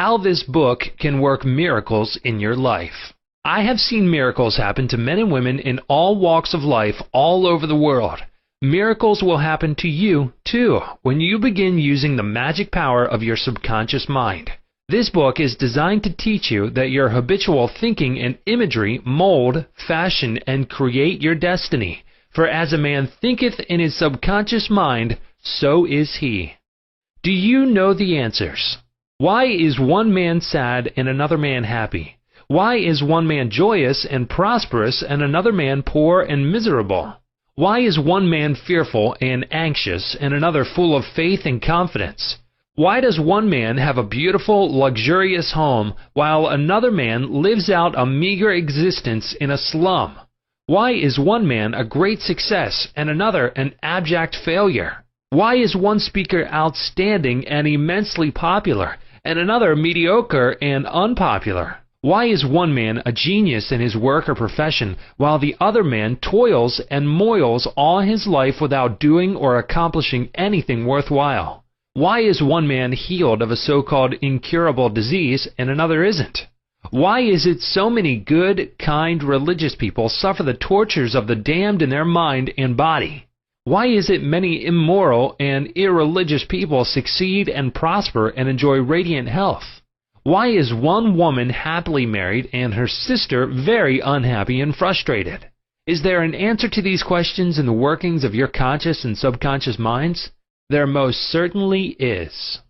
how this book can work miracles in your life. I have seen miracles happen to men and women in all walks of life all over the world. Miracles will happen to you, too, when you begin using the magic power of your subconscious mind. This book is designed to teach you that your habitual thinking and imagery mold, fashion, and create your destiny. For as a man thinketh in his subconscious mind, so is he. Do you know the answers? Why is one man sad and another man happy? Why is one man joyous and prosperous and another man poor and miserable? Why is one man fearful and anxious and another full of faith and confidence? Why does one man have a beautiful, luxurious home while another man lives out a meager existence in a slum? Why is one man a great success and another an abject failure? Why is one speaker outstanding and immensely popular and another mediocre and unpopular? Why is one man a genius in his work or profession while the other man toils and moils all his life without doing or accomplishing anything worthwhile? Why is one man healed of a so-called incurable disease and another isn't? Why is it so many good, kind, religious people suffer the tortures of the damned in their mind and body? Why is it many immoral and irreligious people succeed and prosper and enjoy radiant health? Why is one woman happily married and her sister very unhappy and frustrated? Is there an answer to these questions in the workings of your conscious and subconscious minds? There most certainly is.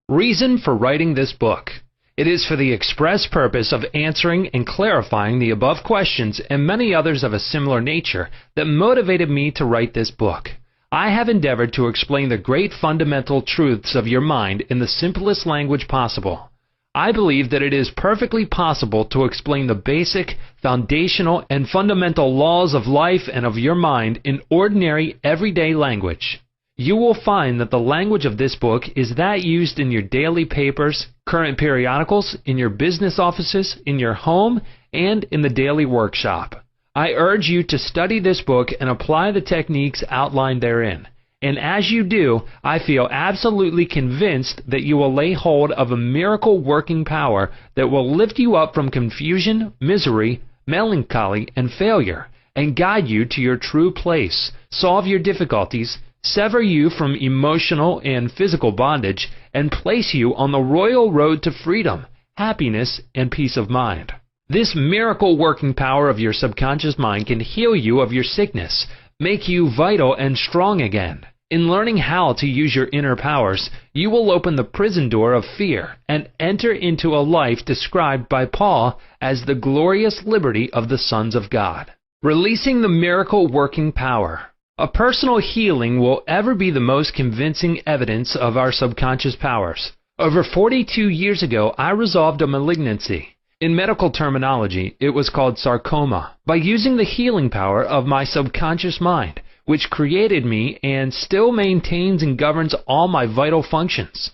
Reason for writing this book. It is for the express purpose of answering and clarifying the above questions and many others of a similar nature that motivated me to write this book. I have endeavored to explain the great fundamental truths of your mind in the simplest language possible. I believe that it is perfectly possible to explain the basic, foundational, and fundamental laws of life and of your mind in ordinary, everyday language. You will find that the language of this book is that used in your daily papers, current periodicals, in your business offices, in your home, and in the daily workshop. I urge you to study this book and apply the techniques outlined therein. And as you do, I feel absolutely convinced that you will lay hold of a miracle working power that will lift you up from confusion, misery, melancholy, and failure, and guide you to your true place, solve your difficulties, sever you from emotional and physical bondage, and place you on the royal road to freedom, happiness, and peace of mind. This miracle working power of your subconscious mind can heal you of your sickness, make you vital and strong again. In learning how to use your inner powers, you will open the prison door of fear and enter into a life described by Paul as the glorious liberty of the sons of God. Releasing the miracle working power. A personal healing will ever be the most convincing evidence of our subconscious powers. Over 42 years ago, I resolved a malignancy. In medical terminology, it was called sarcoma, by using the healing power of my subconscious mind, which created me and still maintains and governs all my vital functions.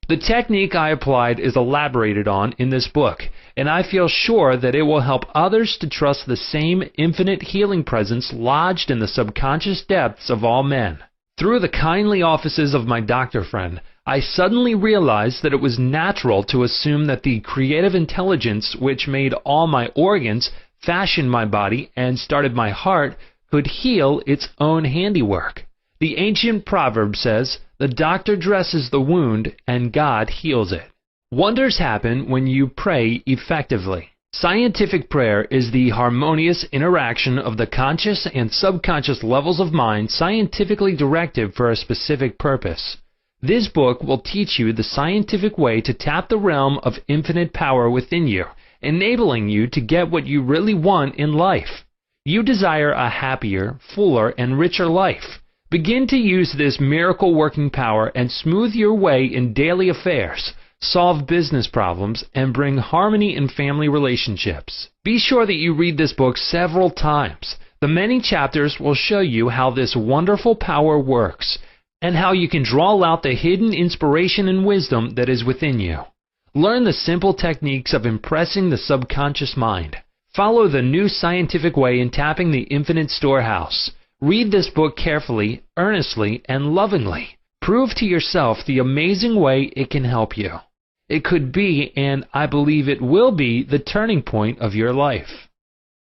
The technique I applied is elaborated on in this book, and I feel sure that it will help others to trust the same infinite healing presence lodged in the subconscious depths of all men. Through the kindly offices of my doctor friend, I suddenly realized that it was natural to assume that the creative intelligence which made all my organs, fashioned my body, and started my heart could heal its own handiwork. The ancient proverb says, "The doctor dresses the wound and God heals it." Wonders happen when you pray effectively. Scientific prayer is the harmonious interaction of the conscious and subconscious levels of mind scientifically directed for a specific purpose. This book will teach you the scientific way to tap the realm of infinite power within you, enabling you to get what you really want in life. You desire a happier, fuller, and richer life. Begin to use this miracle-working power and smooth your way in daily affairs, solve business problems, and bring harmony in family relationships. Be sure that you read this book several times. The many chapters will show you how this wonderful power works, and how you can draw out the hidden inspiration and wisdom that is within you. Learn the simple techniques of impressing the subconscious mind. Follow the new scientific way in tapping the infinite storehouse. Read this book carefully, earnestly, and lovingly. Prove to yourself the amazing way it can help you. It could be, and I believe it will be, the turning point of your life.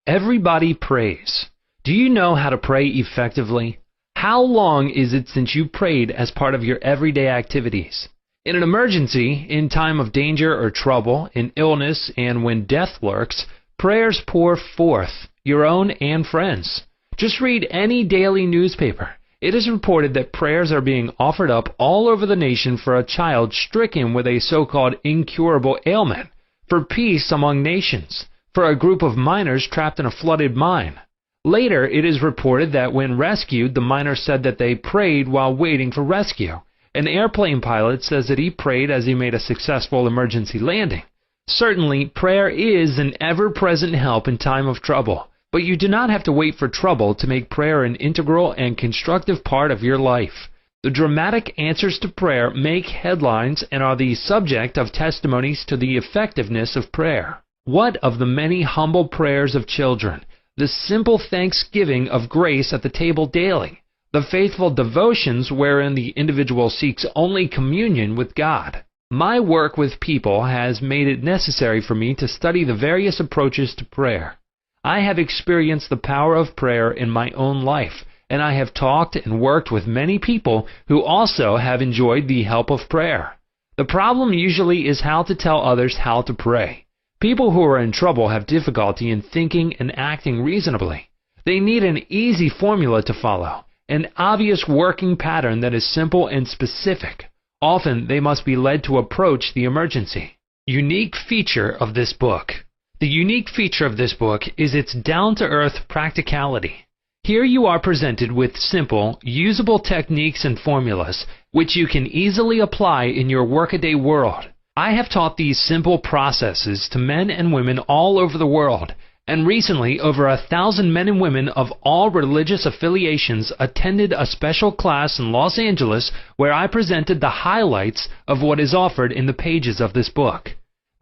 Everybody prays. Do you know how to pray effectively? How long is it since you prayed as part of your everyday activities? In an emergency, in time of danger or trouble, in illness, and when death lurks, prayers pour forth, your own and friends. Just read any daily newspaper. It is reported that prayers are being offered up all over the nation for a child stricken with a so-called incurable ailment, for peace among nations, for a group of miners trapped in a flooded mine. Later, it is reported that when rescued, the miners said that they prayed while waiting for rescue. An airplane pilot says that he prayed as he made a successful emergency landing. Certainly, prayer is an ever-present help in time of trouble, but you do not have to wait for trouble to make prayer an integral and constructive part of your life. The dramatic answers to prayer make headlines and are the subject of testimonies to the effectiveness of prayer. What of the many humble prayers of children? The simple thanksgiving of grace at the table daily, the faithful devotions wherein the individual seeks only communion with God. My work with people has made it necessary for me to study the various approaches to prayer. I have experienced the power of prayer in my own life, and I have talked and worked with many people who also have enjoyed the help of prayer. The problem usually is how to tell others how to pray. People who are in trouble have difficulty in thinking and acting reasonably. They need an easy formula to follow, an obvious working pattern that is simple and specific. Often they must be led to approach the emergency. Unique feature of this book. The unique feature of this book is its down-to-earth practicality. Here you are presented with simple, usable techniques and formulas which you can easily apply in your workaday world. I have taught these simple processes to men and women all over the world, and recently over 1,000 men and women of all religious affiliations attended a special class in Los Angeles where I presented the highlights of what is offered in the pages of this book.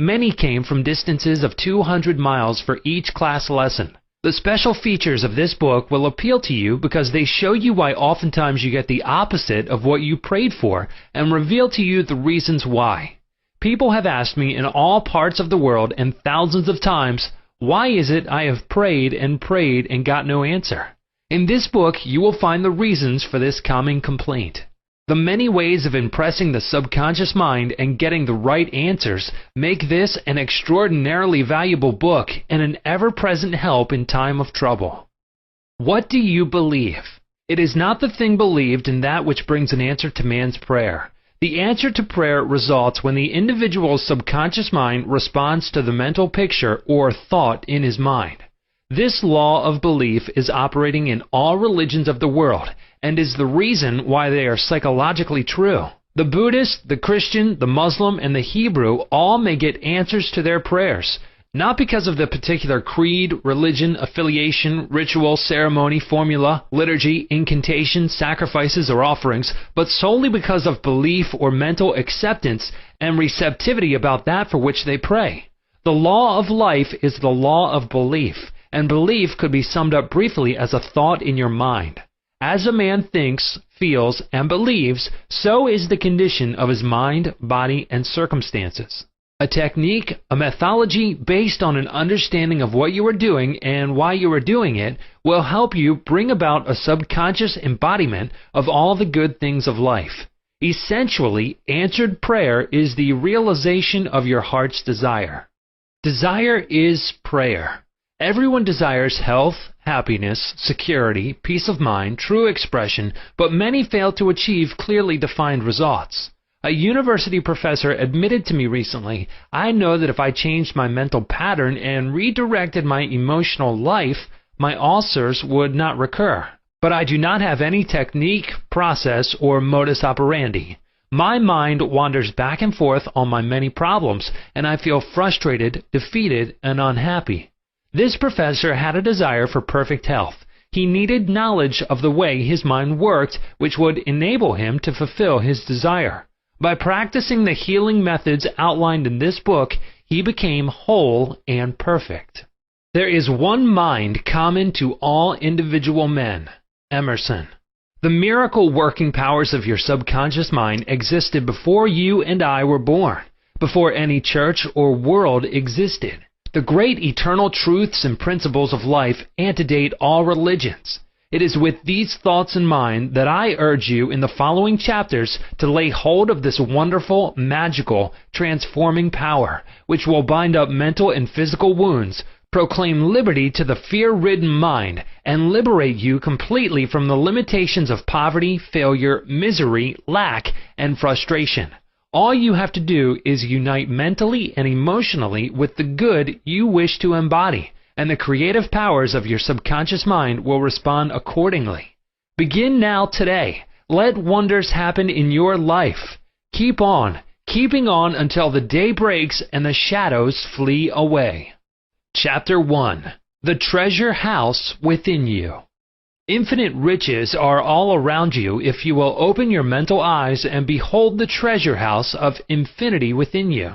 Many came from distances of 200 miles for each class lesson. The special features of this book will appeal to you because they show you why oftentimes you get the opposite of what you prayed for and reveal to you the reasons why. People have asked me in all parts of the world and thousands of times, why is it I have prayed and got no answer? In this book, you will find the reasons for this common complaint. The many ways of impressing the subconscious mind and getting the right answers make this an extraordinarily valuable book and an ever-present help in time of trouble. What do you believe? It is not the thing believed in that which brings an answer to man's prayer. The answer to prayer results when the individual's subconscious mind responds to the mental picture or thought in his mind. This law of belief is operating in all religions of the world and is the reason why they are psychologically true. The Buddhist, the Christian, the Muslim, and the Hebrew all may get answers to their prayers, not because of the particular creed, religion, affiliation, ritual, ceremony, formula, liturgy, incantation, sacrifices, or offerings, but solely because of belief or mental acceptance and receptivity about that for which they pray. The law of life is the law of belief, and belief could be summed up briefly as a thought in your mind. As a man thinks, feels, and believes, so is the condition of his mind, body, and circumstances. A technique, a methodology based on an understanding of what you are doing and why you are doing it will help you bring about a subconscious embodiment of all the good things of life. Essentially, answered prayer is the realization of your heart's desire. Desire is prayer. Everyone desires health, happiness, security, peace of mind, true expression, but many fail to achieve clearly defined results. A university professor admitted to me recently, I know that if I changed my mental pattern and redirected my emotional life, my ulcers would not recur. But I do not have any technique, process, or modus operandi. My mind wanders back and forth on my many problems, and I feel frustrated, defeated, and unhappy. This professor had a desire for perfect health. He needed knowledge of the way his mind worked, which would enable him to fulfill his desire. By practicing the healing methods outlined in this book, he became whole and perfect. There is one mind common to all individual men. Emerson. The miracle working powers of your subconscious mind existed before you and I were born. before any church or world existed. The great eternal truths and principles of life antedate all religions. It is with these thoughts in mind that I urge you in the following chapters to lay hold of this wonderful, magical, transforming power, which will bind up mental and physical wounds, proclaim liberty to the fear-ridden mind, and liberate you completely from the limitations of poverty, failure, misery, lack, and frustration. All you have to do is unite mentally and emotionally with the good you wish to embody, and the creative powers of your subconscious mind will respond accordingly. Begin now today. Let wonders happen in your life. Keep on, keeping on until the day breaks and the shadows flee away. Chapter 1. The Treasure House Within You. Infinite riches are all around you if you will open your mental eyes and behold the treasure house of infinity within you.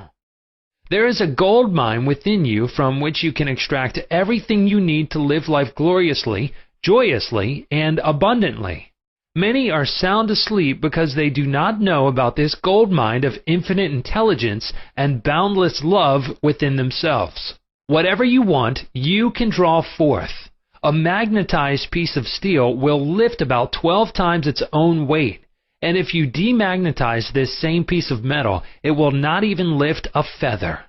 There is a gold mine within you from which you can extract everything you need to live life gloriously, joyously, and abundantly. Many are sound asleep because they do not know about this gold mine of infinite intelligence and boundless love within themselves. Whatever you want, you can draw forth. A magnetized piece of steel will lift about 12 times its own weight, and if you demagnetize this same piece of metal, it will not even lift a feather.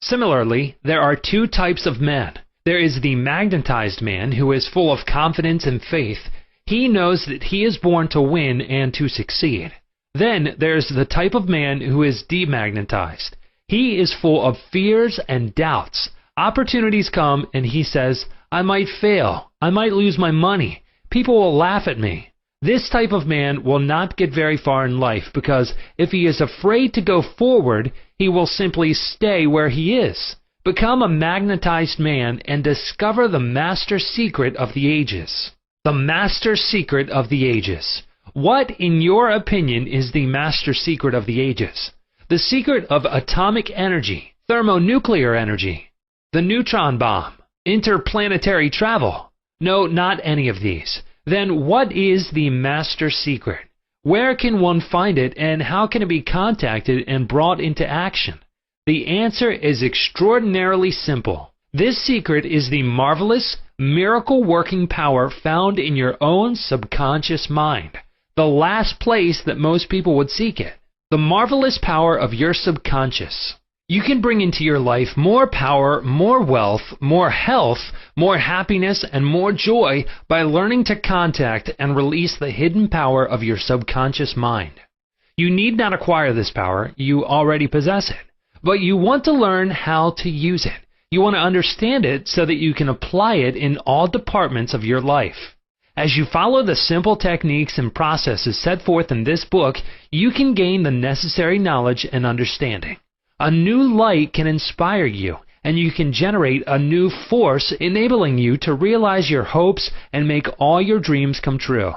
Similarly, there are two types of men. There is the magnetized man who is full of confidence and faith. He knows that he is born to win and to succeed. Then there's the type of man who is demagnetized. He is full of fears and doubts. Opportunities come and he says, I might fail. I might lose my money. People will laugh at me. This type of man will not get very far in life because if he is afraid to go forward, he will simply stay where he is. Become a magnetized man and discover the master secret of the ages. The master secret of the ages. What, in your opinion, is the master secret of the ages? The secret of atomic energy, thermonuclear energy, the neutron bomb, interplanetary travel? No, not any of these. Then what is the master secret? Where can one find it and how can it be contacted and brought into action? The answer is extraordinarily simple. This secret is the marvelous, miracle-working power found in your own subconscious mind, the last place that most people would seek it. The marvelous power of your subconscious. You can bring into your life more power, more wealth, more health, more happiness, and more joy by learning to contact and release the hidden power of your subconscious mind. You need not acquire this power, you already possess it. But you want to learn how to use it. You want to understand it so that you can apply it in all departments of your life. As you follow the simple techniques and processes set forth in this book, you can gain the necessary knowledge and understanding. A new light can inspire you, and you can generate a new force enabling you to realize your hopes and make all your dreams come true.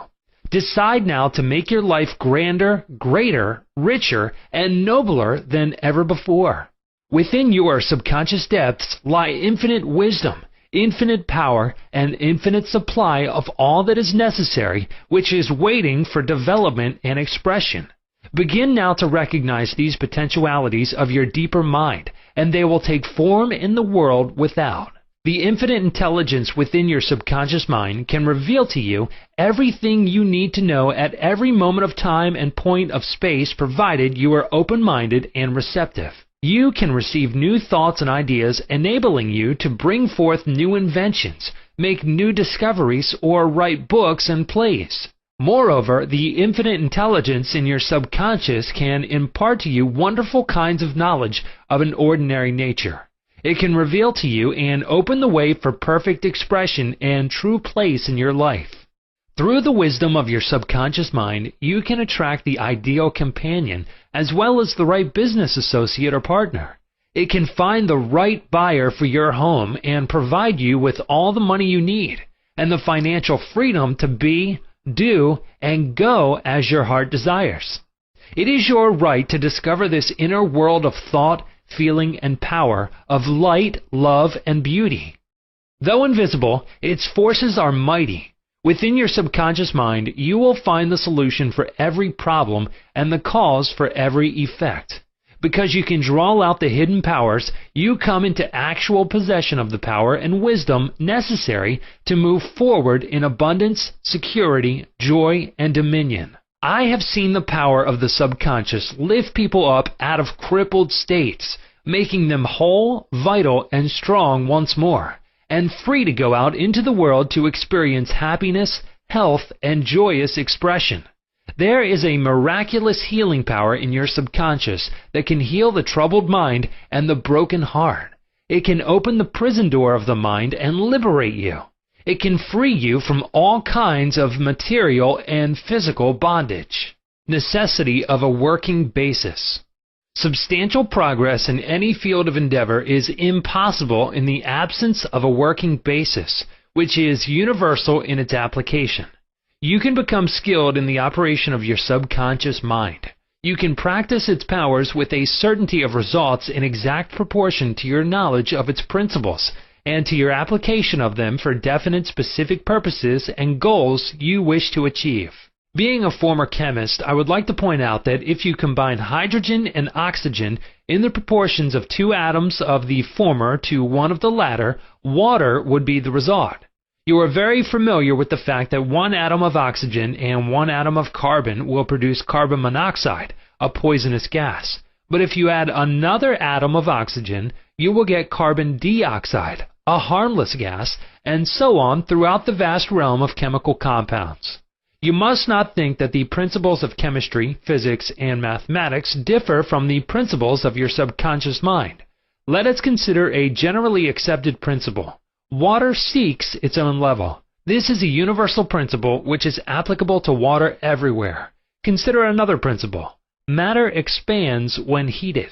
Decide now to make your life grander, greater, richer, and nobler than ever before. Within your subconscious depths lie infinite wisdom, infinite power, and infinite supply of all that is necessary, which is waiting for development and expression. Begin now to recognize these potentialities of your deeper mind, and they will take form in the world without. The infinite intelligence within your subconscious mind can reveal to you everything you need to know at every moment of time and point of space, provided you are open-minded and receptive. You can receive new thoughts and ideas, enabling you to bring forth new inventions, make new discoveries, or write books and plays. Moreover, the infinite intelligence in your subconscious can impart to you wonderful kinds of knowledge of an ordinary nature. It can reveal to you and open the way for perfect expression and true place in your life. Through the wisdom of your subconscious mind, you can attract the ideal companion as well as the right business associate or partner. It can find the right buyer for your home and provide you with all the money you need and the financial freedom to be, do, and go as your heart desires. It is your right to discover this inner world of thought, feeling, and power, of light, love, and beauty. Though invisible, its forces are mighty. Within your subconscious mind, you will find the solution for every problem and the cause for every effect. Because you can draw out the hidden powers, you come into actual possession of the power and wisdom necessary to move forward in abundance, security, joy, and dominion. I have seen the power of the subconscious lift people up out of crippled states, making them whole, vital, and strong once more, and free to go out into the world to experience happiness, health, and joyous expression. There is a miraculous healing power in your subconscious that can heal the troubled mind and the broken heart. It can open the prison door of the mind and liberate you. It can free you from all kinds of material and physical bondage. Necessity of a working basis. Substantial progress in any field of endeavor is impossible in the absence of a working basis, which is universal in its application. You can become skilled in the operation of your subconscious mind. You can practice its powers with a certainty of results in exact proportion to your knowledge of its principles and to your application of them for definite specific purposes and goals you wish to achieve. Being a former chemist, I would like to point out that if you combine hydrogen and oxygen in the proportions of 2 atoms of the former to 1 of the latter, water would be the result. You are very familiar with the fact that 1 atom of oxygen and 1 atom of carbon will produce carbon monoxide, a poisonous gas. But if you add another atom of oxygen, you will get carbon dioxide, a harmless gas, and so on throughout the vast realm of chemical compounds. You must not think that the principles of chemistry, physics, and mathematics differ from the principles of your subconscious mind. Let us consider a generally accepted principle. Water seeks its own level. This is a universal principle which is applicable to water everywhere. Consider another principle. Matter expands when heated.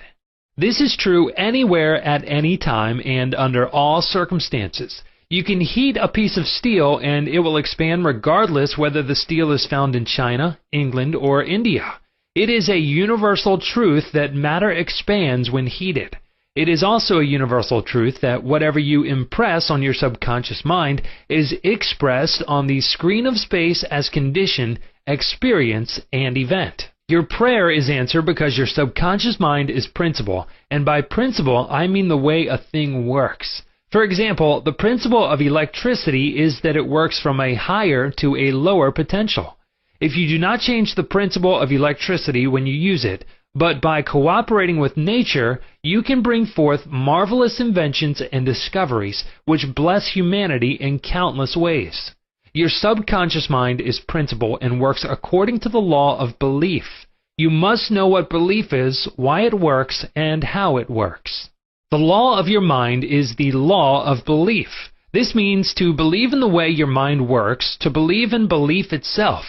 This is true anywhere at any time and under all circumstances. You can heat a piece of steel and it will expand regardless whether the steel is found in China, England, or India. It is a universal truth that matter expands when heated. It is also a universal truth that whatever you impress on your subconscious mind is expressed on the screen of space as condition, experience, and event. Your prayer is answered because your subconscious mind is principle, and by principle I mean the way a thing works. For example, the principle of electricity is that it works from a higher to a lower potential. If you do not change the principle of electricity when you use it, but by cooperating with nature, you can bring forth marvelous inventions and discoveries which bless humanity in countless ways. Your subconscious mind is principle and works according to the law of belief. You must know what belief is, why it works, and how it works. The law of your mind is the law of belief. This means to believe in the way your mind works, to believe in belief itself.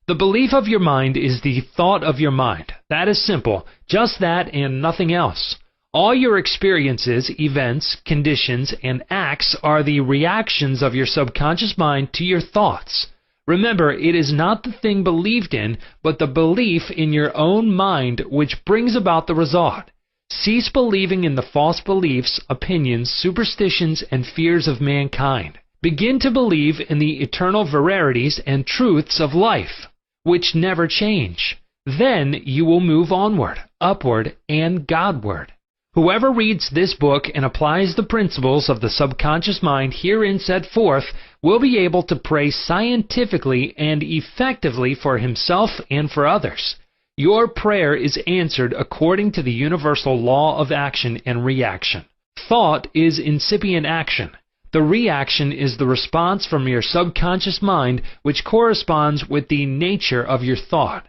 The belief of your mind is the thought of your mind. That is simple, just that and nothing else. All your experiences, events, conditions, and acts are the reactions of your subconscious mind to your thoughts. Remember, it is not the thing believed in, but the belief in your own mind which brings about the result. Cease believing in the false beliefs, opinions, superstitions, and fears of mankind. Begin to believe in the eternal verities and truths of life, which never change. Then you will move onward, upward, and Godward. Whoever reads this book and applies the principles of the subconscious mind herein set forth will be able to pray scientifically and effectively for himself and for others. Your prayer is answered according to the universal law of action and reaction. Thought is incipient action. The reaction is the response from your subconscious mind which corresponds with the nature of your thought.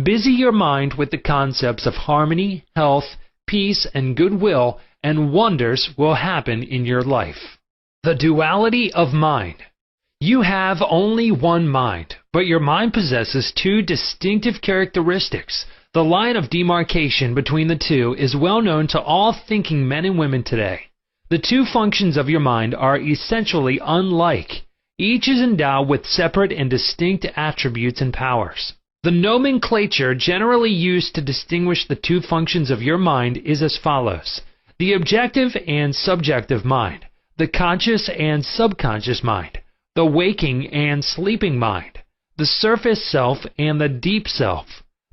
Busy your mind with the concepts of harmony, health, peace, and goodwill, and wonders will happen in your life. The duality of mind. You have only one mind, but your mind possesses 2 distinctive characteristics. The line of demarcation between the 2 is well known to all thinking men and women today. The 2 functions of your mind are essentially unlike. Each is endowed with separate and distinct attributes and powers. The nomenclature generally used to distinguish the 2 functions of your mind is as follows: the objective and subjective mind, the conscious and subconscious mind, the waking and sleeping mind, the surface self and the deep self,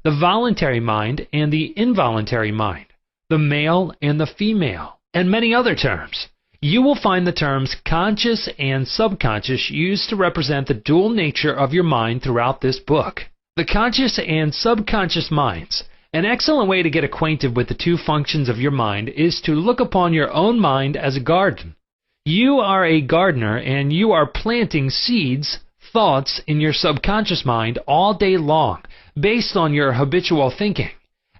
the voluntary mind and the involuntary mind, the male and the female, and many other terms. You will find the terms conscious and subconscious used to represent the dual nature of your mind throughout this book. The conscious and subconscious minds. An excellent way to get acquainted with the two functions of your mind is to look upon your own mind as a garden. You are a gardener and you are planting seeds, thoughts in your subconscious mind all day long, based on your habitual thinking.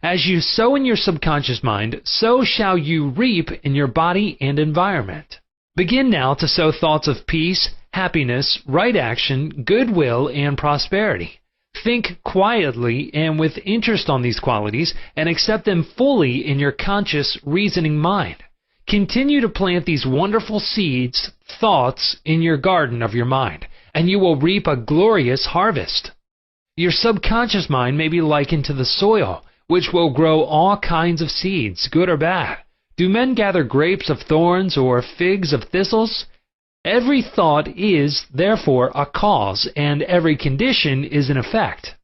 As you sow in your subconscious mind, so shall you reap in your body and environment. Begin now to sow thoughts of peace, happiness, right action, goodwill, and prosperity. Think quietly and with interest on these qualities and accept them fully in your conscious, reasoning mind. Continue to plant these wonderful seeds, thoughts, in your garden of your mind, and you will reap a glorious harvest. Your subconscious mind may be likened to the soil, which will grow all kinds of seeds, good or bad. Do men gather grapes of thorns or figs of thistles? Every thought is, therefore, a cause, and every condition is an effect.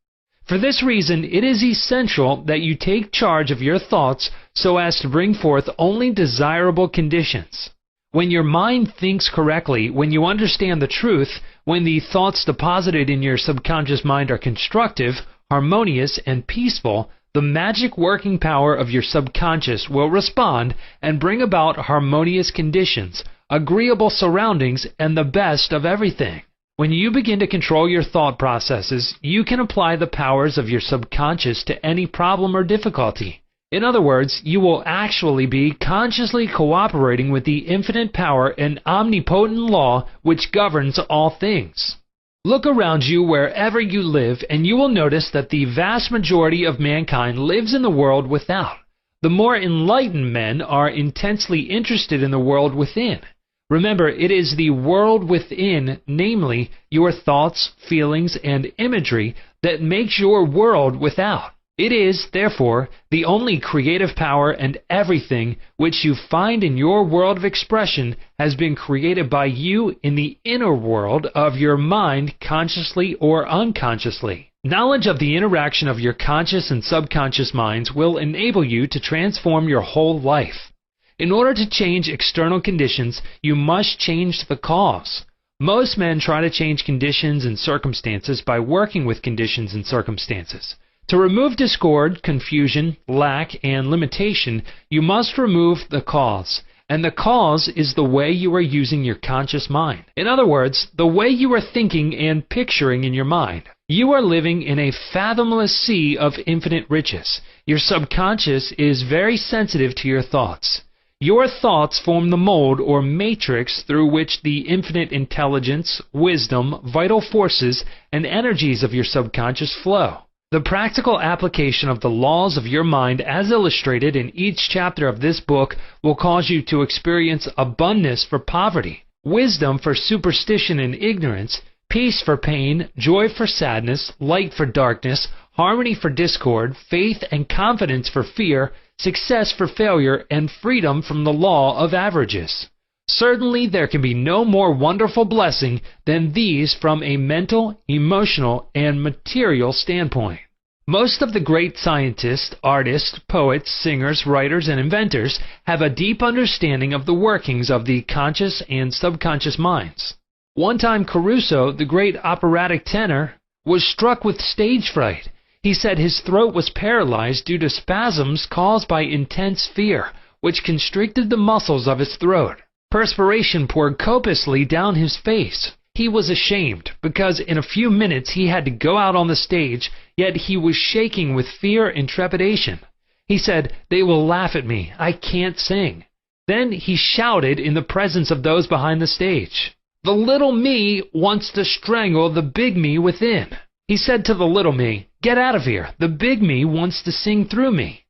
For this reason, it is essential that you take charge of your thoughts so as to bring forth only desirable conditions. When your mind thinks correctly, when you understand the truth, when the thoughts deposited in your subconscious mind are constructive, harmonious, and peaceful, the magic working power of your subconscious will respond and bring about harmonious conditions, agreeable surroundings, and the best of everything. When you begin to control your thought processes, you can apply the powers of your subconscious to any problem or difficulty. In other words, you will actually be consciously cooperating with the infinite power and omnipotent law which governs all things. Look around you wherever you live, and you will notice that the vast majority of mankind lives in the world without. The more enlightened men are intensely interested in the world within. Remember, it is the world within, namely your thoughts, feelings, and imagery, that makes your world without. It is, therefore, the only creative power, and everything which you find in your world of expression has been created by you in the inner world of your mind, consciously or unconsciously. Knowledge of the interaction of your conscious and subconscious minds will enable you to transform your whole life. In order to change external conditions, you must change the cause. Most men try to change conditions and circumstances by working with conditions and circumstances. To remove discord, confusion, lack, and limitation, you must remove the cause. And the cause is the way you are using your conscious mind. In other words, the way you are thinking and picturing in your mind. You are living in a fathomless sea of infinite riches. Your subconscious is very sensitive to your thoughts. Your thoughts form the mold or matrix through which the infinite intelligence, wisdom, vital forces, and energies of your subconscious flow. The practical application of the laws of your mind as illustrated in each chapter of this book will cause you to experience abundance for poverty, wisdom for superstition and ignorance, peace for pain, joy for sadness, light for darkness, harmony for discord, faith and confidence for fear, success for failure, and freedom from the law of averages. Certainly there can be no more wonderful blessing than these from a mental, emotional, and material standpoint. Most of the great scientists, artists, poets, singers, writers, and inventors have a deep understanding of the workings of the conscious and subconscious minds. One time Caruso, the great operatic tenor, was struck with stage fright. He said his throat was paralyzed due to spasms caused by intense fear, which constricted the muscles of his throat. Perspiration poured copiously down his face. He was ashamed, because in a few minutes he had to go out on the stage, yet he was shaking with fear and trepidation. He said, "They will laugh at me. I can't sing." Then he shouted in the presence of those behind the stage, "The little me wants to strangle the big me within." He said to the little me, "Get out of here. The big me wants to sing through me."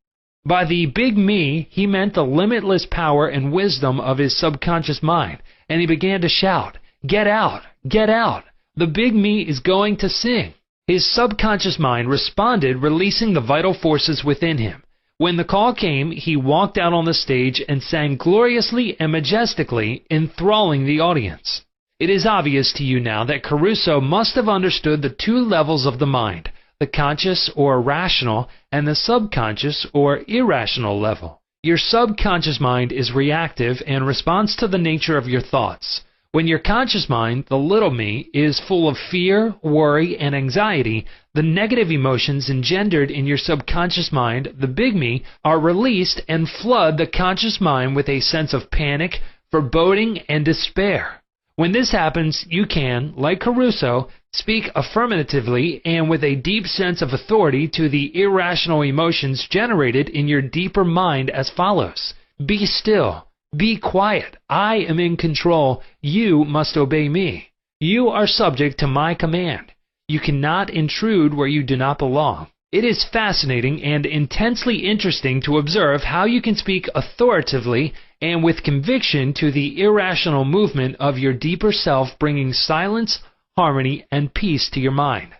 By the big me, he meant the limitless power and wisdom of his subconscious mind, and he began to shout, "Get out, get out. The big me is going to sing." His subconscious mind responded, releasing the vital forces within him. When the call came, he walked out on the stage and sang gloriously and majestically, enthralling the audience. It is obvious to you now that Caruso must have understood the two levels of the mind, the conscious or rational and the subconscious or irrational level. Your subconscious mind is reactive and responds to the nature of your thoughts. When your conscious mind, the little me, is full of fear, worry, and anxiety, the negative emotions engendered in your subconscious mind, the big me, are released and flood the conscious mind with a sense of panic, foreboding, and despair. When this happens, you can, like Caruso, speak affirmatively and with a deep sense of authority to the irrational emotions generated in your deeper mind as follows. Be still. Be quiet. I am in control. You must obey me. You are subject to my command. You cannot intrude where you do not belong. It is fascinating and intensely interesting to observe how you can speak authoritatively and with conviction to the irrational movement of your deeper self, bringing silence, harmony, and peace to your mind.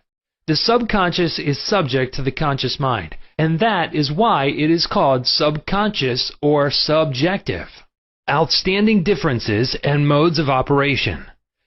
The subconscious is subject to the conscious mind, and that is why it is called subconscious or subjective. Outstanding differences and modes of operation.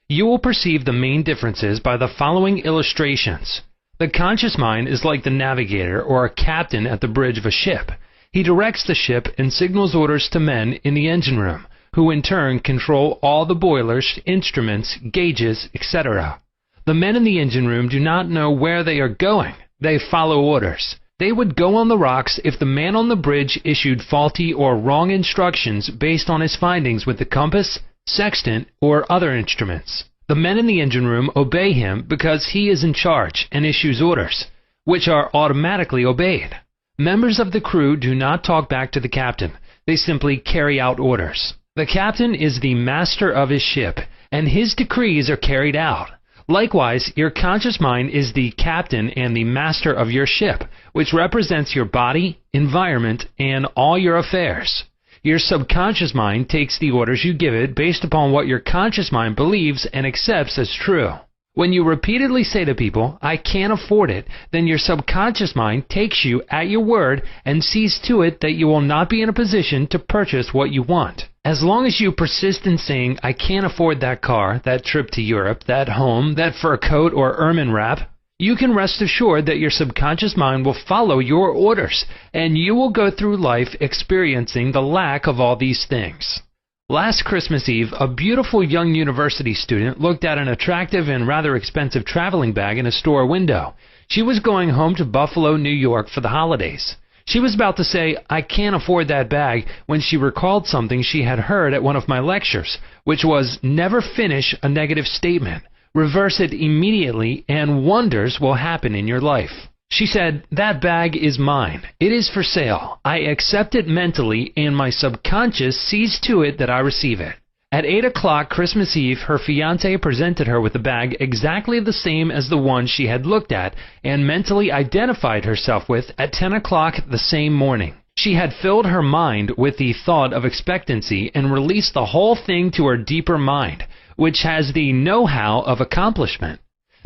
You will perceive the main differences by the following illustrations. The conscious mind is like the navigator or a captain at the bridge of a ship. He directs the ship and signals orders to men in the engine room, who in turn control all the boilers, instruments, gauges, etc. The men in the engine room do not know where they are going. They follow orders. They would go on the rocks if the man on the bridge issued faulty or wrong instructions based on his findings with the compass, sextant, or other instruments. The men in the engine room obey him because he is in charge and issues orders, which are automatically obeyed. Members of the crew do not talk back to the captain. They simply carry out orders. The captain is the master of his ship, and his decrees are carried out. Likewise, your conscious mind is the captain and the master of your ship, which represents your body, environment, and all your affairs. Your subconscious mind takes the orders you give it based upon what your conscious mind believes and accepts as true. When you repeatedly say to people, "I can't afford it," then your subconscious mind takes you at your word and sees to it that you will not be in a position to purchase what you want. As long as you persist in saying, "I can't afford that car, that trip to Europe, that home, that fur coat or ermine wrap," you can rest assured that your subconscious mind will follow your orders, and you will go through life experiencing the lack of all these things. Last Christmas Eve, a beautiful young university student looked at an attractive and rather expensive traveling bag in a store window. She was going home to Buffalo, New York for the holidays. She was about to say, "I can't afford that bag," when she recalled something she had heard at one of my lectures, which was, never finish a negative statement. Reverse it immediately and wonders will happen in your life. She said, "That bag is mine. It is for sale. I accept it mentally and my subconscious sees to it that I receive it." At 8 o'clock Christmas Eve, her fiancé presented her with a bag exactly the same as the one she had looked at and mentally identified herself with at 10 o'clock the same morning. She had filled her mind with the thought of expectancy and released the whole thing to her deeper mind, which has the know-how of accomplishment.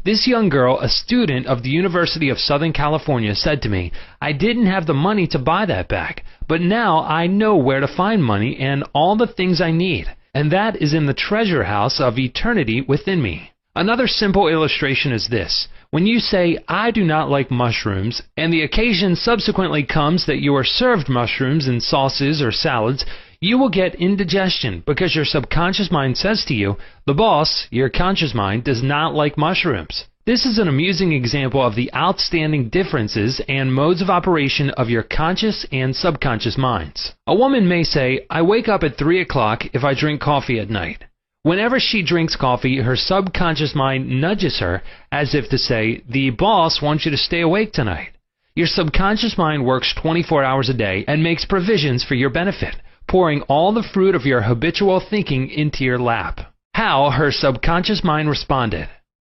This young girl, a student of the University of Southern California, said to me, "I didn't have the money to buy that bag, but now I know where to find money and all the things I need, and that is in the treasure house of eternity within me." Another simple illustration is this. When you say, "I do not like mushrooms," and the occasion subsequently comes that you are served mushrooms in sauces or salads, you will get indigestion because your subconscious mind says to you, the boss, your conscious mind, does not like mushrooms. This is an amusing example of the outstanding differences and modes of operation of your conscious and subconscious minds. A woman may say, "I wake up at 3 o'clock if I drink coffee at night." Whenever she drinks coffee, her subconscious mind nudges her as if to say, "The boss wants you to stay awake tonight." Your subconscious mind works 24 hours a day and makes provisions for your benefit, pouring all the fruit of your habitual thinking into your lap. How her subconscious mind responded.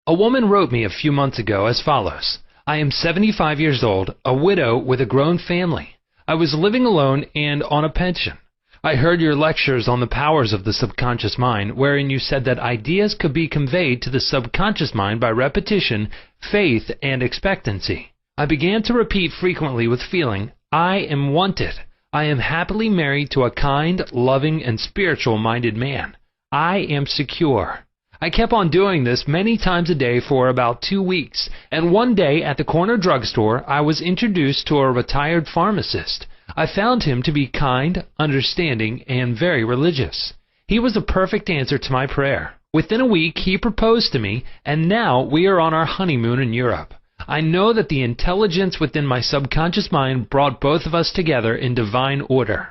A woman wrote me a few months ago as follows. "I am 75 years old, a widow with a grown family. I was living alone and on a pension. I heard your lectures on the powers of the subconscious mind, wherein you said that ideas could be conveyed to the subconscious mind by repetition, faith, and expectancy. I began to repeat frequently with feeling, 'I am wanted. I am happily married to a kind, loving, and spiritual-minded man. I am secure.' I kept on doing this many times a day for about 2 weeks, and one day at the corner drugstore I was introduced to a retired pharmacist. I found him to be kind, understanding, and very religious. He was a perfect answer to my prayer. Within a week, he proposed to me, and now we are on our honeymoon in Europe. I know that the intelligence within my subconscious mind brought both of us together in divine order.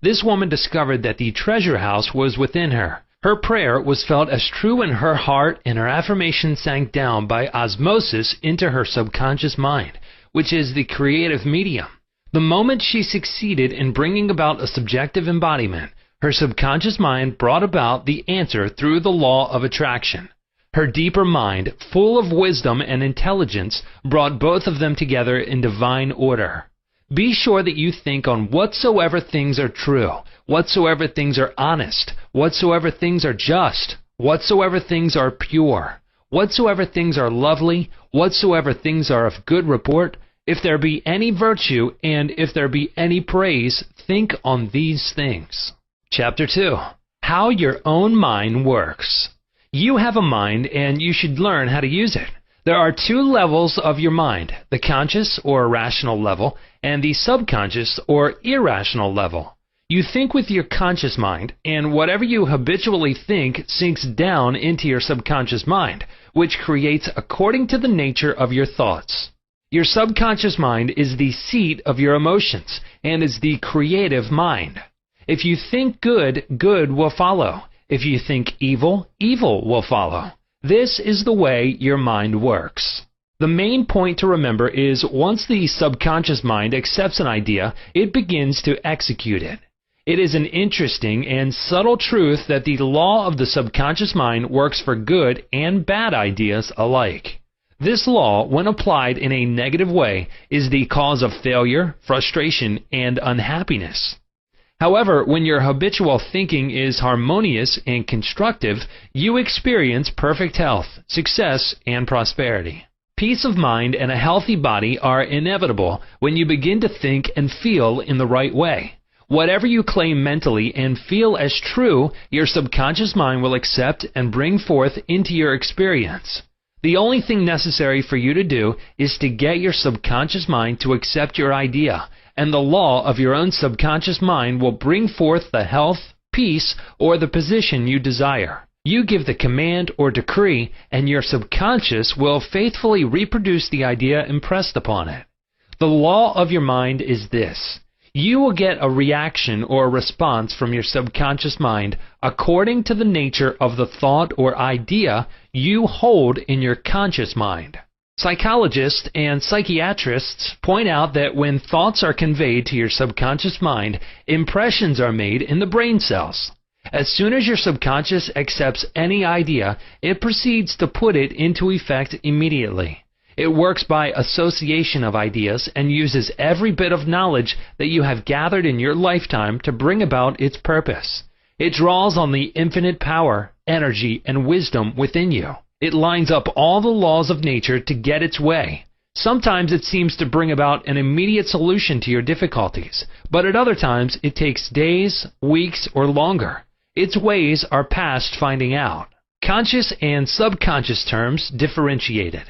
This woman discovered that the treasure house was within her. Her prayer was felt as true in her heart, and her affirmation sank down by osmosis into her subconscious mind, which is the creative medium. The moment she succeeded in bringing about a subjective embodiment, her subconscious mind brought about the answer through the law of attraction. Her deeper mind, full of wisdom and intelligence, brought both of them together in divine order. Be sure that you think on whatsoever things are true, whatsoever things are honest, whatsoever things are just, whatsoever things are pure, whatsoever things are lovely, whatsoever things are of good report, if there be any virtue, and if there be any praise, think on these things. Chapter 2. How your own mind works. You have a mind, and you should learn how to use it. There are two levels of your mind, the conscious or rational level, and the subconscious or irrational level. You think with your conscious mind, and whatever you habitually think sinks down into your subconscious mind, which creates according to the nature of your thoughts. Your subconscious mind is the seat of your emotions, and is the creative mind. If you think good, good will follow. If you think evil, evil will follow. This is the way your mind works. The main point to remember is once the subconscious mind accepts an idea, it begins to execute it. It is an interesting and subtle truth that the law of the subconscious mind works for good and bad ideas alike. This law, when applied in a negative way, is the cause of failure, frustration, and unhappiness. However, when your habitual thinking is harmonious and constructive, you experience perfect health, success, and prosperity. Peace of mind and a healthy body are inevitable when you begin to think and feel in the right way. Whatever you claim mentally and feel as true, your subconscious mind will accept and bring forth into your experience. The only thing necessary for you to do is to get your subconscious mind to accept your idea, and the law of your own subconscious mind will bring forth the health, peace, or the position you desire. You give the command or decree, and your subconscious will faithfully reproduce the idea impressed upon it. The law of your mind is this. You will get a reaction or response from your subconscious mind according to the nature of the thought or idea you hold in your conscious mind. Psychologists and psychiatrists point out that when thoughts are conveyed to your subconscious mind, impressions are made in the brain cells. As soon as your subconscious accepts any idea, it proceeds to put it into effect immediately. It works by association of ideas and uses every bit of knowledge that you have gathered in your lifetime to bring about its purpose. It draws on the infinite power, energy, and wisdom within you. It lines up all the laws of nature to get its way. Sometimes it seems to bring about an immediate solution to your difficulties, but at other times it takes days, weeks, or longer. Its ways are past finding out. Conscious and subconscious terms differentiated.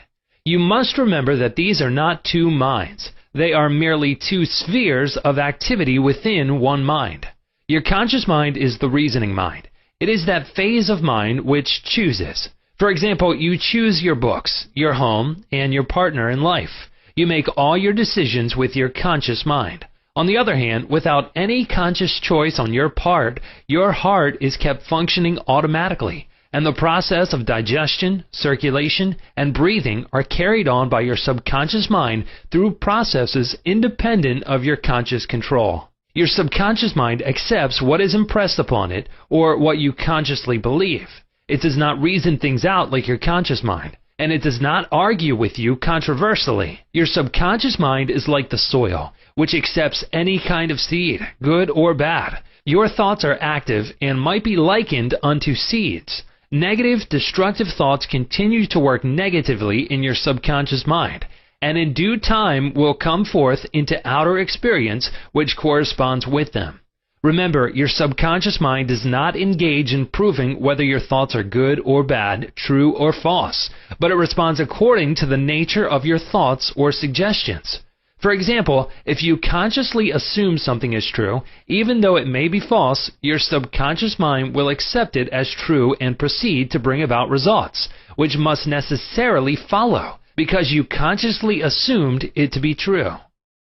You must remember that these are not two minds. They are merely two spheres of activity within one mind. Your conscious mind is the reasoning mind. It is that phase of mind which chooses. For example, you choose your books, your home, and your partner in life. You make all your decisions with your conscious mind. On the other hand, without any conscious choice on your part, your heart is kept functioning automatically, and the process of digestion, circulation, and breathing are carried on by your subconscious mind through processes independent of your conscious control. Your subconscious mind accepts what is impressed upon it, or what you consciously believe. It does not reason things out like your conscious mind, and it does not argue with you controversially. Your subconscious mind is like the soil, which accepts any kind of seed, good or bad. Your thoughts are active and might be likened unto seeds. Negative, destructive thoughts continue to work negatively in your subconscious mind, and in due time will come forth into outer experience which corresponds with them. Remember, your subconscious mind does not engage in proving whether your thoughts are good or bad, true or false, but it responds according to the nature of your thoughts or suggestions. For example, if you consciously assume something is true, even though it may be false, your subconscious mind will accept it as true and proceed to bring about results, which must necessarily follow, because you consciously assumed it to be true.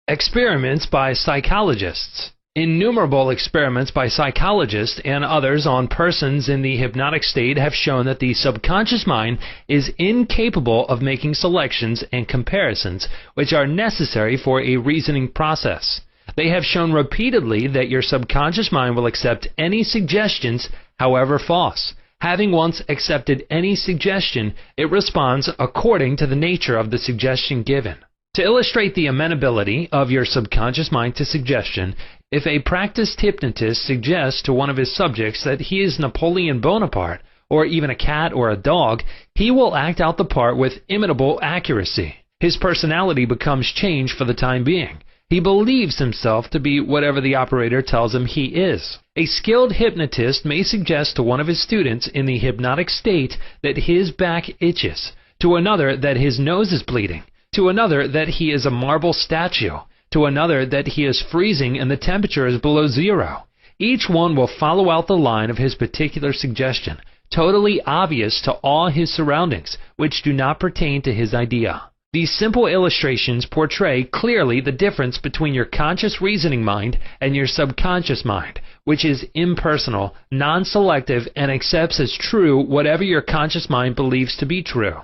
Experiments by psychologists. Innumerable experiments by psychologists and others on persons in the hypnotic state have shown that the subconscious mind is incapable of making selections and comparisons which are necessary for a reasoning process. They have shown repeatedly that your subconscious mind will accept any suggestions, however false. Having once accepted any suggestion, it responds according to the nature of the suggestion given. To illustrate the amenability of your subconscious mind to suggestion, if a practiced hypnotist suggests to one of his subjects that he is Napoleon Bonaparte, or even a cat or a dog, he will act out the part with imitable accuracy. His personality becomes changed for the time being. He believes himself to be whatever the operator tells him he is. A skilled hypnotist may suggest to one of his students in the hypnotic state that his back itches, to another that his nose is bleeding, to another that he is a marble statue, to another that he is freezing and the temperature is below zero. Each one will follow out the line of his particular suggestion, totally obvious to all his surroundings, which do not pertain to his idea. These simple illustrations portray clearly the difference between your conscious reasoning mind and your subconscious mind, which is impersonal, non-selective, and accepts as true whatever your conscious mind believes to be true.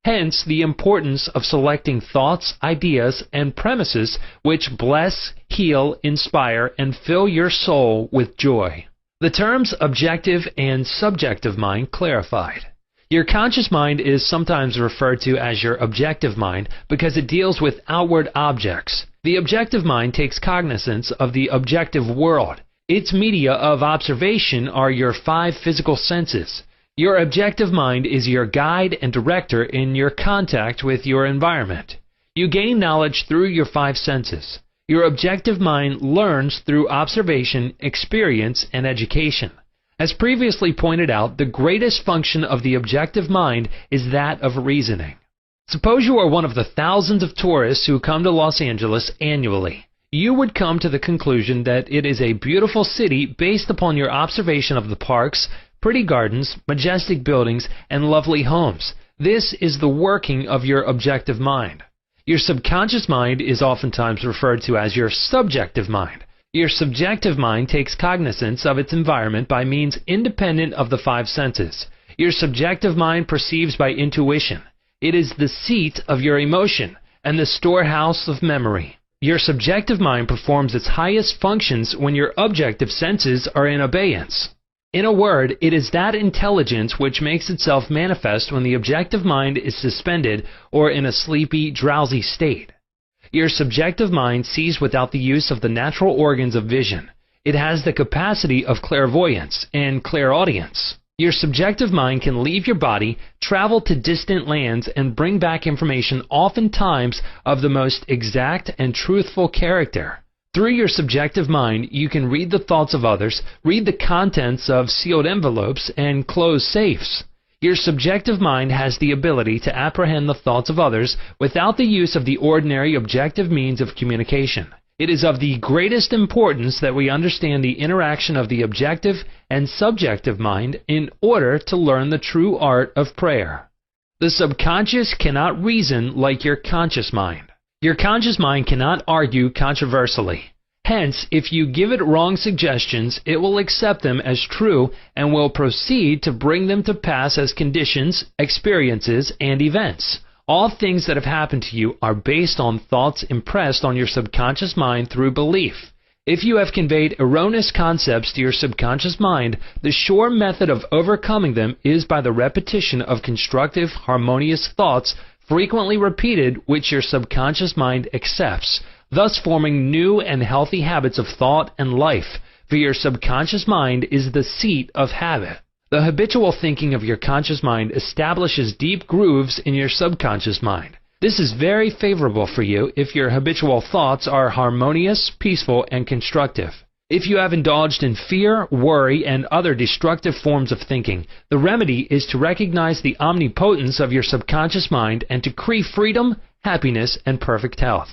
Hence, the importance of selecting thoughts, ideas, and premises which bless, heal, inspire, and fill your soul with joy. The terms objective and subjective mind clarified. Your conscious mind is sometimes referred to as your objective mind because it deals with outward objects. The objective mind takes cognizance of the objective world. Its media of observation are your 5 physical senses. Your objective mind is your guide and director in your contact with your environment. You gain knowledge through your 5 senses. Your objective mind learns through observation, experience, and education. As previously pointed out, the greatest function of the objective mind is that of reasoning. Suppose you are one of the thousands of tourists who come to Los Angeles annually. You would come to the conclusion that it is a beautiful city based upon your observation of the parks, pretty gardens, majestic buildings, and lovely homes. This is the working of your objective mind. Your subconscious mind is oftentimes referred to as your subjective mind. Your subjective mind takes cognizance of its environment by means independent of the 5 senses. Your subjective mind perceives by intuition. It is the seat of your emotion and the storehouse of memory. Your subjective mind performs its highest functions when your objective senses are in abeyance. In a word, it is that intelligence which makes itself manifest when the objective mind is suspended or in a sleepy, drowsy state. Your subjective mind sees without the use of the natural organs of vision. It has the capacity of clairvoyance and clairaudience. Your subjective mind can leave your body, travel to distant lands, and bring back information oftentimes of the most exact and truthful character. Through your subjective mind, you can read the thoughts of others, read the contents of sealed envelopes, and close safes. Your subjective mind has the ability to apprehend the thoughts of others without the use of the ordinary objective means of communication. It is of the greatest importance that we understand the interaction of the objective and subjective mind in order to learn the true art of prayer. The subconscious cannot reason like your conscious mind. Your conscious mind cannot argue controversially. Hence, if you give it wrong suggestions, it will accept them as true and will proceed to bring them to pass as conditions, experiences, and events. All things that have happened to you are based on thoughts impressed on your subconscious mind through belief. If you have conveyed erroneous concepts to your subconscious mind, the sure method of overcoming them is by the repetition of constructive, harmonious thoughts frequently repeated, which your subconscious mind accepts, thus forming new and healthy habits of thought and life, for your subconscious mind is the seat of habit. The habitual thinking of your conscious mind establishes deep grooves in your subconscious mind. This is very favorable for you if your habitual thoughts are harmonious, peaceful, and constructive. If you have indulged in fear, worry, and other destructive forms of thinking, the remedy is to recognize the omnipotence of your subconscious mind and to decree freedom, happiness, and perfect health.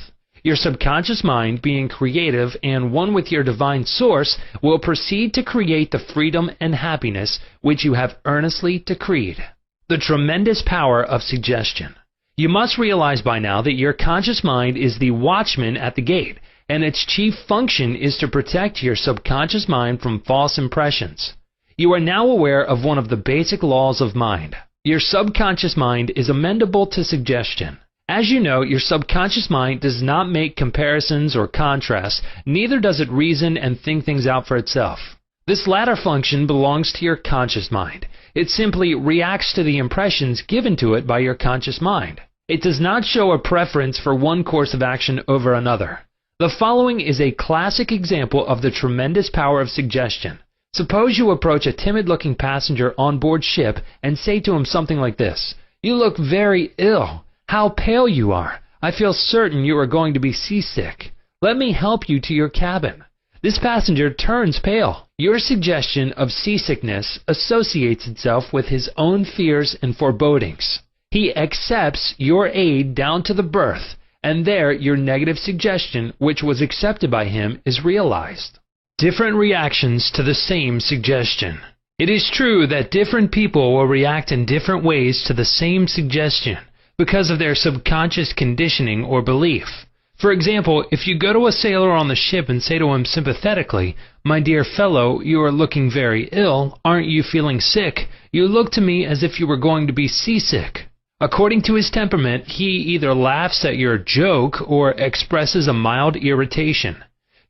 Your subconscious mind, being creative and one with your divine source, will proceed to create the freedom and happiness which you have earnestly decreed. The tremendous power of suggestion. You must realize by now that your conscious mind is the watchman at the gate, and its chief function is to protect your subconscious mind from false impressions. You are now aware of one of the basic laws of mind. Your subconscious mind is amenable to suggestion. As you know, your subconscious mind does not make comparisons or contrasts, neither does it reason and think things out for itself. This latter function belongs to your conscious mind. It simply reacts to the impressions given to it by your conscious mind. It does not show a preference for one course of action over another. The following is a classic example of the tremendous power of suggestion. Suppose you approach a timid-looking passenger on board ship and say to him something like this: "You look very ill. How pale you are. I feel certain you are going to be seasick. Let me help you to your cabin." This passenger turns pale. Your suggestion of seasickness associates itself with his own fears and forebodings. He accepts your aid down to the berth, and there your negative suggestion, which was accepted by him, is realized. Different reactions to the same suggestion. It is true that different people will react in different ways to the same suggestion, because of their subconscious conditioning or belief. For example, if you go to a sailor on the ship and say to him sympathetically, "My dear fellow, you are looking very ill. Aren't you feeling sick? You look to me as if you were going to be seasick." According to his temperament, he either laughs at your joke or expresses a mild irritation.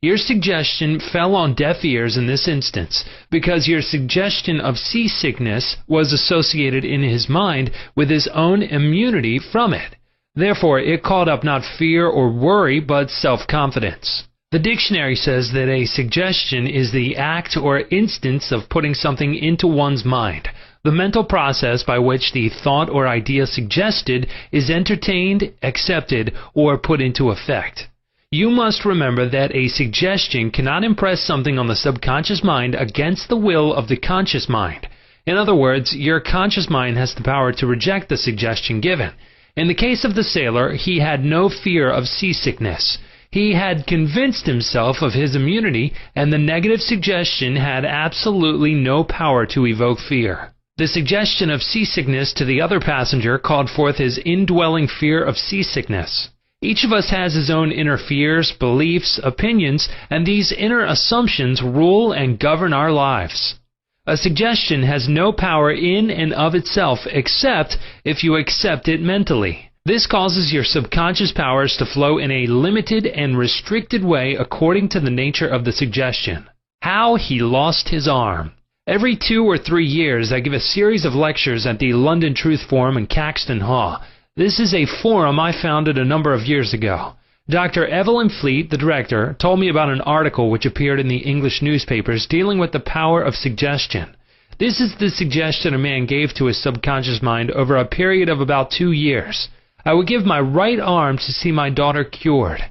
Your suggestion fell on deaf ears in this instance, because your suggestion of seasickness was associated in his mind with his own immunity from it. Therefore, it called up not fear or worry, but self-confidence. The dictionary says that a suggestion is the act or instance of putting something into one's mind, the mental process by which the thought or idea suggested is entertained, accepted, or put into effect. You must remember that a suggestion cannot impress something on the subconscious mind against the will of the conscious mind. In other words, your conscious mind has the power to reject the suggestion given. In the case of the sailor, he had no fear of seasickness. He had convinced himself of his immunity, and the negative suggestion had absolutely no power to evoke fear. The suggestion of seasickness to the other passenger called forth his indwelling fear of seasickness. Each of us has his own inner fears, beliefs, opinions, and these inner assumptions rule and govern our lives. A suggestion has no power in and of itself except if you accept it mentally. This causes your subconscious powers to flow in a limited and restricted way according to the nature of the suggestion. How he lost his arm. Every 2 or 3 years I give a series of lectures at the London Truth Forum in Caxton Hall. This is a forum I founded a number of years ago. Dr. Evelyn Fleet, the director, told me about an article which appeared in the English newspapers dealing with the power of suggestion. This is the suggestion a man gave to his subconscious mind over a period of about 2 years. I would give my right arm to see my daughter cured.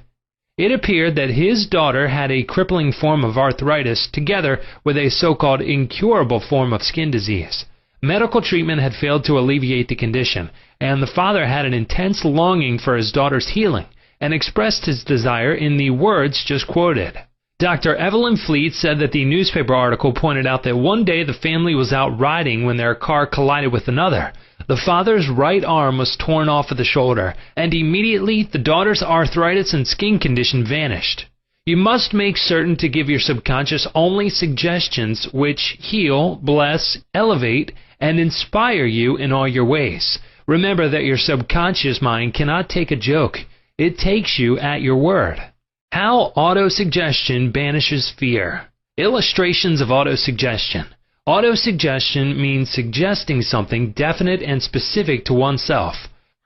It appeared that his daughter had a crippling form of arthritis together with a so-called incurable form of skin disease. Medical treatment had failed to alleviate the condition, and the father had an intense longing for his daughter's healing, and expressed his desire in the words just quoted. Dr. Evelyn Fleet said that the newspaper article pointed out that one day the family was out riding when their car collided with another. The father's right arm was torn off at the shoulder, and immediately the daughter's arthritis and skin condition vanished. You must make certain to give your subconscious only suggestions which heal, bless, elevate, and inspire you in all your ways. Remember that your subconscious mind cannot take a joke. It takes you at your word. How autosuggestion banishes fear. Illustrations of autosuggestion. Autosuggestion means suggesting something definite and specific to oneself.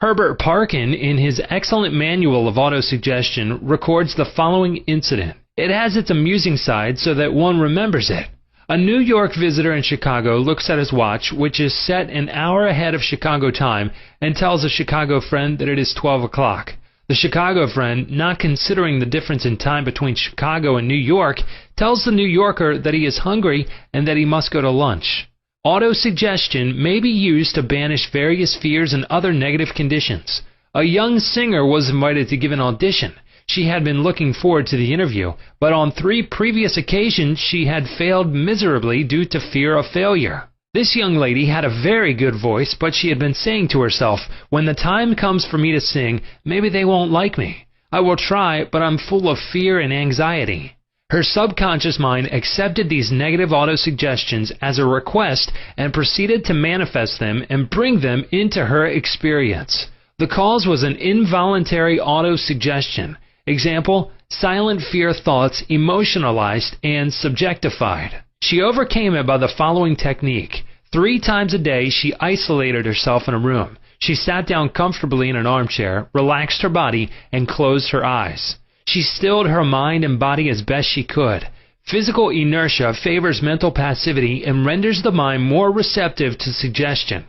Herbert Parkin, in his excellent manual of autosuggestion, records the following incident. It has its amusing side so that one remembers it. A New York visitor in Chicago looks at his watch, which is set an hour ahead of Chicago time, and tells a Chicago friend that it is 12 o'clock. The Chicago friend, not considering the difference in time between Chicago and New York, tells the New Yorker that he is hungry and that he must go to lunch. Autosuggestion may be used to banish various fears and other negative conditions. A young singer was invited to give an audition. She had been looking forward to the interview, but on 3 previous occasions she had failed miserably due to fear of failure. This young lady had a very good voice, but she had been saying to herself, when the time comes for me to sing, maybe they won't like me. I will try, but I'm full of fear and anxiety. Her subconscious mind accepted these negative autosuggestions as a request and proceeded to manifest them and bring them into her experience. The cause was an involuntary autosuggestion. Example, silent fear thoughts emotionalized and subjectified. She overcame it by the following technique. 3 times a day, she isolated herself in a room. She sat down comfortably in an armchair, relaxed her body, and closed her eyes. She stilled her mind and body as best she could. Physical inertia favors mental passivity and renders the mind more receptive to suggestion.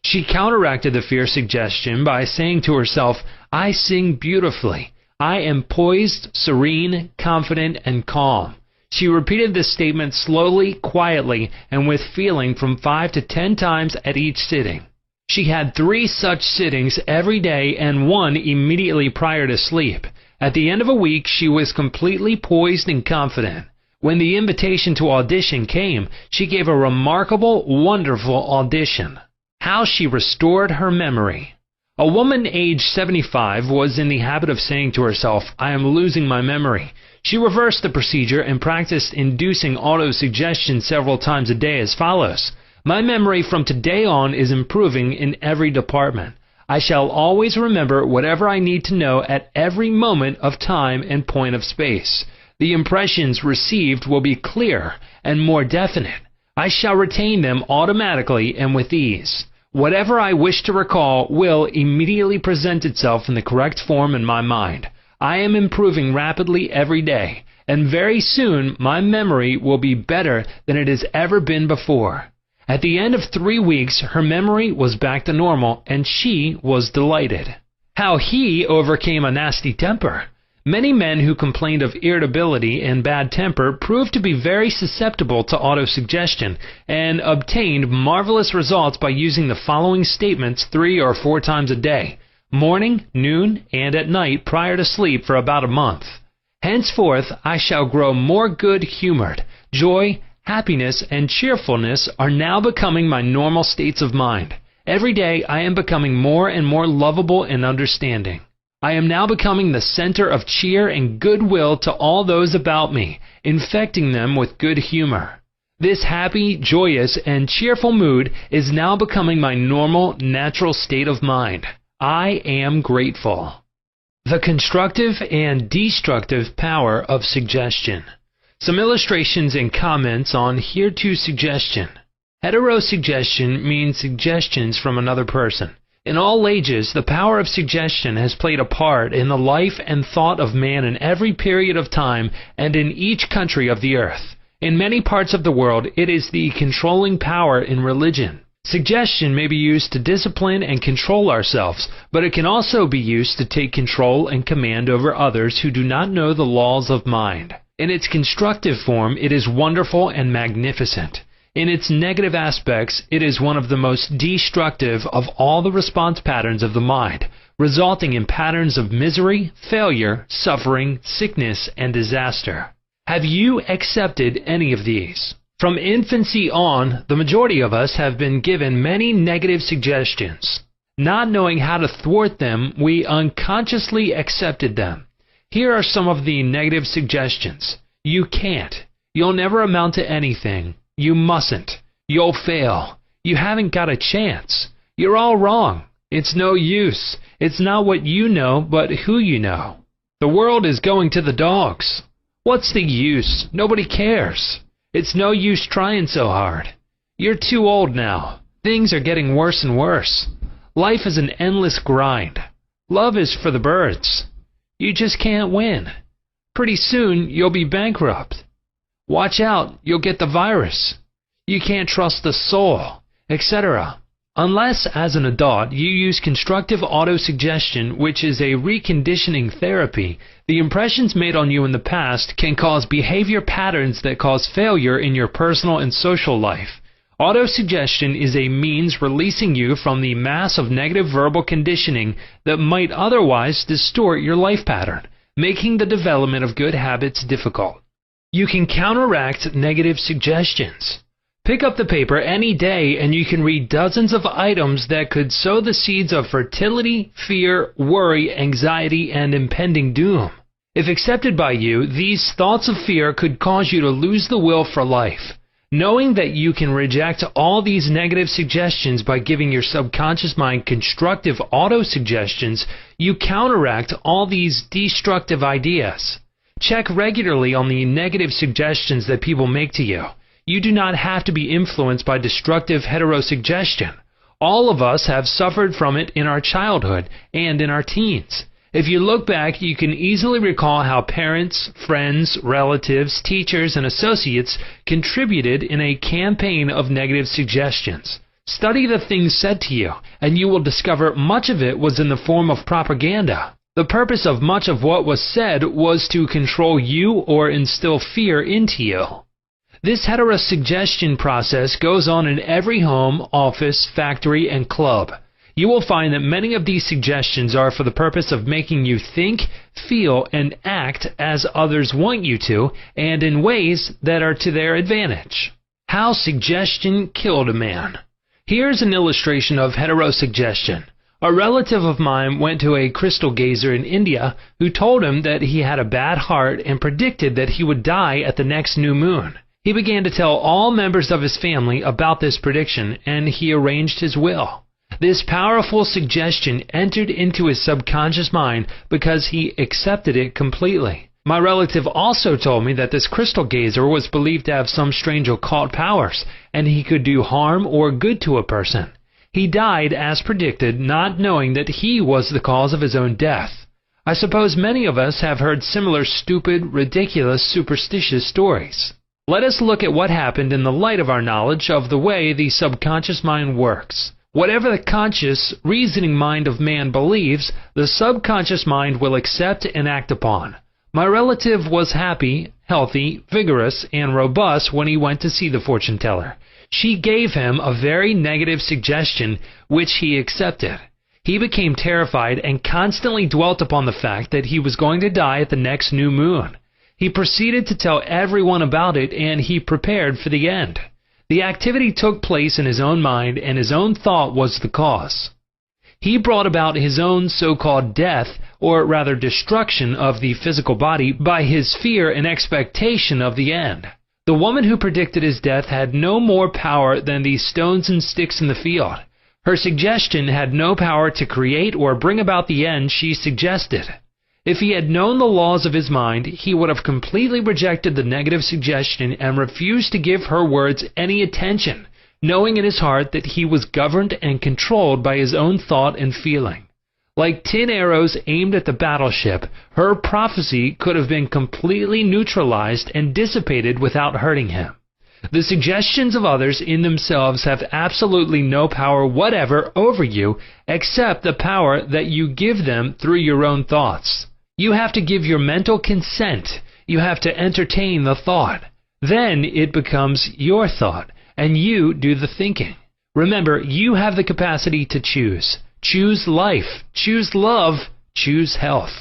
She counteracted the fear suggestion by saying to herself, I sing beautifully. I am poised, serene, confident, and calm. She repeated this statement slowly, quietly, and with feeling from 5 to 10 times at each sitting. She had 3 such sittings every day and 1 immediately prior to sleep. At the end of a week, she was completely poised and confident. When the invitation to audition came, she gave a remarkable, wonderful audition. How she restored her memory. A woman aged 75 was in the habit of saying to herself, I am losing my memory. She reversed the procedure and practiced inducing autosuggestion several times a day as follows. My memory from today on is improving in every department. I shall always remember whatever I need to know at every moment of time and point of space. The impressions received will be clearer and more definite. I shall retain them automatically and with ease. Whatever I wish to recall will immediately present itself in the correct form in my mind. I am improving rapidly every day, and very soon my memory will be better than it has ever been before. At the end of 3 weeks, her memory was back to normal, and she was delighted. How he overcame a nasty temper. Many men who complained of irritability and bad temper proved to be very susceptible to autosuggestion and obtained marvelous results by using the following statements 3 or 4 times a day, morning, noon, and at night prior to sleep for about a month. Henceforth, I shall grow more good-humored. Joy, happiness, and cheerfulness are now becoming my normal states of mind. Every day I am becoming more and more lovable and understanding. I am now becoming the center of cheer and goodwill to all those about me, infecting them with good humor. This happy, joyous, and cheerful mood is now becoming my normal, natural state of mind. I am grateful. The constructive and destructive power of suggestion. Some illustrations and comments on hereto suggestion. Heterosuggestion means suggestions from another person. In all ages, the power of suggestion has played a part in the life and thought of man in every period of time and in each country of the earth. In many parts of the world, it is the controlling power in religion. Suggestion may be used to discipline and control ourselves, but it can also be used to take control and command over others who do not know the laws of mind. In its constructive form, it is wonderful and magnificent. In its negative aspects, it is one of the most destructive of all the response patterns of the mind, resulting in patterns of misery, failure, suffering, sickness, and disaster. Have you accepted any of these? From infancy on, the majority of us have been given many negative suggestions. Not knowing how to thwart them, we unconsciously accepted them. Here are some of the negative suggestions. You can't. You'll never amount to anything. You mustn't. You'll fail. You haven't got a chance. You're all wrong. It's no use. It's not what you know, but who you know. The world is going to the dogs. What's the use? Nobody cares. It's no use trying so hard. You're too old now. Things are getting worse and worse. Life is an endless grind. Love is for the birds. You just can't win. Pretty soon, you'll be bankrupt. Watch out, you'll get the virus. You can't trust the soul, etc. Unless, as an adult, you use constructive autosuggestion, which is a reconditioning therapy, the impressions made on you in the past can cause behavior patterns that cause failure in your personal and social life. Autosuggestion is a means releasing you from the mass of negative verbal conditioning that might otherwise distort your life pattern. making the development of good habits difficult. You can counteract negative suggestions. Pick up the paper any day and you can read dozens of items that could sow the seeds of fertility, fear, worry, anxiety, and impending doom. If accepted by you, these thoughts of fear could cause you to lose the will for life. Knowing that you can reject all these negative suggestions by giving your subconscious mind constructive auto-suggestions, you counteract all these destructive ideas. Check regularly on the negative suggestions that people make to you. You do not have to be influenced by destructive heterosuggestion. All of us have suffered from it in our childhood and in our teens. If you look back, you can easily recall how parents, friends, relatives, teachers, and associates contributed in a campaign of negative suggestions. Study the things said to you, and you will discover much of it was in the form of propaganda. The purpose of much of what was said was to control you or instill fear into you. This heterosuggestion process goes on in every home, office, factory, and club. You will find that many of these suggestions are for the purpose of making you think, feel, and act as others want you to, and in ways that are to their advantage. How suggestion killed a man. Here's an illustration of heterosuggestion. A relative of mine went to a crystal gazer in India who told him that he had a bad heart and predicted that he would die at the next new moon. He began to tell all members of his family about this prediction, and he arranged his will. This powerful suggestion entered into his subconscious mind because he accepted it completely. My relative also told me that this crystal gazer was believed to have some strange occult powers, and he could do harm or good to a person. He died as predicted, not knowing that he was the cause of his own death. I suppose many of us have heard similar stupid, ridiculous, superstitious stories. Let us look at what happened in the light of our knowledge of the way the subconscious mind works. Whatever the conscious, reasoning mind of man believes, the subconscious mind will accept and act upon. My relative was happy, healthy, vigorous, and robust when he went to see the fortune teller. She gave him a very negative suggestion, which he accepted. He became terrified and constantly dwelt upon the fact that he was going to die at the next new moon. He proceeded to tell everyone about it, and he prepared for the end. The activity took place in his own mind, and his own thought was the cause. He brought about his own so-called death, or rather destruction of the physical body, by his fear and expectation of the end. The woman who predicted his death had no more power than the stones and sticks in the field. Her suggestion had no power to create or bring about the end she suggested. If he had known the laws of his mind, he would have completely rejected the negative suggestion and refused to give her words any attention, knowing in his heart that he was governed and controlled by his own thought and feeling. Like tin arrows aimed at the battleship, her prophecy could have been completely neutralized and dissipated without hurting him. The suggestions of others in themselves have absolutely no power whatever over you except the power that you give them through your own thoughts. You have to give your mental consent. You have to entertain the thought. Then it becomes your thought, and you do the thinking. Remember, you have the capacity to choose. Choose life. Choose love. Choose health.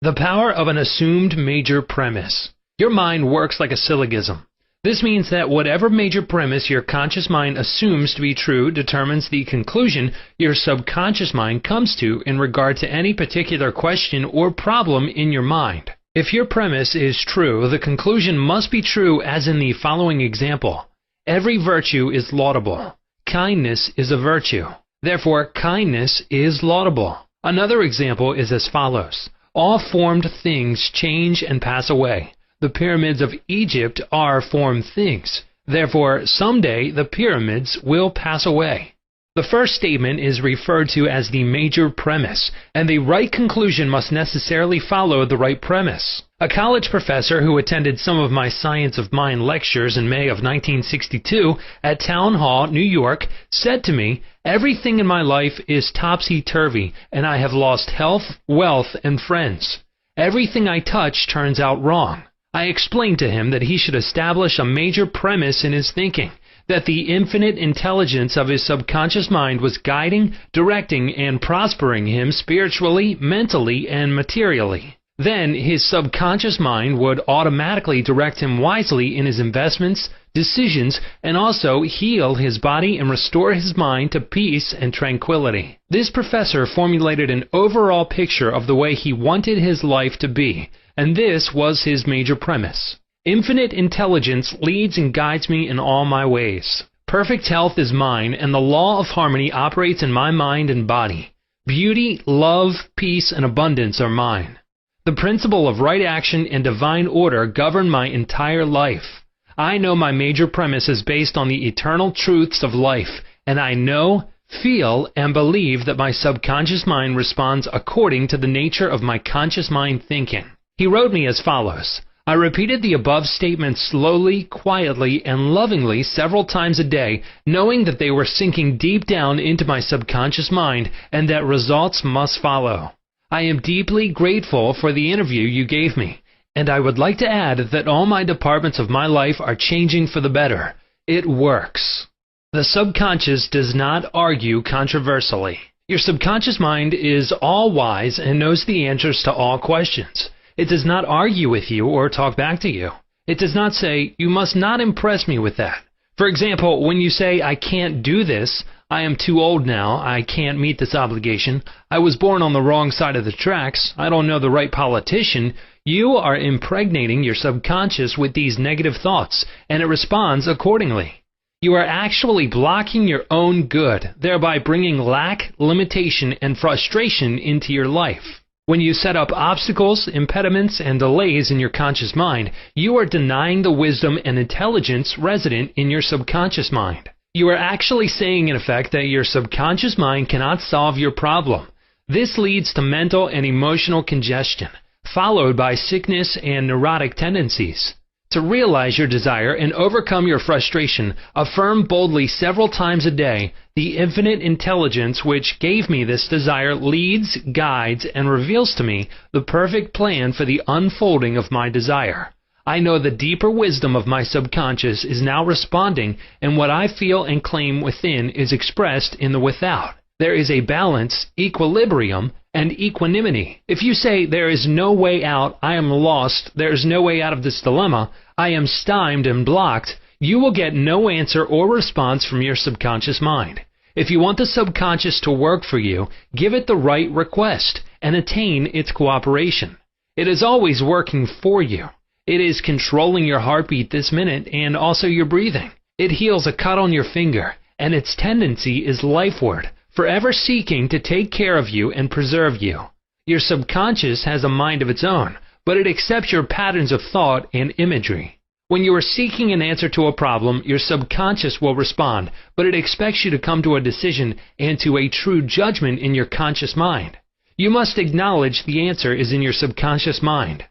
The power of an assumed major premise. Your mind works like a syllogism. This means that whatever major premise your conscious mind assumes to be true determines the conclusion your subconscious mind comes to in regard to any particular question or problem in your mind. If your premise is true, the conclusion must be true, as in the following example. Every virtue is laudable. Kindness is a virtue. Therefore, kindness is laudable. Another example is as follows. All formed things change and pass away. The pyramids of Egypt are formed things. Therefore, someday the pyramids will pass away. The first statement is referred to as the major premise, and the right conclusion must necessarily follow the right premise. A college professor who attended some of my Science of Mind lectures in May of 1962 at Town Hall, New York, said to me, "Everything in my life is topsy-turvy, and I have lost health, wealth, and friends. Everything I touch turns out wrong." I explained to him that he should establish a major premise in his thinking, that the infinite intelligence of his subconscious mind was guiding, directing, and prospering him spiritually, mentally, and materially. Then his subconscious mind would automatically direct him wisely in his investments, decisions, and also heal his body and restore his mind to peace and tranquility. This professor formulated an overall picture of the way he wanted his life to be, and this was his major premise. Infinite intelligence leads and guides me in all my ways. Perfect health is mine, and the law of harmony operates in my mind and body. Beauty, love, peace, and abundance are mine. The principle of right action and divine order govern my entire life. I know my major premise is based on the eternal truths of life, and I know, feel, and believe that my subconscious mind responds according to the nature of my conscious mind thinking. He wrote me as follows. I repeated the above statements slowly, quietly, and lovingly several times a day, knowing that they were sinking deep down into my subconscious mind and that results must follow. I am deeply grateful for the interview you gave me, and I would like to add that all my departments of my life are changing for the better. It works. The subconscious does not argue controversially. Your subconscious mind is all-wise and knows the answers to all questions. It does not argue with you or talk back to you. It does not say, you must not impress me with that. For example, when you say, I can't do this, I am too old now, I can't meet this obligation, I was born on the wrong side of the tracks, I don't know the right politician, you are impregnating your subconscious with these negative thoughts, and it responds accordingly. You are actually blocking your own good, thereby bringing lack, limitation, and frustration into your life. When you set up obstacles, impediments, and delays in your conscious mind, you are denying the wisdom and intelligence resident in your subconscious mind. You are actually saying, in effect, that your subconscious mind cannot solve your problem. This leads to mental and emotional congestion, followed by sickness and neurotic tendencies. To realize your desire and overcome your frustration, affirm boldly several times a day, the infinite intelligence which gave me this desire leads, guides, and reveals to me the perfect plan for the unfolding of my desire. I know the deeper wisdom of my subconscious is now responding, and what I feel and claim within is expressed in the without. There is a balance, equilibrium, and equanimity. If you say, there is no way out, I am lost, there is no way out of this dilemma, I am stymied and blocked, you will get no answer or response from your subconscious mind. If you want the subconscious to work for you, give it the right request and attain its cooperation. It is always working for you. It is controlling your heartbeat this minute and also your breathing. It heals a cut on your finger, and its tendency is Lifeword, forever seeking to take care of you and preserve you. Your subconscious has a mind of its own, but it accepts your patterns of thought and imagery. When you are seeking an answer to a problem, your subconscious will respond, but it expects you to come to a decision and to a true judgment in your conscious mind. You must acknowledge the answer is in your subconscious mind.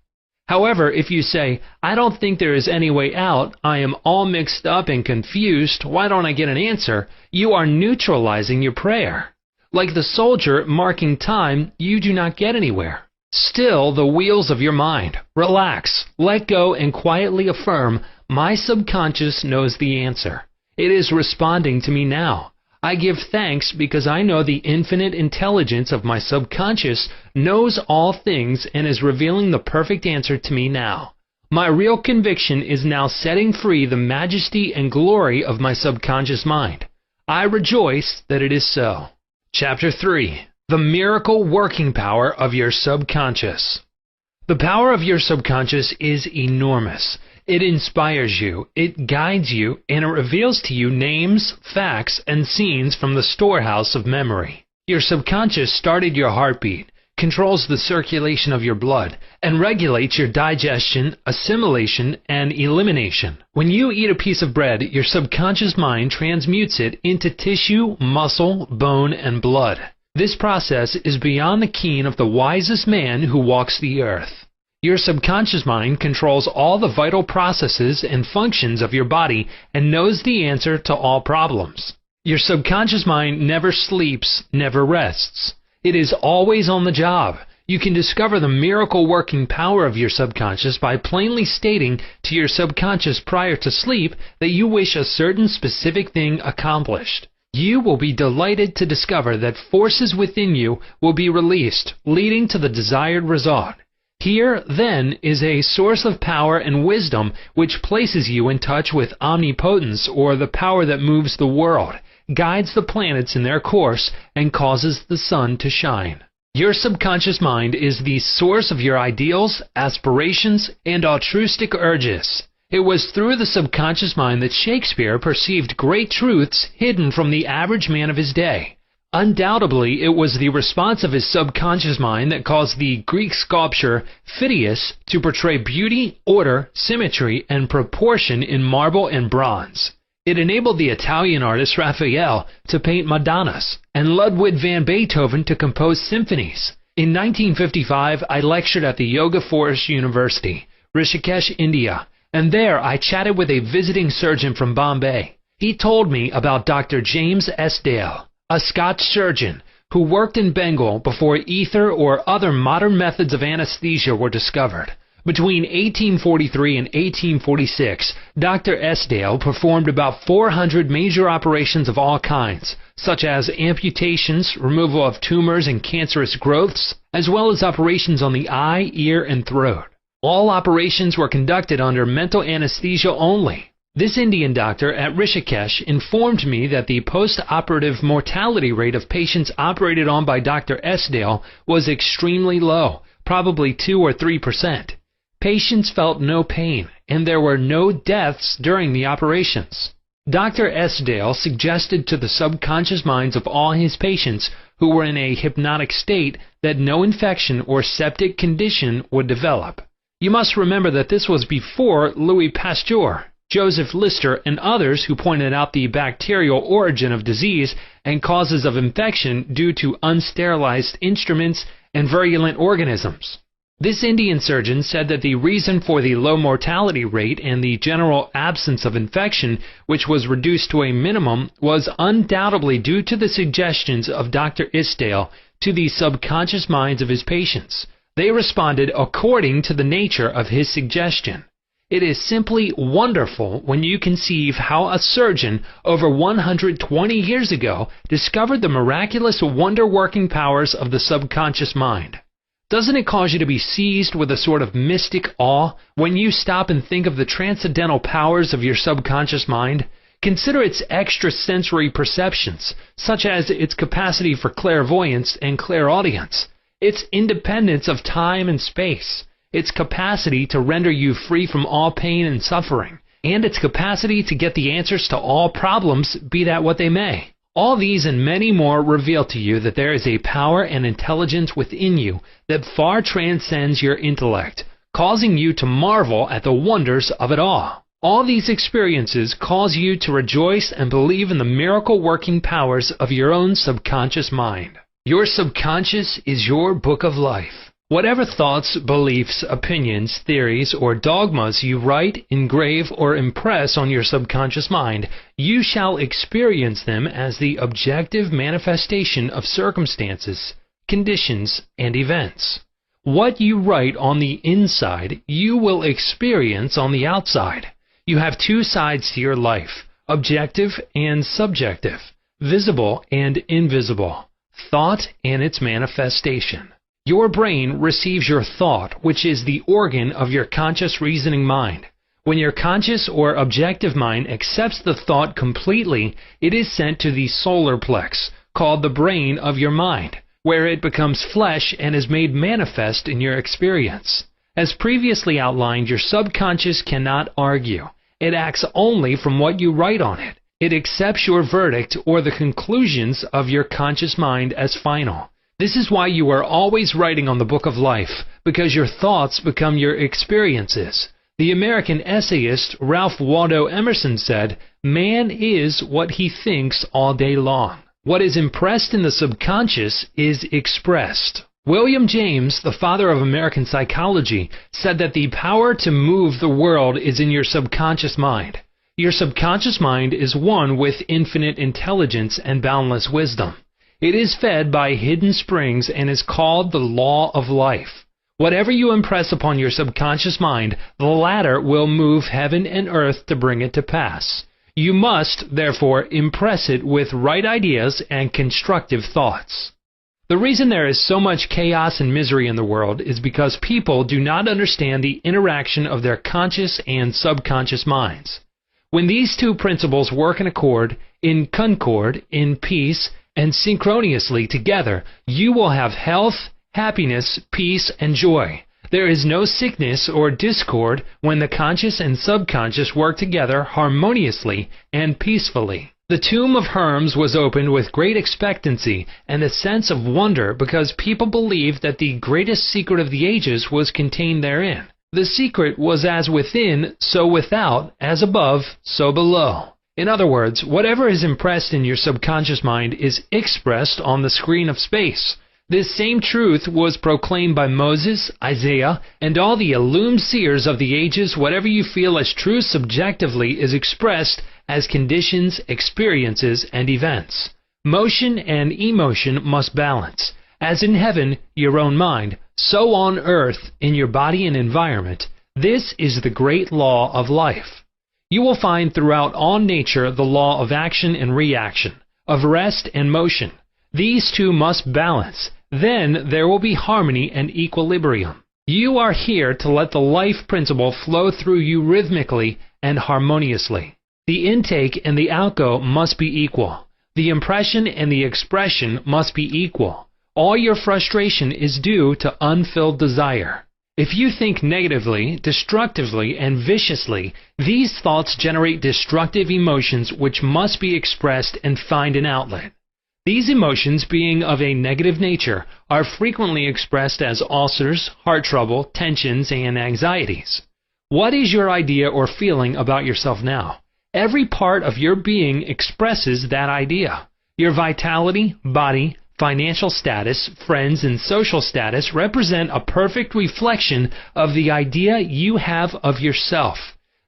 However, if you say, I don't think there is any way out, I am all mixed up and confused, why don't I get an answer? You are neutralizing your prayer. Like the soldier marking time, you do not get anywhere. Still the wheels of your mind. Relax, let go, and quietly affirm, my subconscious knows the answer. It is responding to me now. I give thanks because I know the infinite intelligence of my subconscious knows all things and is revealing the perfect answer to me now. My real conviction is now setting free the majesty and glory of my subconscious mind. I rejoice that it is so. Chapter 3. The Miracle Working Power of Your Subconscious. The power of your subconscious is enormous. It inspires you, it guides you, and it reveals to you names, facts, and scenes from the storehouse of memory. Your subconscious started your heartbeat, controls the circulation of your blood, and regulates your digestion, assimilation, and elimination. When you eat a piece of bread, your subconscious mind transmutes it into tissue, muscle, bone, and blood. This process is beyond the ken of the wisest man who walks the earth. Your subconscious mind controls all the vital processes and functions of your body and knows the answer to all problems. Your subconscious mind never sleeps, never rests. It is always on the job. You can discover the miracle working power of your subconscious by plainly stating to your subconscious prior to sleep that you wish a certain specific thing accomplished. You will be delighted to discover that forces within you will be released, leading to the desired result. Here, then, is a source of power and wisdom which places you in touch with omnipotence, or the power that moves the world, guides the planets in their course, and causes the sun to shine. Your subconscious mind is the source of your ideals, aspirations, and altruistic urges. It was through the subconscious mind that Shakespeare perceived great truths hidden from the average man of his day. Undoubtedly, it was the response of his subconscious mind that caused the Greek sculptor Phidias to portray beauty, order, symmetry, and proportion in marble and bronze. It enabled the Italian artist Raphael to paint Madonnas, and Ludwig van Beethoven to compose symphonies. In 1955, I lectured at the Yoga Forest University, Rishikesh, India, and there I chatted with a visiting surgeon from Bombay. He told me about Dr. James S. Dale, a Scotch surgeon who worked in Bengal before ether or other modern methods of anesthesia were discovered. Between 1843 and 1846, Dr. S. Dale performed about 400 major operations of all kinds, such as amputations, removal of tumors and cancerous growths, as well as operations on the eye, ear, and throat. All operations were conducted under mental anesthesia only. This Indian doctor at Rishikesh informed me that the post-operative mortality rate of patients operated on by Dr. S. Dale was extremely low, probably 2 or 3%. Patients felt no pain, and there were no deaths during the operations. Dr. S. Dale suggested to the subconscious minds of all his patients who were in a hypnotic state that no infection or septic condition would develop. You must remember that this was before Louis Pasteur, Joseph Lister, and others who pointed out the bacterial origin of disease and causes of infection due to unsterilized instruments and virulent organisms. This Indian surgeon said that the reason for the low mortality rate and the general absence of infection, which was reduced to a minimum, was undoubtedly due to the suggestions of Dr. Isdale to the subconscious minds of his patients. They responded according to the nature of his suggestion. It is simply wonderful when you conceive how a surgeon over 120 years ago discovered the miraculous wonder-working powers of the subconscious mind. Doesn't it cause you to be seized with a sort of mystic awe when you stop and think of the transcendental powers of your subconscious mind? Consider its extrasensory perceptions, such as its capacity for clairvoyance and clairaudience, its independence of time and space, its capacity to render you free from all pain and suffering, and its capacity to get the answers to all problems, be that what they may. All these and many more reveal to you that there is a power and intelligence within you that far transcends your intellect, causing you to marvel at the wonders of it all. All these experiences cause you to rejoice and believe in the miracle-working powers of your own subconscious mind. Your subconscious is your book of life. Whatever thoughts, beliefs, opinions, theories, or dogmas you write, engrave, or impress on your subconscious mind, you shall experience them as the objective manifestation of circumstances, conditions, and events. What you write on the inside, you will experience on the outside. You have two sides to your life, objective and subjective, visible and invisible, thought and its manifestation. Your brain receives your thought, which is the organ of your conscious reasoning mind. When your conscious or objective mind accepts the thought completely, it is sent to the solar plex, called the brain of your mind, where it becomes flesh and is made manifest in your experience. As previously outlined, your subconscious cannot argue. It acts only from what you write on it. It accepts your verdict or the conclusions of your conscious mind as final. This is why you are always writing on the book of life, because your thoughts become your experiences. The American essayist Ralph Waldo Emerson said, "Man is what he thinks all day long." What is impressed in the subconscious is expressed. William James, the father of American psychology, said that the power to move the world is in your subconscious mind. Your subconscious mind is one with infinite intelligence and boundless wisdom. It is fed by hidden springs and is called the law of life. Whatever you impress upon your subconscious mind, the latter will move heaven and earth to bring it to pass. You must, therefore, impress it with right ideas and constructive thoughts. The reason there is so much chaos and misery in the world is because people do not understand the interaction of their conscious and subconscious minds. When these two principles work in accord, in concord, in peace, and synchronously together, you will have health, happiness, peace, and joy. There is no sickness or discord when the conscious and subconscious work together harmoniously and peacefully. The tomb of Hermes was opened with great expectancy and a sense of wonder because people believed that the greatest secret of the ages was contained therein. The secret was as within, so without, as above, so below. In other words, whatever is impressed in your subconscious mind is expressed on the screen of space. This same truth was proclaimed by Moses, Isaiah, and all the illumined seers of the ages. Whatever you feel as true subjectively is expressed as conditions, experiences, and events. Motion and emotion must balance. As in heaven, your own mind, so on earth, in your body and environment. This is the great law of life. You will find throughout all nature the law of action and reaction, of rest and motion. These two must balance. Then there will be harmony and equilibrium. You are here to let the life principle flow through you rhythmically and harmoniously. The intake and the outgo must be equal. The impression and the expression must be equal. All your frustration is due to unfilled desire. If you think negatively, destructively, and viciously, these thoughts generate destructive emotions which must be expressed and find an outlet. These emotions, being of a negative nature, are frequently expressed as ulcers, heart trouble, tensions, and anxieties. What is your idea or feeling about yourself now? Every part of your being expresses that idea. Your vitality, body, financial status, friends, and social status represent a perfect reflection of the idea you have of yourself.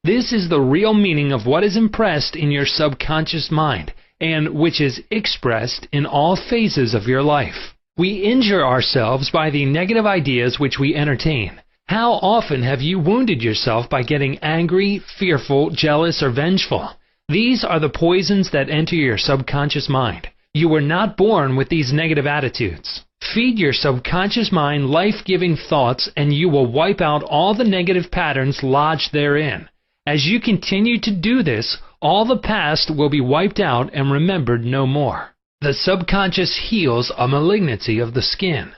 This is the real meaning of what is impressed in your subconscious mind, and which is expressed in all phases of your life. We injure ourselves by the negative ideas which we entertain. How often have you wounded yourself by getting angry, fearful, jealous, or vengeful? These are the poisons that enter your subconscious mind. You were not born with these negative attitudes. Feed your subconscious mind life-giving thoughts and you will wipe out all the negative patterns lodged therein. As you continue to do this, all the past will be wiped out and remembered no more. The subconscious heals a malignancy of the skin.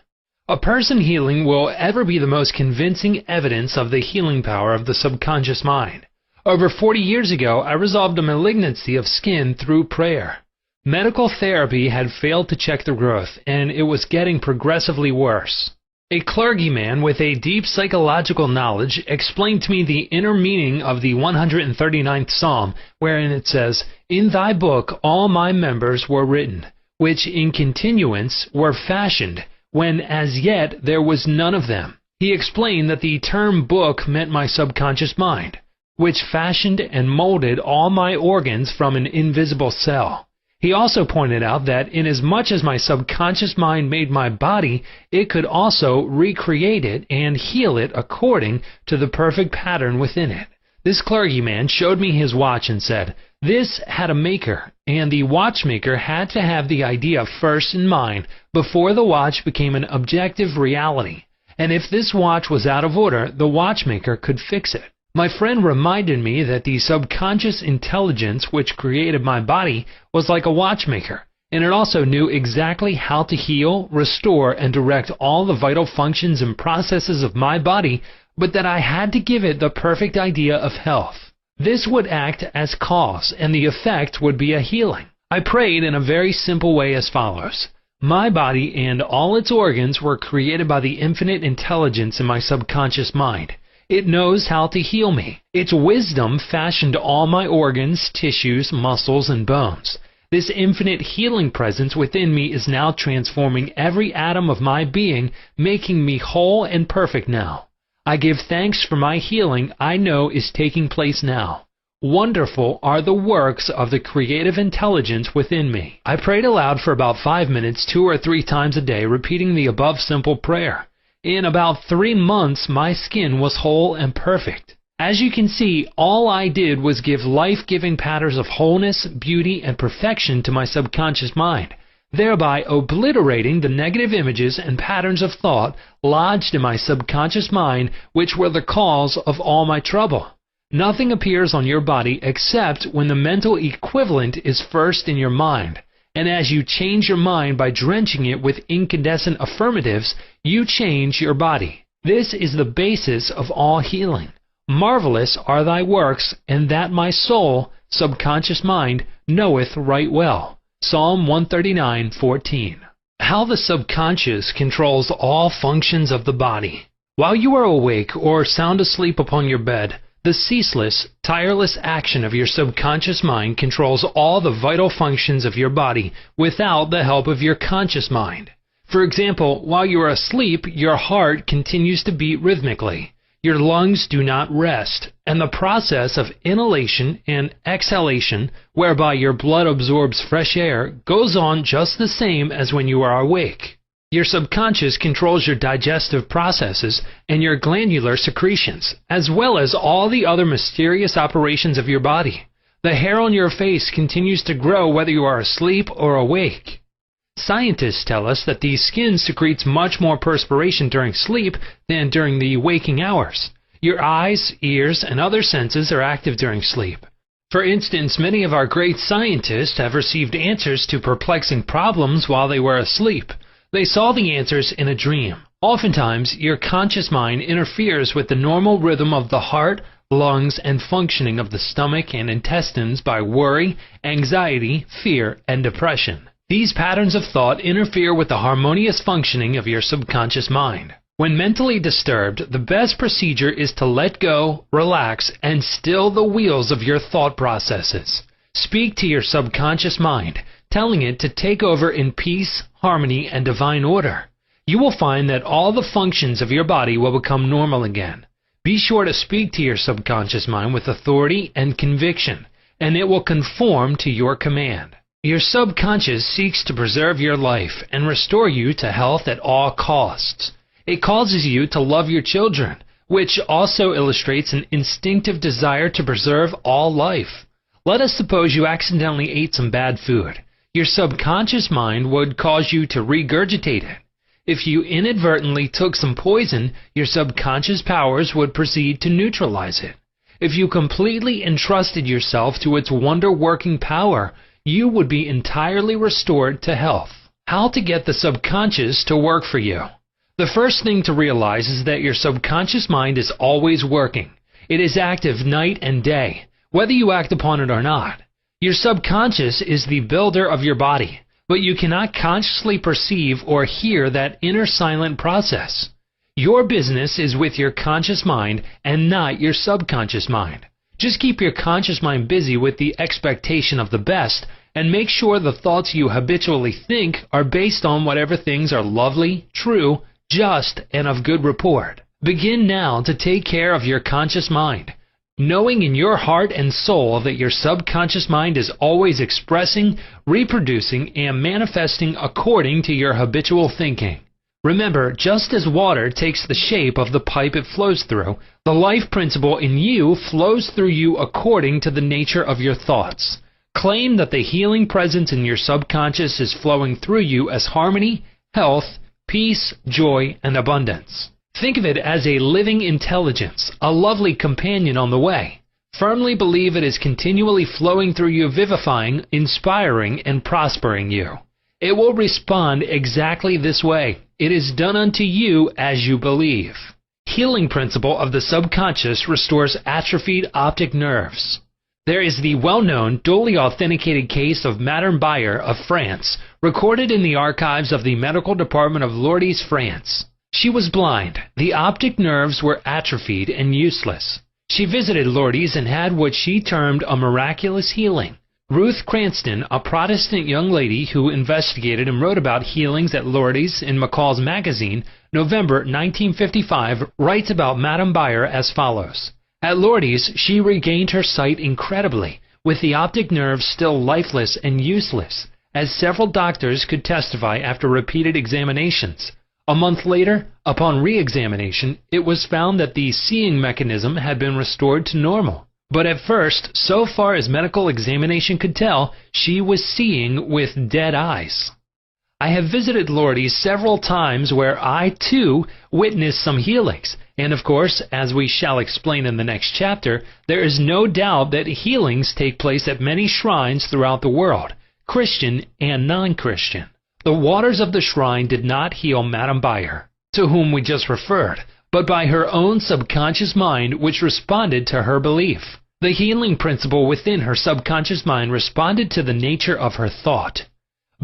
A person healing will ever be the most convincing evidence of the healing power of the subconscious mind. Over 40 years ago, I resolved a malignancy of skin through prayer. Medical therapy had failed to check the growth, and it was getting progressively worse. A clergyman with a deep psychological knowledge explained to me the inner meaning of the 139th Psalm, wherein it says, "In thy book all my members were written, which in continuance were fashioned, when as yet there was none of them." He explained that the term book meant my subconscious mind, which fashioned and molded all my organs from an invisible cell. He also pointed out that inasmuch as my subconscious mind made my body, it could also recreate it and heal it according to the perfect pattern within it. This clergyman showed me his watch and said, "This had a maker, and the watchmaker had to have the idea first in mind before the watch became an objective reality. And if this watch was out of order, the watchmaker could fix it." My friend reminded me that the subconscious intelligence which created my body was like a watchmaker, and it also knew exactly how to heal, restore, and direct all the vital functions and processes of my body, but that I had to give it the perfect idea of health. This would act as cause, and the effect would be a healing. I prayed in a very simple way as follows. My body and all its organs were created by the infinite intelligence in my subconscious mind. It knows how to heal me. Its wisdom fashioned all my organs, tissues, muscles, and bones. This infinite healing presence within me is now transforming every atom of my being, making me whole and perfect now. I give thanks for my healing I know is taking place now. Wonderful are the works of the creative intelligence within me. I prayed aloud for about 5 minutes 2 or 3 times a day, repeating the above simple prayer. In about 3 months, my skin was whole and perfect. As you can see, all I did was give life-giving patterns of wholeness, beauty, and perfection to my subconscious mind. thereby obliterating the negative images and patterns of thought lodged in my subconscious mind, which were the cause of all my trouble. Nothing appears on your body except when the mental equivalent is first in your mind, and as you change your mind by drenching it with incandescent affirmatives, you change your body. This is the basis of all healing. Marvelous are thy works, and that my soul, subconscious mind, knoweth right well. Psalm 139:14. How the subconscious controls all functions of the body. While you are awake or sound asleep upon your bed, the ceaseless, tireless action of your subconscious mind controls all the vital functions of your body without the help of your conscious mind. For example, while you are asleep, your heart continues to beat rhythmically. Your lungs do not rest, and the process of inhalation and exhalation, whereby your blood absorbs fresh air, goes on just the same as when you are awake. Your subconscious controls your digestive processes and your glandular secretions, as well as all the other mysterious operations of your body. The hair on your face continues to grow whether you are asleep or awake. Scientists tell us that the skin secretes much more perspiration during sleep than during the waking hours. Your eyes, ears, and other senses are active during sleep. For instance, many of our great scientists have received answers to perplexing problems while they were asleep. They saw the answers in a dream. Oftentimes, your conscious mind interferes with the normal rhythm of the heart, lungs, and functioning of the stomach and intestines by worry, anxiety, fear, and depression. These patterns of thought interfere with the harmonious functioning of your subconscious mind. When mentally disturbed, the best procedure is to let go, relax, and still the wheels of your thought processes. Speak to your subconscious mind, telling it to take over in peace, harmony, and divine order. You will find that all the functions of your body will become normal again. Be sure to speak to your subconscious mind with authority and conviction, and it will conform to your command. Your subconscious seeks to preserve your life and restore you to health at all costs. It causes you to love your children, which also illustrates an instinctive desire to preserve all life. Let us suppose you accidentally ate some bad food. Your subconscious mind would cause you to regurgitate it. If you inadvertently took some poison, your subconscious powers would proceed to neutralize it. If you completely entrusted yourself to its wonder-working power, you would be entirely restored to health. How to get the subconscious to work for you? The first thing to realize is that your subconscious mind is always working. It is active night and day, whether you act upon it or not. Your subconscious is the builder of your body, but you cannot consciously perceive or hear that inner silent process. Your business is with your conscious mind and not your subconscious mind. Just keep your conscious mind busy with the expectation of the best, and make sure the thoughts you habitually think are based on whatever things are lovely, true, just, and of good report. Begin now to take care of your conscious mind, knowing in your heart and soul that your subconscious mind is always expressing, reproducing, and manifesting according to your habitual thinking. Remember, just as water takes the shape of the pipe it flows through, the life principle in you flows through you according to the nature of your thoughts. Claim that the healing presence in your subconscious is flowing through you as harmony, health, peace, joy, and abundance. Think of it as a living intelligence, a lovely companion on the way. Firmly believe it is continually flowing through you, vivifying, inspiring, and prospering you. It will respond exactly this way. It is done unto you as you believe. Healing principle of the subconscious restores atrophied optic nerves. There is the well-known, duly authenticated case of Madame Bayer of France, recorded in the archives of the Medical Department of Lourdes, France. She was blind. The optic nerves were atrophied and useless. She visited Lourdes and had what she termed a miraculous healing. Ruth Cranston, a Protestant young lady who investigated and wrote about healings at Lourdes in McCall's magazine, November 1955, writes about Madame Bayer as follows. At Lourdes, she regained her sight incredibly, with the optic nerves still lifeless and useless, as several doctors could testify after repeated examinations. A month later, upon re-examination, it was found that the seeing mechanism had been restored to normal. But at first, so far as medical examination could tell, she was seeing with dead eyes. I have visited Lourdes several times where I, too, witnessed some healings. And of course, as we shall explain in the next chapter, there is no doubt that healings take place at many shrines throughout the world, Christian and non-Christian. The waters of the shrine did not heal Madame Bayer, to whom we just referred, but by her own subconscious mind which responded to her belief. The healing principle within her subconscious mind responded to the nature of her thought.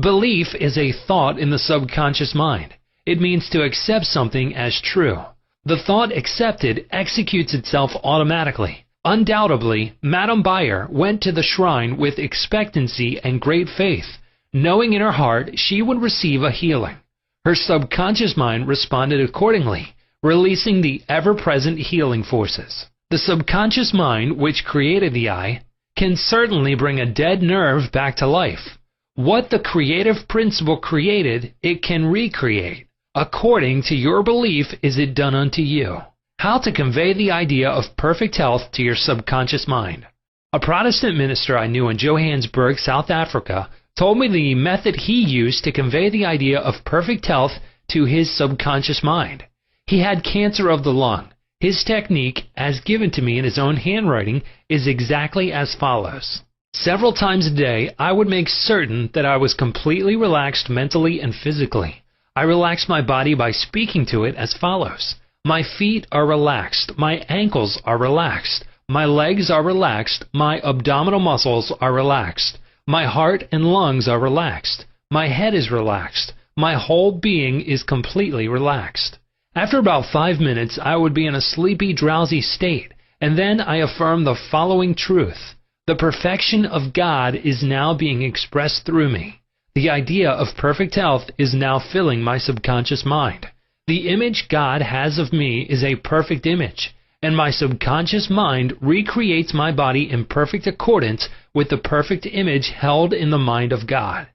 Belief is a thought in the subconscious mind. It means to accept something as true. The thought accepted executes itself automatically. Undoubtedly, Madame Bayer went to the shrine with expectancy and great faith, knowing in her heart she would receive a healing. Her subconscious mind responded accordingly, releasing the ever-present healing forces. The subconscious mind, which created the eye, can certainly bring a dead nerve back to life. What the creative principle created, it can recreate. According to your belief is it done unto you. How to convey the idea of perfect health to your subconscious mind. A Protestant minister I knew in Johannesburg, South Africa, told me the method he used to convey the idea of perfect health to his subconscious mind. He had cancer of the lung. His technique, as given to me in his own handwriting, is exactly as follows. Several times a day, I would make certain that I was completely relaxed mentally and physically. I relaxed my body by speaking to it as follows. My feet are relaxed. My ankles are relaxed. My legs are relaxed. My abdominal muscles are relaxed. My heart and lungs are relaxed. My head is relaxed. My whole being is completely relaxed. After about 5 minutes, I would be in a sleepy, drowsy state, and then I affirm the following truth. The perfection of God is now being expressed through me. The idea of perfect health is now filling my subconscious mind. The image God has of me is a perfect image, and my subconscious mind recreates my body in perfect accordance with the perfect image held in the mind of God.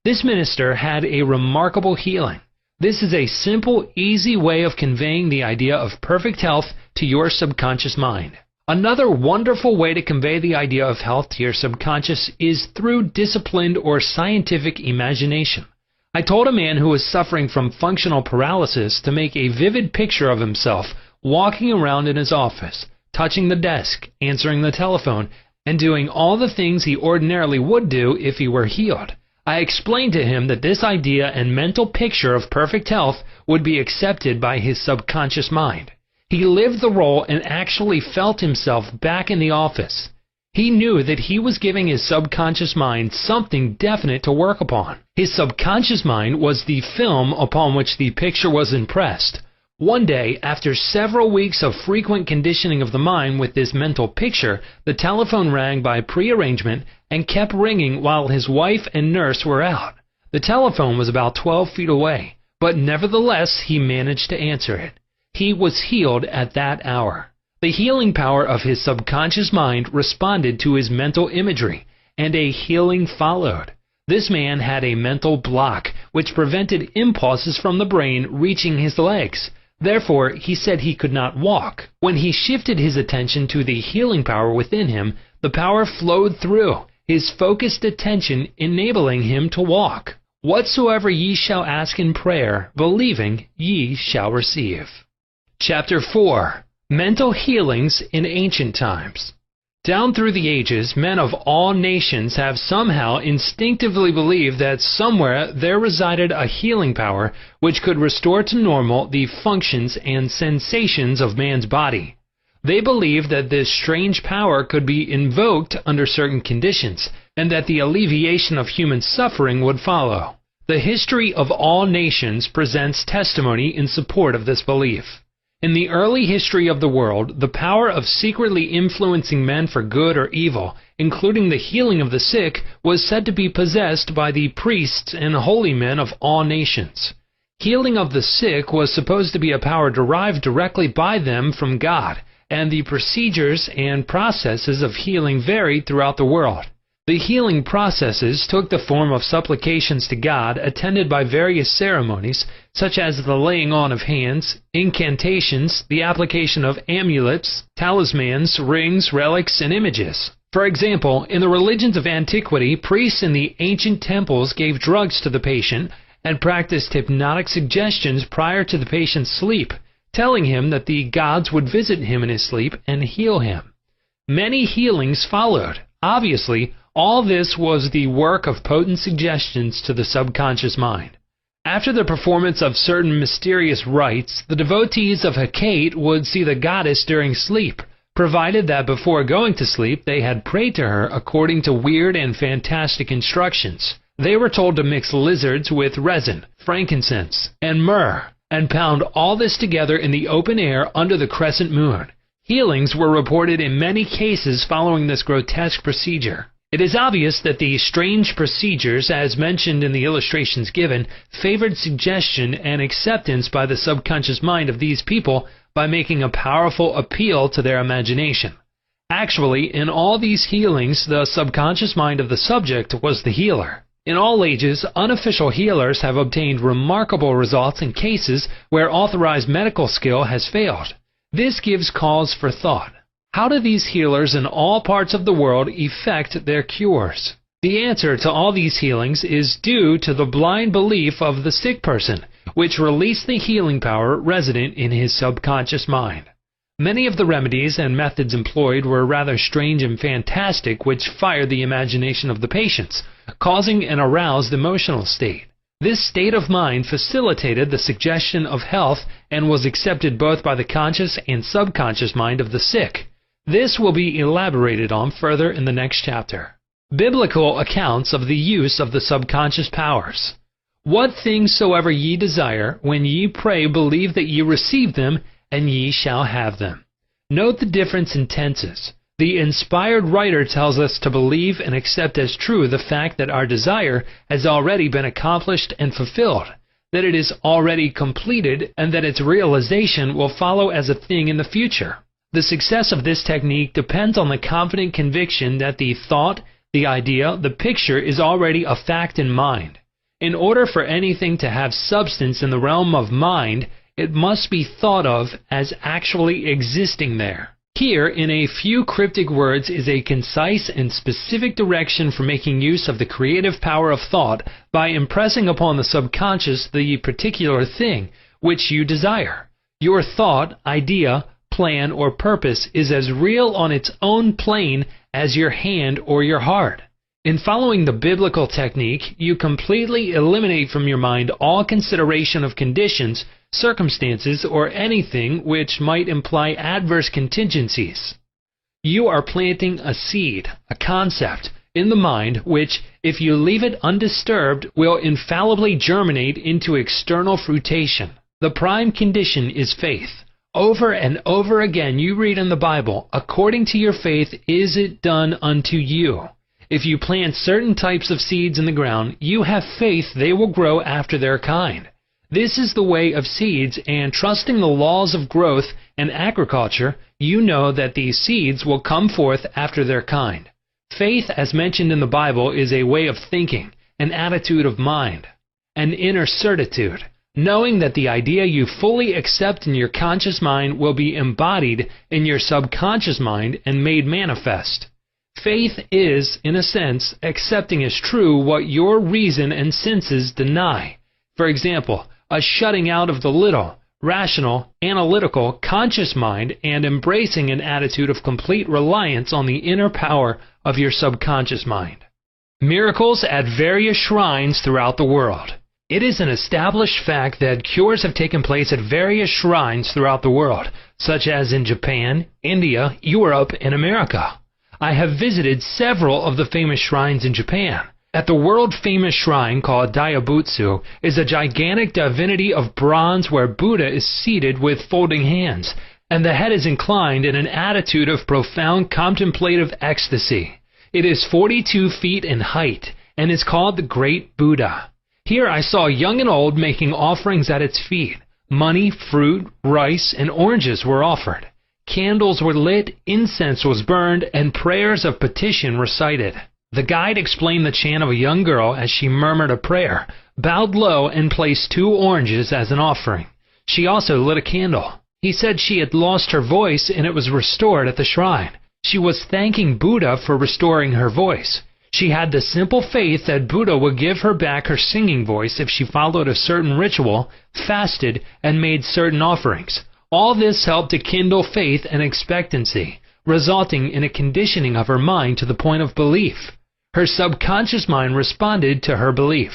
This minister had a remarkable healing. This is a simple, easy way of conveying the idea of perfect health to your subconscious mind. Another wonderful way to convey the idea of health to your subconscious is through disciplined or scientific imagination. I told a man who was suffering from functional paralysis to make a vivid picture of himself walking around in his office, touching the desk, answering the telephone, and doing all the things he ordinarily would do if he were healed. I explained to him that this idea and mental picture of perfect health would be accepted by his subconscious mind. He lived the role and actually felt himself back in the office. He knew that he was giving his subconscious mind something definite to work upon. His subconscious mind was the film upon which the picture was impressed. One day, after several weeks of frequent conditioning of the mind with this mental picture, the telephone rang by prearrangement and kept ringing while his wife and nurse were out. The telephone was about 12 feet away, but nevertheless he managed to answer it. He was healed at that hour. The healing power of his subconscious mind responded to his mental imagery, and a healing followed. This man had a mental block, which prevented impulses from the brain reaching his legs. Therefore, he said he could not walk. When he shifted his attention to the healing power within him, the power flowed through his focused attention, enabling him to walk. Whatsoever ye shall ask in prayer, believing, ye shall receive. Chapter 4. Mental Healings in Ancient Times. Down through the ages, men of all nations have somehow instinctively believed that somewhere there resided a healing power which could restore to normal the functions and sensations of man's body. They believed that this strange power could be invoked under certain conditions, and that the alleviation of human suffering would follow. The history of all nations presents testimony in support of this belief. In the early history of the world, the power of secretly influencing men for good or evil, including the healing of the sick, was said to be possessed by the priests and holy men of all nations. Healing of the sick was supposed to be a power derived directly by them from God, and the procedures and processes of healing varied throughout the world. The healing processes took the form of supplications to God attended by various ceremonies, such as the laying on of hands, incantations, the application of amulets, talismans, rings, relics, and images. For example, in the religions of antiquity, priests in the ancient temples gave drugs to the patient, and practiced hypnotic suggestions prior to the patient's sleep, telling him that the gods would visit him in his sleep and heal him. Many healings followed. Obviously, all this was the work of potent suggestions to the subconscious mind. After the performance of certain mysterious rites, the devotees of Hecate would see the goddess during sleep, provided that before going to sleep they had prayed to her according to weird and fantastic instructions. They were told to mix lizards with resin, frankincense, and myrrh, and pound all this together in the open air under the crescent moon. Healings were reported in many cases following this grotesque procedure. It is obvious that the strange procedures, as mentioned in the illustrations given, favored suggestion and acceptance by the subconscious mind of these people by making a powerful appeal to their imagination. Actually, in all these healings, the subconscious mind of the subject was the healer. In all ages, unofficial healers have obtained remarkable results in cases where authorized medical skill has failed. This gives cause for thought. How do these healers in all parts of the world effect their cures? The answer to all these healings is due to the blind belief of the sick person, which released the healing power resident in his subconscious mind. Many of the remedies and methods employed were rather strange and fantastic, which fired the imagination of the patients, causing an aroused emotional state. This state of mind facilitated the suggestion of health and was accepted both by the conscious and subconscious mind of the sick. This will be elaborated on further in the next chapter. Biblical accounts of the use of the subconscious powers. What things soever ye desire, when ye pray, believe that ye receive them, and ye shall have them. Note the difference in tenses. The inspired writer tells us to believe and accept as true the fact that our desire has already been accomplished and fulfilled, that it is already completed, and that its realization will follow as a thing in the future. The success of this technique depends on the confident conviction that the thought, the idea, the picture is already a fact in mind. In order for anything to have substance in the realm of mind, it must be thought of as actually existing there. Here, in a few cryptic words, is a concise and specific direction for making use of the creative power of thought by impressing upon the subconscious the particular thing which you desire. Your thought, idea, plan, or purpose is as real on its own plane as your hand or your heart. In following the biblical technique, you completely eliminate from your mind all consideration of conditions, circumstances, or anything which might imply adverse contingencies. You are planting a seed, a concept, in the mind which, if you leave it undisturbed, will infallibly germinate into external fruition. The prime condition is faith. Over and over again you read in the Bible, according to your faith is it done unto you. If you plant certain types of seeds in the ground, you have faith they will grow after their kind. This is the way of seeds, and trusting the laws of growth and agriculture, you know that these seeds will come forth after their kind. Faith, as mentioned in the Bible, is a way of thinking, an attitude of mind, an inner certitude, knowing that the idea you fully accept in your conscious mind will be embodied in your subconscious mind and made manifest. Faith is, in a sense, accepting as true what your reason and senses deny. For example, a shutting out of the little, rational, analytical, conscious mind and embracing an attitude of complete reliance on the inner power of your subconscious mind. Miracles at various shrines throughout the world. It is an established fact that cures have taken place at various shrines throughout the world, such as in Japan, India, Europe, and America. I have visited several of the famous shrines in Japan. At the world-famous shrine called Daibutsu is a gigantic divinity of bronze where Buddha is seated with folding hands, and the head is inclined in an attitude of profound contemplative ecstasy. It is 42 feet in height, and is called the Great Buddha. Here I saw young and old making offerings at its feet. Money, fruit, rice, and oranges were offered. Candles were lit, incense was burned, and prayers of petition recited. The guide explained the chant of a young girl as she murmured a prayer, bowed low, and placed 2 oranges as an offering. She also lit a candle. He said she had lost her voice and it was restored at the shrine. She was thanking Buddha for restoring her voice. She had the simple faith that Buddha would give her back her singing voice if she followed a certain ritual, fasted, and made certain offerings. All this helped to kindle faith and expectancy, resulting in a conditioning of her mind to the point of belief. Her subconscious mind responded to her belief.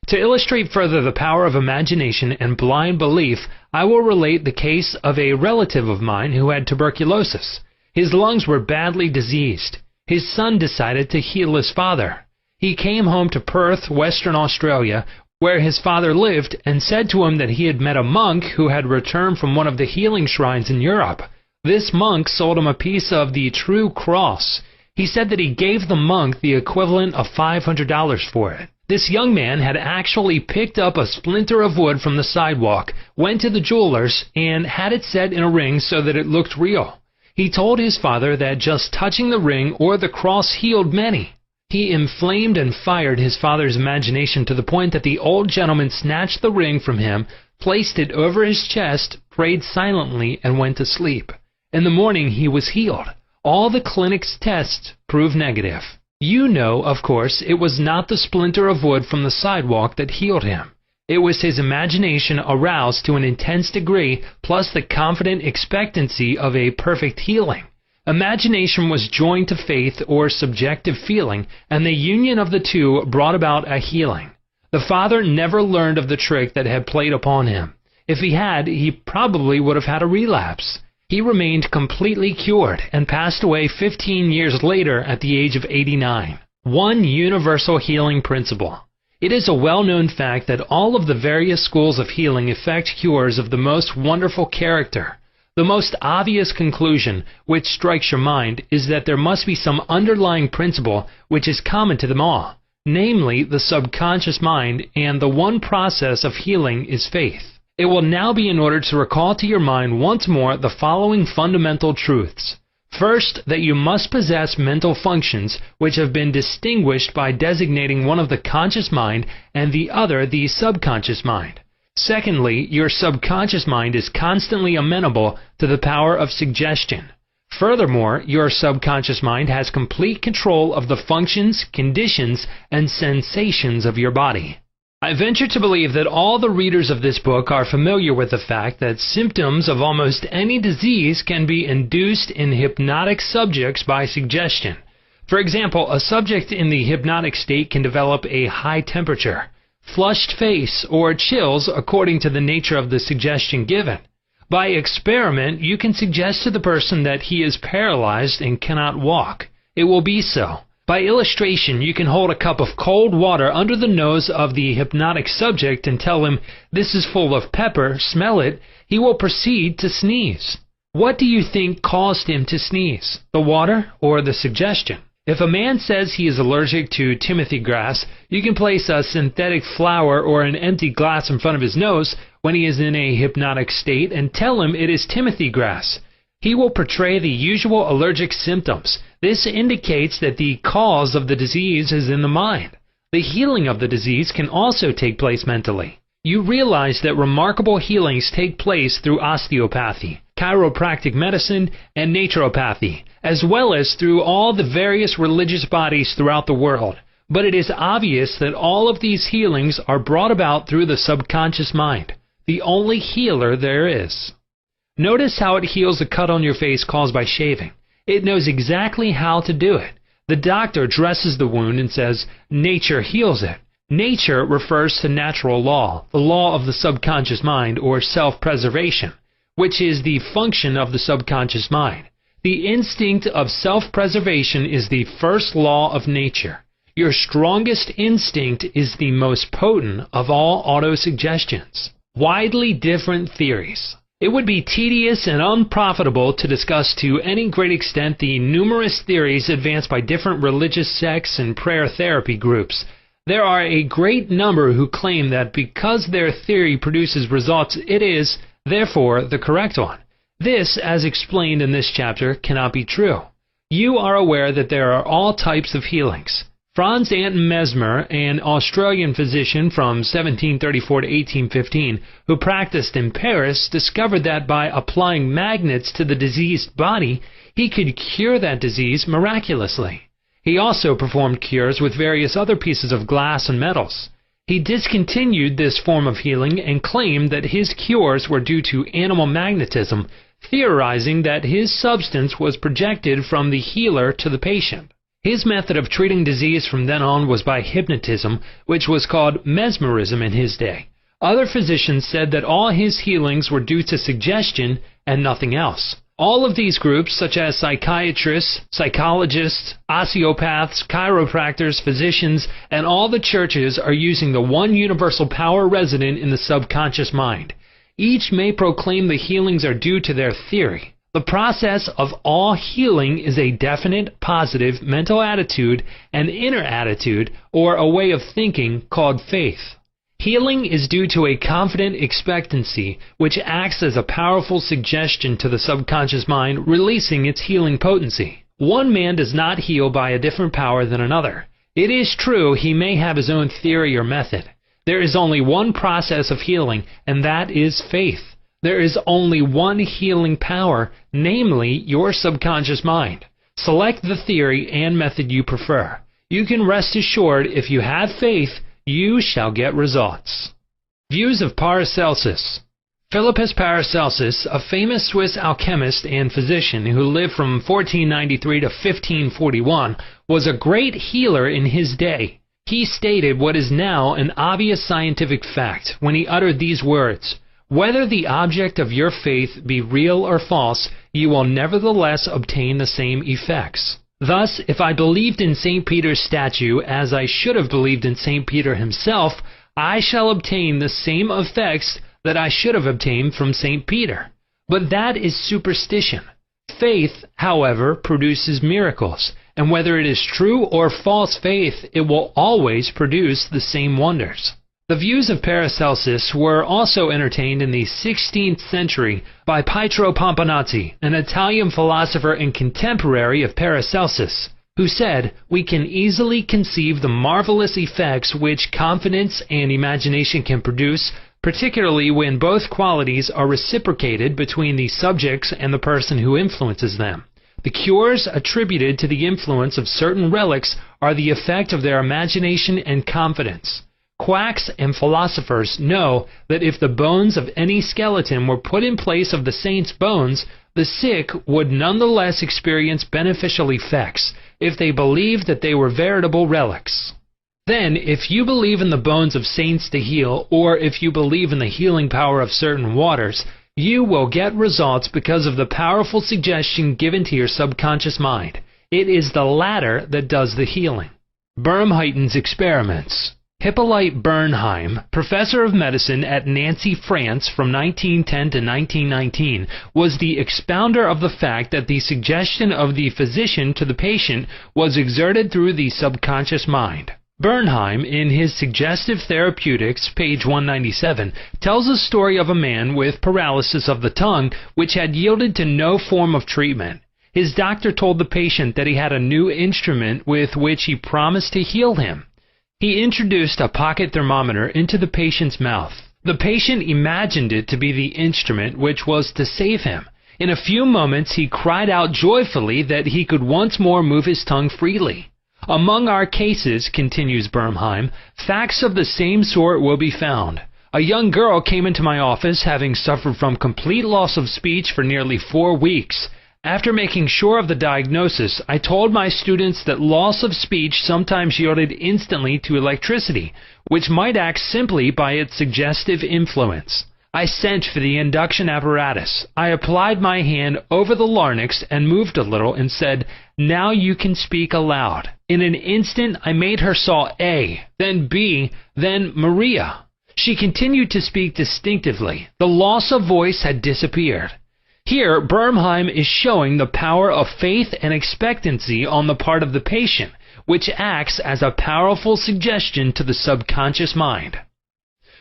To illustrate further the power of imagination and blind belief, I will relate the case of a relative of mine who had tuberculosis. His lungs were badly diseased. His son decided to heal his father. He came home to Perth, Western Australia, where his father lived, and said to him that he had met a monk who had returned from one of the healing shrines in Europe. This monk sold him a piece of the true cross. He said that he gave the monk the equivalent of $500 for it. This young man had actually picked up a splinter of wood from the sidewalk, went to the jeweler's, and had it set in a ring so that it looked real. He told his father that just touching the ring or the cross healed many. He inflamed and fired his father's imagination to the point that the old gentleman snatched the ring from him, placed it over his chest, prayed silently, and went to sleep. In the morning he was healed. All the clinic's tests proved negative. You know, of course, it was not the splinter of wood from the sidewalk that healed him. It was his imagination aroused to an intense degree, plus the confident expectancy of a perfect healing. Imagination was joined to faith or subjective feeling, and the union of the two brought about a healing. The father never learned of the trick that had played upon him. If he had, he probably would have had a relapse. He remained completely cured and passed away 15 years later at the age of 89. One universal healing principle. It is a well-known fact that all of the various schools of healing effect cures of the most wonderful character. The most obvious conclusion, which strikes your mind, is that there must be some underlying principle which is common to them all, namely the subconscious mind, and the one process of healing is faith. It will now be in order to recall to your mind once more the following fundamental truths. First, that you must possess mental functions which have been distinguished by designating one of the conscious mind and the other the subconscious mind. Secondly, your subconscious mind is constantly amenable to the power of suggestion. Furthermore, your subconscious mind has complete control of the functions, conditions, and sensations of your body. I venture to believe that all the readers of this book are familiar with the fact that symptoms of almost any disease can be induced in hypnotic subjects by suggestion. For example, a subject in the hypnotic state can develop a high temperature, flushed face, or chills according to the nature of the suggestion given. By experiment, you can suggest to the person that he is paralyzed and cannot walk. It will be so. By illustration, you can hold a cup of cold water under the nose of the hypnotic subject and tell him, "This is full of pepper, smell it." He will proceed to sneeze. What do you think caused him to sneeze? The water or the suggestion? If a man says he is allergic to Timothy grass, you can place a synthetic flower or an empty glass in front of his nose when he is in a hypnotic state and tell him it is Timothy grass. He will portray the usual allergic symptoms. This indicates that the cause of the disease is in the mind. The healing of the disease can also take place mentally. You realize that remarkable healings take place through osteopathy, chiropractic medicine, and naturopathy, as well as through all the various religious bodies throughout the world. But it is obvious that all of these healings are brought about through the subconscious mind, the only healer there is. Notice how it heals a cut on your face caused by shaving. It knows exactly how to do it. The doctor dresses the wound and says, "Nature heals it." Nature refers to natural law, the law of the subconscious mind, or self-preservation, which is the function of the subconscious mind. The instinct of self-preservation is the first law of nature. Your strongest instinct is the most potent of all autosuggestions. Widely different theories. It would be tedious and unprofitable to discuss to any great extent the numerous theories advanced by different religious sects and prayer therapy groups. There are a great number who claim that because their theory produces results, it is, therefore, the correct one. This, as explained in this chapter, cannot be true. You are aware that there are all types of healings. Franz Anton Mesmer, an Australian physician from 1734 to 1815, who practiced in Paris, discovered that by applying magnets to the diseased body, he could cure that disease miraculously. He also performed cures with various other pieces of glass and metals. He discontinued this form of healing and claimed that his cures were due to animal magnetism, theorizing that his substance was projected from the healer to the patient. His method of treating disease from then on was by hypnotism, which was called mesmerism in his day. Other physicians said that all his healings were due to suggestion and nothing else. All of these groups, such as psychiatrists, psychologists, osteopaths, chiropractors, physicians, and all the churches are using the one universal power resident in the subconscious mind. Each may proclaim the healings are due to their theory. The process of all healing is a definite, positive mental attitude, an inner attitude, or a way of thinking called faith. Healing is due to a confident expectancy, which acts as a powerful suggestion to the subconscious mind, releasing its healing potency. One man does not heal by a different power than another. It is true he may have his own theory or method. There is only one process of healing, and that is faith. There is only one healing power, namely your subconscious mind. Select the theory and method you prefer. You can rest assured if you have faith, you shall get results. Views of Paracelsus. Philippus Paracelsus, a famous Swiss alchemist and physician who lived from 1493 to 1541, was a great healer in his day. He stated what is now an obvious scientific fact when he uttered these words: "Whether the object of your faith be real or false, you will nevertheless obtain the same effects." Thus, if I believed in St. Peter's statue as I should have believed in St. Peter himself, I shall obtain the same effects that I should have obtained from St. Peter. But that is superstition. Faith, however, produces miracles, and whether it is true or false faith, it will always produce the same wonders. The views of Paracelsus were also entertained in the 16th century by Pietro Pomponazzi, an Italian philosopher and contemporary of Paracelsus, who said, "We can easily conceive the marvelous effects which confidence and imagination can produce, particularly when both qualities are reciprocated between the subjects and the person who influences them. The cures attributed to the influence of certain relics are the effect of their imagination and confidence. Quacks and philosophers know that if the bones of any skeleton were put in place of the saint's bones, the sick would nonetheless experience beneficial effects if they believed that they were veritable relics. Then, if you believe in the bones of saints to heal, or if you believe in the healing power of certain waters, you will get results because of the powerful suggestion given to your subconscious mind. It is the latter that does the healing." Bernheim's experiments. Hippolyte Bernheim, professor of medicine at Nancy, France from 1910 to 1919, was the expounder of the fact that the suggestion of the physician to the patient was exerted through the subconscious mind. Bernheim, in his Suggestive Therapeutics, page 197, tells a story of a man with paralysis of the tongue which had yielded to no form of treatment. His doctor told the patient that he had a new instrument with which he promised to heal him. He introduced a pocket thermometer into the patient's mouth. The patient imagined it to be the instrument which was to save him. In a few moments he cried out joyfully that he could once more move his tongue freely. "Among our cases," continues Bernheim, "facts of the same sort will be found. A young girl came into my office having suffered from complete loss of speech for nearly 4 weeks. After making sure of the diagnosis, I told my students that loss of speech sometimes yielded instantly to electricity, which might act simply by its suggestive influence. I sent for the induction apparatus. I applied my hand over the larynx and moved a little and said, 'Now you can speak aloud.' In an instant I made her saw A, then B, then Maria. She continued to speak distinctively. The loss of voice had disappeared." Here, Bernheim is showing the power of faith and expectancy on the part of the patient, which acts as a powerful suggestion to the subconscious mind.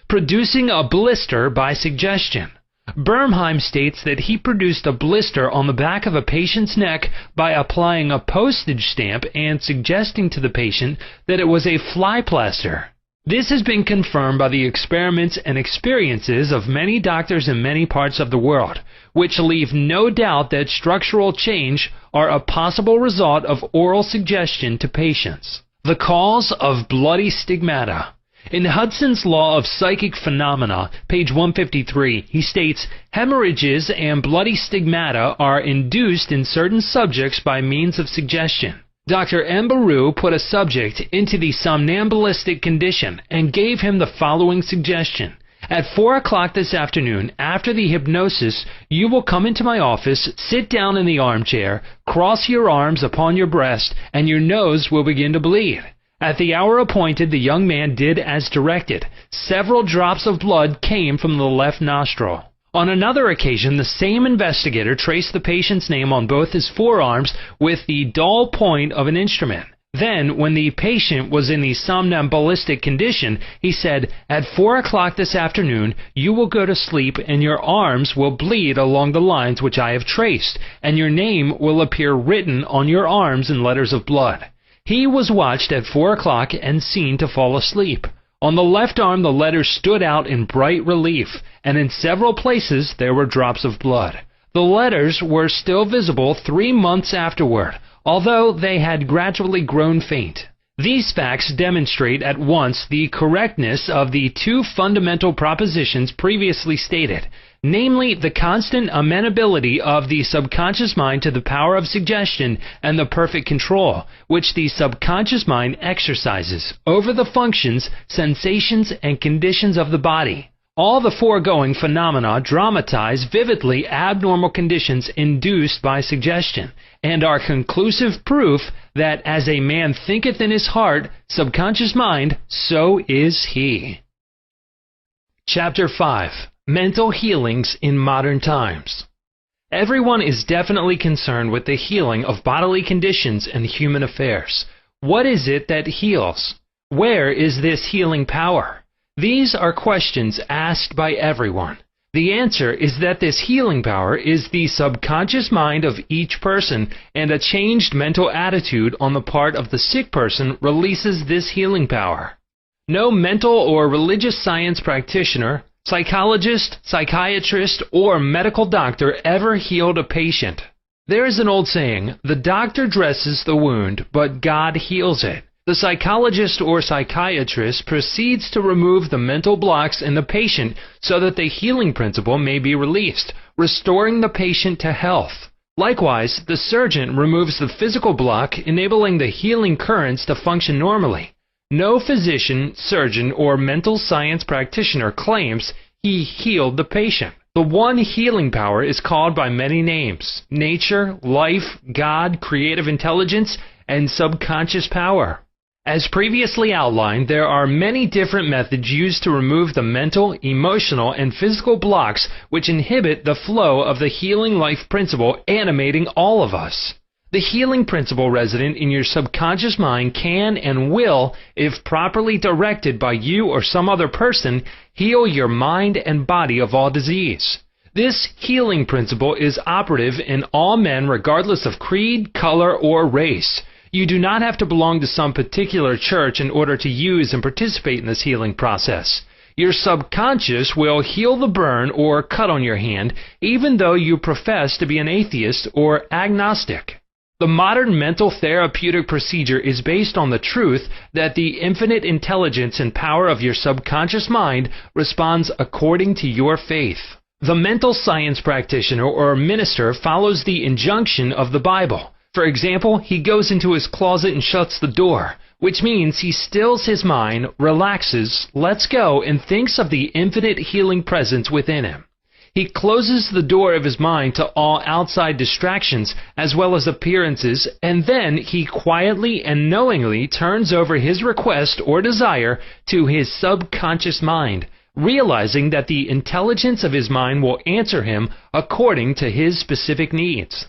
Producing a blister by suggestion. Bernheim states that he produced a blister on the back of a patient's neck by applying a postage stamp and suggesting to the patient that it was a fly plaster. This has been confirmed by the experiments and experiences of many doctors in many parts of the world, which leave no doubt that structural change are a possible result of oral suggestion to patients. The cause of bloody stigmata. In Hudson's Law of Psychic Phenomena, page 153, he states, hemorrhages and bloody stigmata are induced in certain subjects by means of suggestion. Dr. Mbaru put a subject into the somnambulistic condition and gave him the following suggestion. At 4 o'clock this afternoon, after the hypnosis, you will come into my office, sit down in the armchair, cross your arms upon your breast, and your nose will begin to bleed. At the hour appointed, the young man did as directed. Several drops of blood came from the left nostril. On another occasion, the same investigator traced the patient's name on both his forearms with the dull point of an instrument. Then, when the patient was in the somnambulistic condition, he said, at 4 o'clock this afternoon, you will go to sleep and your arms will bleed along the lines which I have traced, and your name will appear written on your arms in letters of blood. He was watched at 4 o'clock and seen to fall asleep. On the left arm the letters stood out in bright relief, and in several places there were drops of blood. The letters were still visible 3 months afterward, although they had gradually grown faint. These facts demonstrate at once the correctness of the two fundamental propositions previously stated, namely the constant amenability of the subconscious mind to the power of suggestion and the perfect control which the subconscious mind exercises over the functions, sensations, and conditions of the body. All the foregoing phenomena dramatize vividly abnormal conditions induced by suggestion, and are conclusive proof that as a man thinketh in his heart, subconscious mind, so is he. Chapter 5. Mental Healings in Modern Times. Everyone is definitely concerned with the healing of bodily conditions and human affairs. What is it that heals? Where is this healing power? These are questions asked by everyone. The answer is that this healing power is the subconscious mind of each person, and a changed mental attitude on the part of the sick person releases this healing power. No mental or religious science practitioner, psychologist, psychiatrist, or medical doctor ever healed a patient. There is an old saying, the doctor dresses the wound, but God heals it. The psychologist or psychiatrist proceeds to remove the mental blocks in the patient so that the healing principle may be released, restoring the patient to health. Likewise, the surgeon removes the physical block, enabling the healing currents to function normally. No physician, surgeon, or mental science practitioner claims he healed the patient. The one healing power is called by many names: nature, life, God, creative intelligence, and subconscious power. As previously outlined, there are many different methods used to remove the mental, emotional, and physical blocks which inhibit the flow of the healing life principle animating all of us. The healing principle resident in your subconscious mind can and will, if properly directed by you or some other person, heal your mind and body of all disease. This healing principle is operative in all men regardless of creed, color, or race. You do not have to belong to some particular church in order to use and participate in this healing process. Your subconscious will heal the burn or cut on your hand, even though you profess to be an atheist or agnostic. The modern mental therapeutic procedure is based on the truth that the infinite intelligence and power of your subconscious mind responds according to your faith. The mental science practitioner or minister follows the injunction of the Bible. For example, he goes into his closet and shuts the door, which means he stills his mind, relaxes, lets go, and thinks of the infinite healing presence within him. He closes the door of his mind to all outside distractions as well as appearances, and then he quietly and knowingly turns over his request or desire to his subconscious mind, realizing that the intelligence of his mind will answer him according to his specific needs.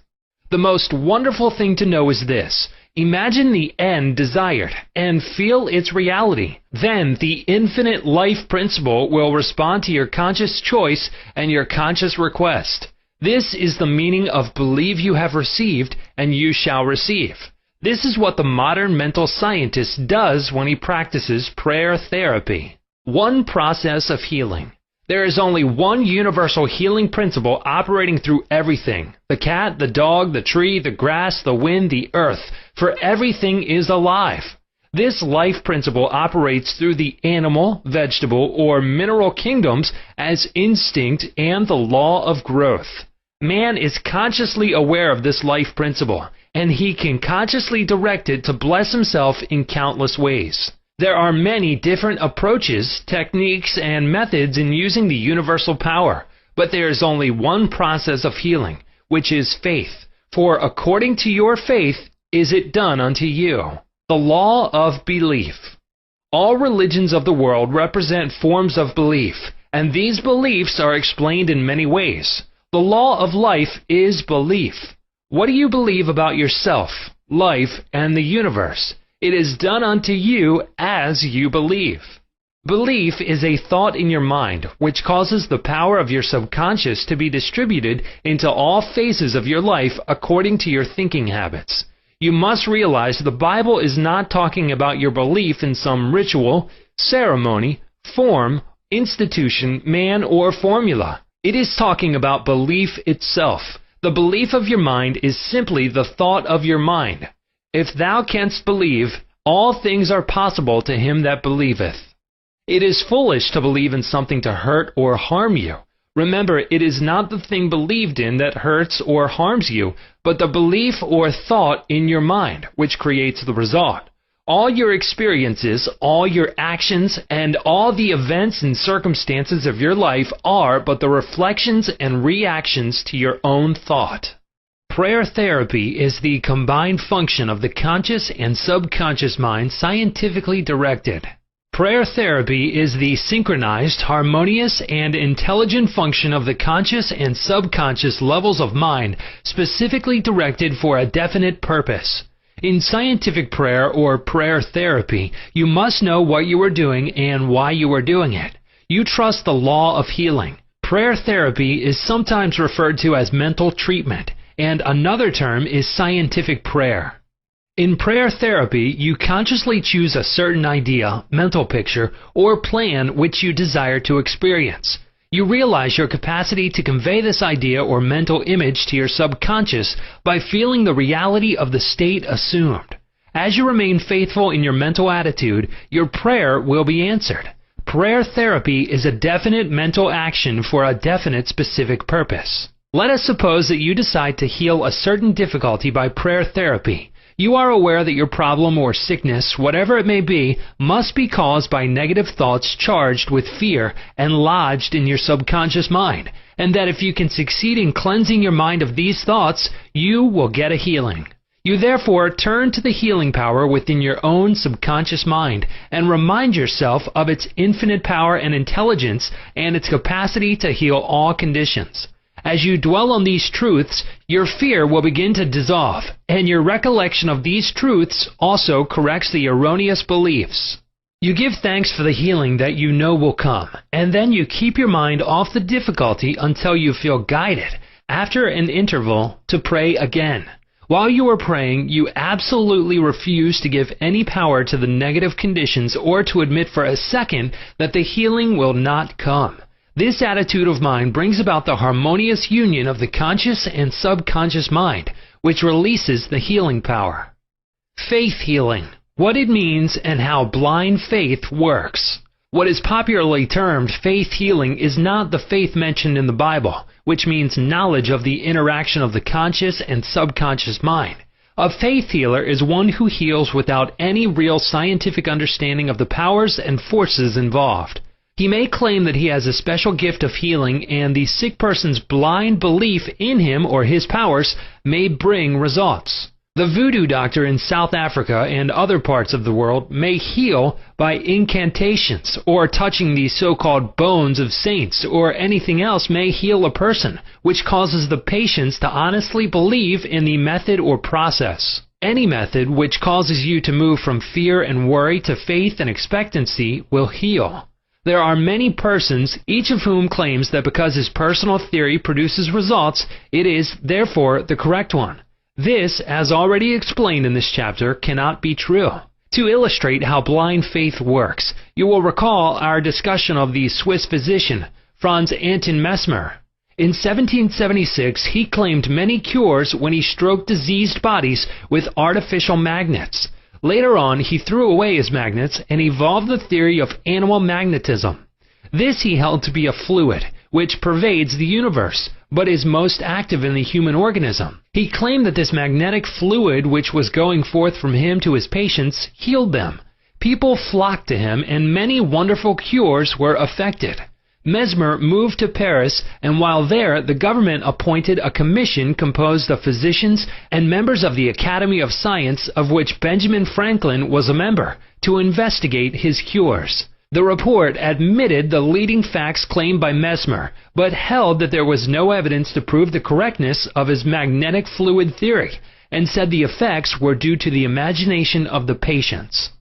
The most wonderful thing to know is this: imagine the end desired and feel its reality. Then the infinite life principle will respond to your conscious choice and your conscious request. This is the meaning of believe you have received and you shall receive. This is what the modern mental scientist does when he practices prayer therapy. One process of healing. There is only one universal healing principle operating through everything. The cat, the dog, the tree, the grass, the wind, the earth. For everything is alive. This life principle operates through the animal, vegetable, or mineral kingdoms as instinct and the law of growth. Man is consciously aware of this life principle, and he can consciously direct it to bless himself in countless ways. There are many different approaches, techniques, and methods in using the universal power, but there is only one process of healing, which is faith. For according to your faith is it done unto you. The law of belief. All religions of the world represent forms of belief, and these beliefs are explained in many ways. The law of life is belief. What do you believe about yourself, life, and the universe? It is done unto you as you believe. Belief is a thought in your mind which causes the power of your subconscious to be distributed into all phases of your life according to your thinking habits. You must realize the Bible is not talking about your belief in some ritual, ceremony, form, institution, man, or formula. It is talking about belief itself. The belief of your mind is simply the thought of your mind. If thou canst believe, all things are possible to him that believeth. It is foolish to believe in something to hurt or harm you. Remember, it is not the thing believed in that hurts or harms you, but the belief or thought in your mind, which creates the result. All your experiences, all your actions, and all the events and circumstances of your life are but the reflections and reactions to your own thought. Prayer therapy is the combined function of the conscious and subconscious mind scientifically directed. Prayer therapy is the synchronized, harmonious, and intelligent function of the conscious and subconscious levels of mind specifically directed for a definite purpose. In scientific prayer or prayer therapy, you must know what you are doing and why you are doing it. You trust the law of healing. Prayer therapy is sometimes referred to as mental treatment, and another term is scientific prayer. In prayer therapy, you consciously choose a certain idea, mental picture, or plan which you desire to experience. You realize your capacity to convey this idea or mental image to your subconscious by feeling the reality of the state assumed. As you remain faithful in your mental attitude, your prayer will be answered. Prayer therapy is a definite mental action for a definite specific purpose. Let us suppose that you decide to heal a certain difficulty by prayer therapy. You are aware that your problem or sickness, whatever it may be, must be caused by negative thoughts charged with fear and lodged in your subconscious mind, and that if you can succeed in cleansing your mind of these thoughts, you will get a healing. You therefore turn to the healing power within your own subconscious mind and remind yourself of its infinite power and intelligence and its capacity to heal all conditions. As you dwell on these truths, your fear will begin to dissolve, and your recollection of these truths also corrects the erroneous beliefs. You give thanks for the healing that you know will come, and then you keep your mind off the difficulty until you feel guided, after an interval, to pray again. While you are praying, you absolutely refuse to give any power to the negative conditions or to admit for a second that the healing will not come. This attitude of mind brings about the harmonious union of the conscious and subconscious mind, which releases the healing power. Faith healing. What it means and how blind faith works. What is popularly termed faith healing is not the faith mentioned in the Bible, which means knowledge of the interaction of the conscious and subconscious mind. A faith healer is one who heals without any real scientific understanding of the powers and forces involved. He may claim that he has a special gift of healing, and the sick person's blind belief in him or his powers may bring results. The voodoo doctor in South Africa and other parts of the world may heal by incantations, or touching the so-called bones of saints, or anything else may heal a person, which causes the patients to honestly believe in the method or process. Any method which causes you to move from fear and worry to faith and expectancy will heal. There are many persons, each of whom claims that because his personal theory produces results, it is, therefore, the correct one. This, as already explained in this chapter, cannot be true. To illustrate how blind faith works, you will recall our discussion of the Swiss physician, Franz Anton Mesmer. In 1776, he claimed many cures when he stroked diseased bodies with artificial magnets. Later on, he threw away his magnets and evolved the theory of animal magnetism. This he held to be a fluid, which pervades the universe, but is most active in the human organism. He claimed that this magnetic fluid which was going forth from him to his patients healed them. People flocked to him, and many wonderful cures were effected. Mesmer moved to Paris, and while there, the government appointed a commission composed of physicians and members of the Academy of Science, of which Benjamin Franklin was a member, to investigate his cures. The report admitted the leading facts claimed by Mesmer, but held that there was no evidence to prove the correctness of his magnetic fluid theory, and said the effects were due to the imagination of the patients.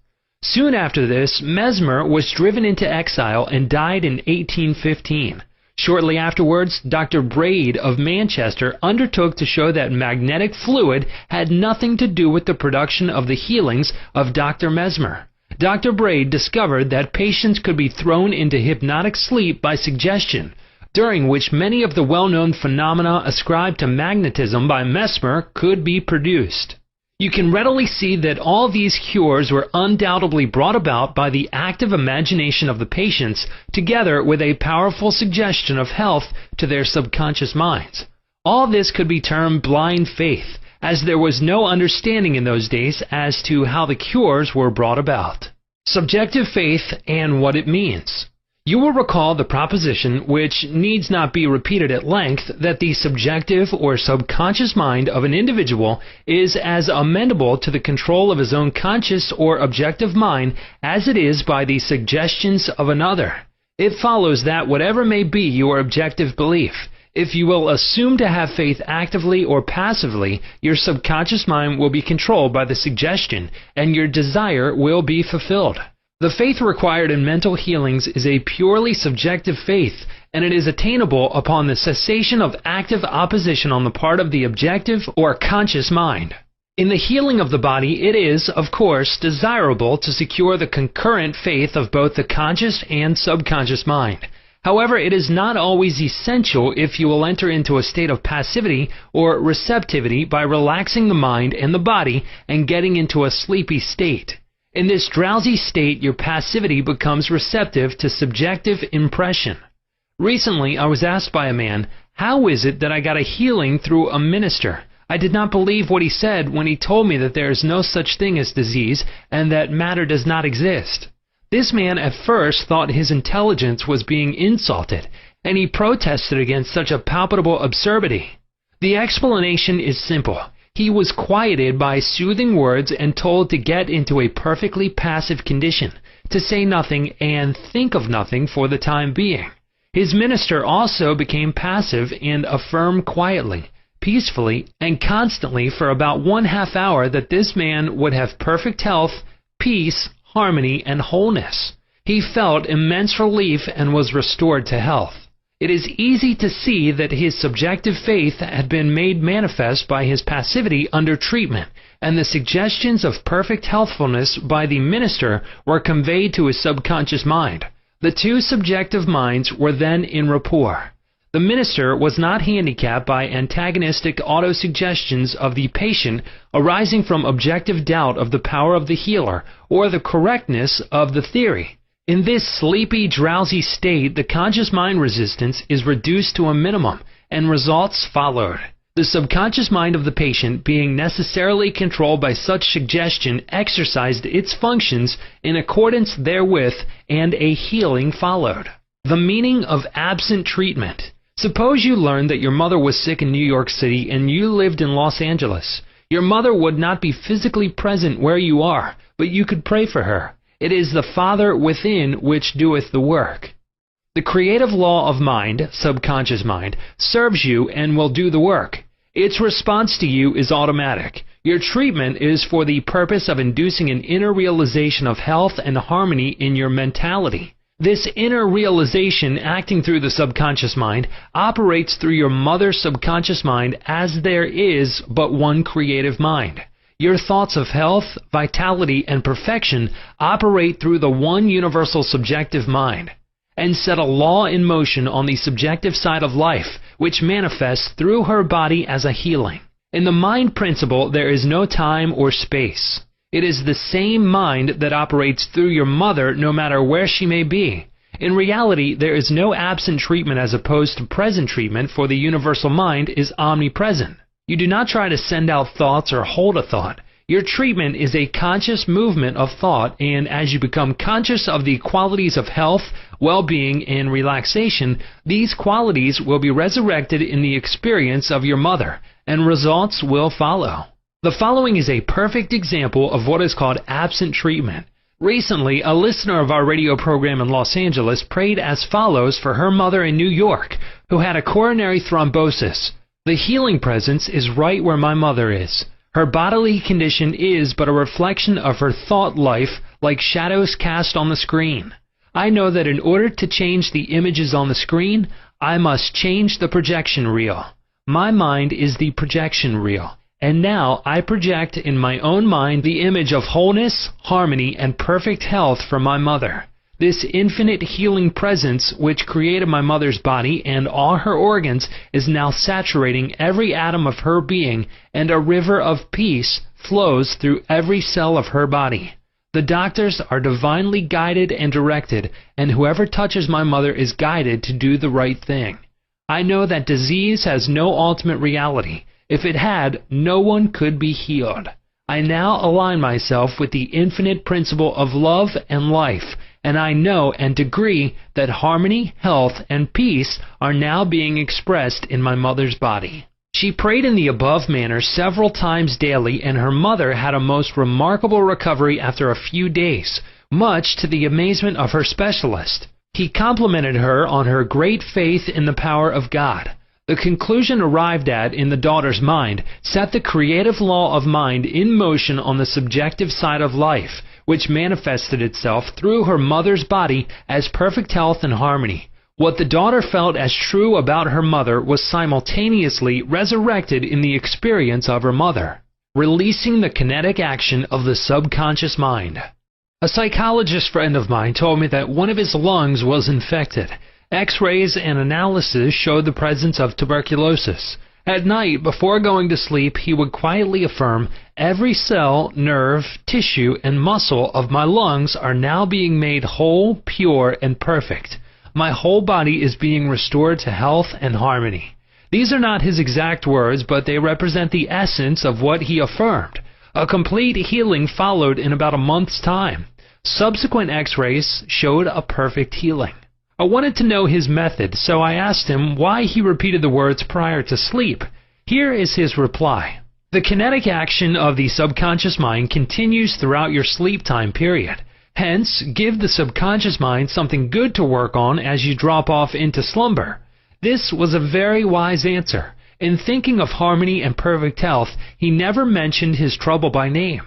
Soon after this, Mesmer was driven into exile and died in 1815. Shortly afterwards, Dr. Braid of Manchester undertook to show that magnetic fluid had nothing to do with the production of the healings of Dr. Mesmer. Dr. Braid discovered that patients could be thrown into hypnotic sleep by suggestion, during which many of the well-known phenomena ascribed to magnetism by Mesmer could be produced. You can readily see that all these cures were undoubtedly brought about by the active imagination of the patients, together with a powerful suggestion of health to their subconscious minds. All this could be termed blind faith, as there was no understanding in those days as to how the cures were brought about. Subjective faith and what it means. You will recall the proposition, which needs not be repeated at length, that the subjective or subconscious mind of an individual is as amenable to the control of his own conscious or objective mind as it is by the suggestions of another. It follows that whatever may be your objective belief, if you will assume to have faith actively or passively, your subconscious mind will be controlled by the suggestion, and your desire will be fulfilled. The faith required in mental healings is a purely subjective faith, and it is attainable upon the cessation of active opposition on the part of the objective or conscious mind. In the healing of the body, it is, of course, desirable to secure the concurrent faith of both the conscious and subconscious mind. However, it is not always essential if you will enter into a state of passivity or receptivity by relaxing the mind and the body and getting into a sleepy state. In this drowsy state, your passivity becomes receptive to subjective impression. Recently, I was asked by a man, "How is it that I got a healing through a minister? I did not believe what he said when he told me that there is no such thing as disease and that matter does not exist." This man at first thought his intelligence was being insulted, and he protested against such a palpable absurdity. The explanation is simple. He was quieted by soothing words and told to get into a perfectly passive condition, to say nothing and think of nothing for the time being. His minister also became passive and affirmed quietly, peacefully, and constantly for about 1/2 hour that this man would have perfect health, peace, harmony, and wholeness. He felt immense relief and was restored to health. It is easy to see that his subjective faith had been made manifest by his passivity under treatment, and the suggestions of perfect healthfulness by the minister were conveyed to his subconscious mind. The two subjective minds were then in rapport. The minister was not handicapped by antagonistic autosuggestions of the patient arising from objective doubt of the power of the healer or the correctness of the theory. In this sleepy, drowsy state, the conscious mind resistance is reduced to a minimum, and results followed. The subconscious mind of the patient, being necessarily controlled by such suggestion, exercised its functions in accordance therewith, and a healing followed. The meaning of absent treatment. Suppose you learned that your mother was sick in New York City and you lived in Los Angeles. Your mother would not be physically present where you are, but you could pray for her. It is the Father within which doeth the work. The creative law of mind, subconscious mind, serves you and will do the work. Its response to you is automatic. Your treatment is for the purpose of inducing an inner realization of health and harmony in your mentality. This inner realization acting through the subconscious mind operates through your mother's subconscious mind, as there is but one creative mind. Your thoughts of health, vitality, and perfection operate through the one universal subjective mind, and set a law in motion on the subjective side of life, which manifests through her body as a healing. In the mind principle, there is no time or space. It is the same mind that operates through your mother no matter where she may be. In reality, there is no absent treatment as opposed to present treatment, for the universal mind is omnipresent. You do not try to send out thoughts or hold a thought. Your treatment is a conscious movement of thought, and as you become conscious of the qualities of health, well-being, and relaxation, these qualities will be resurrected in the experience of your mother, and results will follow. The following is a perfect example of what is called absent treatment. Recently, a listener of our radio program in Los Angeles prayed as follows for her mother in New York, who had a coronary thrombosis. The healing presence is right where my mother is. Her bodily condition is but a reflection of her thought life, like shadows cast on the screen. I know that in order to change the images on the screen, I must change the projection reel. My mind is the projection reel. And now I project in my own mind the image of wholeness, harmony, and perfect health for my mother. This infinite healing presence which created my mother's body and all her organs is now saturating every atom of her being, and a river of peace flows through every cell of her body. The doctors are divinely guided and directed, and whoever touches my mother is guided to do the right thing. I know that disease has no ultimate reality. If it had, no one could be healed. I now align myself with the infinite principle of love and life, and I know and agree that harmony, health, and peace are now being expressed in my mother's body. She prayed in the above manner several times daily, and her mother had a most remarkable recovery after a few days, much to the amazement of her specialist. He complimented her on her great faith in the power of God. The conclusion arrived at in the daughter's mind set the creative law of mind in motion on the subjective side of life, which manifested itself through her mother's body as perfect health and harmony. What the daughter felt as true about her mother was simultaneously resurrected in the experience of her mother, releasing the kinetic action of the subconscious mind. A psychologist friend of mine told me that one of his lungs was infected. X-rays and analysis showed the presence of tuberculosis. At night, before going to sleep, he would quietly affirm, "Every cell, nerve, tissue, and muscle of my lungs are now being made whole, pure, and perfect. My whole body is being restored to health and harmony." These are not his exact words, but they represent the essence of what he affirmed. A complete healing followed in about a month's time. Subsequent X-rays showed a perfect healing. I wanted to know his method, so I asked him why he repeated the words prior to sleep. Here is his reply. The kinetic action of the subconscious mind continues throughout your sleep time period. Hence, give the subconscious mind something good to work on as you drop off into slumber. This was a very wise answer. In thinking of harmony and perfect health, he never mentioned his trouble by name.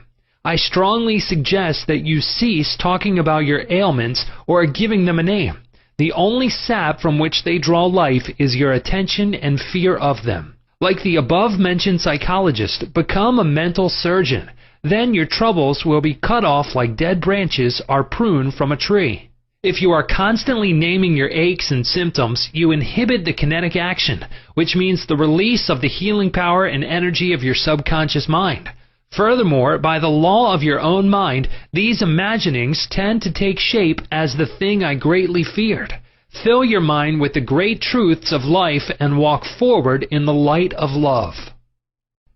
I strongly suggest that you cease talking about your ailments or giving them a name. The only sap from which they draw life is your attention and fear of them. Like the above-mentioned psychologist, become a mental surgeon. Then your troubles will be cut off like dead branches are pruned from a tree. If you are constantly naming your aches and symptoms, you inhibit the kinetic action, which means the release of the healing power and energy of your subconscious mind. Furthermore, by the law of your own mind, these imaginings tend to take shape as the thing I greatly feared. Fill your mind with the great truths of life and walk forward in the light of love.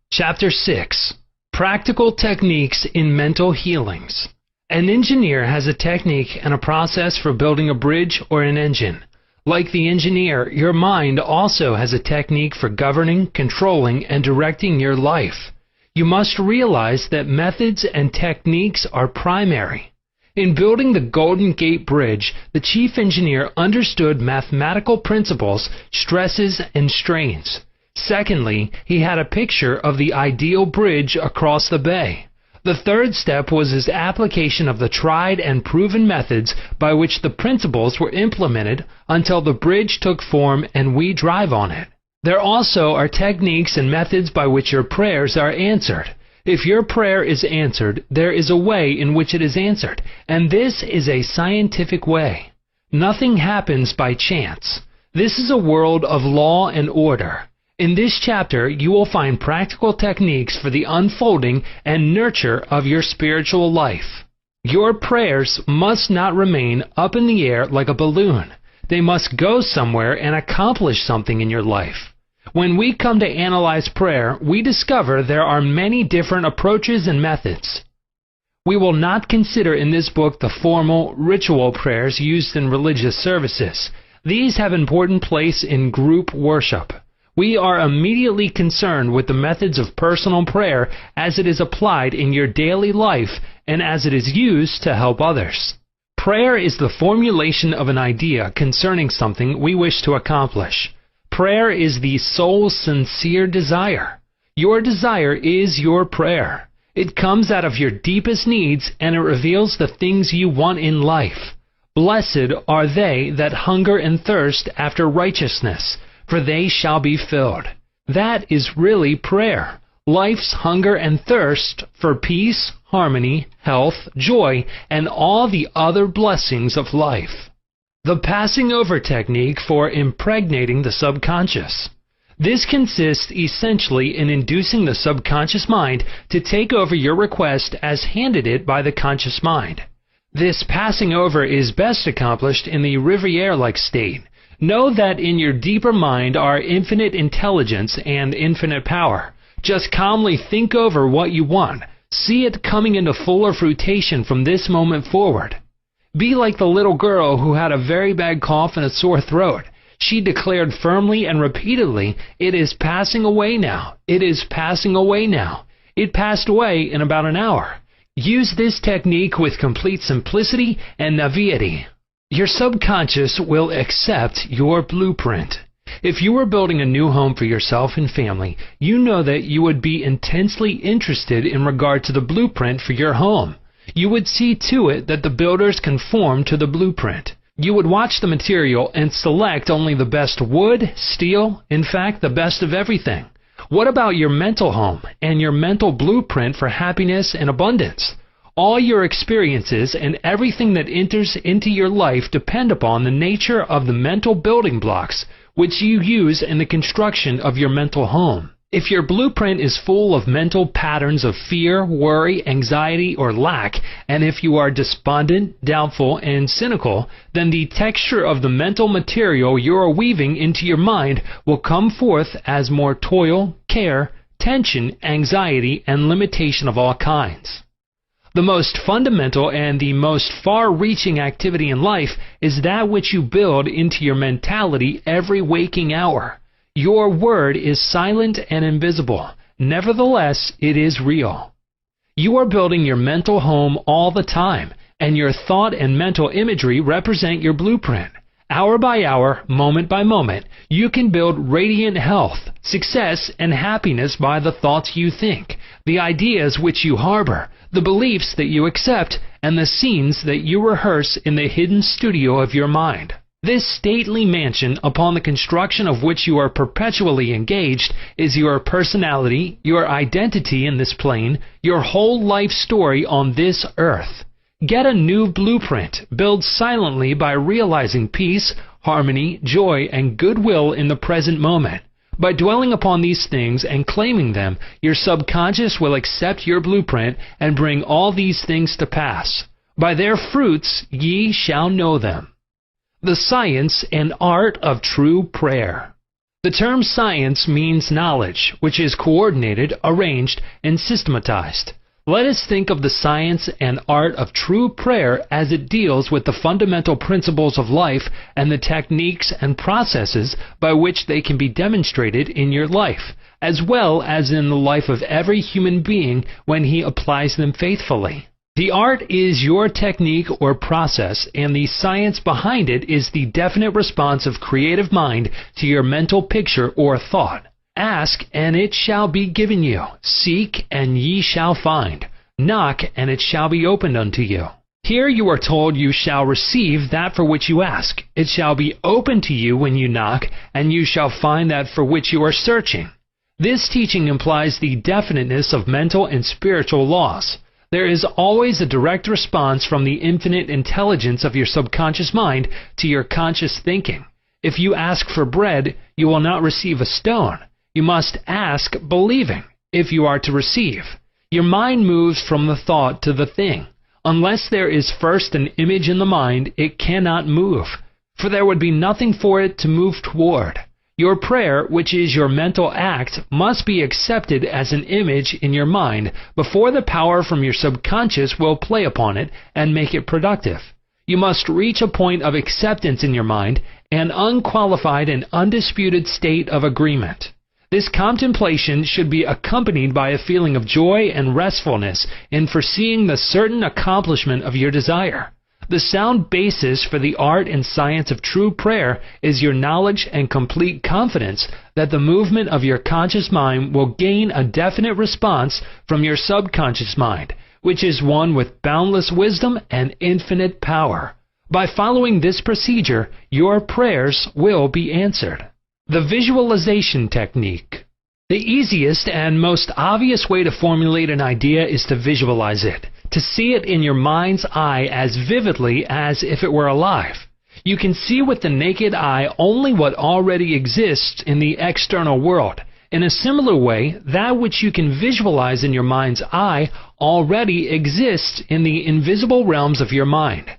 Chapter 6. Practical Techniques in Mental Healings. An engineer has a technique and a process for building a bridge or an engine. Like the engineer, your mind also has a technique for governing, controlling, and directing your life. You must realize that methods and techniques are primary. In building the Golden Gate Bridge, the chief engineer understood mathematical principles, stresses, and strains. Secondly, he had a picture of the ideal bridge across the bay. The third step was his application of the tried and proven methods by which the principles were implemented until the bridge took form and we drive on it. There also are techniques and methods by which your prayers are answered. If your prayer is answered, there is a way in which it is answered, and this is a scientific way. Nothing happens by chance. This is a world of law and order. In this chapter, you will find practical techniques for the unfolding and nurture of your spiritual life. Your prayers must not remain up in the air like a balloon. They must go somewhere and accomplish something in your life. When we come to analyze prayer, we discover there are many different approaches and methods. We will not consider in this book the formal, ritual prayers used in religious services. These have important place in group worship. We are immediately concerned with the methods of personal prayer as it is applied in your daily life and as it is used to help others. Prayer is the formulation of an idea concerning something we wish to accomplish. Prayer is the soul's sincere desire. Your desire is your prayer. It comes out of your deepest needs and it reveals the things you want in life. Blessed are they that hunger and thirst after righteousness, for they shall be filled. That is really prayer. Life's hunger and thirst for peace, harmony, health, joy, and all the other blessings of life. The passing over technique for impregnating the subconscious. This consists essentially in inducing the subconscious mind to take over your request as handed it by the conscious mind. This passing over is best accomplished in the Riviere-like state. Know that in your deeper mind are infinite intelligence and infinite power. Just calmly think over what you want. See it coming into fuller fruition from this moment forward. Be like the little girl who had a very bad cough and a sore throat. She declared firmly and repeatedly, "It is passing away now. It is passing away now." It passed away in about an hour. Use this technique with complete simplicity and naivety. Your subconscious will accept your blueprint. If you were building a new home for yourself and family, you know that you would be intensely interested in regard to the blueprint for your home. You would see to it that the builders conform to the blueprint. You would watch the material and select only the best wood, steel, in fact, the best of everything. What about your mental home and your mental blueprint for happiness and abundance? All your experiences and everything that enters into your life depend upon the nature of the mental building blocks which you use in the construction of your mental home. If your blueprint is full of mental patterns of fear, worry, anxiety, or lack, and if you are despondent, doubtful, and cynical, then the texture of the mental material you are weaving into your mind will come forth as more toil, care, tension, anxiety, and limitation of all kinds. The most fundamental and the most far-reaching activity in life is that which you build into your mentality every waking hour. Your word is silent and invisible. Nevertheless, it is real. You are building your mental home all the time, and your thought and mental imagery represent your blueprint. Hour by hour, moment by moment, you can build radiant health, success, and happiness by the thoughts you think, the ideas which you harbor, the beliefs that you accept, and the scenes that you rehearse in the hidden studio of your mind. This stately mansion, upon the construction of which you are perpetually engaged, is your personality, your identity in this plane, your whole life story on this earth. Get a new blueprint. Build silently by realizing peace, harmony, joy, and goodwill in the present moment. By dwelling upon these things and claiming them, your subconscious will accept your blueprint and bring all these things to pass. By their fruits ye shall know them. The science and art of true prayer. The term science means knowledge, which is coordinated, arranged, and systematized. Let us think of the science and art of true prayer as it deals with the fundamental principles of life and the techniques and processes by which they can be demonstrated in your life, as well as in the life of every human being when he applies them faithfully. The art is your technique or process, and the science behind it is the definite response of creative mind to your mental picture or thought. Ask, and it shall be given you. Seek, and ye shall find. Knock, and it shall be opened unto you. Here you are told you shall receive that for which you ask. It shall be opened to you when you knock, and you shall find that for which you are searching. This teaching implies the definiteness of mental and spiritual laws. There is always a direct response from the infinite intelligence of your subconscious mind to your conscious thinking. If you ask for bread, you will not receive a stone. You must ask believing, if you are to receive. Your mind moves from the thought to the thing. Unless there is first an image in the mind, it cannot move, for there would be nothing for it to move toward. Your prayer, which is your mental act, must be accepted as an image in your mind before the power from your subconscious will play upon it and make it productive. You must reach a point of acceptance in your mind, an unqualified and undisputed state of agreement. This contemplation should be accompanied by a feeling of joy and restfulness in foreseeing the certain accomplishment of your desire. The sound basis for the art and science of true prayer is your knowledge and complete confidence that the movement of your conscious mind will gain a definite response from your subconscious mind, which is one with boundless wisdom and infinite power. By following this procedure, your prayers will be answered. The visualization technique. The easiest and most obvious way to formulate an idea is to visualize it, to see it in your mind's eye as vividly as if it were alive. You can see with the naked eye only what already exists in the external world. In a similar way, that which you can visualize in your mind's eye already exists in the invisible realms of your mind.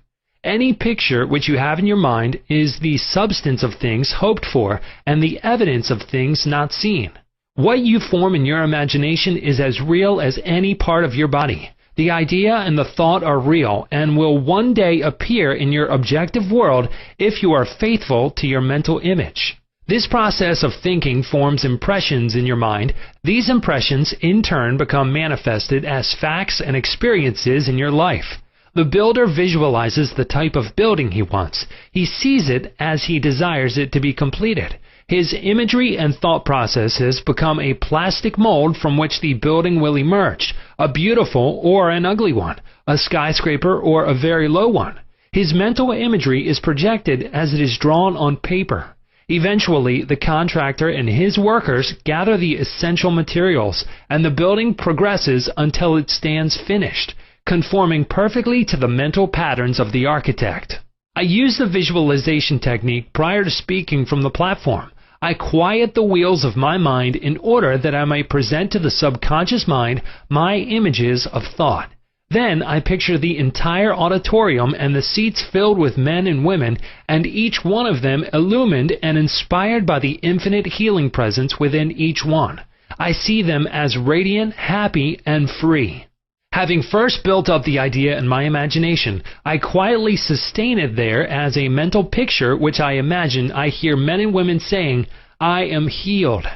Any picture which you have in your mind is the substance of things hoped for and the evidence of things not seen. What you form in your imagination is as real as any part of your body. The idea and the thought are real and will one day appear in your objective world if you are faithful to your mental image. This process of thinking forms impressions in your mind. These impressions, in turn, become manifested as facts and experiences in your life. The builder visualizes the type of building he wants. He sees it as he desires it to be completed. His imagery and thought processes become a plastic mold from which the building will emerge, a beautiful or an ugly one, a skyscraper or a very low one. His mental imagery is projected as it is drawn on paper. Eventually, the contractor and his workers gather the essential materials, and the building progresses until it stands finished, conforming perfectly to the mental patterns of the architect. I use the visualization technique prior to speaking from the platform. I quiet the wheels of my mind in order that I may present to the subconscious mind my images of thought. Then I picture the entire auditorium and the seats filled with men and women, and each one of them illumined and inspired by the infinite healing presence within each one. I see them as radiant, happy, and free. Having first built up the idea in my imagination, I quietly sustain it there as a mental picture which I imagine I hear men and women saying, "I am healed.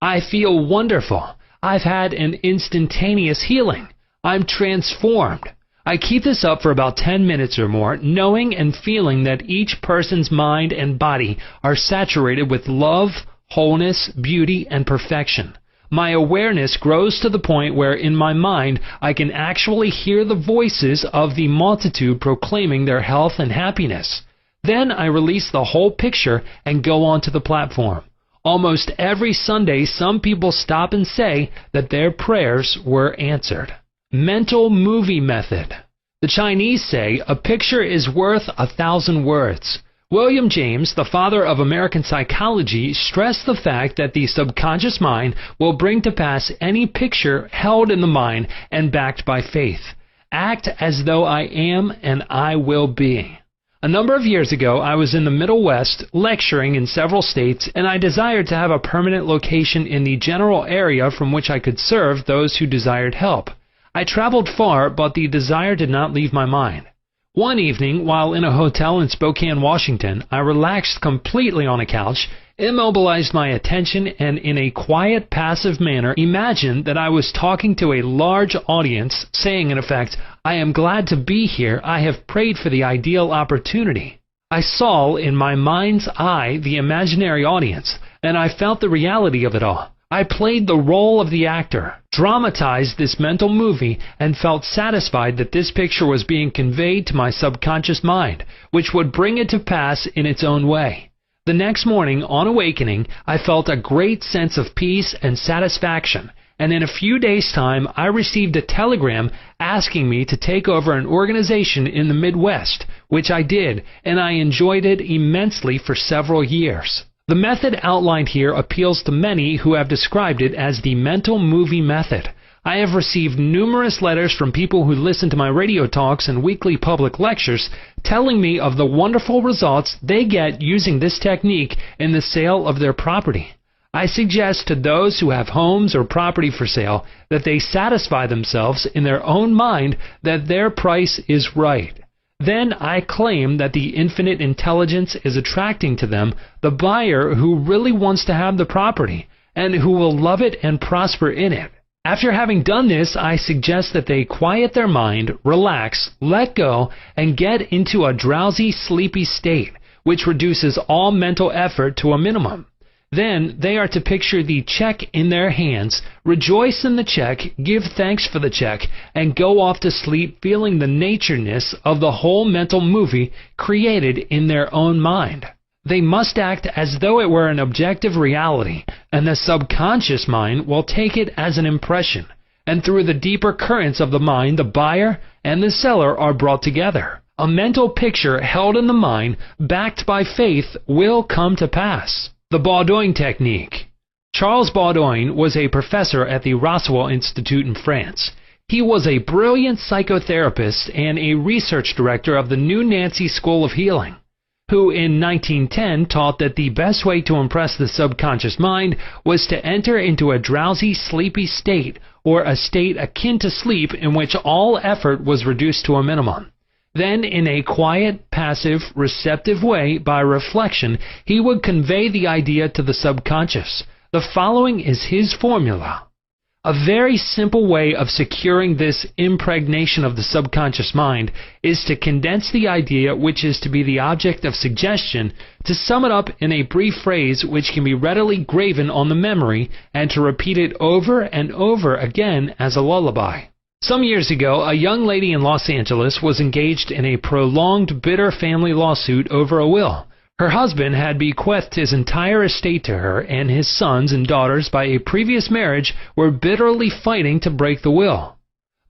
I feel wonderful. I've had an instantaneous healing. I'm transformed." I keep this up for about 10 minutes or more, knowing and feeling that each person's mind and body are saturated with love, wholeness, beauty, and perfection. My awareness grows to the point where in my mind I can actually hear the voices of the multitude proclaiming their health and happiness. Then I release the whole picture and go on to the platform. Almost every Sunday some people stop and say that their prayers were answered. Mental movie method. The Chinese say a picture is worth 1,000 words. William James, the father of American psychology, stressed the fact that the subconscious mind will bring to pass any picture held in the mind and backed by faith. Act as though I am and I will be. A number of years ago, I was in the Middle West lecturing in several states, and I desired to have a permanent location in the general area from which I could serve those who desired help. I traveled far, but the desire did not leave my mind. One evening, while in a hotel in Spokane, Washington, I relaxed completely on a couch, immobilized my attention, and in a quiet, passive manner imagined that I was talking to a large audience, saying in effect, "I am glad to be here. I have prayed for the ideal opportunity." I saw in my mind's eye the imaginary audience, and I felt the reality of it all. I played the role of the actor, dramatized this mental movie, and felt satisfied that this picture was being conveyed to my subconscious mind, which would bring it to pass in its own way. The next morning, on awakening, I felt a great sense of peace and satisfaction, and in a few days' time I received a telegram asking me to take over an organization in the Midwest, which I did, and I enjoyed it immensely for several years. The method outlined here appeals to many who have described it as the mental movie method. I have received numerous letters from people who listen to my radio talks and weekly public lectures telling me of the wonderful results they get using this technique in the sale of their property. I suggest to those who have homes or property for sale that they satisfy themselves in their own mind that their price is right. Then I claim that the infinite intelligence is attracting to them the buyer who really wants to have the property and who will love it and prosper in it. After having done this, I suggest that they quiet their mind, relax, let go, and get into a drowsy, sleepy state, which reduces all mental effort to a minimum. Then they are to picture the check in their hands, rejoice in the check, give thanks for the check, and go off to sleep feeling the natureness of the whole mental movie created in their own mind. They must act as though it were an objective reality, and the subconscious mind will take it as an impression, and through the deeper currents of the mind, the buyer and the seller are brought together. A mental picture held in the mind, backed by faith, will come to pass. The Baudouin Technique. Charles Baudouin was a professor at the Maritial Institute in France. He was a brilliant psychotherapist and a research director of the New Nancy School of Healing, who in 1910 taught that the best way to impress the subconscious mind was to enter into a drowsy, sleepy state, or a state akin to sleep in which all effort was reduced to a minimum. Then, in a quiet, passive, receptive way, by reflection, he would convey the idea to the subconscious. The following is his formula. A very simple way of securing this impregnation of the subconscious mind is to condense the idea which is to be the object of suggestion, to sum it up in a brief phrase which can be readily graven on the memory, and to repeat it over and over again as a lullaby. Some years ago, a young lady in Los Angeles was engaged in a prolonged, bitter family lawsuit over a will. Her husband had bequeathed his entire estate to her, and his sons and daughters by a previous marriage were bitterly fighting to break the will.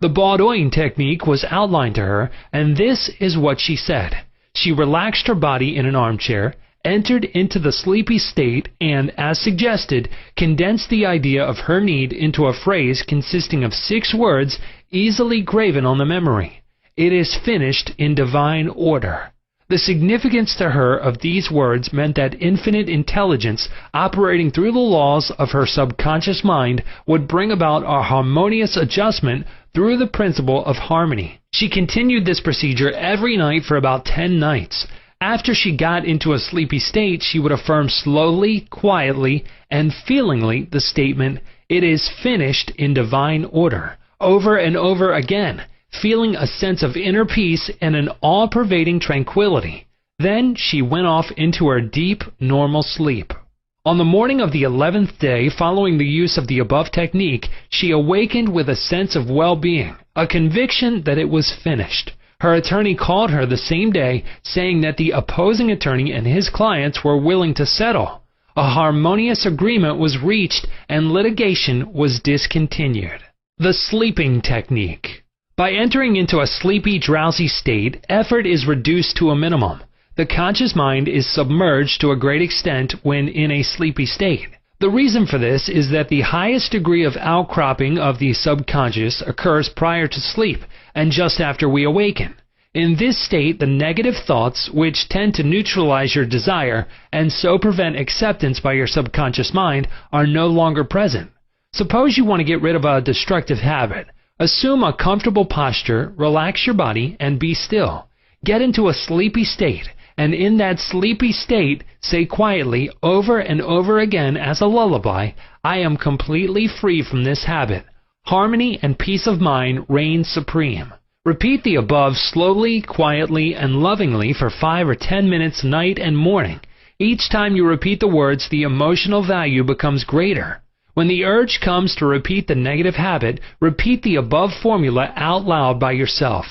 The Baudouin technique was outlined to her, and this is what she said. She relaxed her body in an armchair, entered into the sleepy state, and, as suggested, condensed the idea of her need into a phrase consisting of 6 words easily graven on the memory. It is finished in divine order. The significance to her of these words meant that infinite intelligence, operating through the laws of her subconscious mind, would bring about a harmonious adjustment through the principle of harmony. She continued this procedure every night for about 10 nights. After she got into a sleepy state, she would affirm slowly, quietly, and feelingly the statement, "It is finished in divine order," over and over again, feeling a sense of inner peace and an all-pervading tranquility. Then she went off into her deep, normal sleep. On the morning of the 11th day following the use of the above technique, she awakened with a sense of well-being, a conviction that it was finished. Her attorney called her the same day, saying that the opposing attorney and his clients were willing to settle. A harmonious agreement was reached and litigation was discontinued. The sleeping technique. By entering into a sleepy, drowsy state, effort is reduced to a minimum. The conscious mind is submerged to a great extent when in a sleepy state. The reason for this is that the highest degree of outcropping of the subconscious occurs prior to sleep and just after we awaken. In this state, the negative thoughts, which tend to neutralize your desire and so prevent acceptance by your subconscious mind, are no longer present. Suppose you want to get rid of a destructive habit. Assume a comfortable posture, relax your body, and be still. Get into a sleepy state, and in that sleepy state, say quietly over and over again as a lullaby, "I am completely free from this habit. Harmony and peace of mind reign supreme." Repeat the above slowly, quietly, and lovingly for 5 or 10 minutes night and morning. Each time you repeat the words, the emotional value becomes greater. When the urge comes to repeat the negative habit, repeat the above formula out loud by yourself.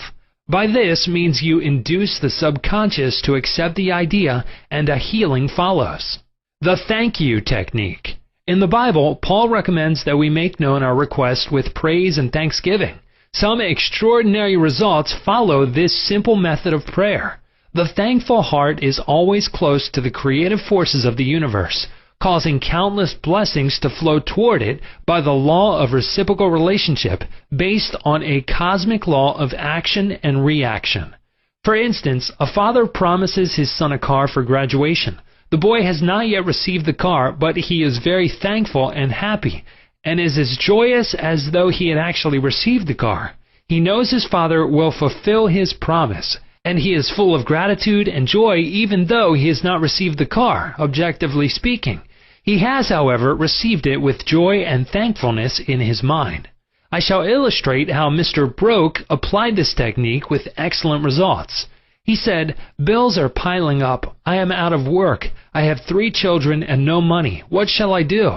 By this means you induce the subconscious to accept the idea, and a healing follows. The thank you technique. In the Bible, Paul recommends that we make known our request with praise and thanksgiving. Some extraordinary results follow this simple method of prayer. The thankful heart is always close to the creative forces of the universe, causing countless blessings to flow toward it by the law of reciprocal relationship based on a cosmic law of action and reaction. For instance, a father promises his son a car for graduation. The boy has not yet received the car, but he is very thankful and happy, and is as joyous as though he had actually received the car. He knows his father will fulfill his promise, and he is full of gratitude and joy even though he has not received the car, objectively speaking. He has, however, received it with joy and thankfulness in his mind. I shall illustrate how Mr. Broke applied this technique with excellent results. He said, "Bills are piling up. I am out of work. I have 3 children and no money. What shall I do?"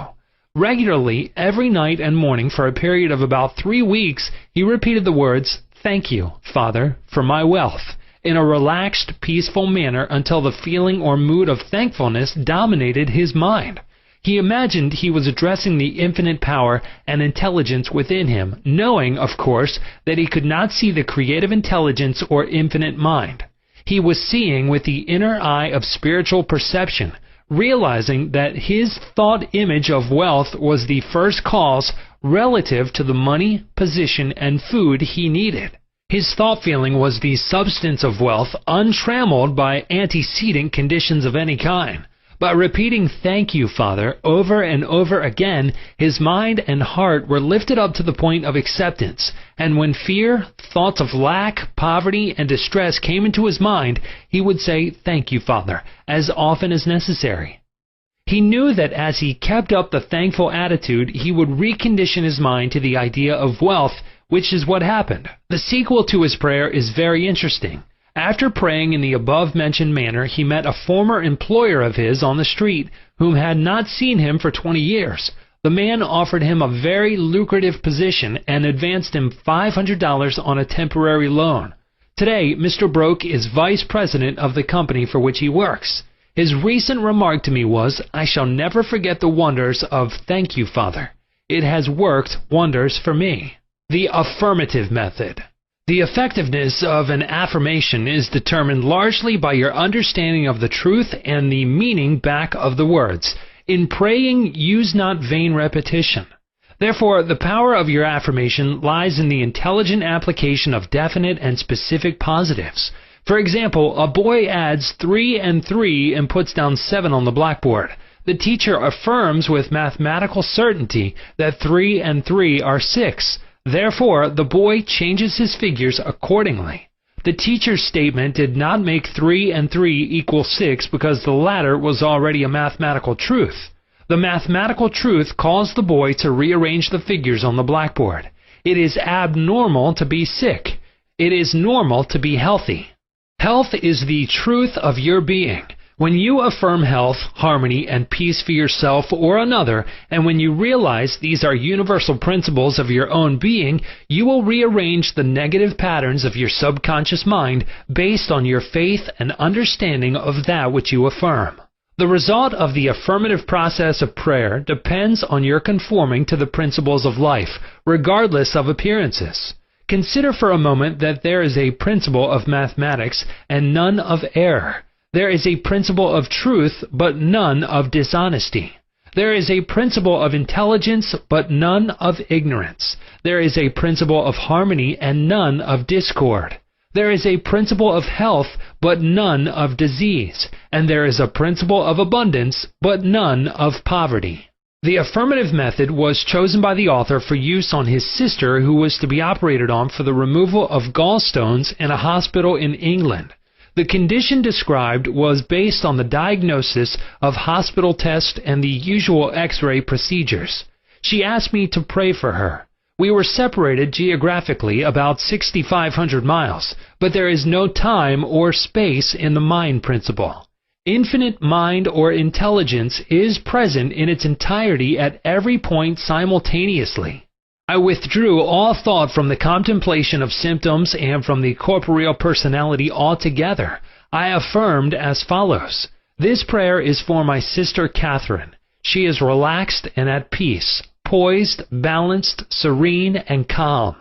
Regularly, every night and morning for a period of about 3 weeks, he repeated the words, "Thank you, Father, for my wealth," in a relaxed, peaceful manner until the feeling or mood of thankfulness dominated his mind. He imagined he was addressing the infinite power and intelligence within him, knowing, of course, that he could not see the creative intelligence or infinite mind. He was seeing with the inner eye of spiritual perception, realizing that his thought image of wealth was the first cause relative to the money, position, and food he needed. His thought feeling was the substance of wealth, untrammeled by antecedent conditions of any kind. By repeating "Thank you, Father," over and over again, his mind and heart were lifted up to the point of acceptance, and when fear, thoughts of lack, poverty, and distress came into his mind, he would say, "Thank you, Father," as often as necessary. He knew that as he kept up the thankful attitude, he would recondition his mind to the idea of wealth, which is what happened. The sequel to his prayer is very interesting. After praying in the above-mentioned manner, he met a former employer of his on the street whom had not seen him for 20 years. The man offered him a very lucrative position and advanced him $500 on a temporary loan. Today, Mr. Broke is vice president of the company for which he works. His recent remark to me was, "I shall never forget the wonders of 'Thank you, Father.' It has worked wonders for me." The affirmative method. The effectiveness of an affirmation is determined largely by your understanding of the truth and the meaning back of the words. In praying, use not vain repetition. Therefore, the power of your affirmation lies in the intelligent application of definite and specific positives. For example, a boy adds 3 and 3 and puts down 7 on the blackboard. The teacher affirms with mathematical certainty that 3 and 3 are 6. Therefore, the boy changes his figures accordingly. The teacher's statement did not make 3 and 3 equal 6 because the latter was already a mathematical truth. The mathematical truth caused the boy to rearrange the figures on the blackboard. It is abnormal to be sick. It is normal to be healthy. Health is the truth of your being. When you affirm health, harmony, and peace for yourself or another, and when you realize these are universal principles of your own being, you will rearrange the negative patterns of your subconscious mind based on your faith and understanding of that which you affirm. The result of the affirmative process of prayer depends on your conforming to the principles of life, regardless of appearances. Consider for a moment that there is a principle of mathematics and none of error. There is a principle of truth, but none of dishonesty. There is a principle of intelligence, but none of ignorance. There is a principle of harmony and none of discord. There is a principle of health, but none of disease. And there is a principle of abundance, but none of poverty. The affirmative method was chosen by the author for use on his sister who was to be operated on for the removal of gallstones in a hospital in England. The condition described was based on the diagnosis of hospital tests and the usual X-ray procedures. She asked me to pray for her. We were separated geographically about 6,500 miles, but there is no time or space in the mind principle. Infinite mind or intelligence is present in its entirety at every point simultaneously. I withdrew all thought from the contemplation of symptoms and from the corporeal personality altogether. I affirmed as follows: this prayer is for my sister Catherine. She is relaxed and at peace, poised, balanced, serene, and calm.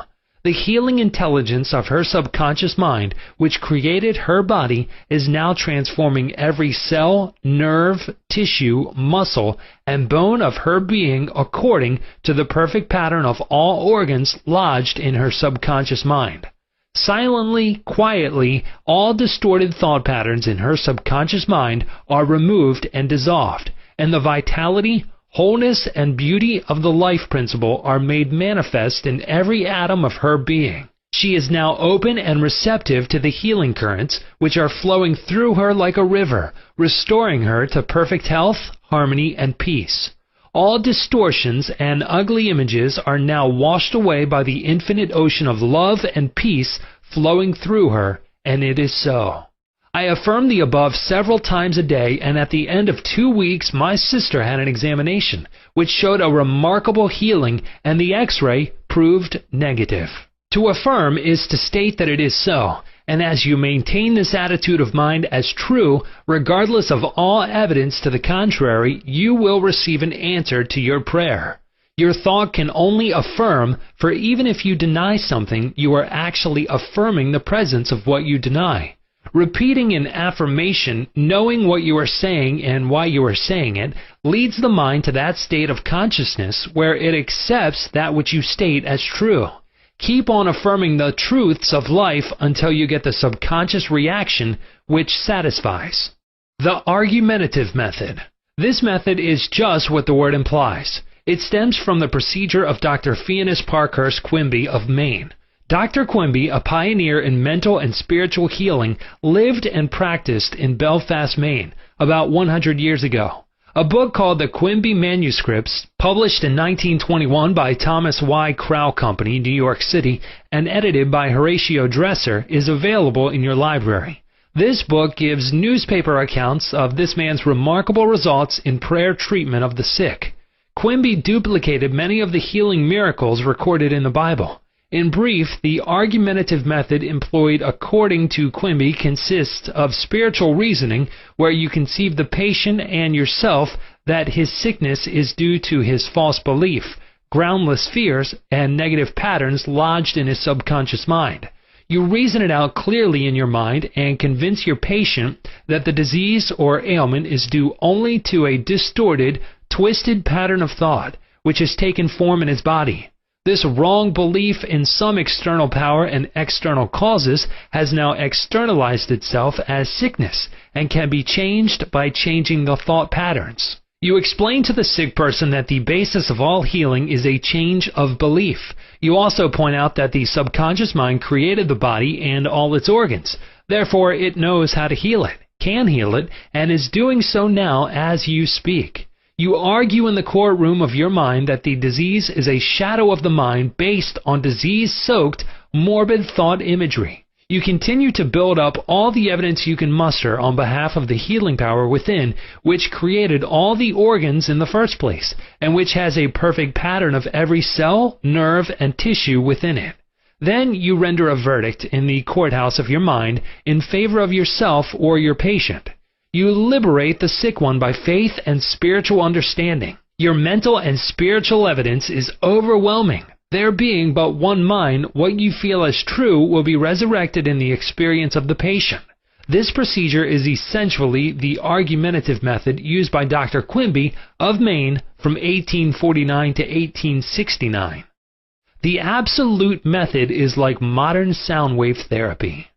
The healing intelligence of her subconscious mind, which created her body, is now transforming every cell, nerve, tissue, muscle, and bone of her being according to the perfect pattern of all organs lodged in her subconscious mind. Silently, quietly, all distorted thought patterns in her subconscious mind are removed and dissolved, and the vitality, wholeness, and beauty of the life principle are made manifest in every atom of her being. She is now open and receptive to the healing currents which are flowing through her like a river, restoring her to perfect health, harmony, and peace. All distortions and ugly images are now washed away by the infinite ocean of love and peace flowing through her, and it is so. I affirm the above several times a day, and at the end of 2 weeks my sister had an examination, which showed a remarkable healing, and the X-ray proved negative. To affirm is to state that it is so, and as you maintain this attitude of mind as true, regardless of all evidence to the contrary, you will receive an answer to your prayer. Your thought can only affirm, for even if you deny something, you are actually affirming the presence of what you deny. Repeating an affirmation, knowing what you are saying and why you are saying it, leads the mind to that state of consciousness where it accepts that which you state as true. Keep on affirming the truths of life until you get the subconscious reaction which satisfies. The argumentative method. This method is just what the word implies. It stems from the procedure of Dr. Phineas Parkhurst Quimby of Maine. Dr. Quimby, a pioneer in mental and spiritual healing, lived and practiced in Belfast, Maine, about 100 years ago. A book called The Quimby Manuscripts, published in 1921 by Thomas Y. Crow Company, New York City, and edited by Horatio Dresser, is available in your library. This book gives newspaper accounts of this man's remarkable results in prayer treatment of the sick. Quimby duplicated many of the healing miracles recorded in the Bible. In brief, the argumentative method employed according to Quimby consists of spiritual reasoning, where you conceive the patient and yourself that his sickness is due to his false belief, groundless fears, and negative patterns lodged in his subconscious mind. You reason it out clearly in your mind and convince your patient that the disease or ailment is due only to a distorted, twisted pattern of thought, which has taken form in his body. This wrong belief in some external power and external causes has now externalized itself as sickness and can be changed by changing the thought patterns. You explain to the sick person that the basis of all healing is a change of belief. You also point out that the subconscious mind created the body and all its organs. Therefore, it knows how to heal it, can heal it, and is doing so now as you speak. You argue in the courtroom of your mind that the disease is a shadow of the mind based on disease-soaked, morbid thought imagery. You continue to build up all the evidence you can muster on behalf of the healing power within, which created all the organs in the first place, and which has a perfect pattern of every cell, nerve, and tissue within it. Then you render a verdict in the courthouse of your mind in favor of yourself or your patient. You liberate the sick one by faith and spiritual understanding. Your mental and spiritual evidence is overwhelming. There being but one mind, what you feel as true will be resurrected in the experience of the patient. This procedure is essentially the argumentative method used by Dr. Quimby of Maine from 1849 to 1869. The absolute method is like modern sound wave therapy.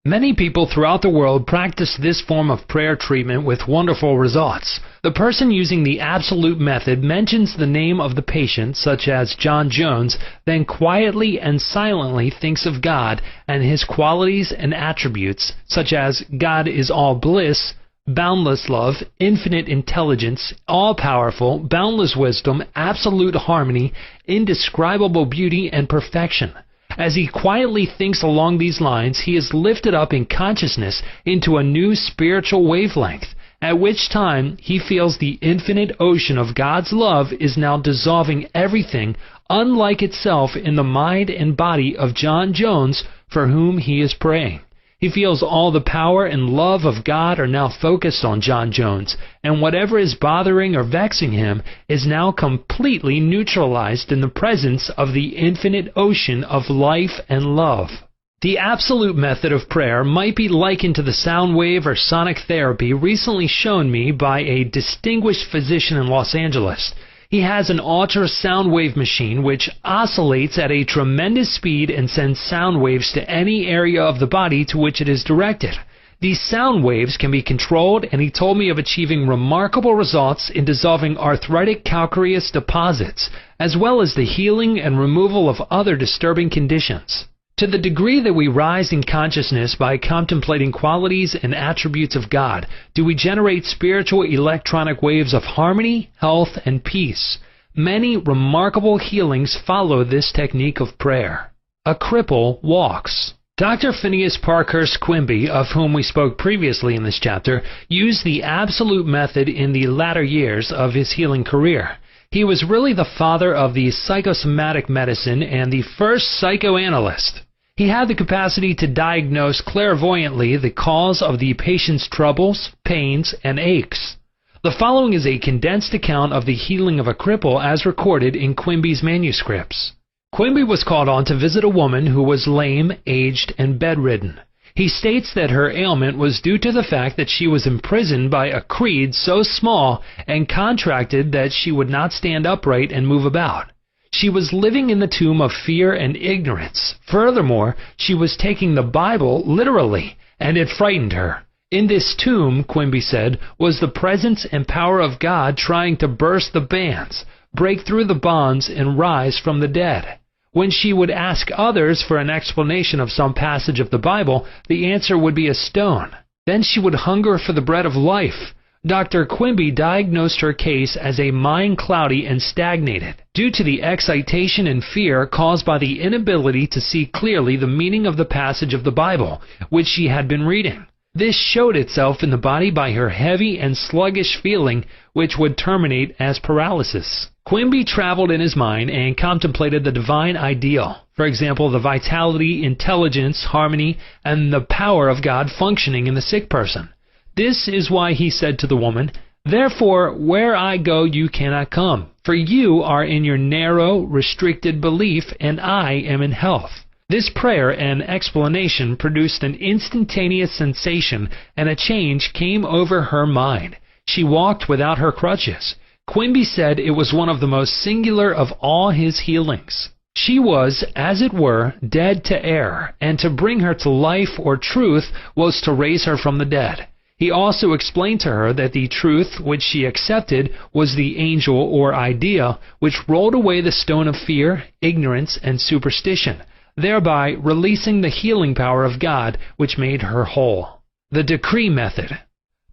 Many people throughout the world practice this form of prayer treatment with wonderful results. The person using the absolute method mentions the name of the patient, such as John Jones, then quietly and silently thinks of God and his qualities and attributes, such as God is all bliss, boundless love, infinite intelligence, all-powerful, boundless wisdom, absolute harmony, indescribable beauty, and perfection. As he quietly thinks along these lines, he is lifted up in consciousness into a new spiritual wavelength, at which time he feels the infinite ocean of God's love is now dissolving everything unlike itself in the mind and body of John Jones, for whom he is praying. He feels all the power and love of God are now focused on John Jones, and whatever is bothering or vexing him is now completely neutralized in the presence of the infinite ocean of life and love. The absolute method of prayer might be likened to the sound wave or sonic therapy recently shown me by a distinguished physician in Los Angeles. He has an ultrasound wave machine which oscillates at a tremendous speed and sends sound waves to any area of the body to which it is directed. These sound waves can be controlled, and he told me of achieving remarkable results in dissolving arthritic calcareous deposits, as well as the healing and removal of other disturbing conditions. To the degree that we rise in consciousness by contemplating qualities and attributes of God, do we generate spiritual electronic waves of harmony, health, and peace. Many remarkable healings follow this technique of prayer. A cripple walks. Dr. Phineas Parkhurst Quimby, of whom we spoke previously in this chapter, used the absolute method in the latter years of his healing career. He was really the father of the psychosomatic medicine and the first psychoanalyst. He had the capacity to diagnose clairvoyantly the cause of the patient's troubles, pains, and aches. The following is a condensed account of the healing of a cripple as recorded in Quimby's manuscripts. Quimby was called on to visit a woman who was lame, aged, and bedridden. He states that her ailment was due to the fact that she was imprisoned by a creed so small and contracted that she would not stand upright and move about. She was living in the tomb of fear and ignorance. Furthermore, she was taking the Bible literally, and it frightened her. In this tomb, Quimby said, was the presence and power of God trying to burst the bands, break through the bonds, and rise from the dead. When she would ask others for an explanation of some passage of the Bible, the answer would be a stone. Then she would hunger for the bread of life. Dr. Quimby diagnosed her case as a mind cloudy and stagnated, due to the excitation and fear caused by the inability to see clearly the meaning of the passage of the Bible, which she had been reading. This showed itself in the body by her heavy and sluggish feeling, which would terminate as paralysis. Quimby traveled in his mind and contemplated the divine ideal, for example, the vitality, intelligence, harmony, and the power of God functioning in the sick person. This is why he said to the woman, "Therefore, where I go you cannot come, for you are in your narrow, restricted belief, and I am in health." This prayer and explanation produced an instantaneous sensation, and a change came over her mind. She walked without her crutches. Quimby said it was one of the most singular of all his healings. She was, as it were, dead to error, and to bring her to life or truth was to raise her from the dead. He also explained to her that the truth which she accepted was the angel or idea which rolled away the stone of fear, ignorance, and superstition, thereby releasing the healing power of God which made her whole. The decree method.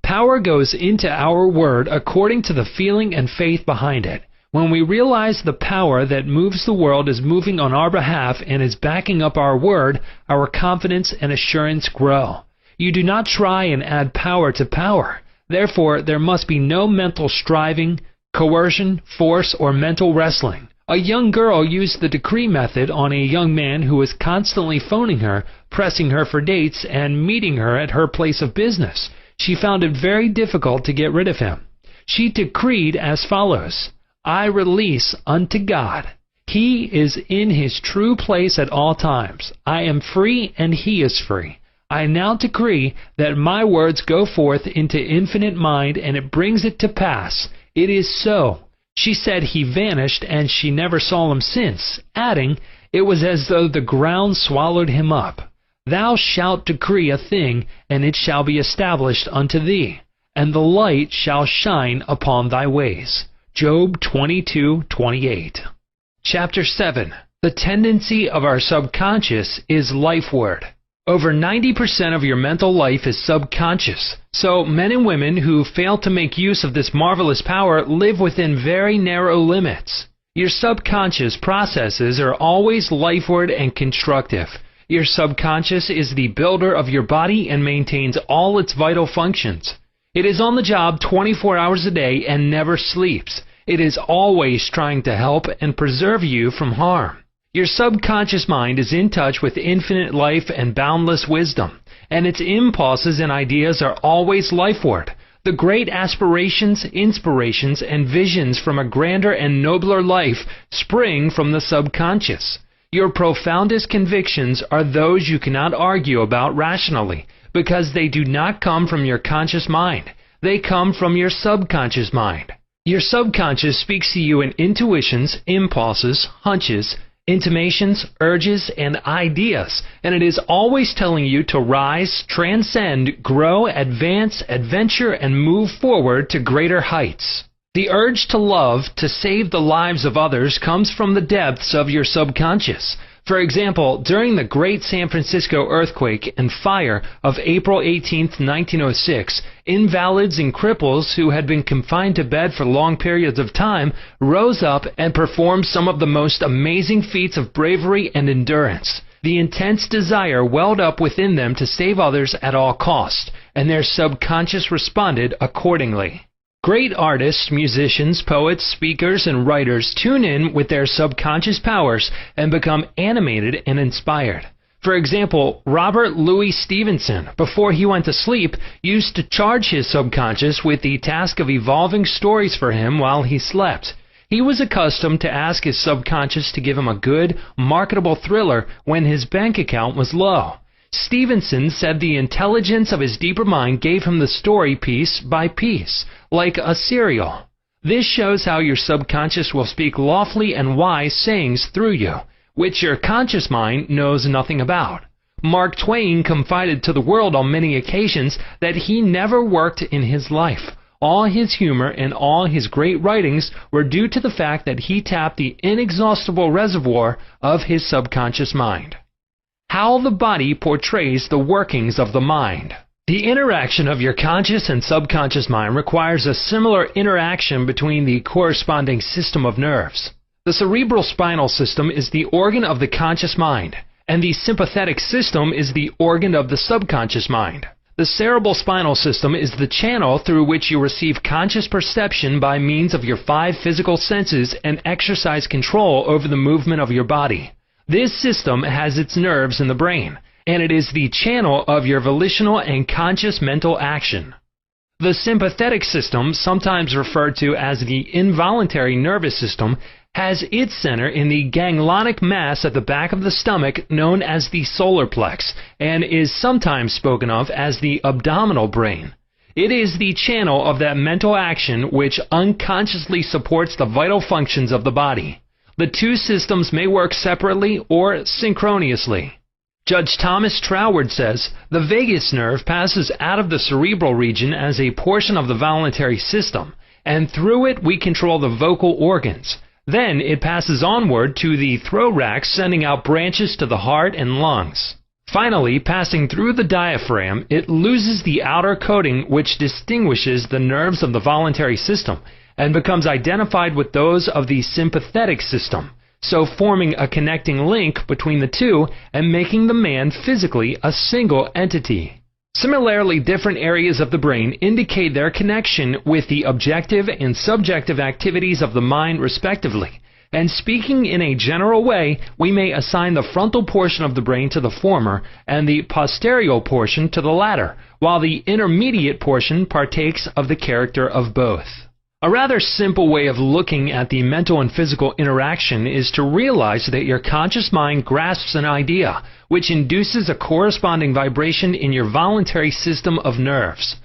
Power goes into our word according to the feeling and faith behind it. When we realize the power that moves the world is moving on our behalf and is backing up our word, our confidence and assurance grow. You do not try and add power to power. Therefore, there must be no mental striving, coercion, force, or mental wrestling. A young girl used the decree method on a young man who was constantly phoning her, pressing her for dates, and meeting her at her place of business. She found it very difficult to get rid of him. She decreed as follows, "I release unto God. He is in his true place at all times. I am free and he is free. I now decree that my words go forth into infinite mind and it brings it to pass. It is so." She said he vanished and she never saw him since, adding, "It was as though the ground swallowed him up. Thou shalt decree a thing, and it shall be established unto thee, and the light shall shine upon thy ways." Job 22:28. Chapter 7. The tendency of our subconscious is Lifeword. Over 90% of your mental life is subconscious. So men and women who fail to make use of this marvelous power live within very narrow limits. Your subconscious processes are always Lifeword and constructive. Your subconscious is the builder of your body and maintains all its vital functions. It is on the job 24 hours a day and never sleeps. It is always trying to help and preserve you from harm. Your subconscious mind is in touch with infinite life and boundless wisdom, and its impulses and ideas are always Lifeword. The great aspirations, inspirations, and visions from a grander and nobler life spring from the subconscious. Your profoundest convictions are those you cannot argue about rationally, because they do not come from your conscious mind. They come from your subconscious mind. Your subconscious speaks to you in intuitions, impulses, hunches, intimations, urges, and ideas, and it is always telling you to rise, transcend, grow, advance, adventure, and move forward to greater heights. The urge to love, to save the lives of others, comes from the depths of your subconscious. For example, during the Great San Francisco earthquake and fire of April 18, 1906, invalids and cripples who had been confined to bed for long periods of time rose up and performed some of the most amazing feats of bravery and endurance. The intense desire welled up within them to save others at all cost, and their subconscious responded accordingly. Great artists, musicians, poets, speakers, and writers tune in with their subconscious powers and become animated and inspired. For example, Robert Louis Stevenson, before he went to sleep, used to charge his subconscious with the task of evolving stories for him while he slept. He was accustomed to ask his subconscious to give him a good, marketable thriller when his bank account was low. Stevenson said the intelligence of his deeper mind gave him the story piece by piece, like a serial. This shows how your subconscious will speak lofty and wise sayings through you, which your conscious mind knows nothing about. Mark Twain confided to the world on many occasions that he never worked in his life. All his humor and all his great writings were due to the fact that he tapped the inexhaustible reservoir of his subconscious mind. How the body portrays the workings of the mind. The interaction of your conscious and subconscious mind requires a similar interaction between the corresponding system of nerves. The cerebral spinal system is the organ of the conscious mind, and the sympathetic system is the organ of the subconscious mind. The cerebral spinal system is the channel through which you receive conscious perception by means of your 5 physical senses and exercise control over the movement of your body. This system has its nerves in the brain, and it is the channel of your volitional and conscious mental action. The sympathetic system, sometimes referred to as the involuntary nervous system, has its center in the ganglionic mass at the back of the stomach known as the solar plex, and is sometimes spoken of as the abdominal brain. It is the channel of that mental action which unconsciously supports the vital functions of the body. The two systems may work separately or synchronously. Judge Thomas Troward says, the vagus nerve passes out of the cerebral region as a portion of the voluntary system, and through it we control the vocal organs. Then it passes onward to the thorax, sending out branches to the heart and lungs. Finally, passing through the diaphragm, it loses the outer coating which distinguishes the nerves of the voluntary system, and becomes identified with those of the sympathetic system, so forming a connecting link between the two and making the man physically a single entity. Similarly, different areas of the brain indicate their connection with the objective and subjective activities of the mind respectively, and speaking in a general way, we may assign the frontal portion of the brain to the former and the posterior portion to the latter, while the intermediate portion partakes of the character of both. A rather simple way of looking at the mental and physical interaction is to realize that your conscious mind grasps an idea, which induces a corresponding vibration in your voluntary system of nerves.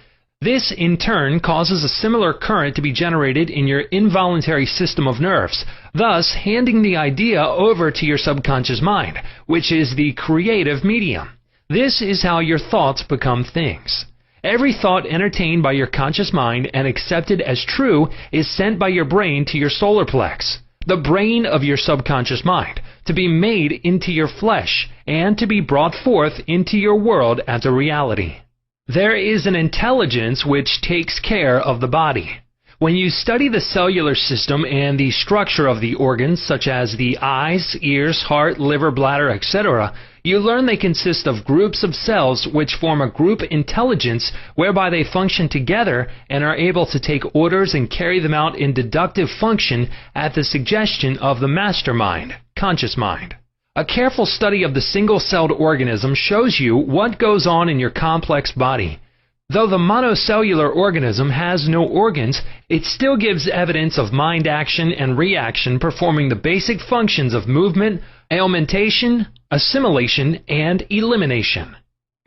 This, in turn, causes a similar current to be generated in your involuntary system of nerves, thus handing the idea over to your subconscious mind, which is the creative medium. This is how your thoughts become things. Every thought entertained by your conscious mind and accepted as true is sent by your brain to your solar plex, the brain of your subconscious mind, to be made into your flesh and to be brought forth into your world as a reality. There is an intelligence which takes care of the body. When you study the cellular system and the structure of the organs, such as the eyes, ears, heart, liver, bladder, etc., you learn they consist of groups of cells which form a group intelligence whereby they function together and are able to take orders and carry them out in deductive function at the suggestion of the mastermind, conscious mind. A careful study of the single-celled organism shows you what goes on in your complex body. Though the monocellular organism has no organs, it still gives evidence of mind action and reaction performing the basic functions of movement, alimentation, assimilation, and elimination.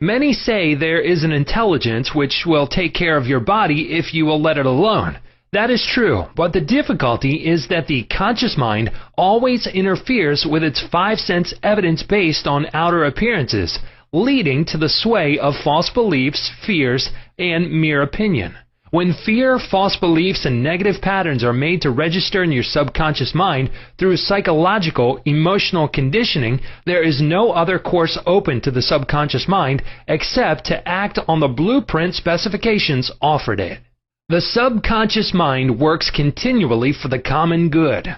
Many say there is an intelligence which will take care of your body if you will let it alone. That is true, but the difficulty is that the conscious mind always interferes with its five-sense evidence based on outer appearances, leading to the sway of false beliefs, fears, and mere opinion. When fear, false beliefs, and negative patterns are made to register in your subconscious mind through psychological, emotional conditioning, there is no other course open to the subconscious mind except to act on the blueprint specifications offered it. The subconscious mind works continually for the common good.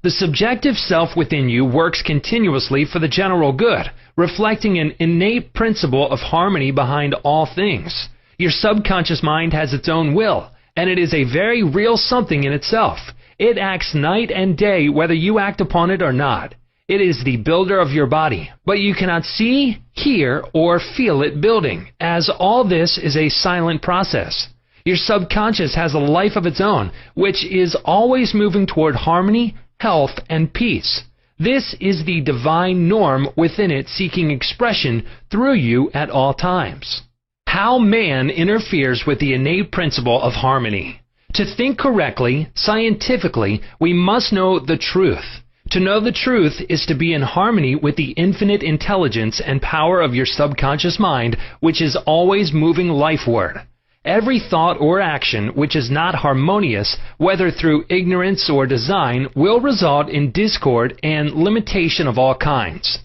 The subjective self within you works continuously for the general good, reflecting an innate principle of harmony behind all things. Your subconscious mind has its own will, and it is a very real something in itself. It acts night and day whether you act upon it or not. It is the builder of your body, but you cannot see, hear, or feel it building, as all this is a silent process. Your subconscious has a life of its own, which is always moving toward harmony, health, and peace. This is the divine norm within it seeking expression through you at all times. How man interferes with the innate principle of harmony. To think correctly, scientifically, we must know the truth. To know the truth is to be in harmony with the infinite intelligence and power of your subconscious mind, which is always moving lifeward. Every thought or action which is not harmonious, whether through ignorance or design, will result in discord and limitation of all kinds.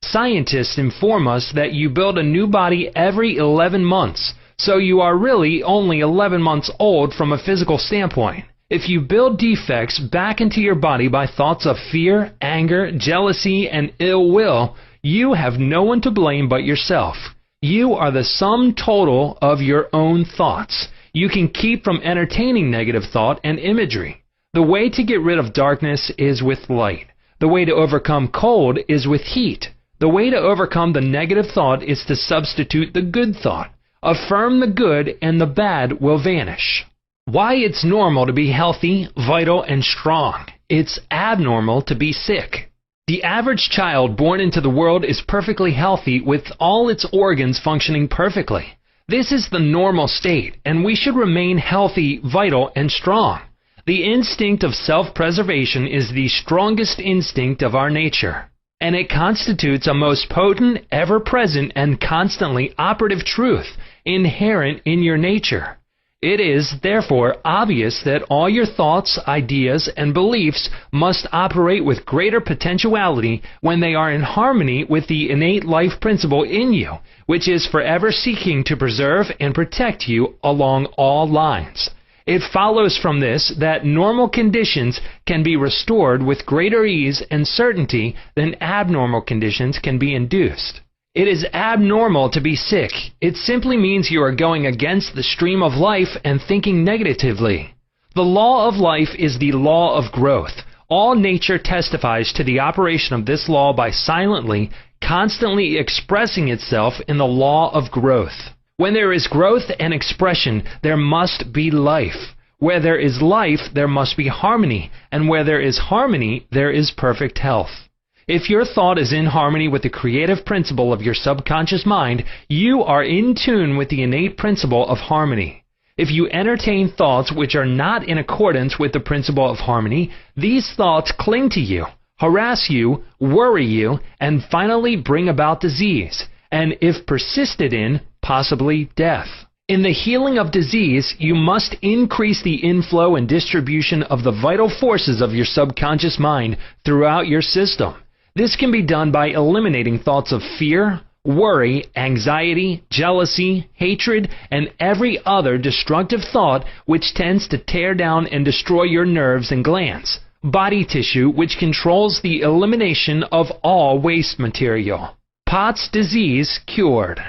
Scientists inform us that you build a new body every 11 months, so you are really only 11 months old from a physical standpoint. If you build defects back into your body by thoughts of fear, anger, jealousy, and ill will, you have no one to blame but yourself. You are the sum total of your own thoughts. You can keep from entertaining negative thought and imagery. The way to get rid of darkness is with light. The way to overcome cold is with heat. The way to overcome the negative thought is to substitute the good thought. Affirm the good and the bad will vanish. Why it's normal to be healthy, vital, and strong. It's abnormal to be sick. The average child born into the world is perfectly healthy with all its organs functioning perfectly. This is the normal state, and we should remain healthy, vital, and strong. The instinct of self-preservation is the strongest instinct of our nature, and it constitutes a most potent, ever-present, and constantly operative truth inherent in your nature. It is, therefore, obvious that all your thoughts, ideas, and beliefs must operate with greater potentiality when they are in harmony with the innate life principle in you, which is forever seeking to preserve and protect you along all lines. It follows from this that normal conditions can be restored with greater ease and certainty than abnormal conditions can be induced. It is abnormal to be sick. It simply means you are going against the stream of life and thinking negatively. The law of life is the law of growth. All nature testifies to the operation of this law by silently, constantly expressing itself in the law of growth. When there is growth and expression, there must be life. Where there is life, there must be harmony, and where there is harmony, there is perfect health. If your thought is in harmony with the creative principle of your subconscious mind, you are in tune with the innate principle of harmony. If you entertain thoughts which are not in accordance with the principle of harmony, these thoughts cling to you, harass you, worry you, and finally bring about disease, and if persisted in, possibly death. In the healing of disease, you must increase the inflow and distribution of the vital forces of your subconscious mind throughout your system. This can be done by eliminating thoughts of fear, worry, anxiety, jealousy, hatred, and every other destructive thought which tends to tear down and destroy your nerves and glands, body tissue which controls the elimination of all waste material. Pott's disease cured.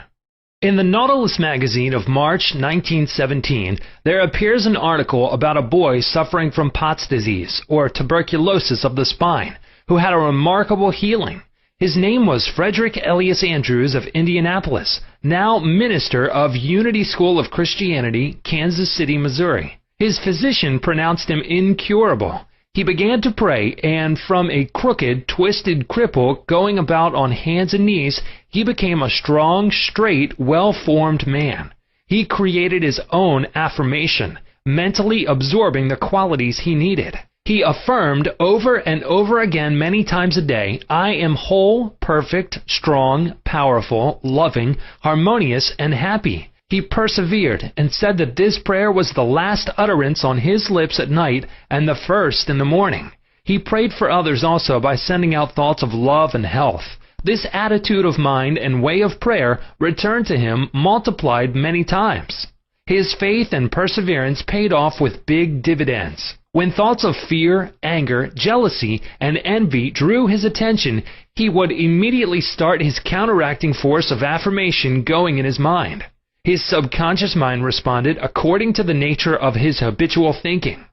In the Nautilus magazine of March 1917, there appears an article about a boy suffering from Pott's disease, or tuberculosis of the spine, who had a remarkable healing. His name was Frederick Elias Andrews of Indianapolis, now minister of Unity School of Christianity, Kansas City, Missouri. His physician pronounced him incurable. He began to pray, and from a crooked, twisted cripple going about on hands and knees, he became a strong, straight, well-formed man. He created his own affirmation, mentally absorbing the qualities he needed. He affirmed over and over again many times a day, "I am whole, perfect, strong, powerful, loving, harmonious, and happy." He persevered and said that this prayer was the last utterance on his lips at night and the first in the morning. He prayed for others also by sending out thoughts of love and health. This attitude of mind and way of prayer returned to him multiplied many times. His faith and perseverance paid off with big dividends. When thoughts of fear, anger, jealousy, and envy drew his attention, he would immediately start his counteracting force of affirmation going in his mind. His subconscious mind responded according to the nature of his habitual thinking.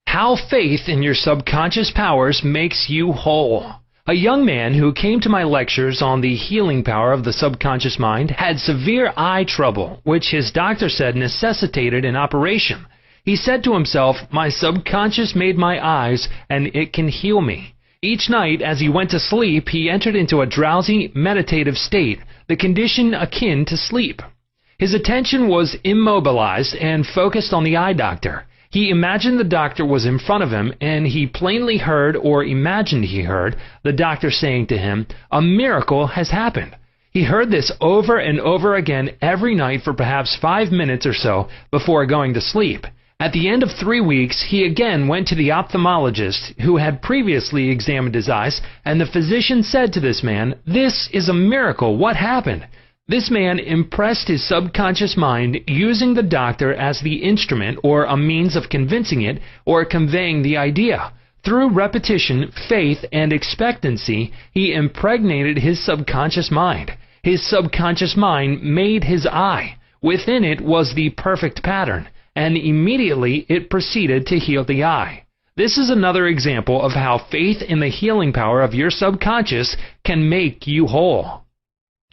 How faith in your subconscious powers makes you whole. A young man who came to my lectures on the healing power of the subconscious mind had severe eye trouble, which his doctor said necessitated an operation. He said to himself, "My subconscious made my eyes, and it can heal me." Each night as he went to sleep, he entered into a drowsy, meditative state, the condition akin to sleep. His attention was immobilized and focused on the eye doctor. He imagined the doctor was in front of him, and he plainly heard, or imagined he heard, the doctor saying to him, "A miracle has happened." He heard this over and over again every night for perhaps 5 minutes or so before going to sleep. At the end of 3 weeks, he again went to the ophthalmologist, who had previously examined his eyes, and the physician said to this man, "This is a miracle. What happened?" This man impressed his subconscious mind using the doctor as the instrument or a means of convincing it or conveying the idea. Through repetition, faith, and expectancy, he impregnated his subconscious mind. His subconscious mind made his eye. Within it was the perfect pattern, and immediately it proceeded to heal the eye. This is another example of how faith in the healing power of your subconscious can make you whole.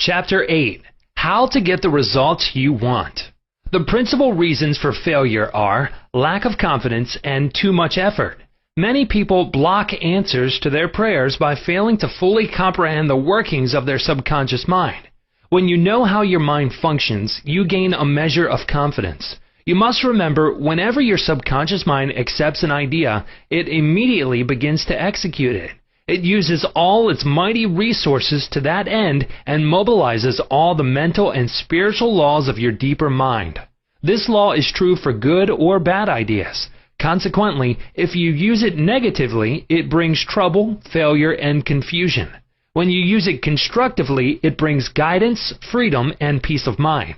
Chapter 8. How to get the results you want. The principal reasons for failure are lack of confidence and too much effort. Many people block answers to their prayers by failing to fully comprehend the workings of their subconscious mind. When you know how your mind functions, you gain a measure of confidence. You must remember, whenever your subconscious mind accepts an idea, it immediately begins to execute it. It uses all its mighty resources to that end and mobilizes all the mental and spiritual laws of your deeper mind. This law is true for good or bad ideas. Consequently, if you use it negatively, it brings trouble, failure, and confusion. When you use it constructively, it brings guidance, freedom, and peace of mind.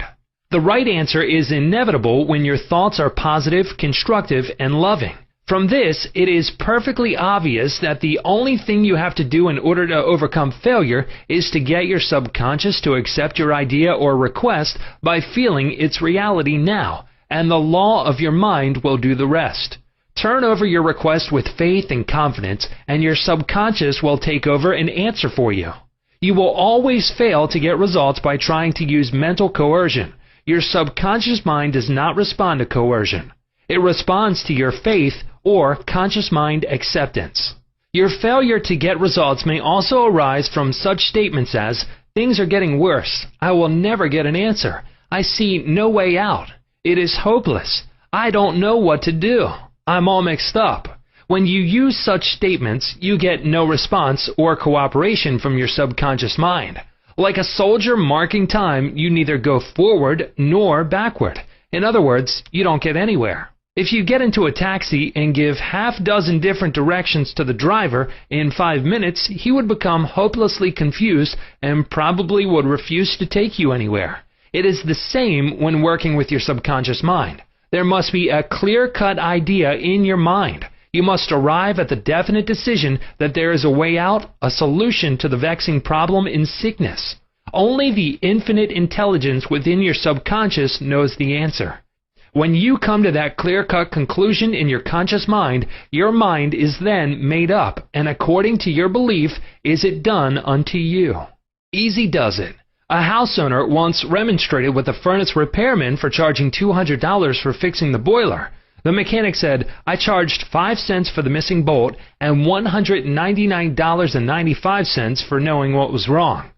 The right answer is inevitable when your thoughts are positive, constructive, and loving. From this, it is perfectly obvious that the only thing you have to do in order to overcome failure is to get your subconscious to accept your idea or request by feeling its reality now, and the law of your mind will do the rest. Turn over your request with faith and confidence, and your subconscious will take over and answer for you. You will always fail to get results by trying to use mental coercion. Your subconscious mind does not respond to coercion. It responds to your faith or conscious mind acceptance. Your failure to get results may also arise from such statements as, "Things are getting worse. I will never get an answer. I see no way out. It is hopeless. I don't know what to do. I'm all mixed up." When you use such statements, you get no response or cooperation from your subconscious mind. Like a soldier marking time, you neither go forward nor backward. In other words, you don't get anywhere. If you get into a taxi and give half-dozen different directions to the driver, in 5 minutes he would become hopelessly confused and probably would refuse to take you anywhere. It is the same when working with your subconscious mind. There must be a clear-cut idea in your mind. You must arrive at the definite decision that there is a way out, a solution to the vexing problem in sickness. Only the infinite intelligence within your subconscious knows the answer. When you come to that clear-cut conclusion in your conscious mind, your mind is then made up, and according to your belief is it done unto you. Easy does it. A house owner once remonstrated with a furnace repairman for charging $200 for fixing the boiler. The mechanic said, "I charged 5 cents for the missing bolt and $199.95 for knowing what was wrong."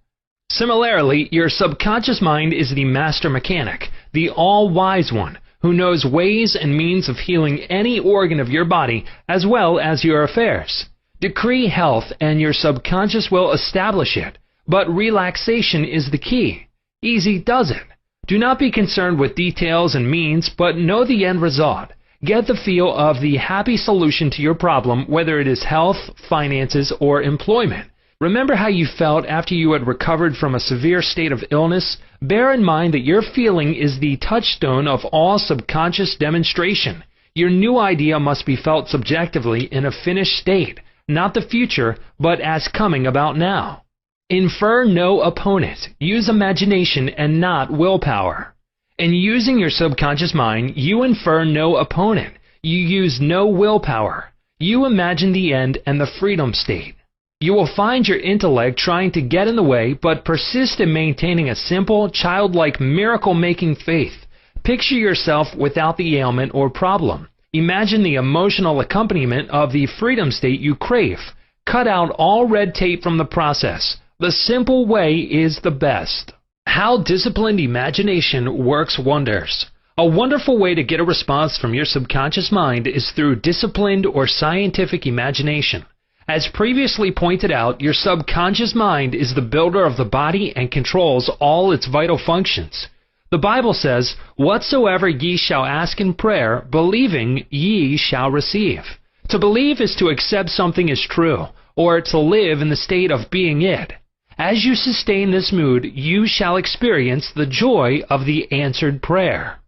Similarly, your subconscious mind is the master mechanic, the all-wise one, who knows ways and means of healing any organ of your body as well as your affairs. Decree health and your subconscious will establish it, but relaxation is the key. Easy does it. Do not be concerned with details and means, but know the end result. Get the feel of the happy solution to your problem, whether it is health, finances, or employment. Remember how you felt after you had recovered from a severe state of illness? Bear in mind that your feeling is the touchstone of all subconscious demonstration. Your new idea must be felt subjectively in a finished state, not the future, but as coming about now. Infer no opponent. Use imagination and not willpower. In using your subconscious mind, you infer no opponent. You use no willpower. You imagine the end and the freedom state. You will find your intellect trying to get in the way, but persist in maintaining a simple, childlike, miracle-making faith. Picture yourself without the ailment or problem. Imagine the emotional accompaniment of the freedom state you crave. Cut out all red tape from the process. The simple way is the best. How disciplined imagination works wonders. A wonderful way to get a response from your subconscious mind is through disciplined or scientific imagination. As previously pointed out, your subconscious mind is the builder of the body and controls all its vital functions. The Bible says, "Whatsoever ye shall ask in prayer, believing ye shall receive." To believe is to accept something as true, or to live in the state of being it. As you sustain this mood, you shall experience the joy of the answered prayer.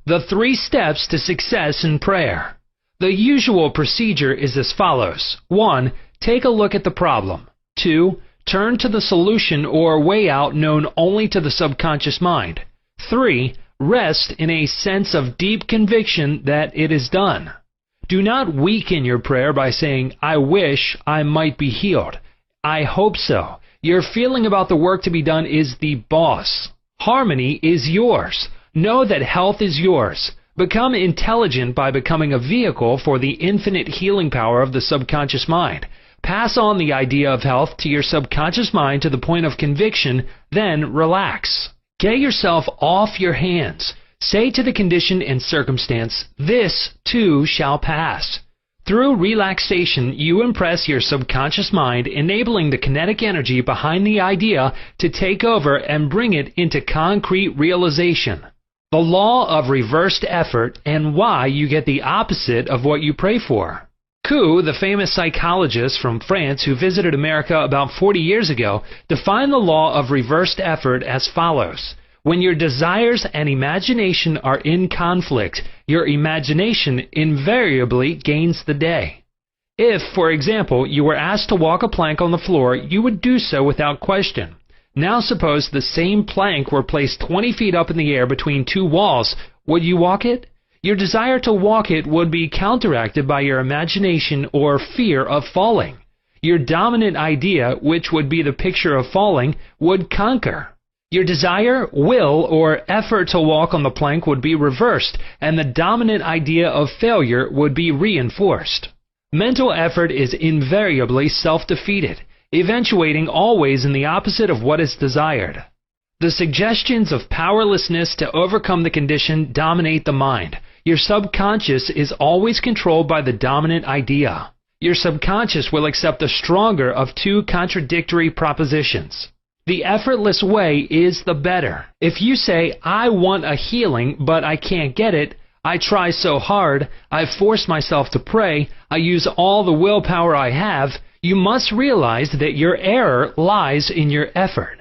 The 3 steps to success in prayer. The usual procedure is as follows. 1. Take a look at the problem. 2. Turn to the solution or way out known only to the subconscious mind. 3. Rest in a sense of deep conviction that it is done. Do not weaken your prayer by saying, "I wish I might be healed. I hope so." Your feeling about the work to be done is the boss. Harmony is yours. Know that health is yours. Become intelligent by becoming a vehicle for the infinite healing power of the subconscious mind. Pass on the idea of health to your subconscious mind to the point of conviction, then relax. Get yourself off your hands. Say to the condition and circumstance, "This too shall pass." Through relaxation, you impress your subconscious mind, enabling the kinetic energy behind the idea to take over and bring it into concrete realization. The law of reversed effort and why you get the opposite of what you pray for. Kuhn, the famous psychologist from France who visited America about 40 years ago, defined the law of reversed effort as follows. When your desires and imagination are in conflict, your imagination invariably gains the day. If, for example, you were asked to walk a plank on the floor, you would do so without question. Now suppose the same plank were placed 20 feet up in the air between 2 walls. Would you walk it? Your desire to walk it would be counteracted by your imagination or fear of falling. Your dominant idea, which would be the picture of falling, would conquer. Your desire, will, or effort to walk on the plank would be reversed, and the dominant idea of failure would be reinforced. Mental effort is invariably self-defeated, eventuating always in the opposite of what is desired. The suggestions of powerlessness to overcome the condition dominate the mind. Your subconscious is always controlled by the dominant idea. Your subconscious will accept the stronger of 2 contradictory propositions. The effortless way is the better. If you say, "I want a healing, but I can't get it," I try so hard. I've forced myself to pray. I use all the willpower I have. You must realize that your error lies in your effort.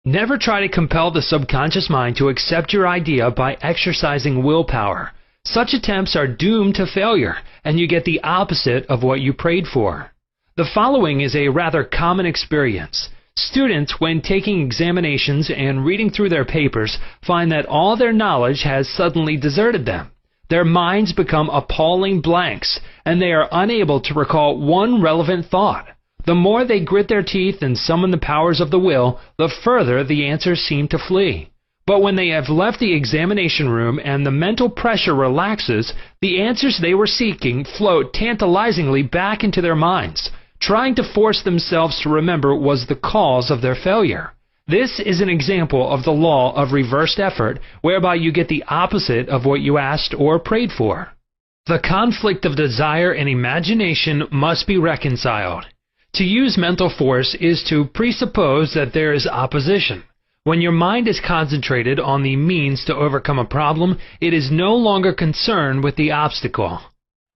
Never try to compel the subconscious mind to accept your idea by exercising willpower. Such attempts are doomed to failure, and you get the opposite of what you prayed for. The following is a rather common experience. Students, when taking examinations and reading through their papers, find that all their knowledge has suddenly deserted them. Their minds become appalling blanks, and they are unable to recall one relevant thought. The more they grit their teeth and summon the powers of the will, the further the answers seem to flee. But when they have left the examination room and the mental pressure relaxes, the answers they were seeking float tantalizingly back into their minds. Trying to force themselves to remember was the cause of their failure. This is an example of the law of reversed effort, whereby you get the opposite of what you asked or prayed for. The conflict of desire and imagination must be reconciled. To use mental force is to presuppose that there is opposition. When your mind is concentrated on the means to overcome a problem, it is no longer concerned with the obstacle.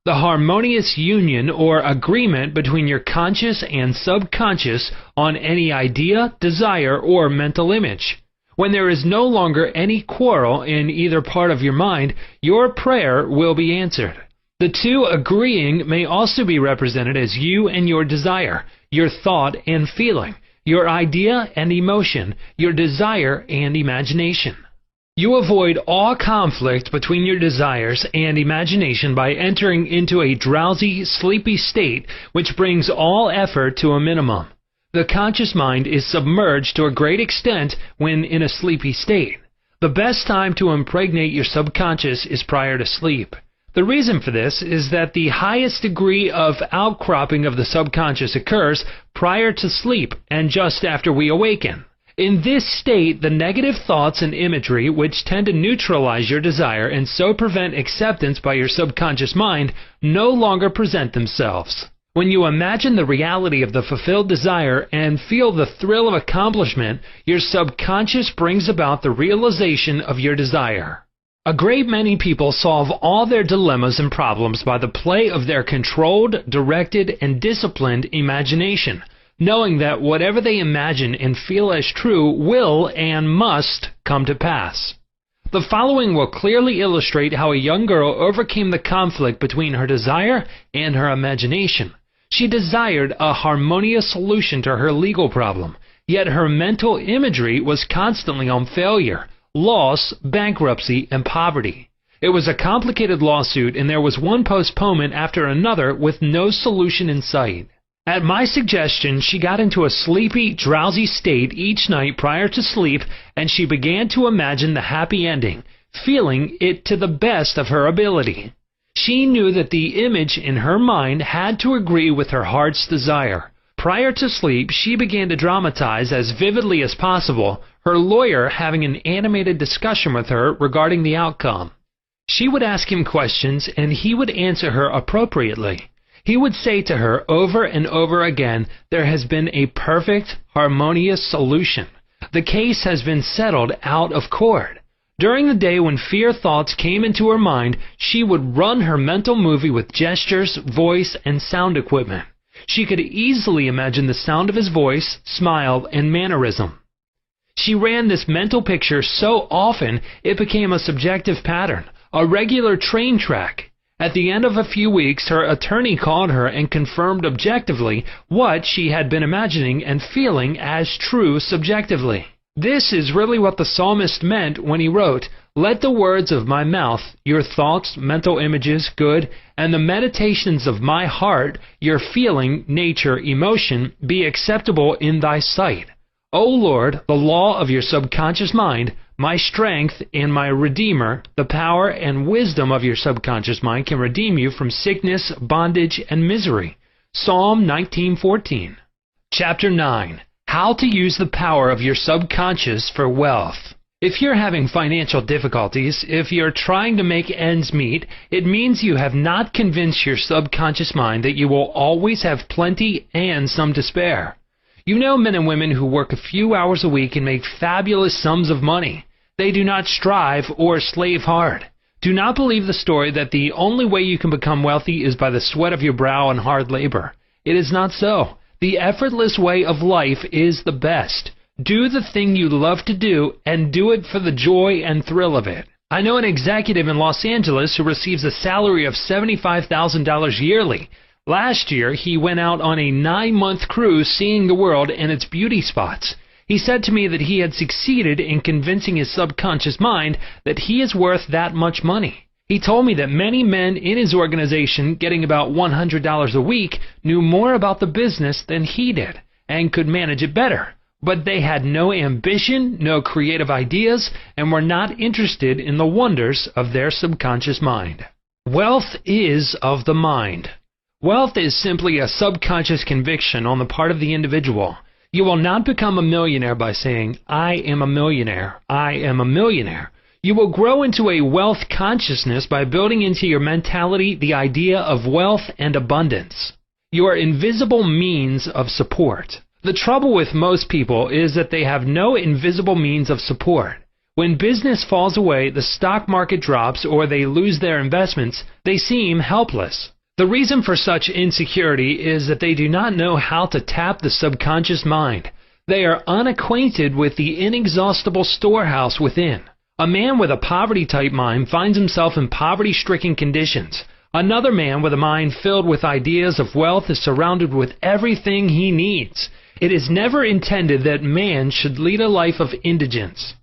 The harmonious union or agreement between your conscious and subconscious on any idea, desire, or mental image. When there is no longer any quarrel in either part of your mind, your prayer will be answered. The two agreeing may also be represented as you and your desire, your thought and feeling, your idea and emotion, your desire and imagination. You avoid all conflict between your desires and imagination by entering into a drowsy, sleepy state which brings all effort to a minimum. The conscious mind is submerged to a great extent when in a sleepy state. The best time to impregnate your subconscious is prior to sleep. The reason for this is that the highest degree of outcropping of the subconscious occurs prior to sleep and just after we awaken. In this state, the negative thoughts and imagery which tend to neutralize your desire and so prevent acceptance by your subconscious mind no longer present themselves. When you imagine the reality of the fulfilled desire and feel the thrill of accomplishment, your subconscious brings about the realization of your desire. A great many people solve all their dilemmas and problems by the play of their controlled, directed, and disciplined imagination, knowing that whatever they imagine and feel as true will and must come to pass. The following will clearly illustrate how a young girl overcame the conflict between her desire and her imagination. She desired a harmonious solution to her legal problem, yet her mental imagery was constantly on failure, loss, bankruptcy, and poverty. It was a complicated lawsuit, and there was one postponement after another with no solution in sight. At my suggestion, she got into a sleepy, drowsy state each night prior to sleep, and she began to imagine the happy ending, feeling it to the best of her ability. She knew that the image in her mind had to agree with her heart's desire. Prior to sleep, she began to dramatize as vividly as possible, her lawyer having an animated discussion with her regarding the outcome. She would ask him questions, and he would answer her appropriately. He would say to her over and over again, "There has been a perfect, harmonious solution. The case has been settled out of court." During the day when fear thoughts came into her mind, she would run her mental movie with gestures, voice, and sound equipment. She could easily imagine the sound of his voice, smile, and mannerism. She ran this mental picture so often it became a subjective pattern, a regular train track. At the end of a few weeks, her attorney called her and confirmed objectively what she had been imagining and feeling as true subjectively. This is really what the psalmist meant when he wrote, "Let the words of my mouth, your thoughts, mental images, good, and the meditations of my heart, your feeling, nature, emotion, be acceptable in thy sight. O Lord, the law of your subconscious mind, my strength and my Redeemer, the power and wisdom of your subconscious mind can redeem you from sickness, bondage, and misery." Psalm 19:14. Chapter 9. How to use the power of your subconscious for wealth. If you're having financial difficulties, if you're trying to make ends meet, it means you have not convinced your subconscious mind that you will always have plenty and some to spare. You know men and women who work a few hours a week and make fabulous sums of money. They do not strive or slave hard. Do not believe the story that the only way you can become wealthy is by the sweat of your brow and hard labor. It is not so. The effortless way of life is the best. Do the thing you love to do, and do it for the joy and thrill of it. I know an executive in Los Angeles who receives a salary of $75,000 yearly. Last year, he went out on a 9-month cruise seeing the world and its beauty spots. He said to me that he had succeeded in convincing his subconscious mind that he is worth that much money. He told me that many men in his organization, getting about $100 a week, knew more about the business than he did and could manage it better. But they had no ambition, no creative ideas, and were not interested in the wonders of their subconscious mind. Wealth is of the mind. Wealth is simply a subconscious conviction on the part of the individual. You will not become a millionaire by saying, "I am a millionaire, I am a millionaire." You will grow into a wealth consciousness by building into your mentality the idea of wealth and abundance. Your invisible means of support. The trouble with most people is that they have no invisible means of support. When business falls away, the stock market drops, or they lose their investments, they seem helpless. The reason for such insecurity is that they do not know how to tap the subconscious mind. They are unacquainted with the inexhaustible storehouse within. A man with a poverty-type mind finds himself in poverty-stricken conditions. Another man with a mind filled with ideas of wealth is surrounded with everything he needs. It is never intended that man should lead a life of indigence.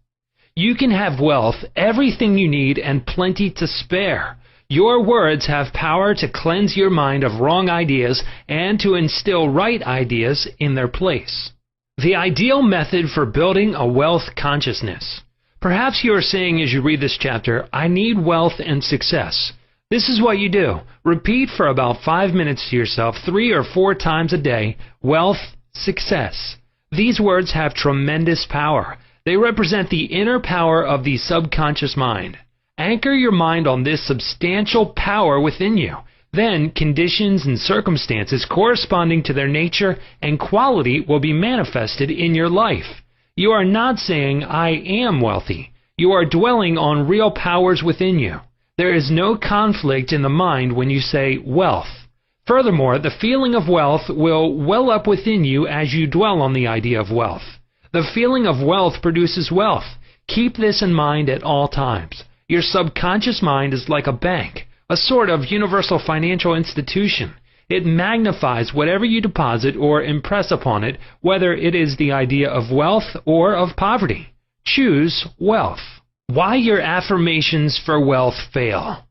You can have wealth, everything you need, and plenty to spare. Your words have power to cleanse your mind of wrong ideas and to instill right ideas in their place. The ideal method for building a wealth consciousness. Perhaps you are saying as you read this chapter, "I need wealth and success." This is what you do. Repeat for about 5 minutes to yourself 3 or 4 times a day, wealth, success. These words have tremendous power. They represent the inner power of the subconscious mind. Anchor your mind on this substantial power within you. Then conditions and circumstances corresponding to their nature and quality will be manifested in your life. You are not saying, "I am wealthy." You are dwelling on real powers within you. There is no conflict in the mind when you say wealth. Furthermore, the feeling of wealth will well up within you as you dwell on the idea of wealth. The feeling of wealth produces wealth. Keep this in mind at all times. Your subconscious mind is like a bank, a sort of universal financial institution. It magnifies whatever you deposit or impress upon it, whether it is the idea of wealth or of poverty. Choose wealth. Why your affirmations for wealth fail.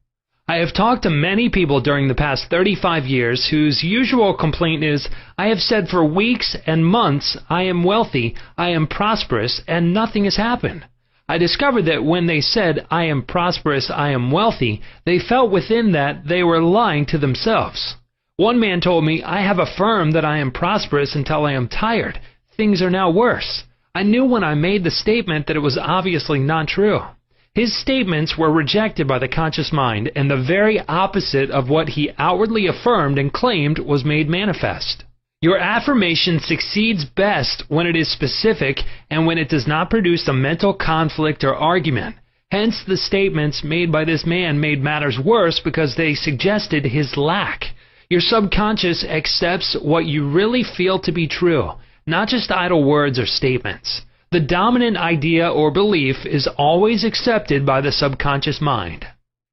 I have talked to many people during the past 35 years whose usual complaint is, "I have said for weeks and months, I am wealthy, I am prosperous, and nothing has happened." I discovered that when they said, "I am prosperous, I am wealthy," they felt within that they were lying to themselves. One man told me, "I have affirmed that I am prosperous until I am tired. Things are now worse." I knew when I made the statement that it was obviously not true. His statements were rejected by the conscious mind, and the very opposite of what he outwardly affirmed and claimed was made manifest. Your affirmation succeeds best when it is specific and when it does not produce a mental conflict or argument. Hence, the statements made by this man made matters worse because they suggested his lack. Your subconscious accepts what you really feel to be true, not just idle words or statements. The dominant idea or belief is always accepted by the subconscious mind.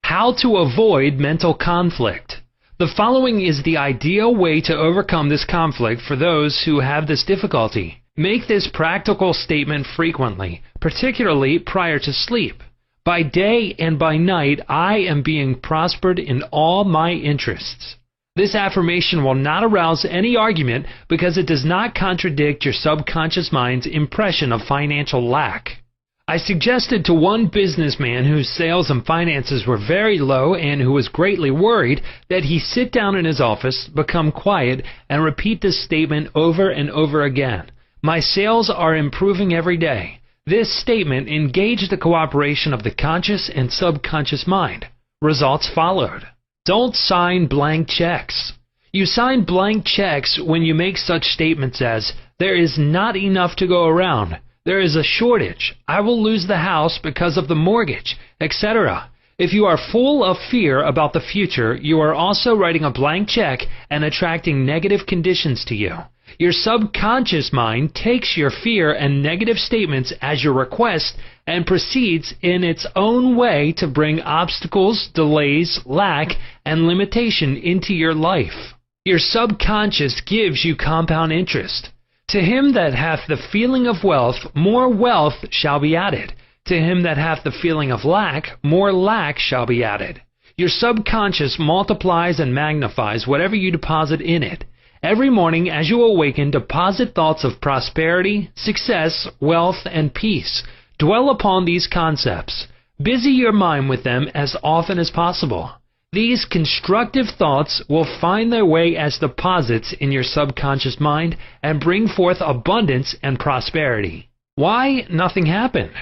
How to avoid mental conflict. The following is the ideal way to overcome this conflict for those who have this difficulty. Make this practical statement frequently, particularly prior to sleep. By day and by night, I am being prospered in all my interests. This affirmation will not arouse any argument because it does not contradict your subconscious mind's impression of financial lack. I suggested to one businessman whose sales and finances were very low and who was greatly worried that he sit down in his office, become quiet, and repeat this statement over and over again. "My sales are improving every day." This statement engaged the cooperation of the conscious and subconscious mind. Results followed. Don't sign blank checks. You sign blank checks when you make such statements as, "There is not enough to go around," "There is a shortage," "I will lose the house because of the mortgage," etc. If you are full of fear about the future, you are also writing a blank check and attracting negative conditions to you. Your subconscious mind takes your fear and negative statements as your request and proceeds in its own way to bring obstacles, delays, lack, and limitation into your life. Your subconscious gives you compound interest. To him that hath the feeling of wealth, more wealth shall be added. To him that hath the feeling of lack, more lack shall be added. Your subconscious multiplies and magnifies whatever you deposit in it. Every morning as you awaken, deposit thoughts of prosperity, success, wealth, and peace. Dwell upon these concepts. Busy your mind with them as often as possible. These constructive thoughts will find their way as deposits in your subconscious mind and bring forth abundance and prosperity. Why nothing happened?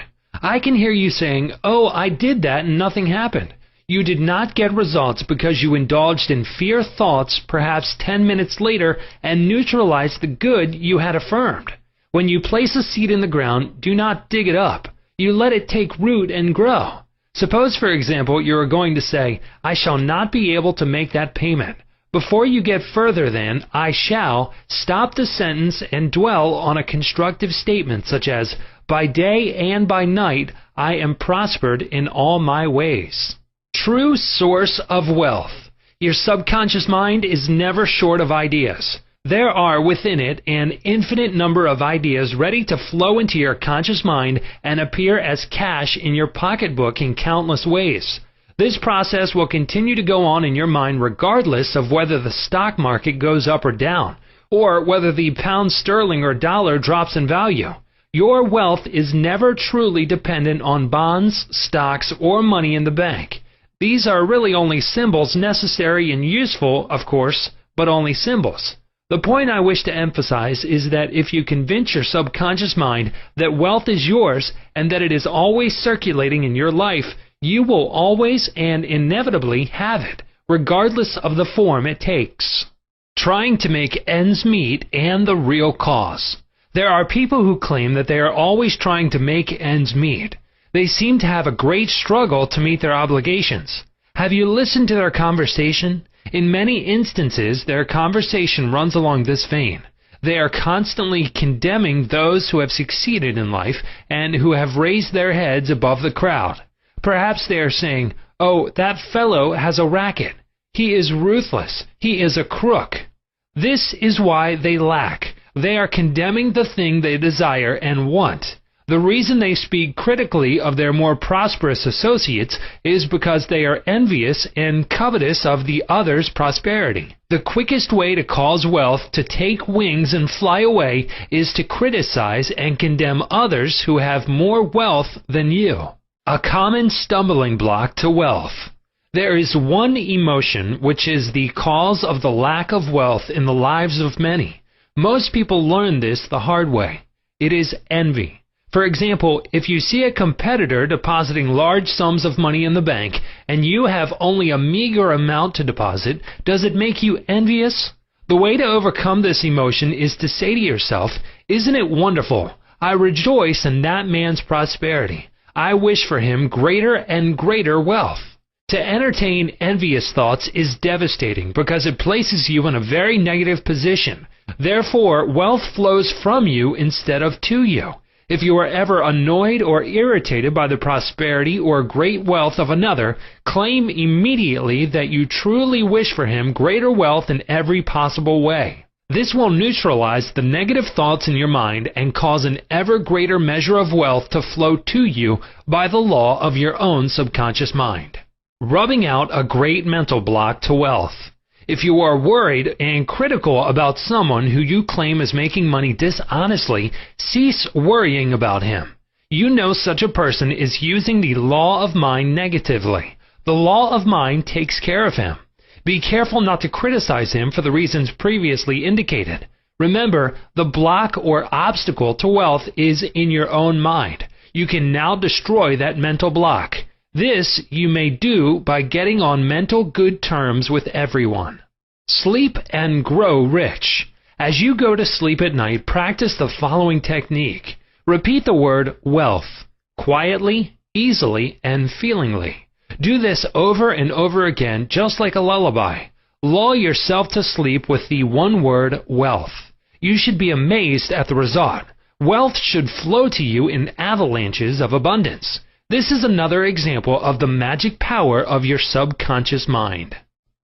I can hear you saying, "Oh, I did that and nothing happened." You did not get results because you indulged in fear thoughts perhaps 10 minutes later and neutralized the good you had affirmed. When you place a seed in the ground, do not dig it up. You let it take root and grow. Suppose, for example, you are going to say, "I shall not be able to make that payment." Before you get further than "I shall," stop the sentence and dwell on a constructive statement such as, "By day and by night I am prospered in all my ways." True source of wealth. Your subconscious mind is never short of ideas. There are within it an infinite number of ideas ready to flow into your conscious mind and appear as cash in your pocketbook in countless ways. This process will continue to go on in your mind regardless of whether the stock market goes up or down, or whether the pound sterling or dollar drops in value. Your wealth is never truly dependent on bonds, stocks, or money in the bank. These are really only symbols, necessary and useful, of course, but only symbols. The point I wish to emphasize is that if you convince your subconscious mind that wealth is yours and that it is always circulating in your life, you will always and inevitably have it, regardless of the form it takes. Trying to make ends meet and the real cause. There are people who claim that they are always trying to make ends meet. They seem to have a great struggle to meet their obligations. Have you listened to their conversation? In many instances, their conversation runs along this vein. They are constantly condemning those who have succeeded in life and who have raised their heads above the crowd. Perhaps they are saying, "Oh, that fellow has a racket. He is ruthless. He is a crook." This is why they lack. They are condemning the thing they desire and want. The reason they speak critically of their more prosperous associates is because they are envious and covetous of the other's prosperity. The quickest way to cause wealth to take wings and fly away is to criticize and condemn others who have more wealth than you. A common stumbling block to wealth. There is one emotion which is the cause of the lack of wealth in the lives of many. Most people learn this the hard way. It is envy. For example, if you see a competitor depositing large sums of money in the bank and you have only a meager amount to deposit, does it make you envious? The way to overcome this emotion is to say to yourself, "Isn't it wonderful? I rejoice in that man's prosperity. I wish for him greater and greater wealth." To entertain envious thoughts is devastating because it places you in a very negative position. Therefore, wealth flows from you instead of to you. If you are ever annoyed or irritated by the prosperity or great wealth of another, claim immediately that you truly wish for him greater wealth in every possible way. This will neutralize the negative thoughts in your mind and cause an ever greater measure of wealth to flow to you by the law of your own subconscious mind. Rubbing out a great mental block to wealth. If you are worried and critical about someone who you claim is making money dishonestly, cease worrying about him. You know such a person is using the law of mind negatively. The law of mind takes care of him. Be careful not to criticize him for the reasons previously indicated. Remember, the block or obstacle to wealth is in your own mind. You can now destroy that mental block. This you may do by getting on mental good terms with everyone. Sleep and grow rich. As you go to sleep at night, practice the following technique. Repeat the word wealth quietly, easily, and feelingly. Do this over and over again, just like a lullaby. Lull yourself to sleep with the one word, wealth. You should be amazed at the result. Wealth should flow to you in avalanches of abundance. This is another example of the magic power of your subconscious mind.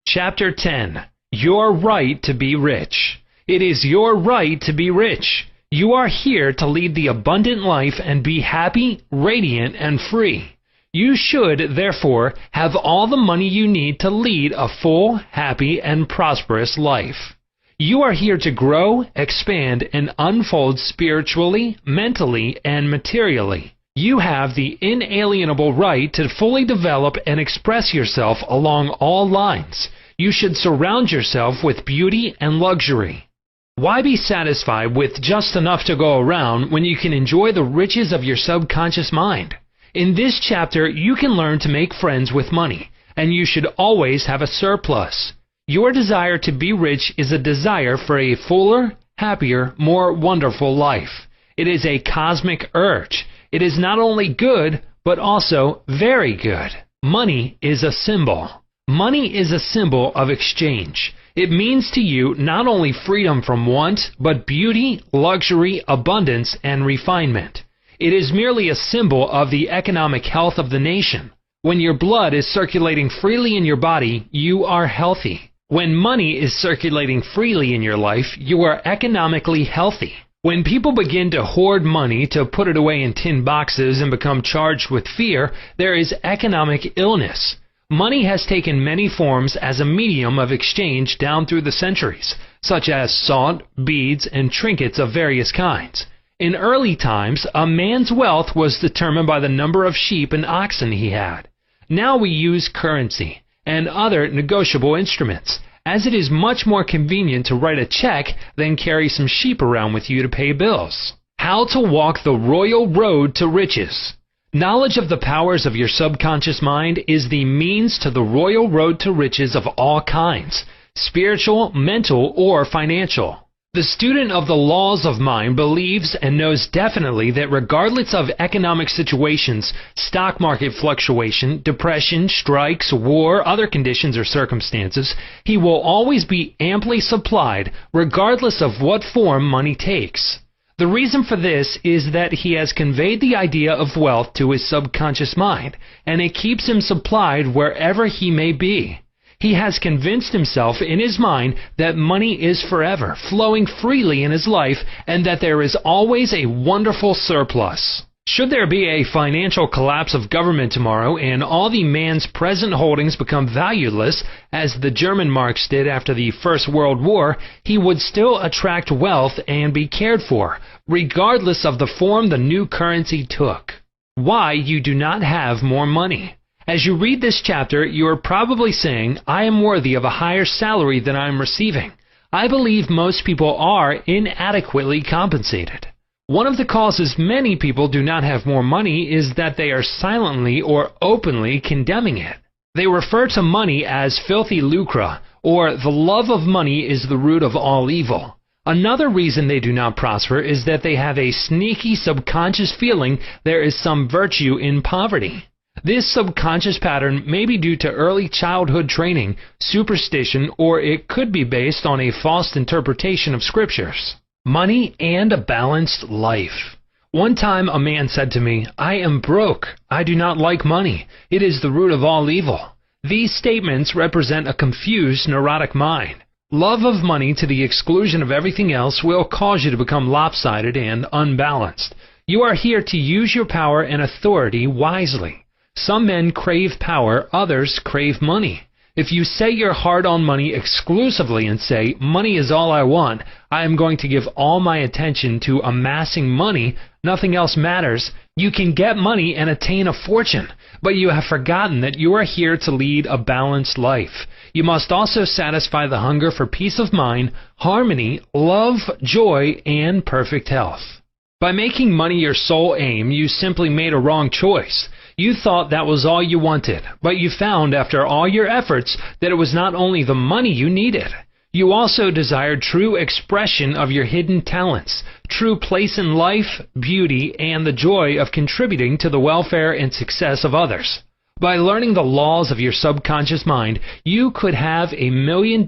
Chapter 10. Your right to be rich. It is your right to be rich. You are here to lead the abundant life and be happy, radiant, and free. You should, therefore, have all the money you need to lead a full, happy, and prosperous life. You are here to grow, expand, and unfold spiritually, mentally, and materially. You have the inalienable right to fully develop and express yourself along all lines. You should surround yourself with beauty and luxury. Why be satisfied with just enough to go around when you can enjoy the riches of your subconscious mind? In this chapter, you can learn to make friends with money, and you should always have a surplus. Your desire to be rich is a desire for a fuller, happier, more wonderful life. It is a cosmic urge. It is not only good, but also very good. Money is a symbol. Money is a symbol of exchange. It means to you not only freedom from want, but beauty, luxury, abundance, and refinement. It is merely a symbol of the economic health of the nation. When your blood is circulating freely in your body, you are healthy. When money is circulating freely in your life, you are economically healthy. When people begin to hoard money to put it away in tin boxes and become charged with fear, there is economic illness. Money has taken many forms as a medium of exchange down through the centuries, such as salt, beads, and trinkets of various kinds. In early times, a man's wealth was determined by the number of sheep and oxen he had. Now we use currency and other negotiable instruments, as it is much more convenient to write a check than carry some sheep around with you to pay bills. How to walk the royal road to riches. Knowledge of the powers of your subconscious mind is the means to the royal road to riches of all kinds, spiritual, mental, or financial. The student of the laws of mind believes and knows definitely that regardless of economic situations, stock market fluctuation, depression, strikes, war, other conditions or circumstances, he will always be amply supplied regardless of what form money takes. The reason for this is that he has conveyed the idea of wealth to his subconscious mind, and it keeps him supplied wherever he may be. He has convinced himself in his mind that money is forever, flowing freely in his life, and that there is always a wonderful surplus. Should there be a financial collapse of government tomorrow and all the man's present holdings become valueless, as the German marks did after the First World War, he would still attract wealth and be cared for, regardless of the form the new currency took. Why you do not have more money. As you read this chapter, you are probably saying, I am worthy of a higher salary than I am receiving. I believe most people are inadequately compensated. One of the causes many people do not have more money is that they are silently or openly condemning it. They refer to money as filthy lucre, or the love of money is the root of all evil. Another reason they do not prosper is that they have a sneaky subconscious feeling there is some virtue in poverty. This subconscious pattern may be due to early childhood training, superstition, or it could be based on a false interpretation of scriptures. Money and a balanced life. One time a man said to me, I am broke. I do not like money. It is the root of all evil. These statements represent a confused, neurotic mind. Love of money to the exclusion of everything else will cause you to become lopsided and unbalanced. You are here to use your power and authority wisely. Some men crave power, others crave money. If you set your heart on money exclusively and say, money is all I want, I am going to give all my attention to amassing money, nothing else matters, you can get money and attain a fortune, but you have forgotten that you are here to lead a balanced life. You must also satisfy the hunger for peace of mind, harmony, love, joy, and perfect health. By making money your sole aim, you simply made a wrong choice. You thought that was all you wanted, but you found after all your efforts that it was not only the money you needed. You also desired true expression of your hidden talents, true place in life, beauty, and the joy of contributing to the welfare and success of others. By learning the laws of your subconscious mind, you could have $1 million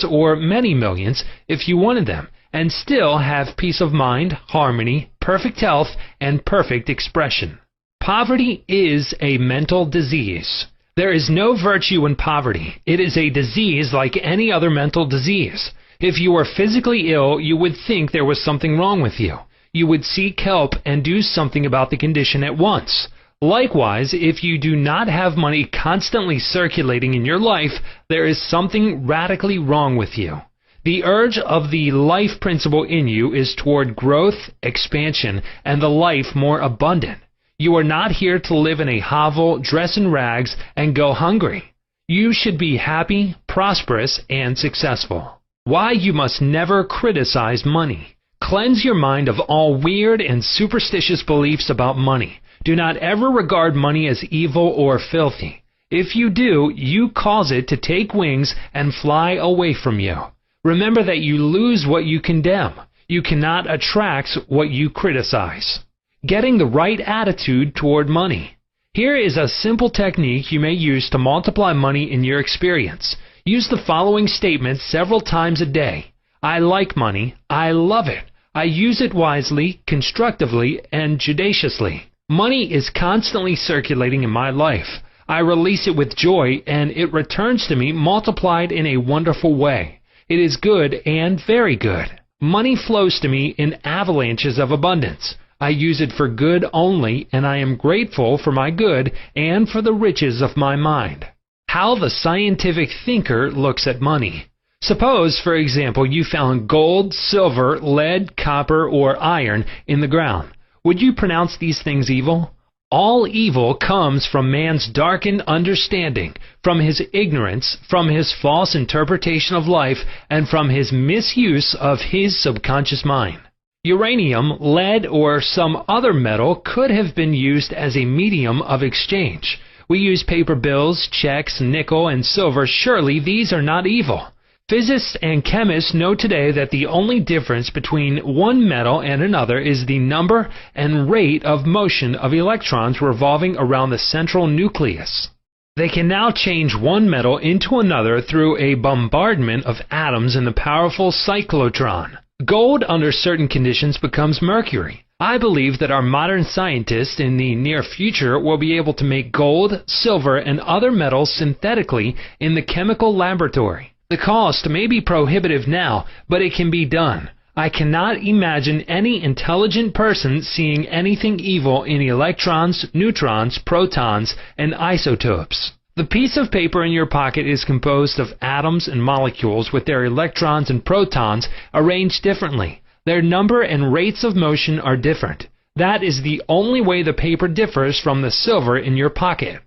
or many millions if you wanted them, and still have peace of mind, harmony, perfect health, and perfect expression. Poverty is a mental disease. There is no virtue in poverty. It is a disease like any other mental disease. If you were physically ill, you would think there was something wrong with you. You would seek help and do something about the condition at once. Likewise, if you do not have money constantly circulating in your life, there is something radically wrong with you. The urge of the life principle in you is toward growth, expansion, and the life more abundant. You are not here to live in a hovel, dress in rags, and go hungry. You should be happy, prosperous, and successful. Why you must never criticize money. Cleanse your mind of all weird and superstitious beliefs about money. Do not ever regard money as evil or filthy. If you do, you cause it to take wings and fly away from you. Remember that you lose what you condemn. You cannot attract what you criticize. Getting the right attitude toward money. Here is a simple technique you may use to multiply money in your experience. Use the following statements several times a day. I like money. I love it. I use it wisely, constructively, and judiciously. Money is constantly circulating in my life. I release it with joy, and it returns to me multiplied in a wonderful way. It is good and very good. Money flows to me in avalanches of abundance. I use it for good only, and I am grateful for my good and for the riches of my mind. How the scientific thinker looks at money. Suppose, for example, you found gold, silver, lead, copper, or iron in the ground. Would you pronounce these things evil? All evil comes from man's darkened understanding, from his ignorance, from his false interpretation of life, and from his misuse of his subconscious mind. Uranium, lead, or some other metal could have been used as a medium of exchange. We use paper bills, checks, nickel, and silver. Surely these are not evil. Physicists and chemists know today that the only difference between one metal and another is the number and rate of motion of electrons revolving around the central nucleus. They can now change one metal into another through a bombardment of atoms in the powerful cyclotron. Gold, under certain conditions, becomes mercury. I believe that our modern scientists in the near future will be able to make gold, silver, and other metals synthetically in the chemical laboratory. The cost may be prohibitive now, but it can be done. I cannot imagine any intelligent person seeing anything evil in electrons, neutrons, protons, and isotopes. The piece of paper in your pocket is composed of atoms and molecules with their electrons and protons arranged differently. Their number and rates of motion are different. That is the only way the paper differs from the silver in your pocket.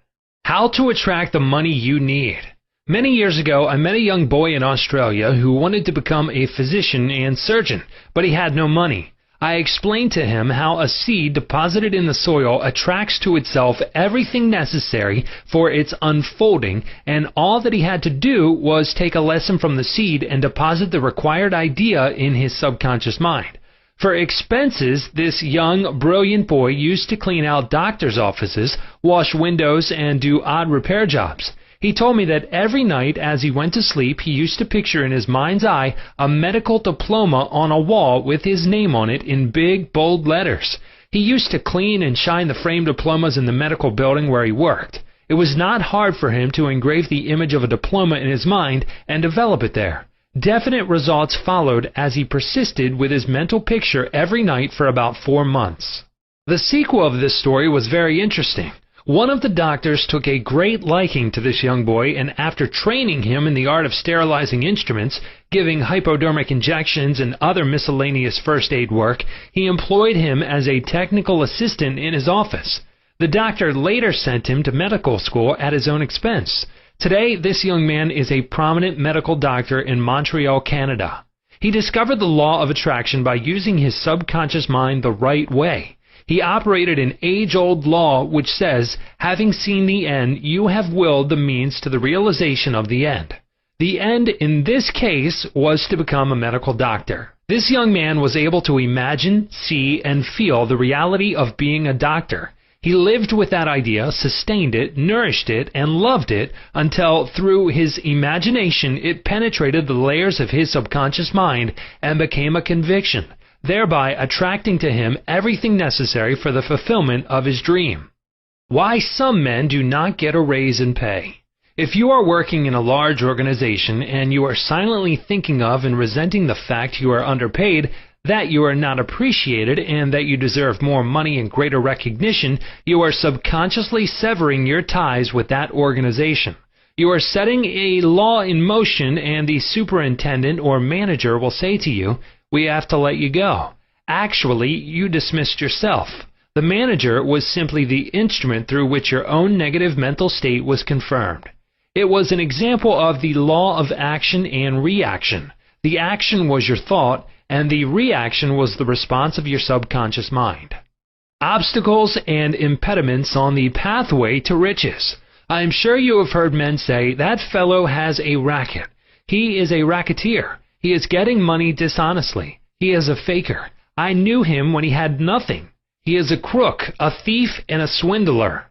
How to attract the money you need. Many years ago, I met a young boy in Australia who wanted to become a physician and surgeon, but he had no money. I explained to him how a seed deposited in the soil attracts to itself everything necessary for its unfolding, and all that he had to do was take a lesson from the seed and deposit the required idea in his subconscious mind. For expenses, this young, brilliant boy used to clean out doctors' offices, wash windows, and do odd repair jobs. He told me that every night as he went to sleep, he used to picture in his mind's eye a medical diploma on a wall with his name on it in big, bold letters. He used to clean and shine the framed diplomas in the medical building where he worked. It was not hard for him to engrave the image of a diploma in his mind and develop it there. Definite results followed as he persisted with his mental picture every night for about 4 months. The sequel of this story was very interesting. One of the doctors took a great liking to this young boy, and after training him in the art of sterilizing instruments, giving hypodermic injections and other miscellaneous first aid work, he employed him as a technical assistant in his office. The doctor later sent him to medical school at his own expense. Today, this young man is a prominent medical doctor in Montreal, Canada. He discovered the law of attraction by using his subconscious mind the right way. He operated an age-old law which says, having seen the end, you have willed the means to the realization of the end. The end in this case was to become a medical doctor. This young man was able to imagine, see, and feel the reality of being a doctor. He lived with that idea, sustained it, nourished it, and loved it until, through his imagination, it penetrated the layers of his subconscious mind and became a conviction, thereby attracting to him everything necessary for the fulfillment of his dream. Why some men do not get a raise in pay. If you are working in a large organization and you are silently thinking of and resenting the fact you are underpaid, that you are not appreciated, and that you deserve more money and greater recognition, you are subconsciously severing your ties with that organization. You are setting a law in motion, and the superintendent or manager will say to you, "We have to let you go." Actually, you dismissed yourself. The manager was simply the instrument through which your own negative mental state was confirmed. It was an example of the law of action and reaction. The action was your thought, and the reaction was the response of your subconscious mind. Obstacles and impediments on the pathway to riches. I am sure you have heard men say, "That fellow has a racket. He is a racketeer. He is getting money dishonestly. He is a faker. I knew him when he had nothing. He is a crook, a thief, and a swindler."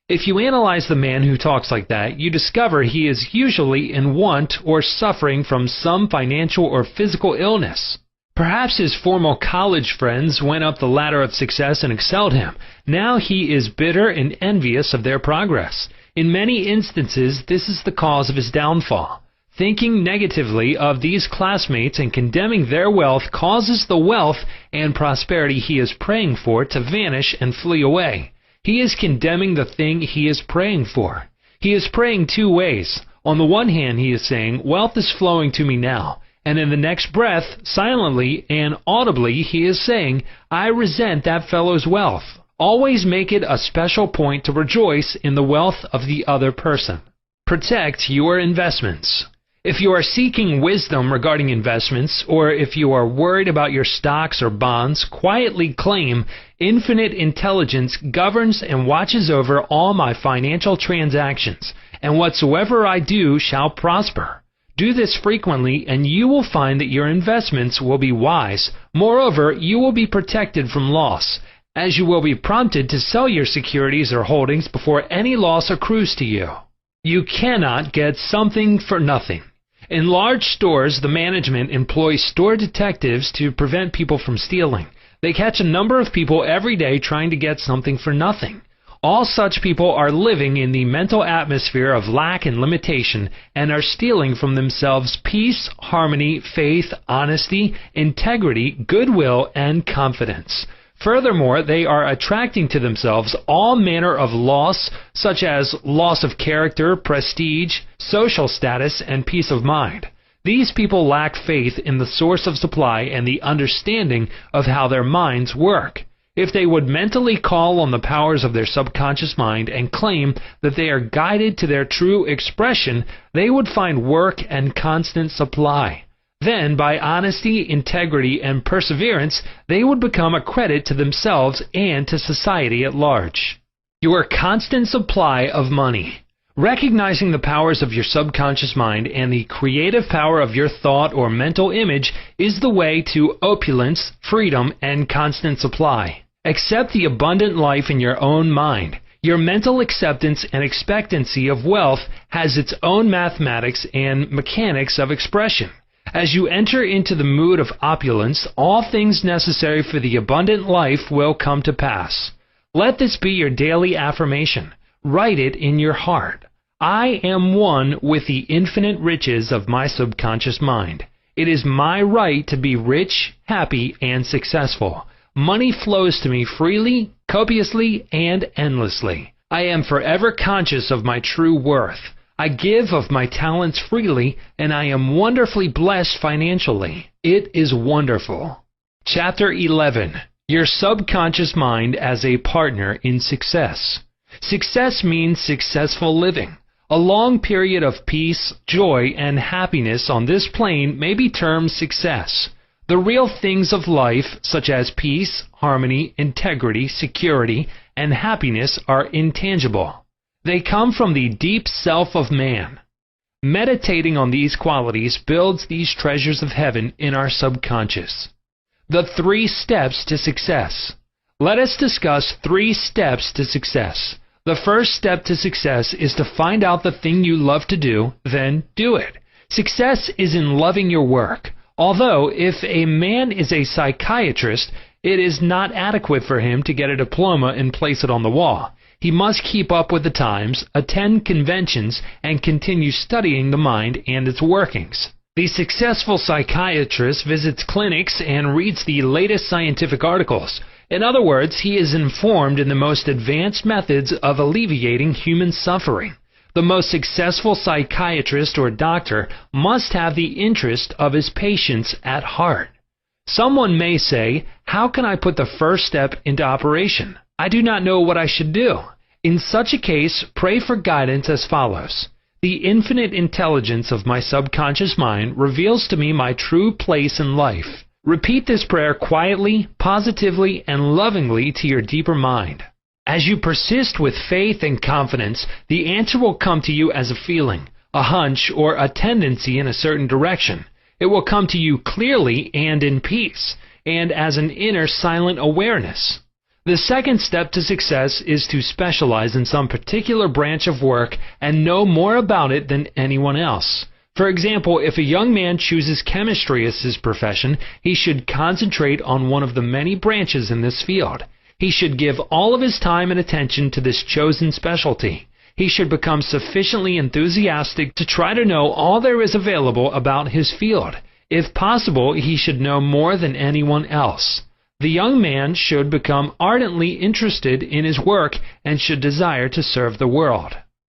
If you analyze the man who talks like that, you discover he is usually in want or suffering from some financial or physical illness. Perhaps his former college friends went up the ladder of success and excelled him. Now he is bitter and envious of their progress. In many instances, this is the cause of his downfall. Thinking negatively of these classmates and condemning their wealth causes the wealth and prosperity he is praying for to vanish and flee away. He is condemning the thing he is praying for. He is praying two ways. On the one hand, he is saying, "Wealth is flowing to me now." And in the next breath, silently and audibly, he is saying, "I resent that fellow's wealth." Always make it a special point to rejoice in the wealth of the other person. Protect your investments. If you are seeking wisdom regarding investments, or if you are worried about your stocks or bonds, quietly claim, "Infinite intelligence governs and watches over all my financial transactions, and whatsoever I do shall prosper." Do this frequently, and you will find that your investments will be wise. Moreover, you will be protected from loss, as you will be prompted to sell your securities or holdings before any loss accrues to you. You cannot get something for nothing. In large stores, the management employs store detectives to prevent people from stealing. They catch a number of people every day trying to get something for nothing. All such people are living in the mental atmosphere of lack and limitation, and are stealing from themselves peace, harmony, faith, honesty, integrity, goodwill, and confidence. Furthermore, they are attracting to themselves all manner of loss, such as loss of character, prestige, social status, and peace of mind. These people lack faith in the source of supply and the understanding of how their minds work. If they would mentally call on the powers of their subconscious mind and claim that they are guided to their true expression, they would find work and constant supply. Then, by honesty, integrity, and perseverance, they would become a credit to themselves and to society at large. Your constant supply of money. Recognizing the powers of your subconscious mind and the creative power of your thought or mental image is the way to opulence, freedom, and constant supply. Accept the abundant life in your own mind. Your mental acceptance and expectancy of wealth has its own mathematics and mechanics of expression. As you enter into the mood of opulence, all things necessary for the abundant life will come to pass. Let this be your daily affirmation. Write it in your heart. I am one with the infinite riches of my subconscious mind. It is my right to be rich, happy, and successful. Money flows to me freely, copiously, and endlessly. I am forever conscious of my true worth. I give of my talents freely, and I am wonderfully blessed financially. It is wonderful. Chapter 11. Your subconscious mind as a partner in success. Success means successful living. A long period of peace, joy, and happiness on this plane may be termed success. The real things of life, such as peace, harmony, integrity, security, and happiness, are intangible. They come from the deep self of man. Meditating on these qualities builds these treasures of heaven in our subconscious. The 3 steps to success. Let us discuss 3 steps to success. The first step to success is to find out the thing you love to do, then do it. Success is in loving your work. Although, if a man is a psychiatrist, it is not adequate for him to get a diploma and place it on the wall. He must keep up with the times, attend conventions, and continue studying the mind and its workings. The successful psychiatrist visits clinics and reads the latest scientific articles. In other words, he is informed in the most advanced methods of alleviating human suffering. The most successful psychiatrist or doctor must have the interest of his patients at heart. Someone may say, how can I put the first step into operation? I do not know what I should do. In such a case, pray for guidance as follows. The infinite intelligence of my subconscious mind reveals to me my true place in life. Repeat this prayer quietly, positively, and lovingly to your deeper mind. As you persist with faith and confidence, the answer will come to you as a feeling, a hunch, or a tendency in a certain direction. It will come to you clearly and in peace, and as an inner silent awareness. The second step to success is to specialize in some particular branch of work and know more about it than anyone else. For example, if a young man chooses chemistry as his profession, he should concentrate on one of the many branches in this field. He should give all of his time and attention to this chosen specialty. He should become sufficiently enthusiastic to try to know all there is available about his field. If possible, he should know more than anyone else. The young man should become ardently interested in his work and should desire to serve the world.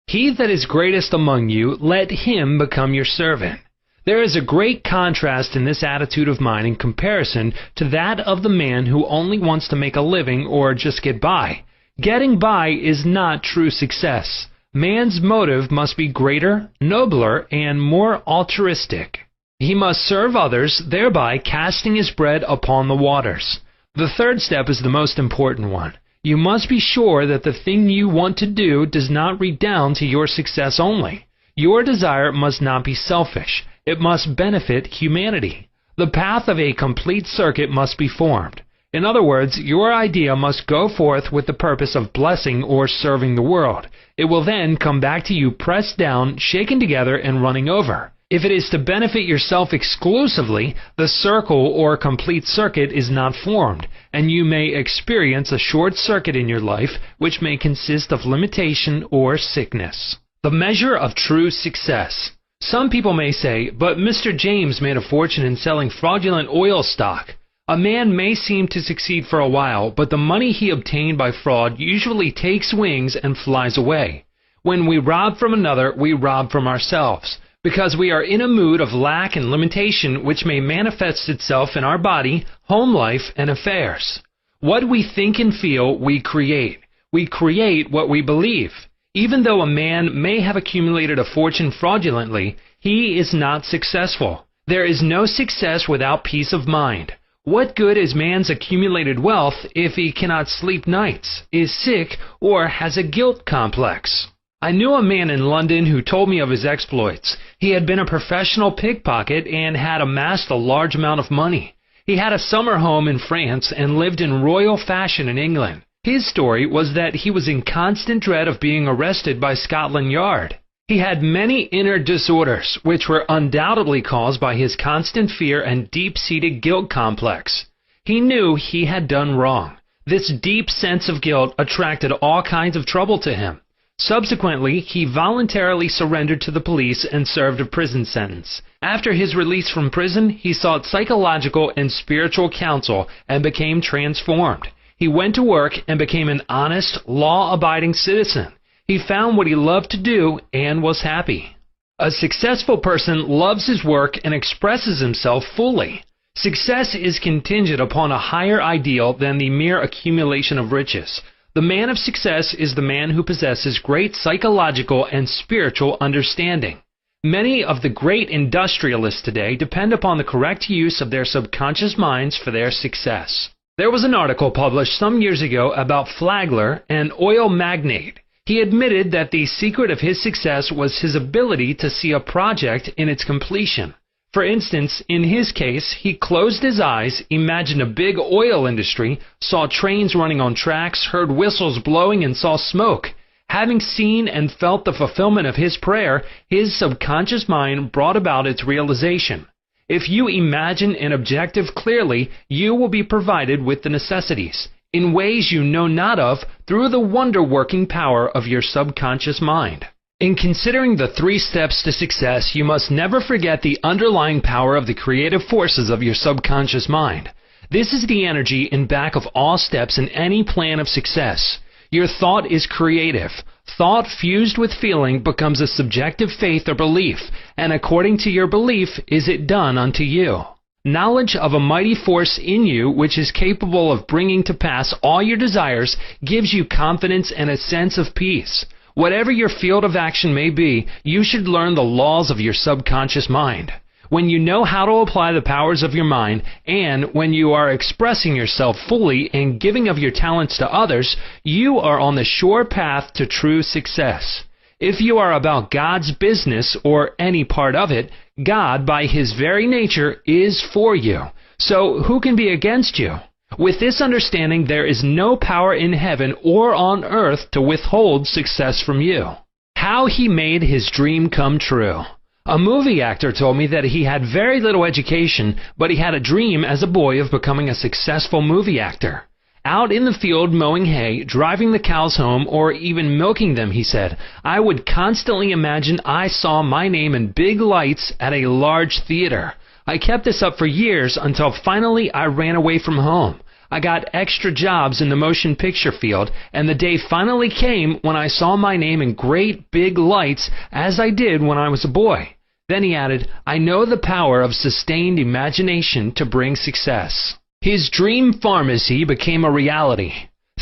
He that is greatest among you, let him become your servant. There is a great contrast in this attitude of mind in comparison to that of the man who only wants to make a living or just get by. Getting by is not true success. Man's motive must be greater, nobler, and more altruistic. He must serve others, thereby casting his bread upon the waters. The third step is the most important one. You must be sure that the thing you want to do does not redound to your success only. Your desire must not be selfish. It must benefit humanity. The path of a complete circuit must be formed. In other words, your idea must go forth with the purpose of blessing or serving the world. It will then come back to you pressed down, shaken together, and running over. If it is to benefit yourself exclusively, the circle or complete circuit is not formed, and you may experience a short circuit in your life, which may consist of limitation or sickness. The measure of true success. Some people may say, but Mr. James made a fortune in selling fraudulent oil stock. A man may seem to succeed for a while, but the money he obtained by fraud usually takes wings and flies away. When we rob from another, we rob from ourselves, because we are in a mood of lack and limitation which may manifest itself in our body, home life, and affairs. What we think and feel, we create. We create what we believe. Even though a man may have accumulated a fortune fraudulently, he is not successful. There is no success without peace of mind. What good is man's accumulated wealth if he cannot sleep nights, is sick, or has a guilt complex? I knew a man in London who told me of his exploits. He had been a professional pickpocket and had amassed a large amount of money. He had a summer home in France and lived in royal fashion in England. His story was that he was in constant dread of being arrested by Scotland Yard. He had many inner disorders, which were undoubtedly caused by his constant fear and deep-seated guilt complex. He knew he had done wrong. This deep sense of guilt attracted all kinds of trouble to him. Subsequently, he voluntarily surrendered to the police and served a prison sentence. After his release from prison, he sought psychological and spiritual counsel and became transformed. He went to work and became an honest, law-abiding citizen. He found what he loved to do and was happy. A successful person loves his work and expresses himself fully. Success is contingent upon a higher ideal than the mere accumulation of riches. The man of success is the man who possesses great psychological and spiritual understanding. Many of the great industrialists today depend upon the correct use of their subconscious minds for their success. There was an article published some years ago about Flagler, an oil magnate. He admitted that the secret of his success was his ability to see a project in its completion. For instance, in his case, he closed his eyes, imagined a big oil industry, saw trains running on tracks, heard whistles blowing, and saw smoke. Having seen and felt the fulfillment of his prayer, his subconscious mind brought about its realization. If you imagine an objective clearly, you will be provided with the necessities, in ways you know not of, through the wonder-working power of your subconscious mind. In considering the 3 steps to success, you must never forget the underlying power of the creative forces of your subconscious mind. This is the energy in back of all steps in any plan of success. Your thought is creative. Thought fused with feeling becomes a subjective faith or belief, and according to your belief is it done unto you. Knowledge of a mighty force in you which is capable of bringing to pass all your desires gives you confidence and a sense of peace. Whatever your field of action may be, you should learn the laws of your subconscious mind. When you know how to apply the powers of your mind, and when you are expressing yourself fully and giving of your talents to others, you are on the sure path to true success. If you are about God's business or any part of it, God, by His very nature, is for you. So who can be against you? With this understanding, there is no power in heaven or on earth to withhold success from you. How he made his dream come true. A movie actor told me that he had very little education, but he had a dream as a boy of becoming a successful movie actor. Out in the field mowing hay, driving the cows home, or even milking them, he said, I would constantly imagine I saw my name in big lights at a large theater. I kept this up for years until finally I ran away from home. I got extra jobs in the motion picture field, and the day finally came when I saw my name in great big lights as I did when I was a boy. Then he added, I know the power of sustained imagination to bring success. His dream pharmacy became a reality.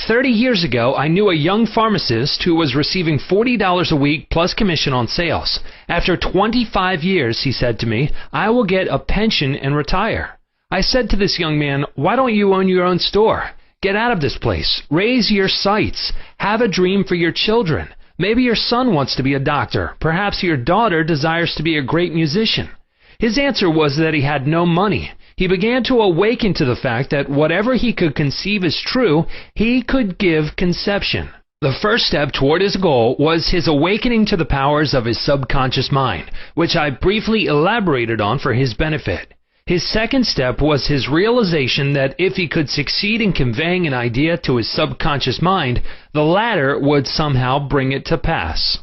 30 years ago, I knew a young pharmacist who was receiving $40 a week plus commission on sales. After 25 years, he said to me, I will get a pension and retire. I said to this young man, why don't you own your own store? Get out of this place. Raise your sights. Have a dream for your children. Maybe your son wants to be a doctor. Perhaps your daughter desires to be a great musician. His answer was that he had no money. He began to awaken to the fact that whatever he could conceive as true, he could give conception. The first step toward his goal was his awakening to the powers of his subconscious mind, which I briefly elaborated on for his benefit. His second step was his realization that if he could succeed in conveying an idea to his subconscious mind, the latter would somehow bring it to pass.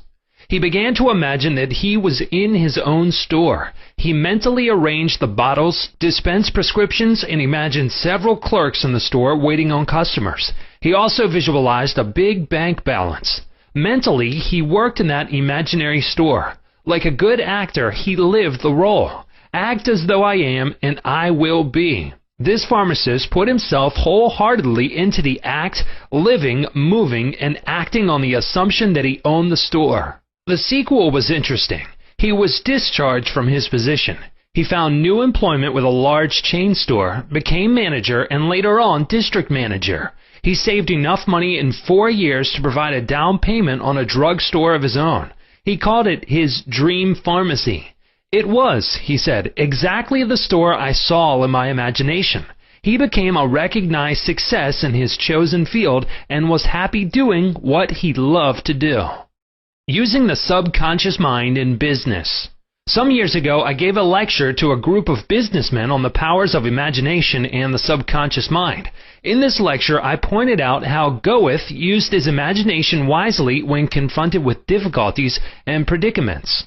He began to imagine that he was in his own store. He mentally arranged the bottles, dispensed prescriptions, and imagined several clerks in the store waiting on customers. He also visualized a big bank balance. Mentally, he worked in that imaginary store. Like a good actor, he lived the role. Act as though I am, and I will be. This pharmacist put himself wholeheartedly into the act, living, moving, and acting on the assumption that he owned the store. The sequel was interesting. He was discharged from his position. He found new employment with a large chain store, became manager, and later on district manager. He saved enough money in 4 years to provide a down payment on a drugstore of his own. He called it his dream pharmacy. It was, he said, exactly the store I saw in my imagination. He became a recognized success in his chosen field and was happy doing what he loved to do. Using the subconscious mind in business. Some years ago, I gave a lecture to a group of businessmen on the powers of imagination and the subconscious mind. In this lecture, I pointed out how Goethe used his imagination wisely when confronted with difficulties and predicaments.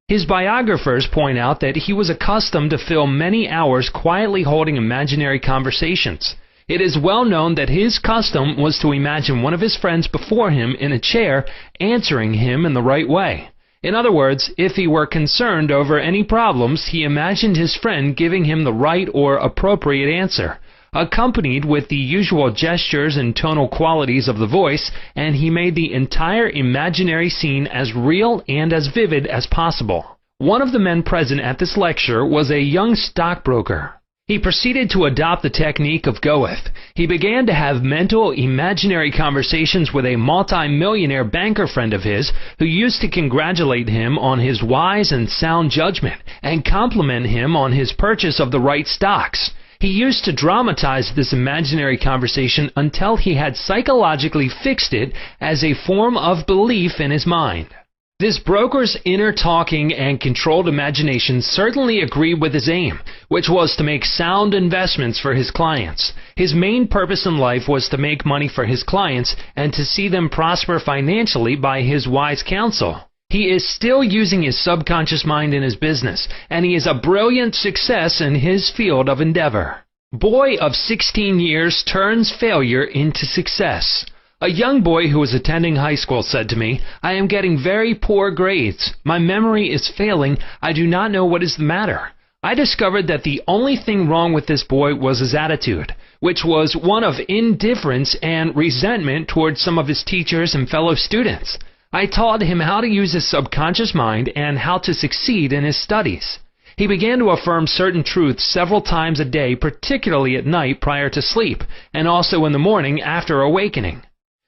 His biographers point out that he was accustomed to fill many hours quietly holding imaginary conversations. It is well known that his custom was to imagine one of his friends before him in a chair answering him in the right way. In other words, if he were concerned over any problems, he imagined his friend giving him the right or appropriate answer, accompanied with the usual gestures and tonal qualities of the voice, and he made the entire imaginary scene as real and as vivid as possible. One of the men present at this lecture was a young stockbroker. He proceeded to adopt the technique of Goethe. He began to have mental, imaginary conversations with a multi-millionaire banker friend of his who used to congratulate him on his wise and sound judgment and compliment him on his purchase of the right stocks. He used to dramatize this imaginary conversation until he had psychologically fixed it as a form of belief in his mind. This broker's inner talking and controlled imagination certainly agreed with his aim, which was to make sound investments for his clients. His main purpose in life was to make money for his clients and to see them prosper financially by his wise counsel. He is still using his subconscious mind in his business, and he is a brilliant success in his field of endeavor. Boy of 16 years turns failure into success. A young boy who was attending high school said to me, "I am getting very poor grades. My memory is failing. I do not know what is the matter." I discovered that the only thing wrong with this boy was his attitude, which was one of indifference and resentment towards some of his teachers and fellow students. I taught him how to use his subconscious mind and how to succeed in his studies. He began to affirm certain truths several times a day, particularly at night prior to sleep, and also in the morning after awakening.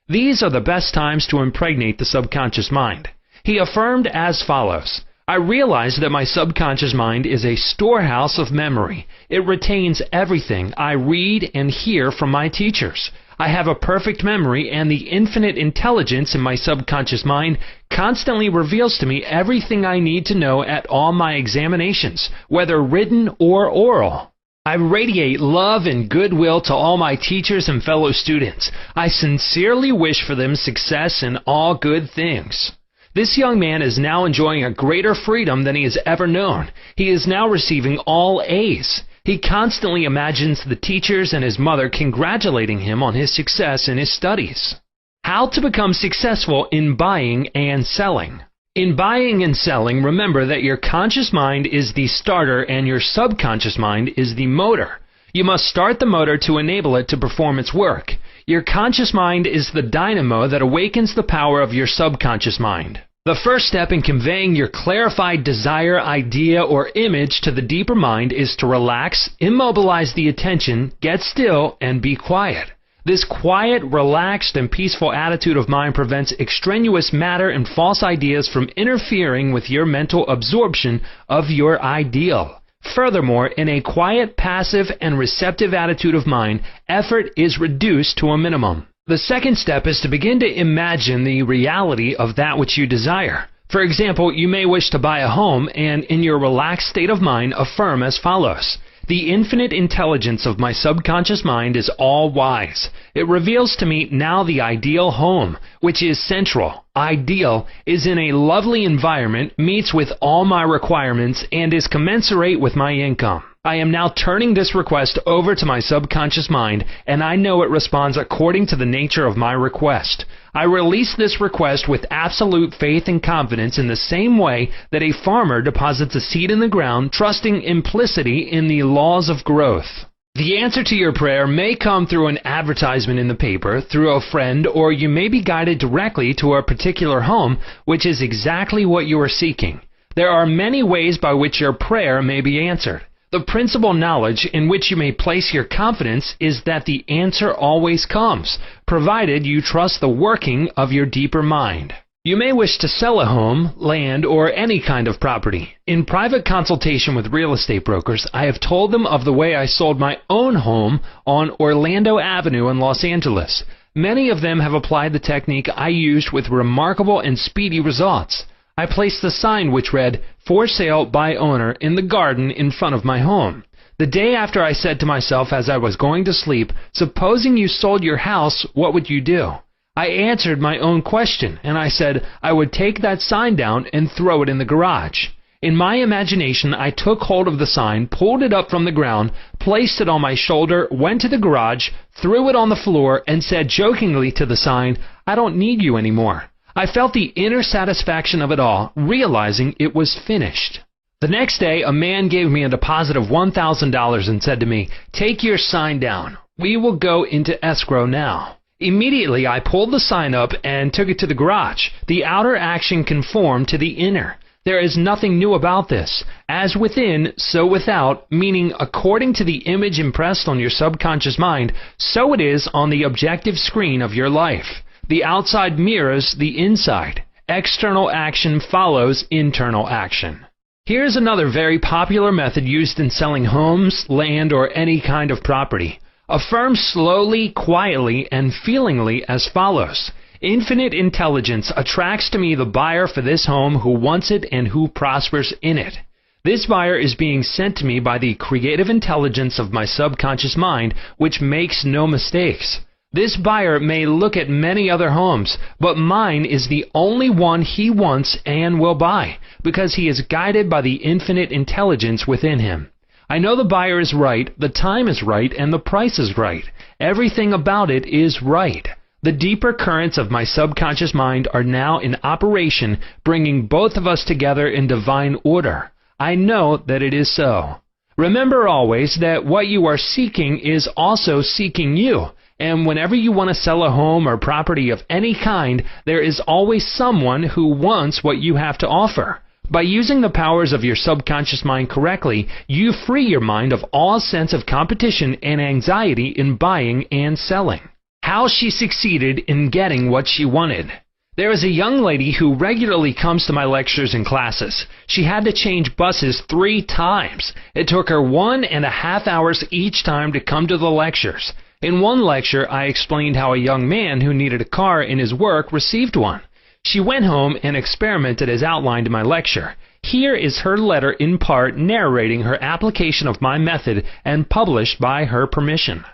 These are the best times to impregnate the subconscious mind. He affirmed as follows: "I realize that my subconscious mind is a storehouse of memory. It retains everything I read and hear from my teachers. I have a perfect memory, and the infinite intelligence in my subconscious mind constantly reveals to me everything I need to know at all my examinations, whether written or oral. I radiate love and goodwill to all my teachers and fellow students. I sincerely wish for them success in all good things." This young man is now enjoying a greater freedom than he has ever known. He is now receiving all A's. He constantly imagines the teachers and his mother congratulating him on his success in his studies. How to become successful in buying and selling. In buying and selling, remember that your conscious mind is the starter and your subconscious mind is the motor. You must start the motor to enable it to perform its work. Your conscious mind is the dynamo that awakens the power of your subconscious mind. The first step in conveying your clarified desire, idea, or image to the deeper mind is to relax, immobilize the attention, get still, and be quiet. This quiet, relaxed, and peaceful attitude of mind prevents extraneous matter and false ideas from interfering with your mental absorption of your ideal. Furthermore, in a quiet, passive, and receptive attitude of mind, effort is reduced to a minimum. The second step is to begin to imagine the reality of that which you desire. For example, you may wish to buy a home, and in your relaxed state of mind, affirm as follows: "The infinite intelligence of my subconscious mind is all-wise. It reveals to me now the ideal home, which is central, ideal, is in a lovely environment, meets with all my requirements, and is commensurate with my income. I am now turning this request over to my subconscious mind, and I know it responds according to the nature of my request. I release this request with absolute faith and confidence in the same way that a farmer deposits a seed in the ground, trusting implicitly in the laws of growth." The answer to your prayer may come through an advertisement in the paper, through a friend, or you may be guided directly to a particular home, which is exactly what you are seeking. There are many ways by which your prayer may be answered. The principal knowledge in which you may place your confidence is that the answer always comes, provided you trust the working of your deeper mind. You may wish to sell a home, land, or any kind of property. In private consultation with real estate brokers, I have told them of the way I sold my own home on Orlando Avenue in Los Angeles. Many of them have applied the technique I used with remarkable and speedy results. I placed the sign which read, "For sale by owner," in the garden in front of my home. The day after, I said to myself as I was going to sleep, "Supposing you sold your house, what would you do?" I answered my own question, and I said I would take that sign down and throw it in the garage. In my imagination, I took hold of the sign, pulled it up from the ground, placed it on my shoulder, went to the garage, threw it on the floor, and said jokingly to the sign, "I don't need you anymore." I felt the inner satisfaction of it all, realizing it was finished. The next day, a man gave me a deposit of $1,000 and said to me, "Take your sign down. We will go into escrow now." Immediately, I pulled the sign up and took it to the garage. The outer action conformed to the inner. There is nothing new about this. As within, so without, meaning according to the image impressed on your subconscious mind, so it is on the objective screen of your life. The outside mirrors the inside. External action follows internal action. Here's another very popular method used in selling homes, land, or any kind of property. Affirm slowly, quietly, and feelingly as follows. Infinite intelligence attracts to me the buyer for this home who wants it and who prospers in it. This buyer is being sent to me by the creative intelligence of my subconscious mind, which makes no mistakes. This buyer may look at many other homes, but mine is the only one he wants and will buy, because he is guided by the infinite intelligence within him. I know the buyer is right, the time is right, and the price is right. Everything about it is right. The deeper currents of my subconscious mind are now in operation, bringing both of us together in divine order. I know that it is so. Remember always that what you are seeking is also seeking you. And whenever you want to sell a home or property of any kind, there is always someone who wants what you have to offer. By using the powers of your subconscious mind correctly, you free your mind of all sense of competition and anxiety in buying and selling. How she succeeded in getting what she wanted. There is a young lady who regularly comes to my lectures and classes. She had to change buses 3 times. It took her 1.5 hours each time to come to the lectures. In one lecture, I explained how a young man who needed a car in his work received one. She went home and experimented as outlined in my lecture. Here is her letter in part narrating her application of my method and published by her permission.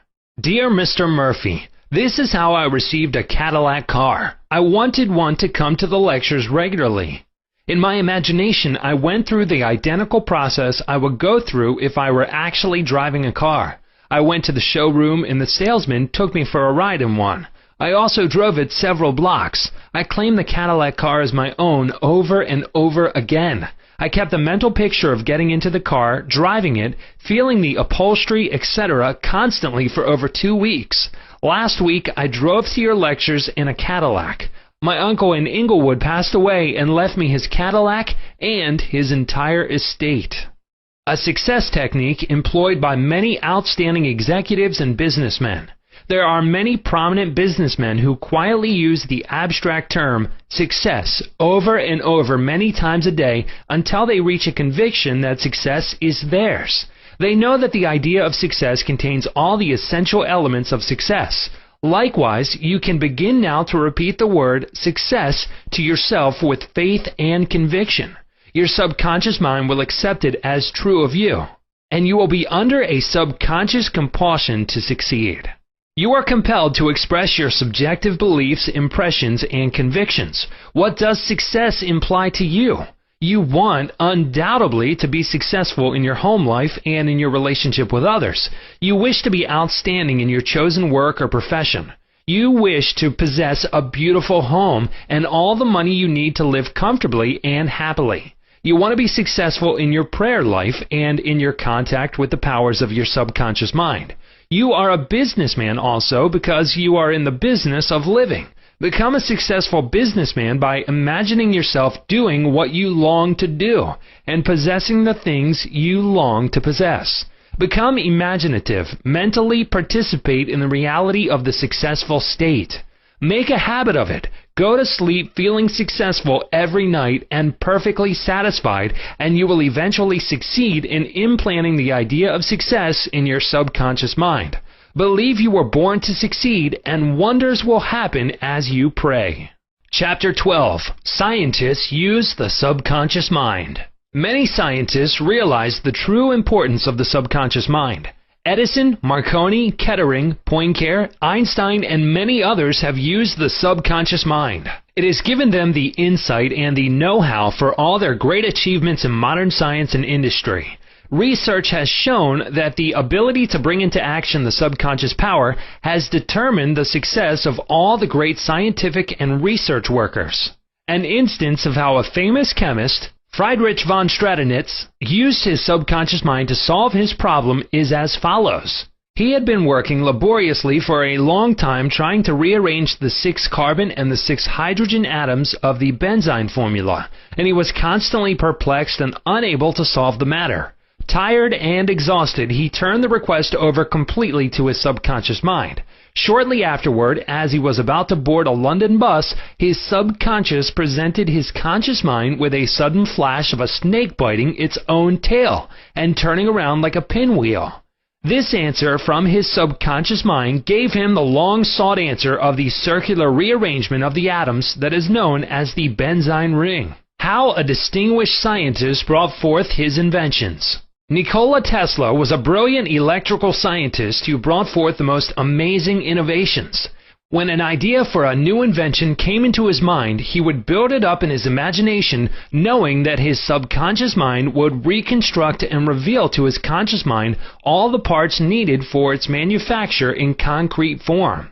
Dear Mr. Murphy, this is how I received a Cadillac car. I wanted one to come to the lectures regularly. In my imagination, I went through the identical process I would go through if I were actually driving a car. I went to the showroom and the salesman took me for a ride in one. I also drove it several blocks. I claimed the Cadillac car as my own over and over again. I kept a mental picture of getting into the car, driving it, feeling the upholstery, etc. constantly for over 2 weeks. Last week, I drove to your lectures in a Cadillac. My uncle in Inglewood passed away and left me his Cadillac and his entire estate. A success technique employed by many outstanding executives and businessmen. There are many prominent businessmen who quietly use the abstract term success over and over many times a day until they reach a conviction that success is theirs. They know that the idea of success contains all the essential elements of success. Likewise, you can begin now to repeat the word success to yourself with faith and conviction. Your subconscious mind will accept it as true of you, and you will be under a subconscious compulsion to succeed. You are compelled to express your subjective beliefs, impressions, and convictions. What does success imply to you? You want, undoubtedly, to be successful in your home life and in your relationship with others. You wish to be outstanding in your chosen work or profession. You wish to possess a beautiful home and all the money you need to live comfortably and happily. You want to be successful in your prayer life and in your contact with the powers of your subconscious mind. You are a businessman also because you are in the business of living. Become a successful businessman by imagining yourself doing what you long to do and possessing the things you long to possess. Become imaginative. Mentally participate in the reality of the successful state. Make a habit of it. Go to sleep feeling successful every night and perfectly satisfied, and you will eventually succeed in implanting the idea of success in your subconscious mind. Believe you were born to succeed, and wonders will happen as you pray. Chapter 12. Scientists use the subconscious mind. Many scientists realize the true importance of the subconscious mind. Edison, Marconi, Kettering, Poincare, Einstein, and many others have used the subconscious mind. It has given them the insight and the know-how for all their great achievements in modern science and industry. Research has shown that the ability to bring into action the subconscious power has determined the success of all the great scientific and research workers. An instance of how a famous chemist, Friedrich von Stradonitz, used his subconscious mind to solve his problem is as follows. He had been working laboriously for a long time trying to rearrange the 6 carbon and the 6 hydrogen atoms of the benzene formula, and he was constantly perplexed and unable to solve the matter. Tired and exhausted, he turned the request over completely to his subconscious mind. Shortly afterward, as he was about to board a London bus, his subconscious presented his conscious mind with a sudden flash of a snake biting its own tail and turning around like a pinwheel. This answer from his subconscious mind gave him the long-sought answer of the circular rearrangement of the atoms that is known as the benzene ring. How a distinguished scientist brought forth his inventions. Nikola Tesla was a brilliant electrical scientist who brought forth the most amazing innovations. When an idea for a new invention came into his mind, he would build it up in his imagination, knowing that his subconscious mind would reconstruct and reveal to his conscious mind all the parts needed for its manufacture in concrete form.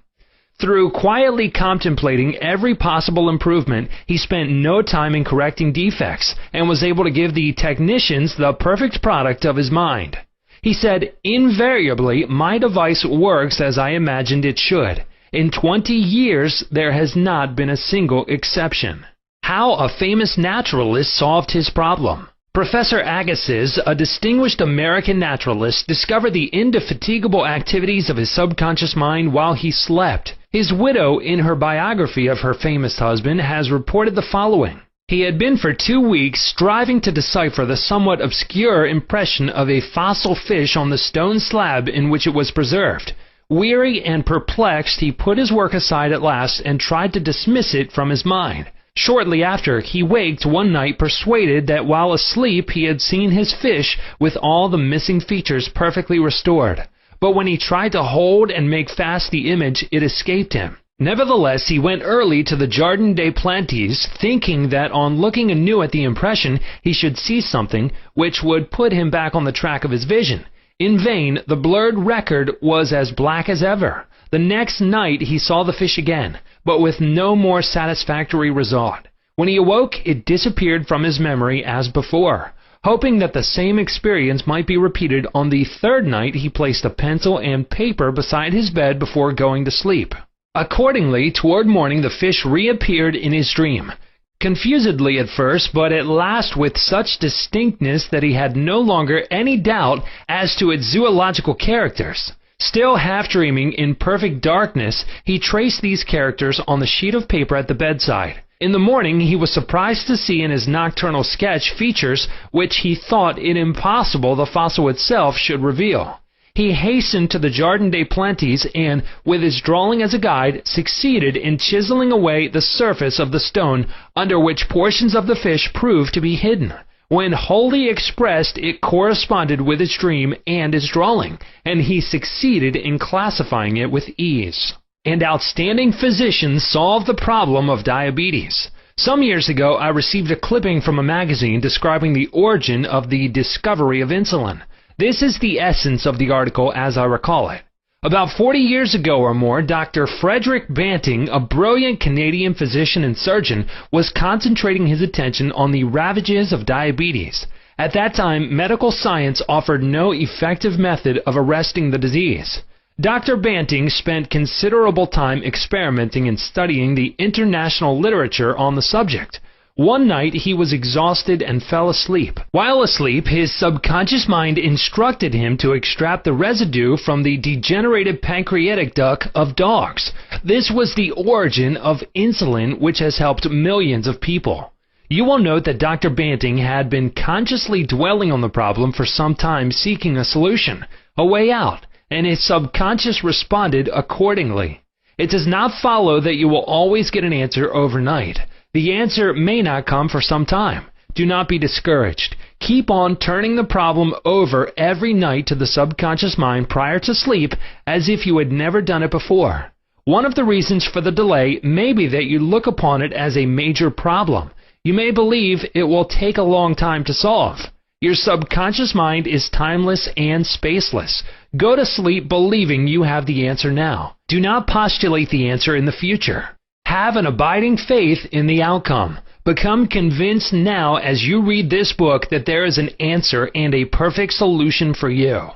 Through quietly contemplating every possible improvement, he spent no time in correcting defects, and was able to give the technicians the perfect product of his mind. He said, "Invariably, my device works as I imagined it should. In 20 years, there has not been a single exception." How a famous naturalist solved his problem. Professor Agassiz, a distinguished American naturalist, discovered the indefatigable activities of his subconscious mind while he slept. His widow, in her biography of her famous husband, has reported the following. He had been for 2 weeks striving to decipher the somewhat obscure impression of a fossil fish on the stone slab in which it was preserved. Weary and perplexed, he put his work aside at last and tried to dismiss it from his mind. Shortly after, he waked one night persuaded that while asleep he had seen his fish with all the missing features perfectly restored. But when he tried to hold and make fast the image, it escaped him. Nevertheless, he went early to the Jardin des Plantes, thinking that on looking anew at the impression, he should see something which would put him back on the track of his vision. In vain, the blurred record was as black as ever. The next night he saw the fish again, but with no more satisfactory result. When he awoke, it disappeared from his memory as before. Hoping that the same experience might be repeated on the 3rd night, he placed a pencil and paper beside his bed before going to sleep. Accordingly, toward morning the fish reappeared in his dream. Confusedly at first, but at last with such distinctness that he had no longer any doubt as to its zoological characters. Still half dreaming in perfect darkness, he traced these characters on the sheet of paper at the bedside. In the morning he was surprised to see in his nocturnal sketch features which he thought it impossible the fossil itself should reveal. He hastened to the Jardin des Plantes and, with his drawing as a guide, succeeded in chiseling away the surface of the stone under which portions of the fish proved to be hidden. When wholly expressed, it corresponded with his dream and his drawing, and he succeeded in classifying it with ease. An outstanding physician solved the problem of diabetes. Some years ago, I received a clipping from a magazine describing the origin of the discovery of insulin. This is the essence of the article as I recall it. About 40 years ago or more, Dr. Frederick Banting, a brilliant Canadian physician and surgeon, was concentrating his attention on the ravages of diabetes. At that time, medical science offered no effective method of arresting the disease. Dr. Banting spent considerable time experimenting and studying the international literature on the subject. One night he was exhausted and fell asleep. While asleep, his subconscious mind instructed him to extract the residue from the degenerated pancreatic duct of dogs. This was the origin of insulin, which has helped millions of people. You will note that Dr. Banting had been consciously dwelling on the problem for some time, seeking a solution, a way out, and his subconscious responded accordingly. It does not follow that you will always get an answer overnight. The answer may not come for some time. Do not be discouraged. Keep on turning the problem over every night to the subconscious mind prior to sleep as if you had never done it before. One of the reasons for the delay may be that you look upon it as a major problem. You may believe it will take a long time to solve. Your subconscious mind is timeless and spaceless. Go to sleep believing you have the answer now. Do not postulate the answer in the future. Have an abiding faith in the outcome. Become convinced now as you read this book that there is an answer and a perfect solution for you.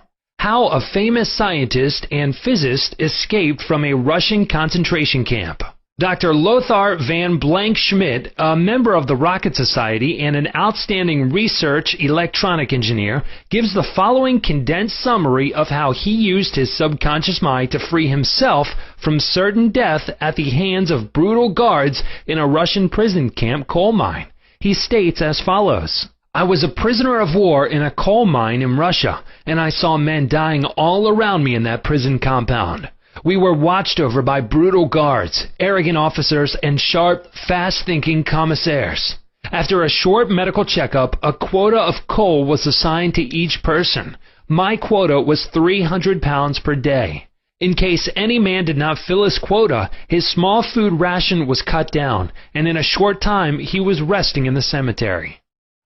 How a famous scientist and physicist escaped from a Russian concentration camp. Dr. Lothar van Blank-Schmidt, a member of the Rocket Society and an outstanding research electronic engineer, gives the following condensed summary of how he used his subconscious mind to free himself from certain death at the hands of brutal guards in a Russian prison camp coal mine. He states as follows: I was a prisoner of war in a coal mine in Russia, and I saw men dying all around me in that prison compound. We were watched over by brutal guards, arrogant officers, and sharp, fast-thinking commissaires. After a short medical checkup, a quota of coal was assigned to each person. My quota was 300 pounds per day. In case any man did not fill his quota, his small food ration was cut down, and in a short time he was resting in the cemetery.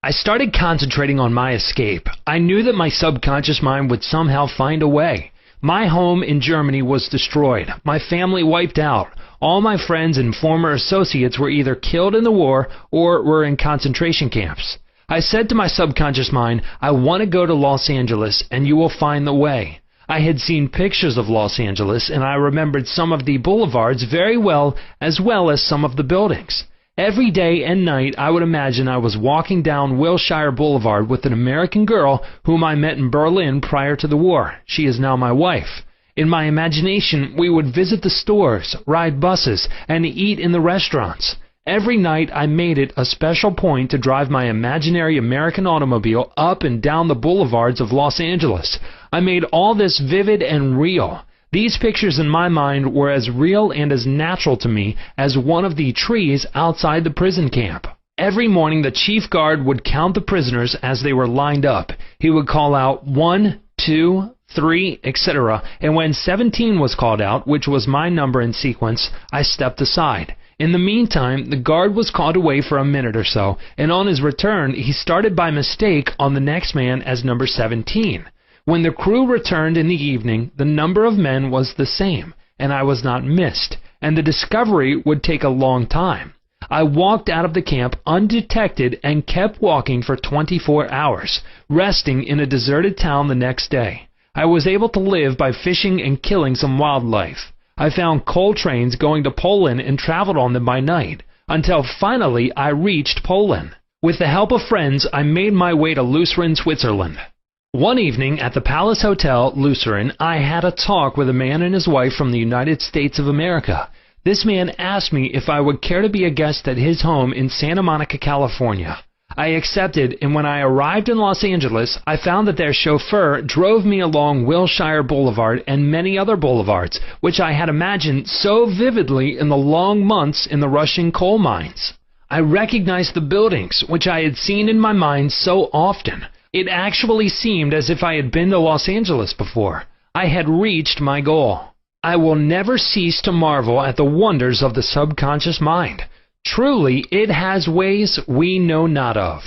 I started concentrating on my escape. I knew that my subconscious mind would somehow find a way. My home in Germany was destroyed, my family wiped out. All my friends and former associates were either killed in the war or were in concentration camps. I said to my subconscious mind, I want to go to Los Angeles and you will find the way. I had seen pictures of Los Angeles and I remembered some of the boulevards very well as some of the buildings. Every day and night I would imagine I was walking down Wilshire Boulevard with an American girl whom I met in Berlin prior to the war. She is now my wife. In my imagination, we would visit the stores, ride buses, and eat in the restaurants. Every night I made it a special point to drive my imaginary American automobile up and down the boulevards of Los Angeles. I made all this vivid and real. These pictures in my mind were as real and as natural to me as one of the trees outside the prison camp. Every morning the chief guard would count the prisoners as they were lined up. He would call out 1, 2, 3, etc. And when 17 was called out, which was my number in sequence, I stepped aside. In the meantime, the guard was called away for a minute or so, and on his return he started by mistake on the next man as number 17. When the crew returned in the evening, the number of men was the same, and I was not missed, and the discovery would take a long time. I walked out of the camp undetected and kept walking for 24 hours, resting in a deserted town the next day. I was able to live by fishing and killing some wildlife. I found coal trains going to Poland and traveled on them by night, until finally I reached Poland. With the help of friends, I made my way to Lucerne, Switzerland. One evening at the Palace Hotel, Lucerne, I had a talk with a man and his wife from the United States of America. This man asked me if I would care to be a guest at his home in Santa Monica, California. I accepted, and when I arrived in Los Angeles, I found that their chauffeur drove me along Wilshire Boulevard and many other boulevards, which I had imagined so vividly in the long months in the Russian coal mines. I recognized the buildings, which I had seen in my mind so often. It actually seemed as if I had been to Los Angeles before. I had reached my goal. I will never cease to marvel at the wonders of the subconscious mind. Truly, it has ways we know not of.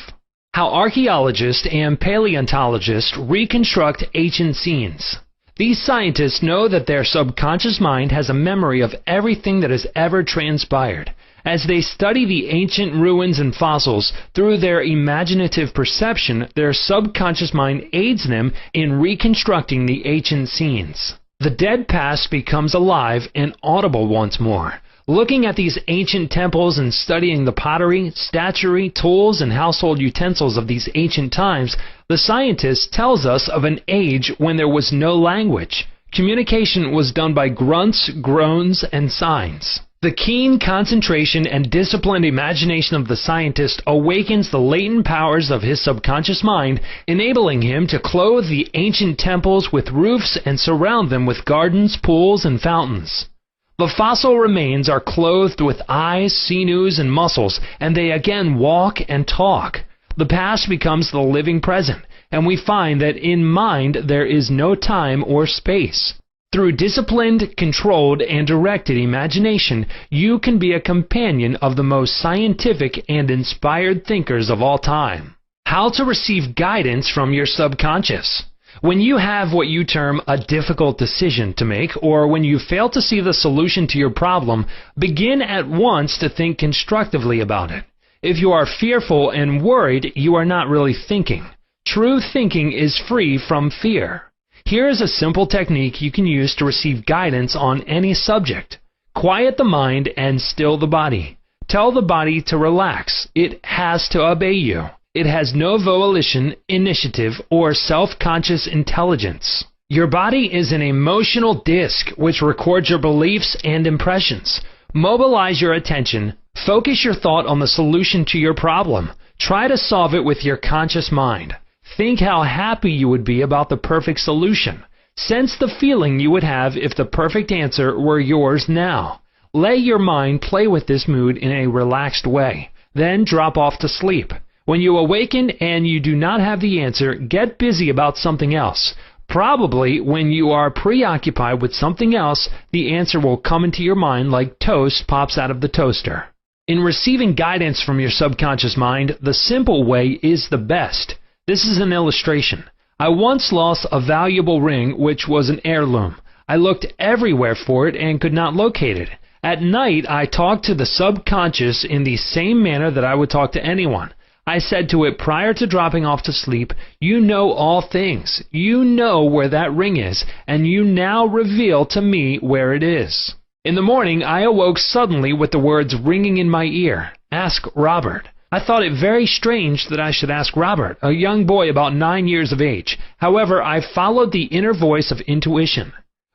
How archaeologists and paleontologists reconstruct ancient scenes. These scientists know that their subconscious mind has a memory of everything that has ever transpired. As they study the ancient ruins and fossils through their imaginative perception, their subconscious mind aids them in reconstructing the ancient scenes. The dead past becomes alive and audible once more. Looking at these ancient temples and studying the pottery, statuary, tools, and household utensils of these ancient times, the scientist tells us of an age when there was no language. Communication was done by grunts, groans, and signs. The keen concentration and disciplined imagination of the scientist awakens the latent powers of his subconscious mind, enabling him to clothe the ancient temples with roofs and surround them with gardens, pools, and fountains. The fossil remains are clothed with eyes, sinews, and muscles, and they again walk and talk. The past becomes the living present, and we find that in mind there is no time or space. Through disciplined, controlled, and directed imagination, you can be a companion of the most scientific and inspired thinkers of all time. How to receive guidance from your subconscious. When you have what you term a difficult decision to make, or when you fail to see the solution to your problem, begin at once to think constructively about it. If you are fearful and worried, you are not really thinking. True thinking is free from fear. Here is a simple technique you can use to receive guidance on any subject. Quiet the mind and still the body. Tell the body to relax. It has to obey you. It has no volition, initiative, or self-conscious intelligence. Your body is an emotional disk which records your beliefs and impressions. Mobilize your attention. Focus your thought on the solution to your problem. Try to solve it with your conscious mind. Think how happy you would be about the perfect solution. Sense the feeling you would have if the perfect answer were yours now. Let your mind play with this mood in a relaxed way. Then drop off to sleep. When you awaken and you do not have the answer, get busy about something else. Probably when you are preoccupied with something else, the answer will come into your mind like toast pops out of the toaster. In receiving guidance from your subconscious mind, the simple way is the best. This is an illustration. I once lost a valuable ring which was an heirloom. I looked everywhere for it and could not locate it. At night, I talked to the subconscious in the same manner that I would talk to anyone. I said to it prior to dropping off to sleep, "You know all things. You know where that ring is, and you now reveal to me where it is." In the morning, I awoke suddenly with the words ringing in my ear, "Ask Robert." I thought it very strange that I should ask Robert, a young boy about 9 years of age. However, I followed the inner voice of intuition.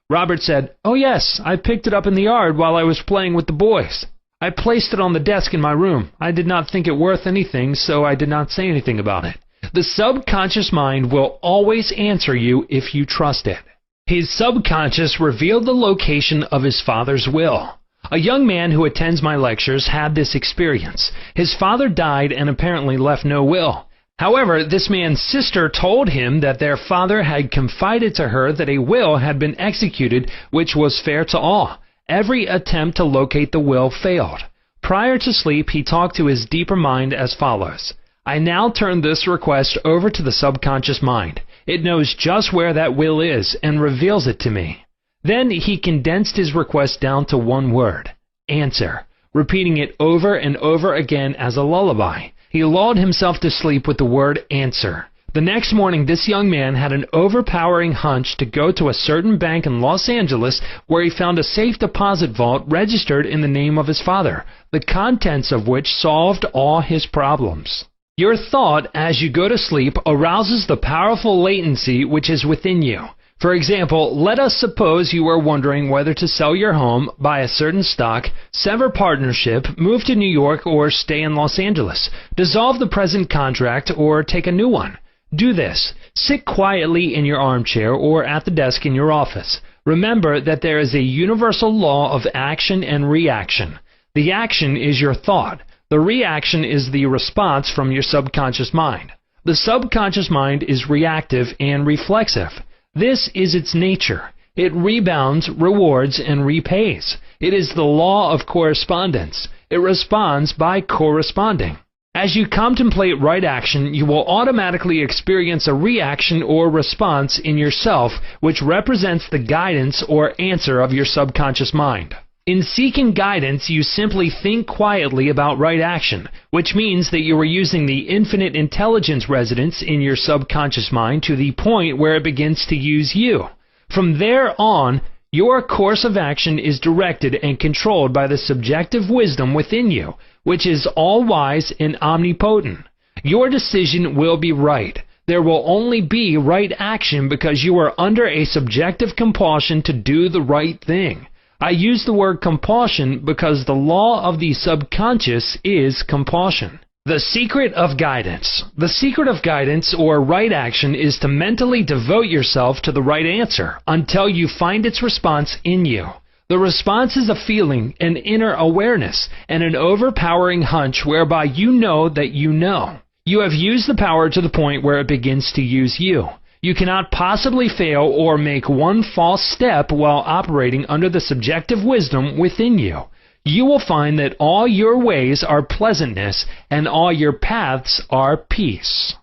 Robert said, "Oh yes, I picked it up in the yard while I was playing with the boys. I placed it on the desk in my room. I did not think it worth anything, so I did not say anything about it." The subconscious mind will always answer you if you trust it. His subconscious revealed the location of his father's will. A young man who attends my lectures had this experience. His father died and apparently left no will. However, this man's sister told him that their father had confided to her that a will had been executed which was fair to all. Every attempt to locate the will failed. Prior to sleep, he talked to his deeper mind as follows. I now turn this request over to the subconscious mind. It knows just where that will is and reveals it to me. Then he condensed his request down to one word, answer, repeating it over and over again as a lullaby. He lulled himself to sleep with the word answer. The next morning, this young man had an overpowering hunch to go to a certain bank in Los Angeles where he found a safe deposit vault registered in the name of his father, the contents of which solved all his problems. Your thought as you go to sleep arouses the powerful latency which is within you. For example, let us suppose you are wondering whether to sell your home, buy a certain stock, sever partnership, move to New York, or stay in Los Angeles, dissolve the present contract, or take a new one. Do this. Sit quietly in your armchair or at the desk in your office. Remember that there is a universal law of action and reaction. The action is your thought. The reaction is the response from your subconscious mind. The subconscious mind is reactive and reflexive. This is its nature. It rebounds, rewards, and repays. It is the law of correspondence. It responds by corresponding. As you contemplate right action, you will automatically experience a reaction or response in yourself, which represents the guidance or answer of your subconscious mind. In seeking guidance, you simply think quietly about right action, which means that you are using the infinite intelligence residence in your subconscious mind to the point where it begins to use you. From there on, your course of action is directed and controlled by the subjective wisdom within you, which is all-wise and omnipotent. Your decision will be right. There will only be right action because you are under a subjective compulsion to do the right thing. I use the word compulsion because the law of the subconscious is compulsion. The secret of guidance. The secret of guidance or right action is to mentally devote yourself to the right answer until you find its response in you. The response is a feeling, an inner awareness, and an overpowering hunch whereby you know that you know. You have used the power to the point where it begins to use you. You cannot possibly fail or make one false step while operating under the subjective wisdom within you. You will find that all your ways are pleasantness and all your paths are peace.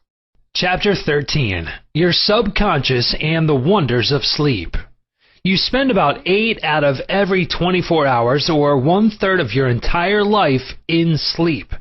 Chapter 13. Your Subconscious and the Wonders of Sleep. You spend about 8 out of every 24 hours, or 1/3 of your entire life, in sleep.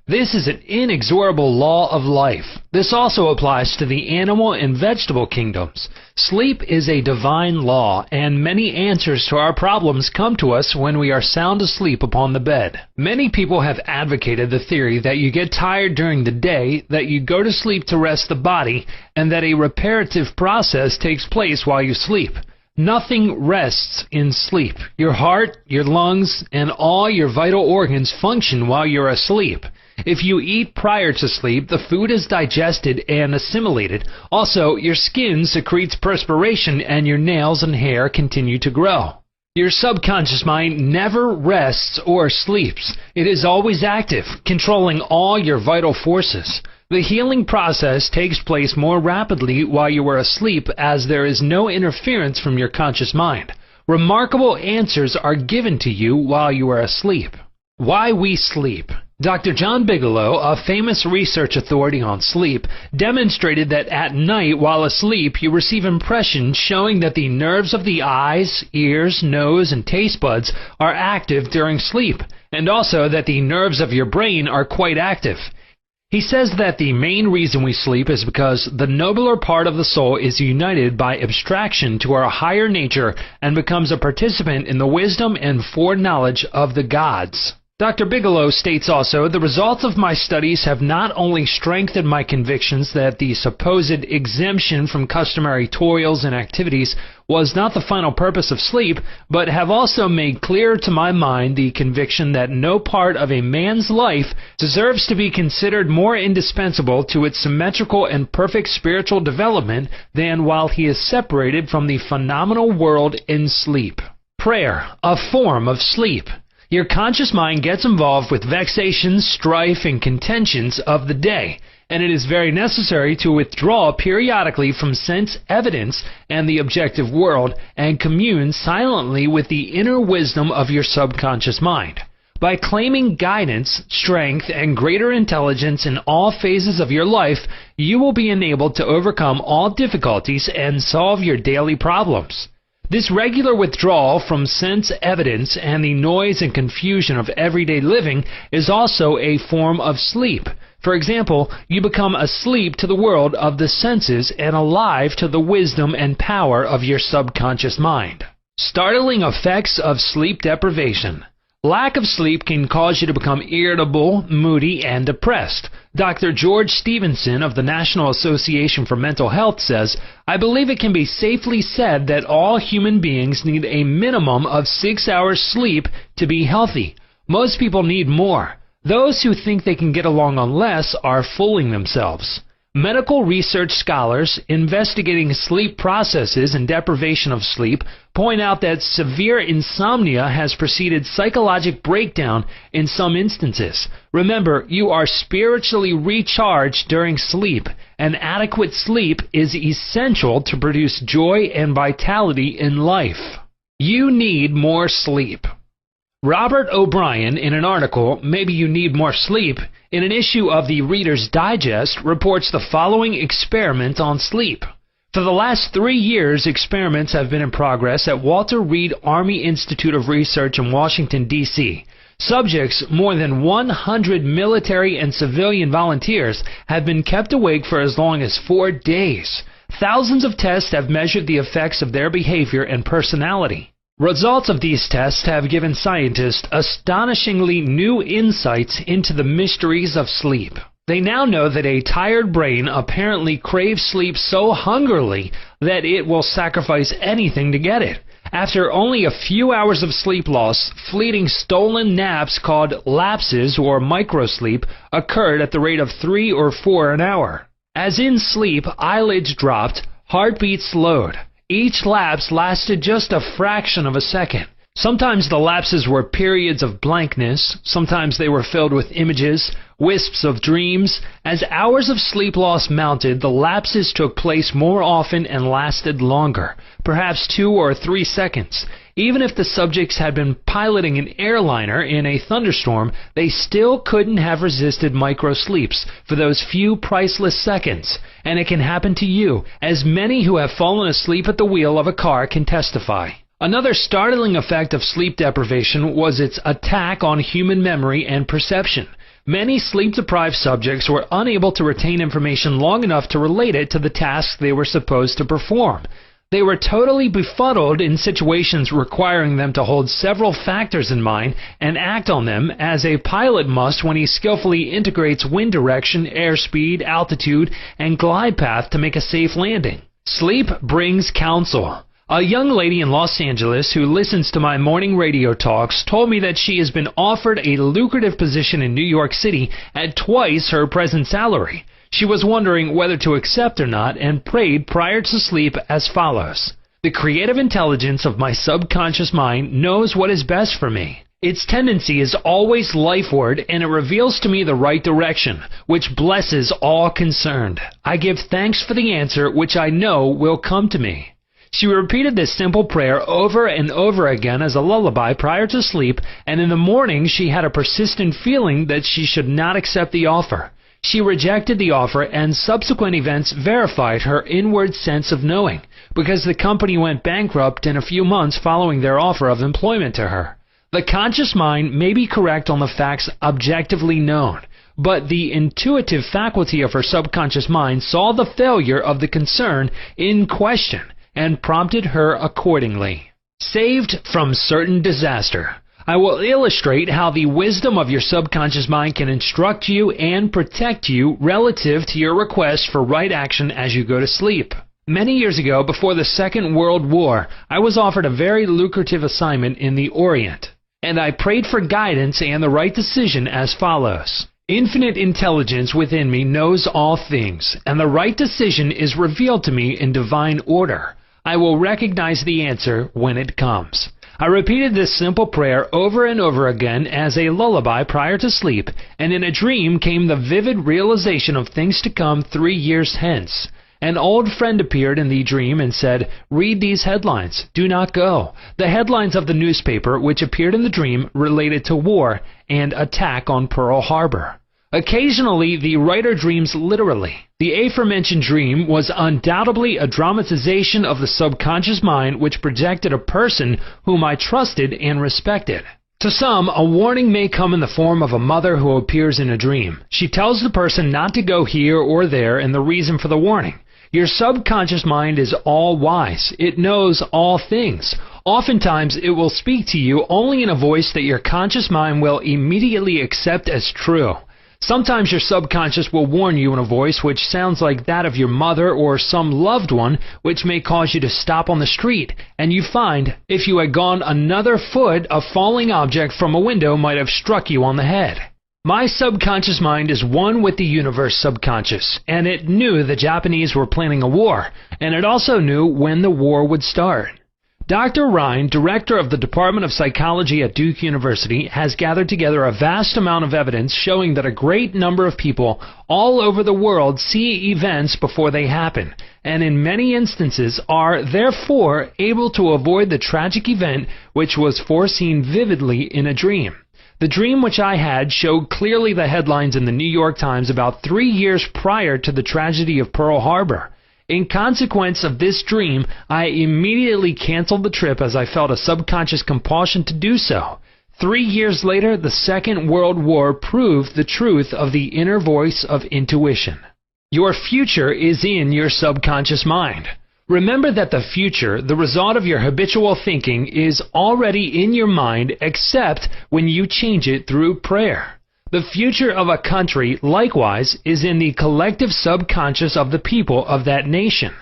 This is an inexorable law of life. This also applies to the animal and vegetable kingdoms. Sleep is a divine law, and many answers to our problems come to us when we are sound asleep upon the bed. Many people have advocated the theory that you get tired during the day, that you go to sleep to rest the body, and that a reparative process takes place while you sleep. Nothing rests in sleep. Your heart, your lungs, and all your vital organs function while you're asleep. If you eat prior to sleep, the food is digested and assimilated. Also, your skin secretes perspiration and your nails and hair continue to grow. Your subconscious mind never rests or sleeps. It is always active, controlling all your vital forces. The healing process takes place more rapidly while you are asleep, as there is no interference from your conscious mind. Remarkable answers are given to you while you are asleep. Why we sleep. Dr. John Bigelow, a famous research authority on sleep, demonstrated that at night while asleep you receive impressions showing that the nerves of the eyes, ears, nose, and taste buds are active during sleep, and also that the nerves of your brain are quite active. He says that the main reason we sleep is because the nobler part of the soul is united by abstraction to our higher nature and becomes a participant in the wisdom and foreknowledge of the gods. Dr. Bigelow states also, the results of my studies have not only strengthened my convictions that the supposed exemption from customary toils and activities was not the final purpose of sleep, but have also made clear to my mind the conviction that no part of a man's life deserves to be considered more indispensable to its symmetrical and perfect spiritual development than while he is separated from the phenomenal world in sleep. Prayer, a form of sleep. Your conscious mind gets involved with vexations, strife, and contentions of the day, and it is very necessary to withdraw periodically from sense evidence and the objective world and commune silently with the inner wisdom of your subconscious mind. By claiming guidance, strength, and greater intelligence in all phases of your life, you will be enabled to overcome all difficulties and solve your daily problems. This regular withdrawal from sense evidence and the noise and confusion of everyday living is also a form of sleep. For example, you become asleep to the world of the senses and alive to the wisdom and power of your subconscious mind. Startling effects of sleep deprivation. Lack of sleep can cause you to become irritable, moody, and depressed. Dr. George Stevenson of the National Association for Mental Health says, I believe it can be safely said that all human beings need a minimum of 6 hours sleep to be healthy. Most people need more. Those who think they can get along on less are fooling themselves. Medical research scholars investigating sleep processes and deprivation of sleep point out that severe insomnia has preceded psychologic breakdown in some instances. Remember, you are spiritually recharged during sleep, and adequate sleep is essential to produce joy and vitality in life. You need more sleep. Robert O'Brien, in an article, Maybe You Need More Sleep, in an issue of the Reader's Digest, reports the following experiment on sleep. For the last 3 years, experiments have been in progress at Walter Reed Army Institute of Research in Washington, D.C. Subjects, more than 100 military and civilian volunteers, have been kept awake for as long as 4 days. Thousands of tests have measured the effects of their behavior and personality. Results of these tests have given scientists astonishingly new insights into the mysteries of sleep. They now know that a tired brain apparently craves sleep so hungrily that it will sacrifice anything to get it. After only a few hours of sleep loss, fleeting stolen naps called lapses or microsleep occurred at the rate of 3 or 4 an hour. As in sleep, eyelids dropped, heartbeat slowed. Each lapse lasted just a fraction of a second. Sometimes the lapses were periods of blankness, sometimes they were filled with images, wisps of dreams. As hours of sleep loss mounted, the lapses took place more often and lasted longer, perhaps 2 or 3 seconds. Even if the subjects had been piloting an airliner in a thunderstorm, they still couldn't have resisted microsleeps for those few priceless seconds. And it can happen to you, as many who have fallen asleep at the wheel of a car can testify. Another startling effect of sleep deprivation was its attack on human memory and perception. Many sleep-deprived subjects were unable to retain information long enough to relate it to the tasks they were supposed to perform. They were totally befuddled in situations requiring them to hold several factors in mind and act on them as a pilot must when he skillfully integrates wind direction, airspeed, altitude, and glide path to make a safe landing. Sleep brings counsel. A young lady in Los Angeles who listens to my morning radio talks told me that she has been offered a lucrative position in New York City at twice her present salary. She was wondering whether to accept or not and prayed prior to sleep as follows. The creative intelligence of my subconscious mind knows what is best for me. Its tendency is always Lifeword, and it reveals to me the right direction, which blesses all concerned. I give thanks for the answer, which I know will come to me. She repeated this simple prayer over and over again as a lullaby prior to sleep, and in the morning she had a persistent feeling that she should not accept the offer. She rejected the offer, and subsequent events verified her inward sense of knowing, because the company went bankrupt in a few months following their offer of employment to her. The conscious mind may be correct on the facts objectively known, but the intuitive faculty of her subconscious mind saw the failure of the concern in question and prompted her accordingly. Saved from certain disaster. I will illustrate how the wisdom of your subconscious mind can instruct you and protect you relative to your request for right action as you go to sleep. Many years ago, before the Second World War, I was offered a very lucrative assignment in the Orient, and I prayed for guidance and the right decision as follows. Infinite intelligence within me knows all things, and the right decision is revealed to me in divine order. I will recognize the answer when it comes. I repeated this simple prayer over and over again as a lullaby prior to sleep, and in a dream came the vivid realization of things to come 3 years hence. An old friend appeared in the dream and said, "Read these headlines. Do not go." The headlines of the newspaper which appeared in the dream related to war and attack on Pearl Harbor. Occasionally, the writer dreams literally. The aforementioned dream was undoubtedly a dramatization of the subconscious mind which projected a person whom I trusted and respected. To some, a warning may come in the form of a mother who appears in a dream. She tells the person not to go here or there and the reason for the warning. Your subconscious mind is all-wise. It knows all things. Oftentimes, it will speak to you only in a voice that your conscious mind will immediately accept as true. Sometimes your subconscious will warn you in a voice which sounds like that of your mother or some loved one, which may cause you to stop on the street, and you find, if you had gone another foot, a falling object from a window might have struck you on the head. My subconscious mind is one with the universe subconscious, and it knew the Japanese were planning a war, and it also knew when the war would start. Dr. Ryan, director of the Department of Psychology at Duke University, has gathered together a vast amount of evidence showing that a great number of people all over the world see events before they happen, and in many instances are, therefore, able to avoid the tragic event which was foreseen vividly in a dream. The dream which I had showed clearly the headlines in the New York Times about 3 years prior to the tragedy of Pearl Harbor. In consequence of this dream, I immediately canceled the trip as I felt a subconscious compulsion to do so. 3 years later, the Second World War proved the truth of the inner voice of intuition. Your future is in your subconscious mind. Remember that the future, the result of your habitual thinking, is already in your mind except when you change it through prayer. The future of a country, likewise, is in the collective subconscious of the people of that nation.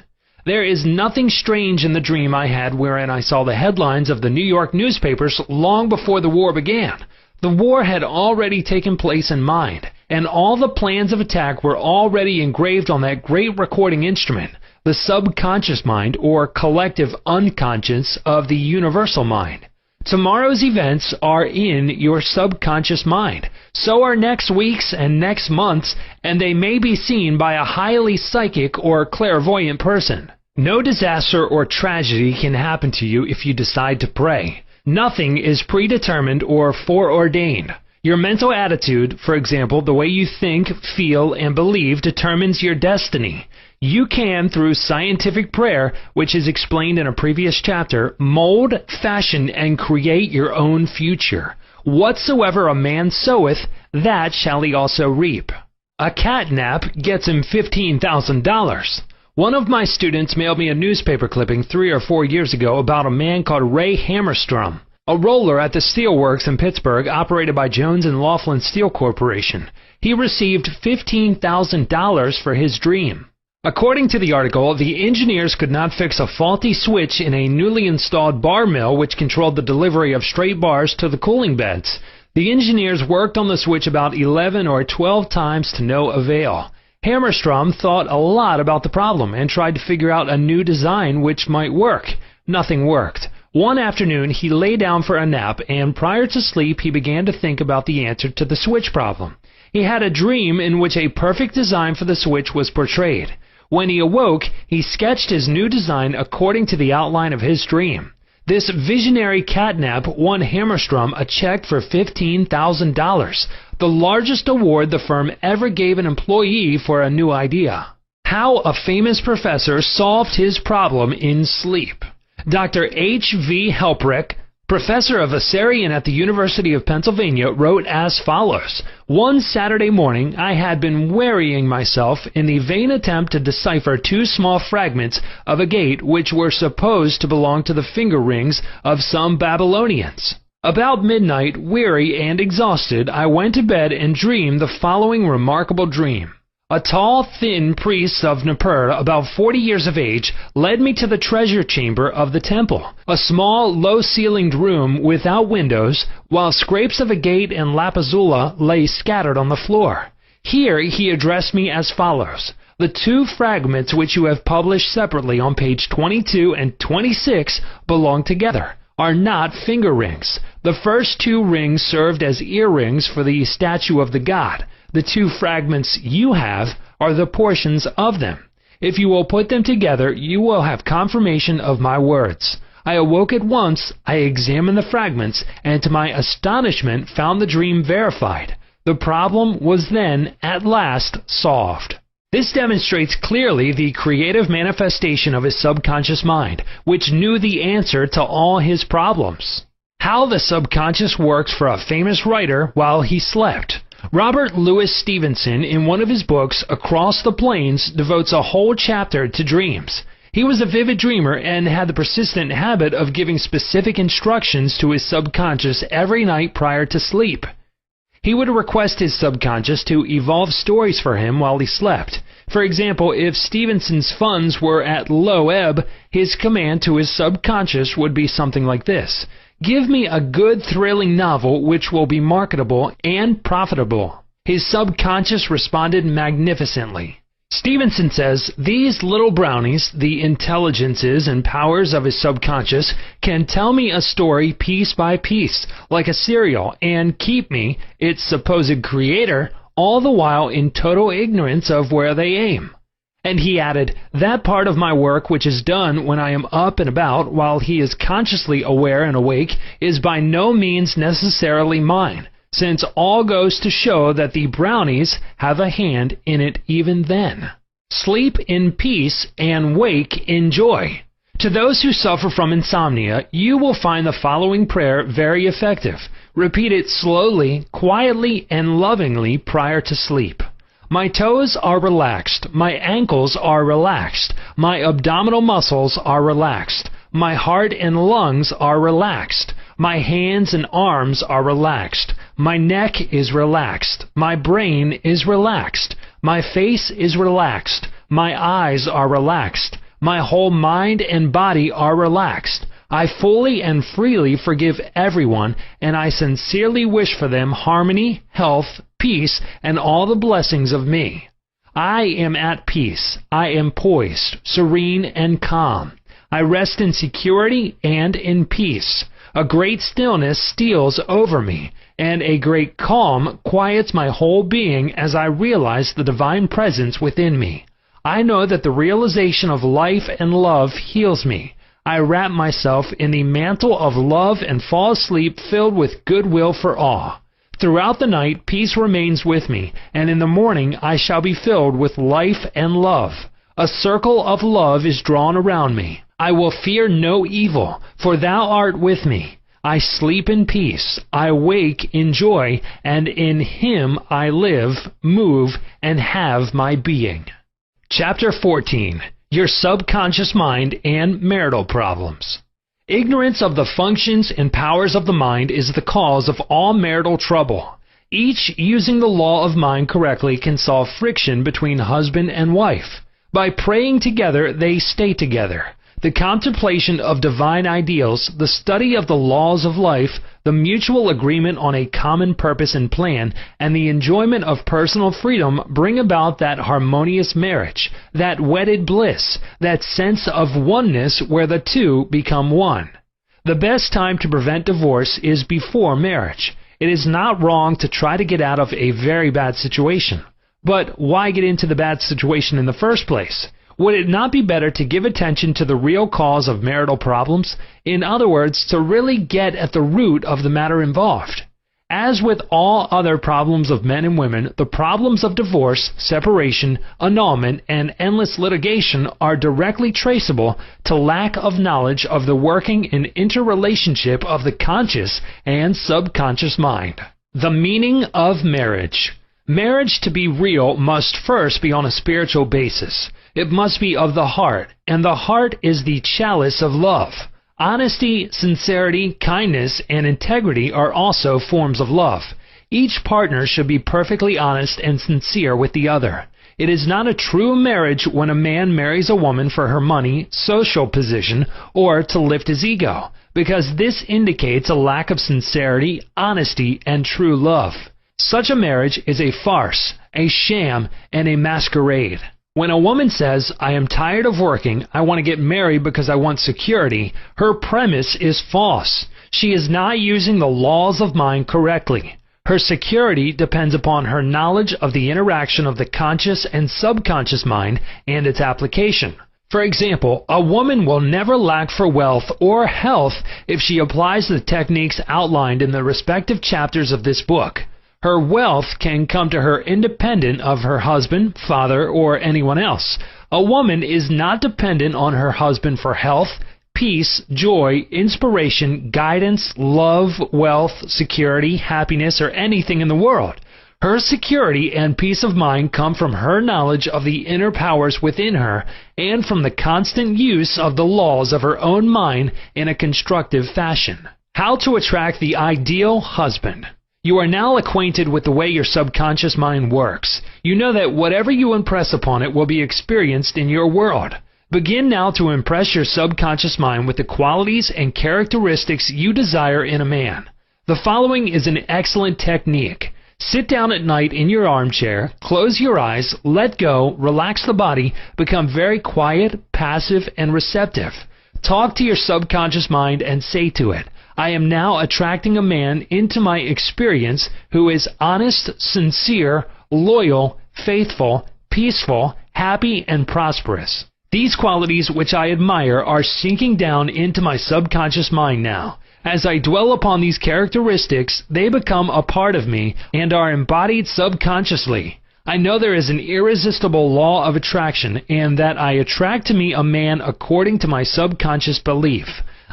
There is nothing strange in the dream I had wherein I saw the headlines of the New York newspapers long before the war began. The war had already taken place in mind, and all the plans of attack were already engraved on that great recording instrument, the subconscious mind, or collective unconscious of the universal mind. Tomorrow's events are in your subconscious mind. So are next week's and next month's, and they may be seen by a highly psychic or clairvoyant person. No disaster or tragedy can happen to you if you decide to pray. Nothing is predetermined or foreordained. Your mental attitude, for example, the way you think, feel, and believe, determines your destiny. You can, through scientific prayer, which is explained in a previous chapter, mold, fashion, and create your own future. Whatsoever a man soweth, that shall he also reap. A cat nap gets him $15,000. One of my students mailed me a newspaper clipping 3 or 4 years ago about a man called Ray Hammerstrom, a roller at the steel works in Pittsburgh operated by Jones and Laughlin Steel Corporation. He received $15,000 for his dream. According to the article, the engineers could not fix a faulty switch in a newly installed bar mill which controlled the delivery of straight bars to the cooling beds. The engineers worked on the switch about 11 or 12 times to no avail. Hammerstrom thought a lot about the problem and tried to figure out a new design which might work. Nothing worked. One afternoon, he lay down for a nap, and prior to sleep, he began to think about the answer to the switch problem. He had a dream in which a perfect design for the switch was portrayed. When he awoke, he sketched his new design according to the outline of his dream. This visionary catnap won Hammerstrom a check for $15,000, the largest award the firm ever gave an employee for a new idea. How a famous professor solved his problem in sleep. Dr. H.V. Helprich, professor of Assyrian at the University of Pennsylvania, wrote as follows: "One Saturday morning I had been wearying myself in the vain attempt to decipher 2 small fragments of a gate which were supposed to belong to the finger rings of some Babylonians. About midnight, weary and exhausted, I went to bed and dreamed the following remarkable dream. A tall, thin priest of Nippur, about 40 years of age, led me to the treasure chamber of the temple, a small, low-ceilinged room without windows, while scrapes of a gate and lapazula lay scattered on the floor. Here he addressed me as follows: the 2 fragments which you have published separately on page 22 and 26 belong together, are not finger rings. The first 2 rings served as earrings for the statue of the god. The 2 fragments you have are the portions of them. If you will put them together, you will have confirmation of my words." I awoke at once, I examined the fragments, and to my astonishment found the dream verified. The problem was then, at last, solved. This demonstrates clearly the creative manifestation of his subconscious mind, which knew the answer to all his problems. How the subconscious works for a famous writer while he slept. Robert Louis Stevenson, in one of his books, Across the Plains, devotes a whole chapter to dreams. He was a vivid dreamer and had the persistent habit of giving specific instructions to his subconscious every night prior to sleep. He would request his subconscious to evolve stories for him while he slept. For example, if Stevenson's funds were at low ebb, his command to his subconscious would be something like this: "Give me a good, thrilling novel which will be marketable and profitable." His subconscious responded magnificently. Stevenson says, "These little brownies, the intelligences and powers of his subconscious, can tell me a story piece by piece, like a serial, and keep me, its supposed creator, all the while in total ignorance of where they aim." And he added, "That part of my work which is done when I am up and about while he is consciously aware and awake is by no means necessarily mine, since all goes to show that the brownies have a hand in it even then." Sleep in peace and wake in joy. To those who suffer from insomnia, you will find the following prayer very effective. Repeat it slowly, quietly, and lovingly prior to sleep. My toes are relaxed. My ankles are relaxed. My abdominal muscles are relaxed. My heart and lungs are relaxed. My hands and arms are relaxed. My neck is relaxed. My brain is relaxed. My face is relaxed. My eyes are relaxed. My whole mind and body are relaxed. I fully and freely forgive everyone, and I sincerely wish for them harmony, health, peace, and all the blessings of me. I am at peace. I am poised, serene, and calm. I rest in security and in peace. A great stillness steals over me, and a great calm quiets my whole being as I realize the divine presence within me. I know that the realization of life and love heals me. I wrap myself in the mantle of love and fall asleep filled with goodwill for all. Throughout the night, peace remains with me, and in the morning I shall be filled with life and love. A circle of love is drawn around me. I will fear no evil, for thou art with me. I sleep in peace, I wake in joy, and in Him I live, move, and have my being. Chapter 14. Your Subconscious Mind and Marital Problems. Ignorance of the functions and powers of the mind is the cause of all marital trouble. Each using the law of mind correctly can solve friction between husband and wife. By praying together, they stay together. The contemplation of divine ideals, the study of the laws of life, the mutual agreement on a common purpose and plan, and the enjoyment of personal freedom bring about that harmonious marriage, that wedded bliss, that sense of oneness where the two become one. The best time to prevent divorce is before marriage. It is not wrong to try to get out of a very bad situation. But why get into the bad situation in the first place? Would it not be better to give attention to the real cause of marital problems? In other words, to really get at the root of the matter involved. As with all other problems of men and women, the problems of divorce, separation, annulment, and endless litigation are directly traceable to lack of knowledge of the working and interrelationship of the conscious and subconscious mind. The meaning of marriage. Marriage, to be real, must first be on a spiritual basis. It must be of the heart, and the heart is the chalice of love. Honesty, sincerity, kindness, and integrity are also forms of love. Each partner should be perfectly honest and sincere with the other. It is not a true marriage when a man marries a woman for her money, social position, or to lift his ego, because this indicates a lack of sincerity, honesty, and true love. Such a marriage is a farce, a sham, and a masquerade. When a woman says, "I am tired of working, I want to get married because I want security," her premise is false. She is not using the laws of mind correctly. Her security depends upon her knowledge of the interaction of the conscious and subconscious mind and its application. For example, a woman will never lack for wealth or health if she applies the techniques outlined in the respective chapters of this book. Her wealth can come to her independent of her husband, father, or anyone else. A woman is not dependent on her husband for health, peace, joy, inspiration, guidance, love, wealth, security, happiness, or anything in the world. Her security and peace of mind come from her knowledge of the inner powers within her and from the constant use of the laws of her own mind in a constructive fashion. How to attract the ideal husband. You are now acquainted with the way your subconscious mind works. You know that whatever you impress upon it will be experienced in your world. Begin now to impress your subconscious mind with the qualities and characteristics you desire in a man. The following is an excellent technique. Sit down at night in your armchair, close your eyes, let go, relax the body, become very quiet, passive, and receptive. Talk to your subconscious mind and say to it, "I am now attracting a man into my experience who is honest, sincere, loyal, faithful, peaceful, happy, and prosperous. These qualities which I admire are sinking down into my subconscious mind now. As I dwell upon these characteristics, they become a part of me and are embodied subconsciously. I know there is an irresistible law of attraction and that I attract to me a man according to my subconscious belief.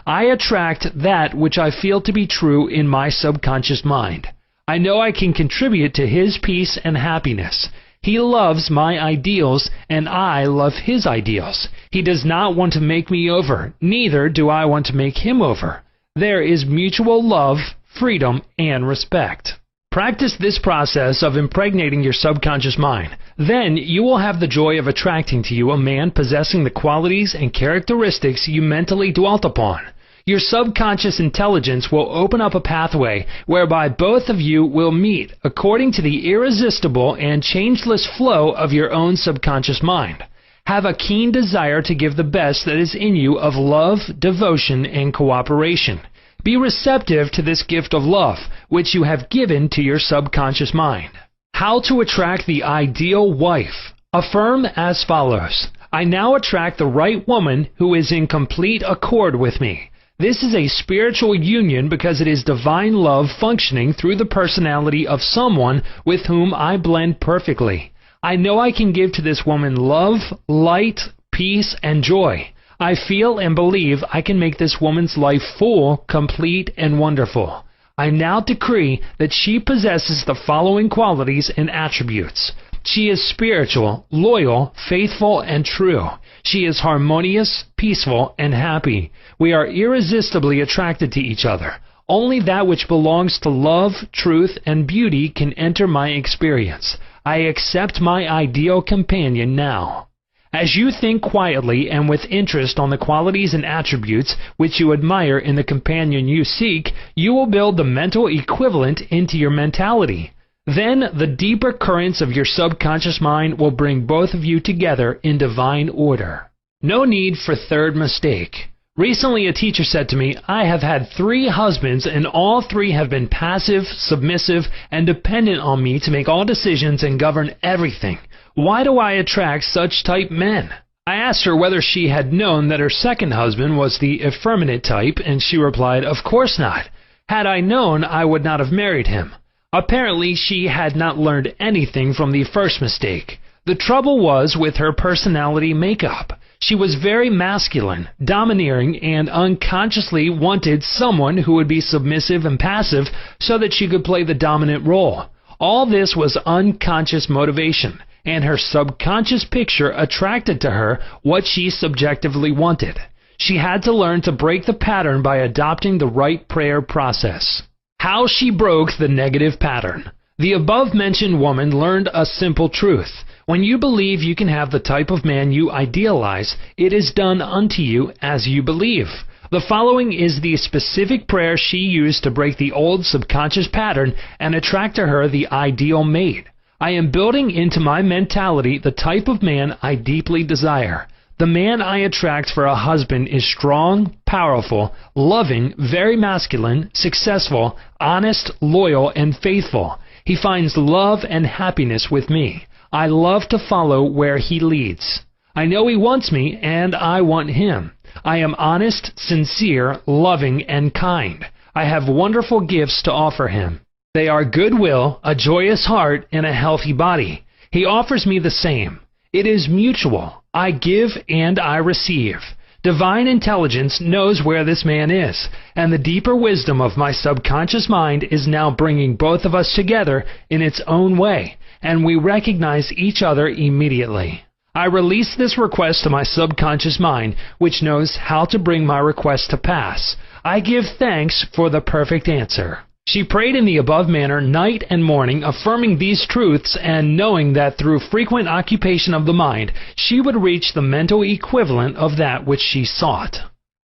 I attract that which I feel to be true in my subconscious mind. I know I can contribute to his peace and happiness. He loves my ideals, and I love his ideals. He does not want to make me over, neither do I want to make him over. There is mutual love, freedom, and respect." Practice this process of impregnating your subconscious mind. Then you will have the joy of attracting to you a man possessing the qualities and characteristics you mentally dwelt upon. Your subconscious intelligence will open up a pathway whereby both of you will meet according to the irresistible and changeless flow of your own subconscious mind. Have a keen desire to give the best that is in you of love, devotion, and cooperation. Be receptive to this gift of love, which you have given to your subconscious mind. How to attract the ideal wife. Affirm as follows: I now attract the right woman who is in complete accord with me. This is a spiritual union because it is divine love functioning through the personality of someone with whom I blend perfectly. I know I can give to this woman love, light, peace, and joy. I feel and believe I can make this woman's life full, complete, and wonderful. I now decree that she possesses the following qualities and attributes. She is spiritual, loyal, faithful, and true. She is harmonious, peaceful, and happy. We are irresistibly attracted to each other. Only that which belongs to love, truth, and beauty can enter my experience. I accept my ideal companion now. As you think quietly and with interest on the qualities and attributes which you admire in the companion you seek, you will build the mental equivalent into your mentality. Then the deeper currents of your subconscious mind will bring both of you together in divine order. No need for third mistake. Recently a teacher said to me, I have had 3 husbands and all 3 have been passive, submissive, and dependent on me to make all decisions and govern everything. Why do I attract such type men? I asked her whether she had known that her second husband was the effeminate type, and she replied, of course not. Had I known, I would not have married him. Apparently, she had not learned anything from the first mistake. The trouble was with her personality makeup. She was very masculine, domineering, and unconsciously wanted someone who would be submissive and passive so that she could play the dominant role. All this was unconscious motivation, and her subconscious picture attracted to her what she subjectively wanted. She had to learn to break the pattern by adopting the right prayer process. How she broke the negative pattern. The above-mentioned woman learned a simple truth. When you believe you can have the type of man you idealize, it is done unto you as you believe. The following is the specific prayer she used to break the old subconscious pattern and attract to her the ideal mate. I am building into my mentality the type of man I deeply desire. The man I attract for a husband is strong, powerful, loving, very masculine, successful, honest, loyal, and faithful. He finds love and happiness with me. I love to follow where he leads. I know he wants me, and I want him. I am honest, sincere, loving, and kind. I have wonderful gifts to offer him. They are goodwill, a joyous heart, and a healthy body. He offers me the same. It is mutual. I give and I receive. Divine intelligence knows where this man is, and the deeper wisdom of my subconscious mind is now bringing both of us together in its own way, and we recognize each other immediately. I release this request to my subconscious mind, which knows how to bring my request to pass. I give thanks for the perfect answer. She prayed in the above manner night and morning, affirming these truths and knowing that through frequent occupation of the mind, she would reach the mental equivalent of that which she sought.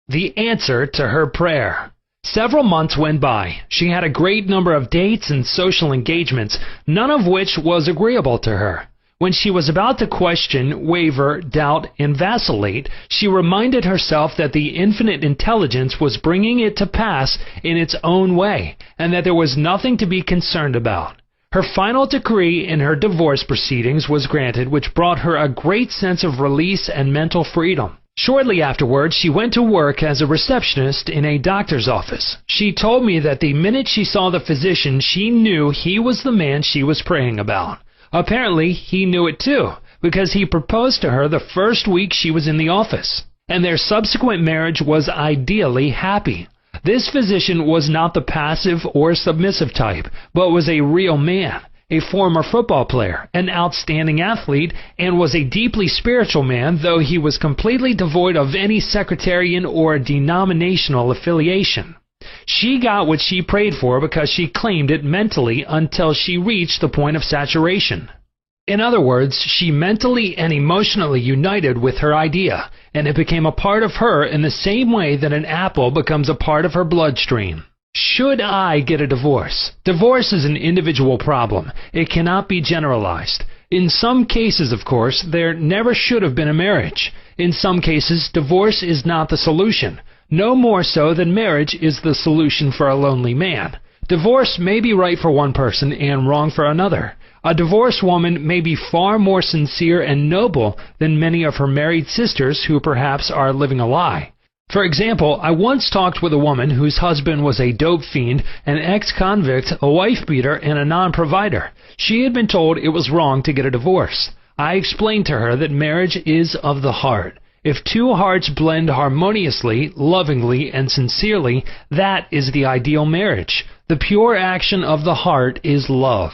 The answer to her prayer. Several months went by. She had a great number of dates and social engagements, none of which was agreeable to her. When she was about to question, waver, doubt, and vacillate, she reminded herself that the infinite intelligence was bringing it to pass in its own way, and that there was nothing to be concerned about. Her final decree in her divorce proceedings was granted, which brought her a great sense of release and mental freedom. Shortly afterwards, she went to work as a receptionist in a doctor's office. She told me that the minute she saw the physician, she knew he was the man she was praying about. Apparently, he knew it too, because he proposed to her the first week she was in the office, and their subsequent marriage was ideally happy. This physician was not the passive or submissive type, but was a real man, a former football player, an outstanding athlete, and was a deeply spiritual man, though he was completely devoid of any sectarian or denominational affiliation. She got what she prayed for because she claimed it mentally until she reached the point of saturation. In other words, she mentally and emotionally united with her idea, and it became a part of her in the same way that an apple becomes a part of her bloodstream. Should I get a divorce? Divorce is an individual problem. It cannot be generalized. In some cases, of course, there never should have been a marriage. In some cases, divorce is not the solution. No more so than marriage is the solution for a lonely man. Divorce may be right for one person and wrong for another. A divorced woman may be far more sincere and noble than many of her married sisters who perhaps are living a lie. For example, I once talked with a woman whose husband was a dope fiend, an ex-convict, a wife-beater, and a non-provider. She had been told it was wrong to get a divorce. I explained to her that marriage is of the heart. If two hearts blend harmoniously, lovingly, and sincerely, that is the ideal marriage. The pure action of the heart is love.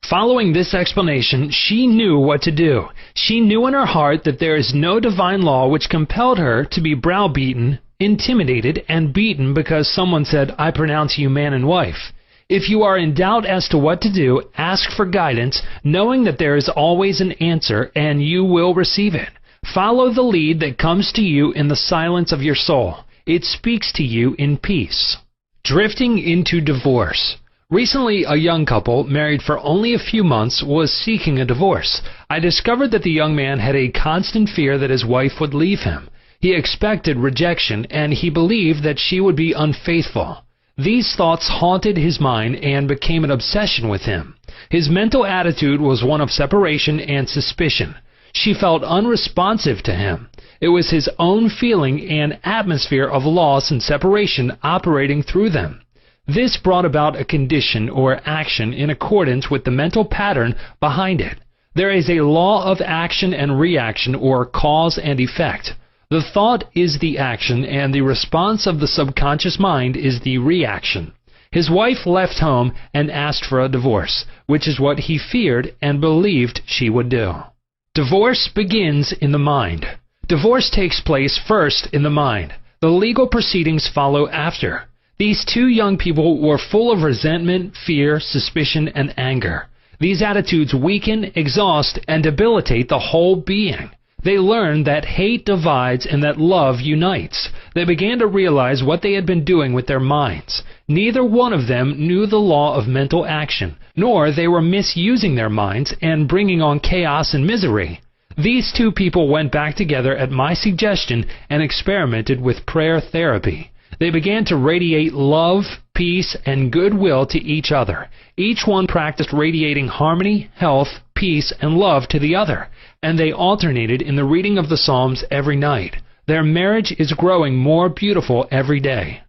Following this explanation, she knew what to do. She knew in her heart that there is no divine law which compelled her to be browbeaten, intimidated, and beaten because someone said, "I pronounce you man and wife." If you are in doubt as to what to do, ask for guidance, knowing that there is always an answer, and you will receive it. Follow the lead that comes to you in the silence of your soul. It speaks to you in peace. Drifting into divorce. Recently, a young couple, married for only a few months, was seeking a divorce. I discovered that the young man had a constant fear that his wife would leave him. He expected rejection, and he believed that she would be unfaithful. These thoughts haunted his mind and became an obsession with him. His mental attitude was one of separation and suspicion. She felt unresponsive to him. It was his own feeling and atmosphere of loss and separation operating through them. This brought about a condition or action in accordance with the mental pattern behind it. There is a law of action and reaction, or cause and effect. The thought is the action, and the response of the subconscious mind is the reaction. His wife left home and asked for a divorce, which is what he feared and believed she would do. Divorce begins in the mind. Divorce takes place first in the mind. The legal proceedings follow after. These two young people were full of resentment, fear, suspicion, and anger. These attitudes weaken, exhaust, and debilitate the whole being. They learned that hate divides and that love unites. They began to realize what they had been doing with their minds. Neither one of them knew the law of mental action, nor they were misusing their minds and bringing on chaos and misery. These two people went back together at my suggestion and experimented with prayer therapy. They began to radiate love, peace, and goodwill to each other. Each one practiced radiating harmony, health, peace, and love to the other, and they alternated in the reading of the Psalms every night. Their marriage is growing more beautiful every day.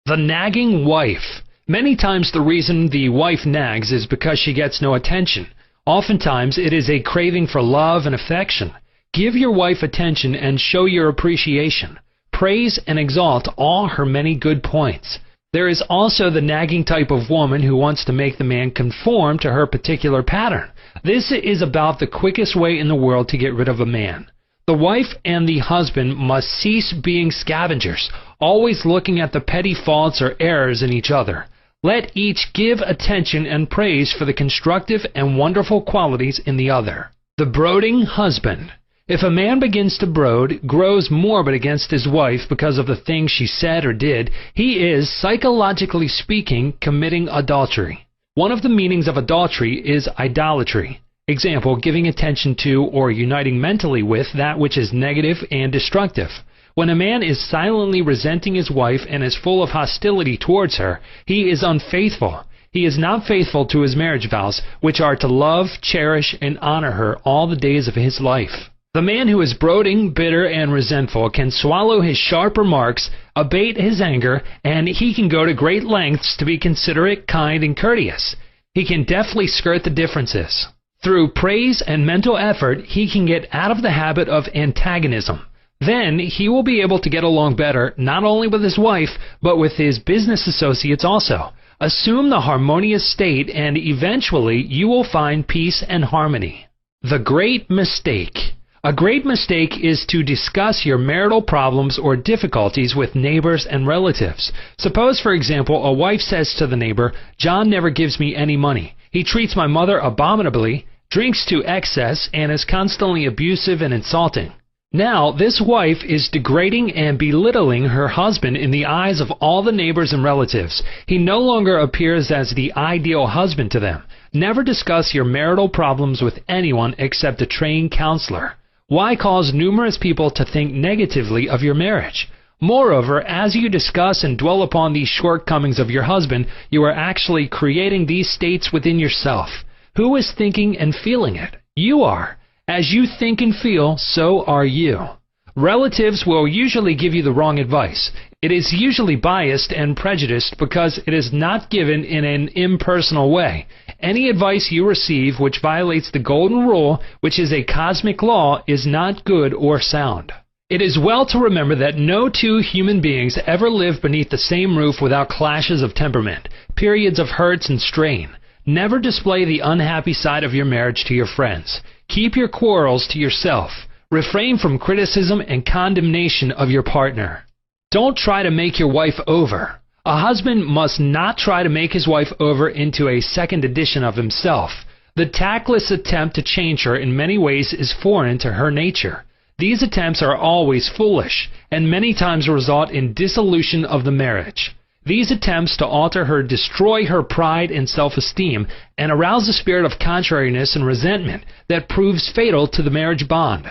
The nagging wife. Many times the reason the wife nags is because she gets no attention. Oftentimes it is a craving for love and affection. Give your wife attention and show your appreciation. Praise and exalt all her many good points. There is also the nagging type of woman who wants to make the man conform to her particular pattern. This is about the quickest way in the world to get rid of a man. The wife and the husband must cease being scavengers, always looking at the petty faults or errors in each other. Let each give attention and praise for the constructive and wonderful qualities in the other. The brooding husband. If a man begins to brood, grows morbid against his wife because of the things she said or did, he is, psychologically speaking, committing adultery. One of the meanings of adultery is idolatry. Example, giving attention to or uniting mentally with that which is negative and destructive. When a man is silently resenting his wife and is full of hostility towards her, he is unfaithful. He is not faithful to his marriage vows, which are to love, cherish, and honor her all the days of his life. The man who is brooding, bitter, and resentful can swallow his sharp remarks, abate his anger, and he can go to great lengths to be considerate, kind, and courteous. He can deftly skirt the differences. Through praise and mental effort, he can get out of the habit of antagonism. Then he will be able to get along better, not only with his wife, but with his business associates also. Assume the harmonious state, and eventually you will find peace and harmony. The great mistake. A great mistake is to discuss your marital problems or difficulties with neighbors and relatives. Suppose, for example, a wife says to the neighbor, "John never gives me any money. He treats my mother abominably, drinks to excess, and is constantly abusive and insulting." Now, this wife is degrading and belittling her husband in the eyes of all the neighbors and relatives. He no longer appears as the ideal husband to them. Never discuss your marital problems with anyone except a trained counselor. Why cause numerous people to think negatively of your marriage? Moreover, as you discuss and dwell upon these shortcomings of your husband, you are actually creating these states within yourself. Who is thinking and feeling it? You are. As you think and feel, so are you. Relatives will usually give you the wrong advice. It is usually biased and prejudiced because it is not given in an impersonal way. Any advice you receive which violates the golden rule, which is a cosmic law, is not good or sound. It is well to remember that no two human beings ever live beneath the same roof without clashes of temperament, periods of hurts and strain. Never display the unhappy side of your marriage to your friends. Keep your quarrels to yourself. Refrain from criticism and condemnation of your partner. Don't try to make your wife over. A husband must not try to make his wife over into a second edition of himself. The tactless attempt to change her in many ways is foreign to her nature. These attempts are always foolish, and many times result in dissolution of the marriage. These attempts to alter her destroy her pride and self-esteem, and arouse a spirit of contrariness and resentment that proves fatal to the marriage bond.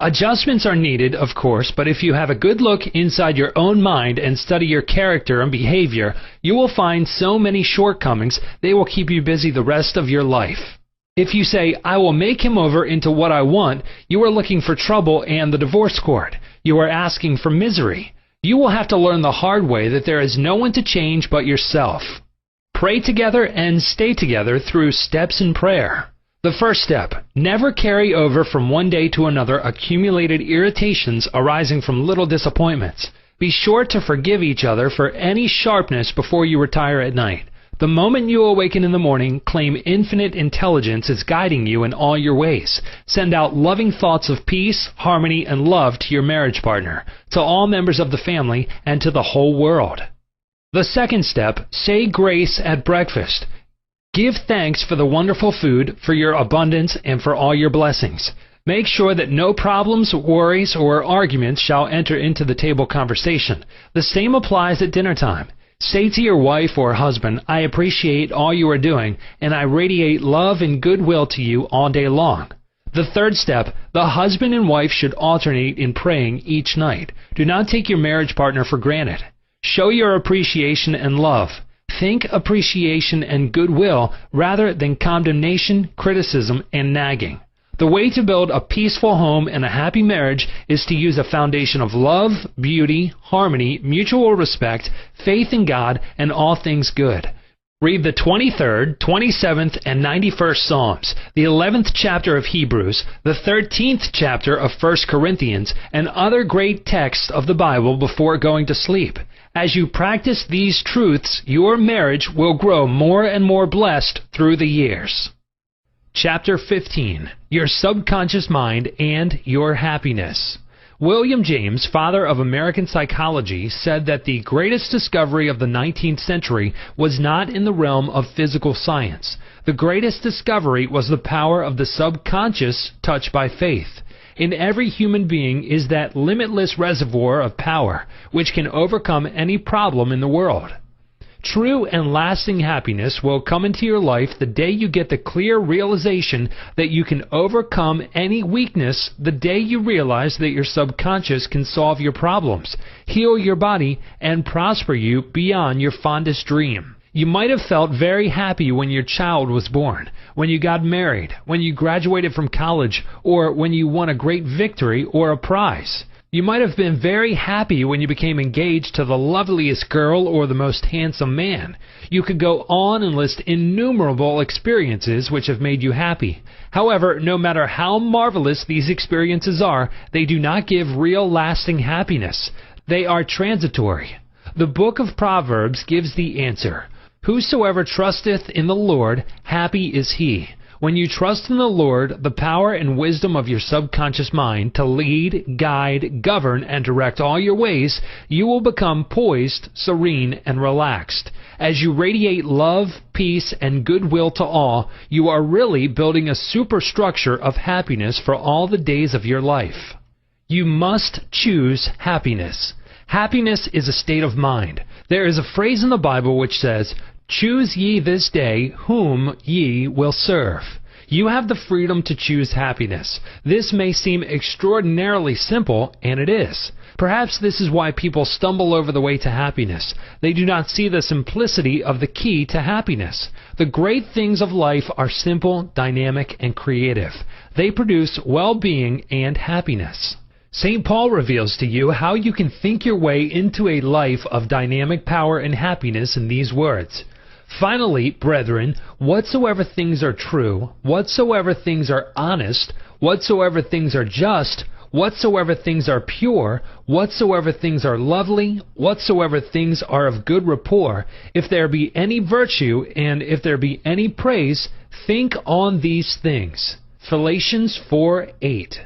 Adjustments are needed, of course, but if you have a good look inside your own mind and study your character and behavior, you will find so many shortcomings they will keep you busy the rest of your life. If you say, "I will make him over into what I want," you are looking for trouble and the divorce court. You are asking for misery. You will have to learn the hard way that there is no one to change but yourself. Pray together and stay together through steps in prayer. The first step, never carry over from one day to another accumulated irritations arising from little disappointments. Be sure to forgive each other for any sharpness before you retire at night. The moment you awaken in the morning, claim infinite intelligence is guiding you in all your ways. Send out loving thoughts of peace, harmony, and love to your marriage partner, to all members of the family, and to the whole world. The second step, say grace at breakfast. Give thanks for the wonderful food, for your abundance, and for all your blessings. Make sure that no problems, worries, or arguments shall enter into the table conversation. The same applies at dinner time. Say to your wife or husband, "I appreciate all you are doing, and I radiate love and goodwill to you all day long." The third step, the husband and wife should alternate in praying each night. Do not take your marriage partner for granted. Show your appreciation and love. Think appreciation and goodwill rather than condemnation, criticism, and nagging. The way to build a peaceful home and a happy marriage is to use a foundation of love, beauty, harmony, mutual respect, faith in God, and all things good. Read the 23rd, 27th, and 91st Psalms, the 11th chapter of Hebrews, the 13th chapter of 1 Corinthians, and other great texts of the Bible before going to sleep. As you practice these truths, your marriage will grow more and more blessed through the years. Chapter 15. Your Subconscious Mind and Your Happiness. William James, father of American psychology, said that the greatest discovery of the 19th century was not in the realm of physical science. The greatest discovery was the power of the subconscious touched by faith. In every human being is that limitless reservoir of power, which can overcome any problem in the world. True and lasting happiness will come into your life the day you get the clear realization that you can overcome any weakness, the day you realize that your subconscious can solve your problems, heal your body, and prosper you beyond your fondest dream. You might have felt very happy when your child was born, when you got married, when you graduated from college, or when you won a great victory or a prize. You might have been very happy when you became engaged to the loveliest girl or the most handsome man. You could go on and list innumerable experiences which have made you happy. However, no matter how marvelous these experiences are, they do not give real lasting happiness. They are transitory. The book of Proverbs gives the answer. Whosoever trusteth in the Lord, happy is he. When you trust in the Lord, the power and wisdom of your subconscious mind to lead, guide, govern, and direct all your ways, you will become poised, serene, and relaxed. As you radiate love, peace, and goodwill to all, you are really building a superstructure of happiness for all the days of your life. You must choose happiness. Happiness is a state of mind. There is a phrase in the Bible which says, "Choose ye this day whom ye will serve." You have the freedom to choose happiness. This may seem extraordinarily simple, and it is. Perhaps this is why people stumble over the way to happiness. They do not see the simplicity of the key to happiness. The great things of life are simple, dynamic, and creative. They produce well-being and happiness. St. Paul reveals to you how you can think your way into a life of dynamic power and happiness in these words. Finally, brethren, whatsoever things are true, whatsoever things are honest, whatsoever things are just, whatsoever things are pure, whatsoever things are lovely, whatsoever things are of good rapport, if there be any virtue, and if there be any praise, think on these things. Philippians 4:8.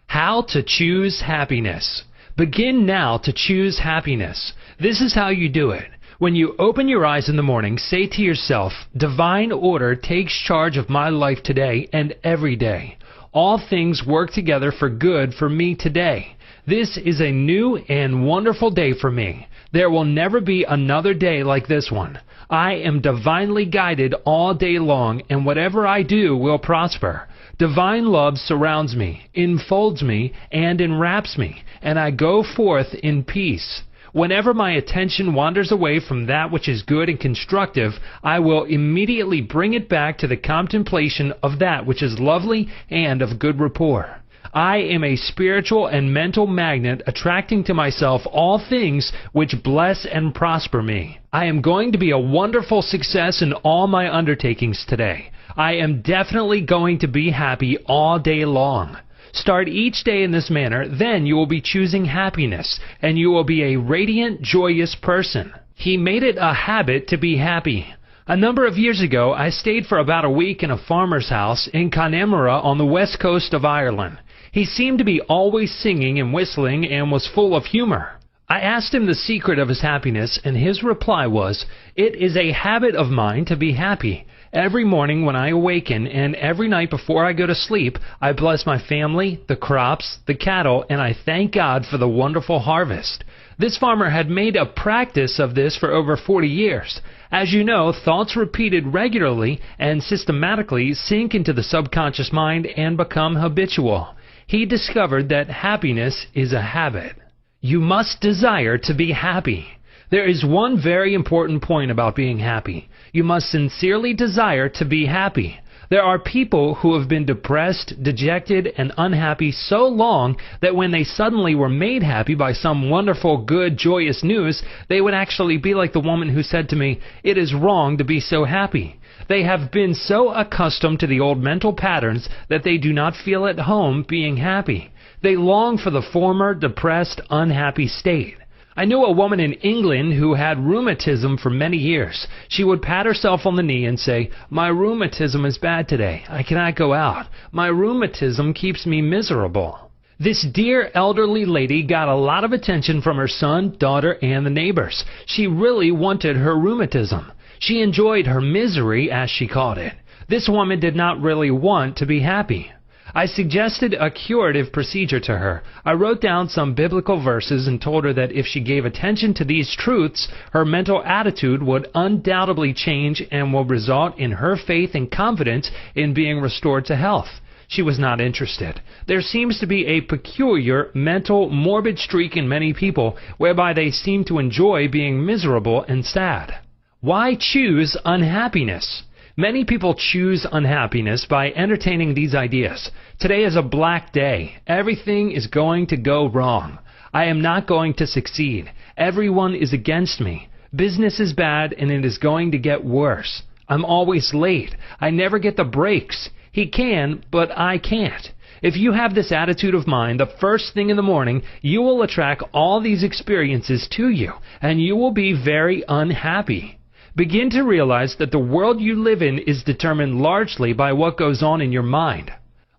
How to choose happiness. Begin now to choose happiness. This is how you do it. When you open your eyes in the morning, say to yourself, divine order takes charge of my life today and every day. All things work together for good for me today. This is a new and wonderful day for me. There will never be another day like this one. I am divinely guided all day long, and whatever I do will prosper. Divine love surrounds me, enfolds me, and enwraps me, and I go forth in peace. Whenever my attention wanders away from that which is good and constructive, I will immediately bring it back to the contemplation of that which is lovely and of good rapport. I am a spiritual and mental magnet attracting to myself all things which bless and prosper me. I am going to be a wonderful success in all my undertakings today. I am definitely going to be happy all day long. Start each day in this manner, then you will be choosing happiness, and you will be a radiant, joyous person. He made it a habit to be happy. A number of years ago, I stayed for about a week in a farmer's house in Connemara on the west coast of Ireland. He seemed to be always singing and whistling and was full of humor. I asked him the secret of his happiness, and his reply was, "It is a habit of mine to be happy. Every morning when I awaken and every night before I go to sleep, I bless my family, the crops, the cattle, and I thank God for the wonderful harvest." This farmer had made a practice of this for over 40 years. As you know, thoughts repeated regularly and systematically sink into the subconscious mind and become habitual. He discovered that happiness is a habit. You must desire to be happy. There is one very important point about being happy. You must sincerely desire to be happy. There are people who have been depressed, dejected, and unhappy so long that when they suddenly were made happy by some wonderful, good, joyous news, they would actually be like the woman who said to me, "It is wrong to be so happy." They have been so accustomed to the old mental patterns that they do not feel at home being happy. They long for the former depressed, unhappy state. I knew a woman in England who had rheumatism for many years. She would pat herself on the knee and say, "My rheumatism is bad today. I cannot go out. My rheumatism keeps me miserable." This dear elderly lady got a lot of attention from her son, daughter, and the neighbors. She really wanted her rheumatism. She enjoyed her misery, as she called it. This woman did not really want to be happy. I suggested a curative procedure to her. I wrote down some biblical verses and told her that if she gave attention to these truths, her mental attitude would undoubtedly change and will result in her faith and confidence in being restored to health. She was not interested. There seems to be a peculiar mental morbid streak in many people whereby they seem to enjoy being miserable and sad. Why choose unhappiness? Many people choose unhappiness by entertaining these ideas. Today is a black day. Everything is going to go wrong. I am not going to succeed. Everyone is against me. Business is bad and it is going to get worse. I'm always late. I never get the breaks. He can, but I can't. If you have this attitude of mind, the first thing in the morning, you will attract all these experiences to you, and you will be very unhappy. Begin to realize that the world you live in is determined largely by what goes on in your mind.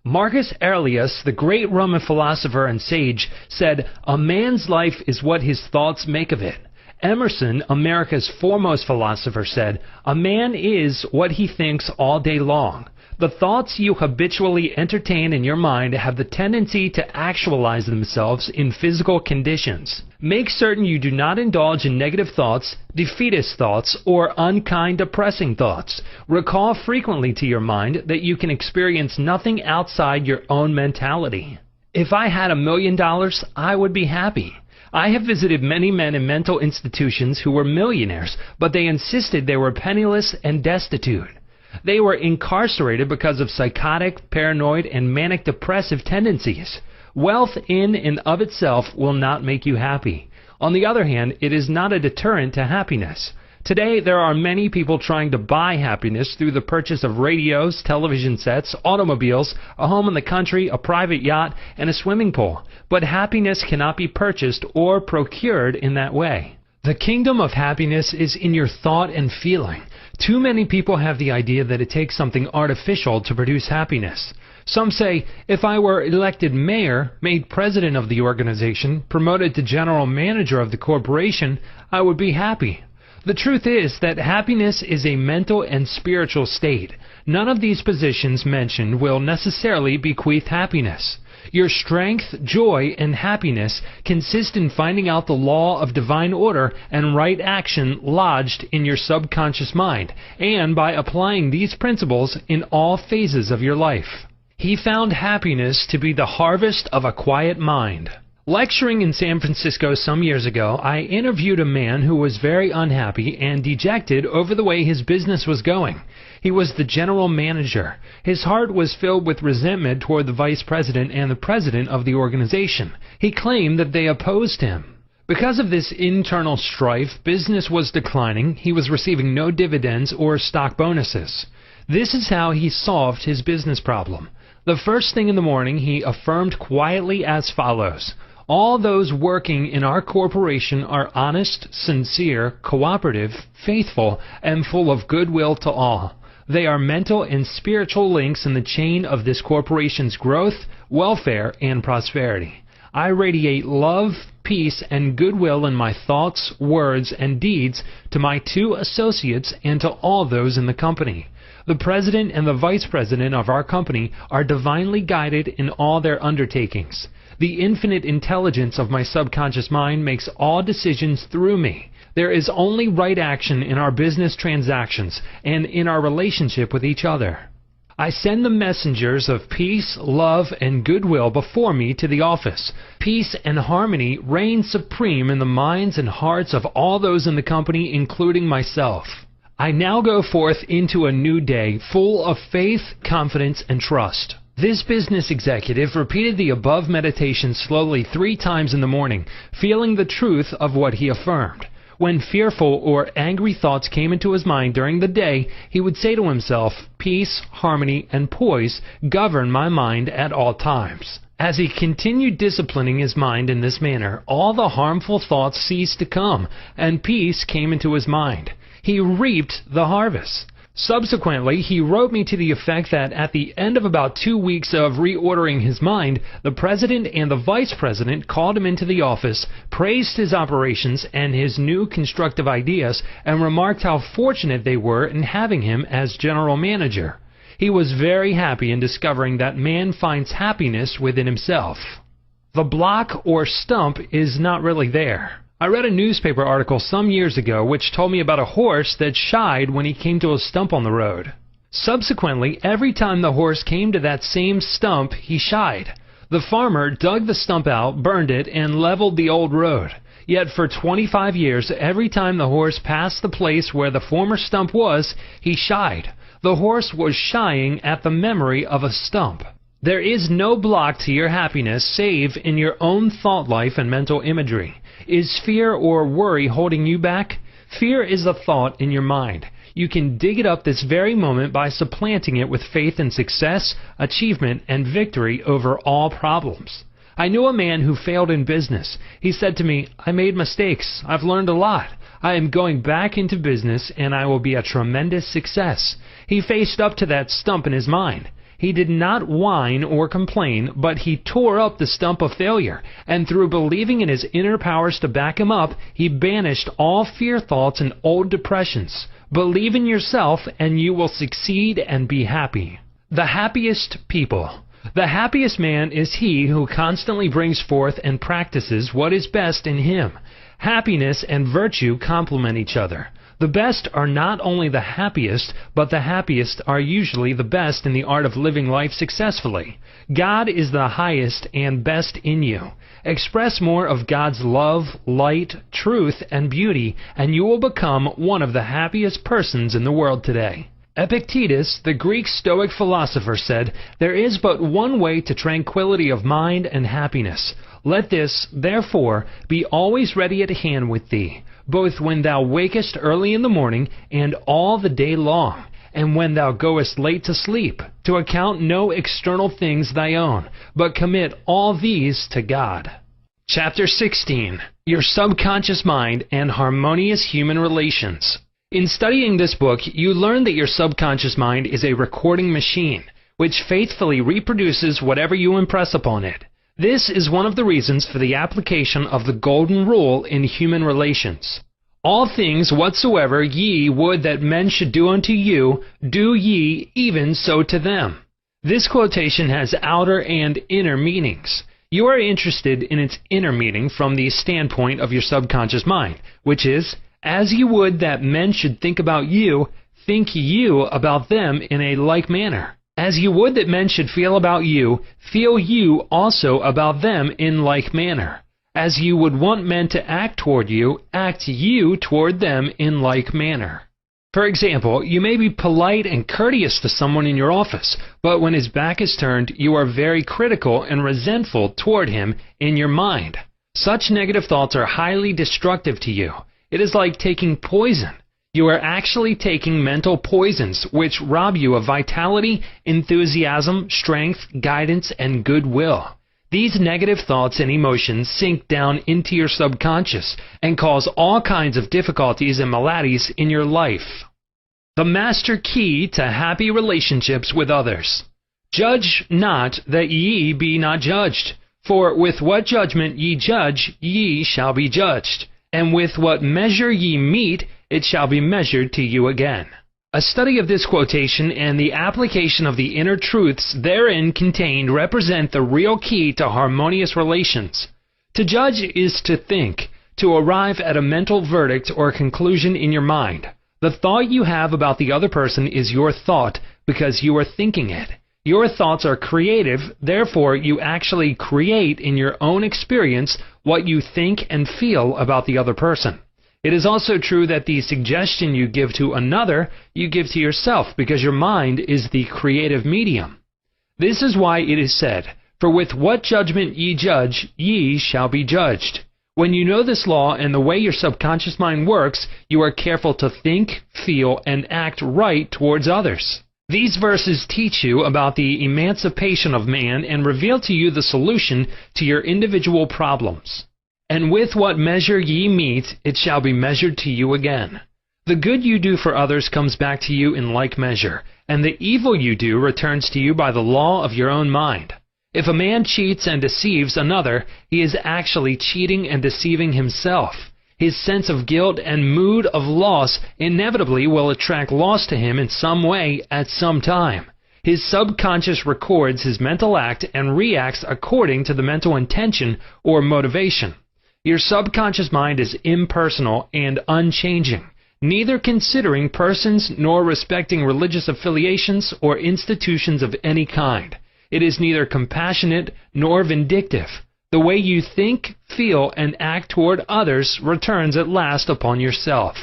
Marcus Aurelius, the great Roman philosopher and sage, said, "A man's life is what his thoughts make of it." Emerson, America's foremost philosopher, said, "A man is what he thinks all day long." The thoughts you habitually entertain in your mind have the tendency to actualize themselves in physical conditions. Make certain you do not indulge in negative thoughts, defeatist thoughts, or unkind, depressing thoughts. Recall frequently to your mind that you can experience nothing outside your own mentality. If I had $1 million, I would be happy. I have visited many men in mental institutions who were millionaires, but they insisted they were penniless and destitute. They were incarcerated because of psychotic, paranoid, and manic depressive tendencies. Wealth in and of itself will not make you happy. On the other hand, it is not a deterrent to happiness. Today, there are many people trying to buy happiness through the purchase of radios, television sets, automobiles, a home in the country, a private yacht, and a swimming pool. But happiness cannot be purchased or procured in that way. The kingdom of happiness is in your thought and feeling. Too many people have the idea that it takes something artificial to produce happiness. Some say, if I were elected mayor, made president of the organization, promoted to general manager of the corporation, I would be happy. The truth is that happiness is a mental and spiritual state. None of these positions mentioned will necessarily bequeath happiness. Your strength, joy, and happiness consist in finding out the law of divine order and right action lodged in your subconscious mind, and by applying these principles in all phases of your life. He found happiness to be the harvest of a quiet mind. Lecturing in San Francisco some years ago, I interviewed a man who was very unhappy and dejected over the way his business was going. He was the general manager. His heart was filled with resentment toward the vice president and the president of the organization. He claimed that they opposed him. Because of this internal strife, business was declining. He was receiving no dividends or stock bonuses. This is how he solved his business problem. The first thing in the morning, he affirmed quietly as follows: all those working in our corporation are honest, sincere, cooperative, faithful, and full of goodwill to all. They are mental and spiritual links in the chain of this corporation's growth, welfare, and prosperity. I radiate love, peace, and goodwill in my thoughts, words, and deeds to my 2 associates and to all those in the company. The president and the vice president of our company are divinely guided in all their undertakings. The infinite intelligence of my subconscious mind makes all decisions through me. There is only right action in our business transactions and in our relationship with each other. I send the messengers of peace, love, and goodwill before me to the office. Peace and harmony reign supreme in the minds and hearts of all those in the company, including myself. I now go forth into a new day full of faith, confidence, and trust. This business executive repeated the above meditation slowly 3 times in the morning, feeling the truth of what he affirmed. When fearful or angry thoughts came into his mind during the day, he would say to himself, peace, harmony, and poise govern my mind at all times. As he continued disciplining his mind in this manner, all the harmful thoughts ceased to come, and peace came into his mind. He reaped the harvest. Subsequently, he wrote me to the effect that at the end of about 2 weeks of reordering his mind, the president and the vice president called him into the office, praised his operations and his new constructive ideas, and remarked how fortunate they were in having him as general manager. He was very happy in discovering that man finds happiness within himself. The block or stump is not really there. I read a newspaper article some years ago which told me about a horse that shied when he came to a stump on the road. Subsequently, every time the horse came to that same stump, he shied. The farmer dug the stump out, burned it, and leveled the old road. Yet for 25 years, every time the horse passed the place where the former stump was, he shied. The horse was shying at the memory of a stump. There is no block to your happiness save in your own thought life and mental imagery. Is fear or worry holding you back? Fear is a thought in your mind. You can dig it up this very moment by supplanting it with faith in success, achievement, and victory over all problems. I knew a man who failed in business. He said to me, I made mistakes. I've learned a lot. I am going back into business and I will be a tremendous success. He faced up to that stump in his mind. He did not whine or complain, but he tore up the stump of failure, and through believing in his inner powers to back him up, he banished all fear thoughts and old depressions. Believe in yourself, and you will succeed and be happy. The happiest people. The happiest man is he who constantly brings forth and practices what is best in him. Happiness and virtue complement each other. The best are not only the happiest, but the happiest are usually the best in the art of living life successfully. God is the highest and best in you. Express more of God's love, light, truth, and beauty, and you will become one of the happiest persons in the world today. Epictetus, the Greek Stoic philosopher, said, "There is but one way to tranquility of mind and happiness. Let this, therefore, be always ready at hand with thee. both when thou wakest early in the morning, and all the day long, and when thou goest late to sleep, to account no external things thy own, but commit all these to God. Chapter 16. Your Subconscious Mind and Harmonious Human Relations. In studying this book, you learn that your subconscious mind is a recording machine, which faithfully reproduces whatever you impress upon it. This is one of the reasons for the application of the golden rule in human relations. All things whatsoever ye would that men should do unto you, do ye even so to them. This quotation has outer and inner meanings. You are interested in its inner meaning from the standpoint of your subconscious mind, which is, as you would that men should think about you, think you about them in a like manner. As you would that men should feel about you, feel you also about them in like manner. As you would want men to act toward you, act you toward them in like manner. For example, you may be polite and courteous to someone in your office, but when his back is turned, you are very critical and resentful toward him in your mind. Such negative thoughts are highly destructive to you. It is like taking poison. You are actually taking mental poisons, which rob you of vitality, enthusiasm, strength, guidance, and goodwill. These negative thoughts and emotions sink down into your subconscious and cause all kinds of difficulties and maladies in your life. The master key to happy relationships with others. Judge not that ye be not judged. For with what judgment ye judge, ye shall be judged. And with what measure ye mete, it shall be measured to you again. A study of this quotation and the application of the inner truths therein contained represent the real key to harmonious relations. To judge is to think, to arrive at a mental verdict or conclusion in your mind. The thought you have about the other person is your thought because you are thinking it. Your thoughts are creative, therefore you actually create in your own experience what you think and feel about the other person. It is also true that the suggestion you give to another, you give to yourself because your mind is the creative medium. This is why it is said, "For with what judgment ye judge, ye shall be judged." When you know this law and the way your subconscious mind works, you are careful to think, feel, and act right towards others. These verses teach you about the emancipation of man and reveal to you the solution to your individual problems. And with what measure ye mete, it shall be measured to you again. The good you do for others comes back to you in like measure, and the evil you do returns to you by the law of your own mind. If a man cheats and deceives another, he is actually cheating and deceiving himself. His sense of guilt and mood of loss inevitably will attract loss to him in some way at some time. His subconscious records his mental act and reacts according to the mental intention or motivation. Your subconscious mind is impersonal and unchanging, neither considering persons nor respecting religious affiliations or institutions of any kind. It is neither compassionate nor vindictive. The way you think, feel, and act toward others returns at last upon yourself.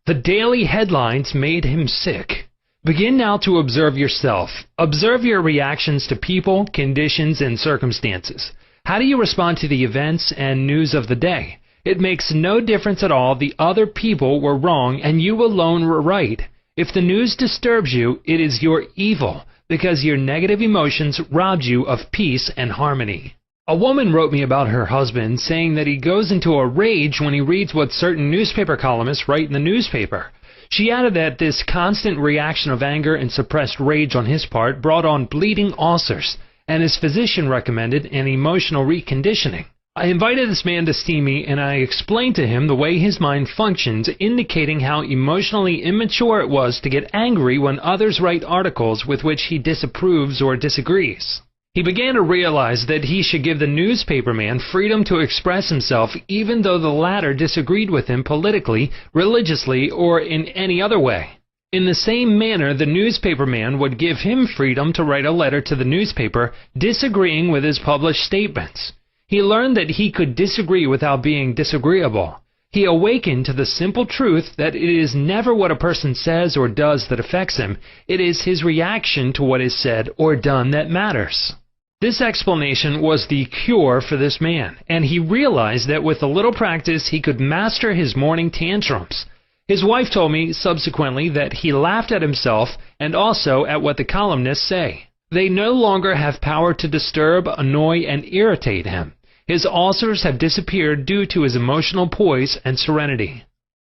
The daily headlines made him sick. Begin now to observe yourself. Observe your reactions to people, conditions, and circumstances. How do you respond to the events and news of the day? It makes no difference at all. The other people were wrong and you alone were right. If the news disturbs you, it is your evil, because your negative emotions robbed you of peace and harmony. A woman wrote me about her husband, saying that he goes into a rage when he reads what certain newspaper columnists write in the newspaper. She added that this constant reaction of anger and suppressed rage on his part brought on bleeding ulcers, and his physician recommended an emotional reconditioning. I invited this man to see me, and I explained to him the way his mind functions, indicating how emotionally immature it was to get angry when others write articles with which he disapproves or disagrees. He began to realize that he should give the newspaperman freedom to express himself even though the latter disagreed with him politically, religiously, or in any other way. In the same manner, the newspaperman would give him freedom to write a letter to the newspaper disagreeing with his published statements. He learned that he could disagree without being disagreeable. He awakened to the simple truth that it is never what a person says or does that affects him. It is his reaction to what is said or done that matters. This explanation was the cure for this man, and he realized that with a little practice he could master his morning tantrums. His wife told me subsequently that he laughed at himself and also at what the columnists say. They no longer have power to disturb, annoy, and irritate him. His ulcers have disappeared due to his emotional poise and serenity.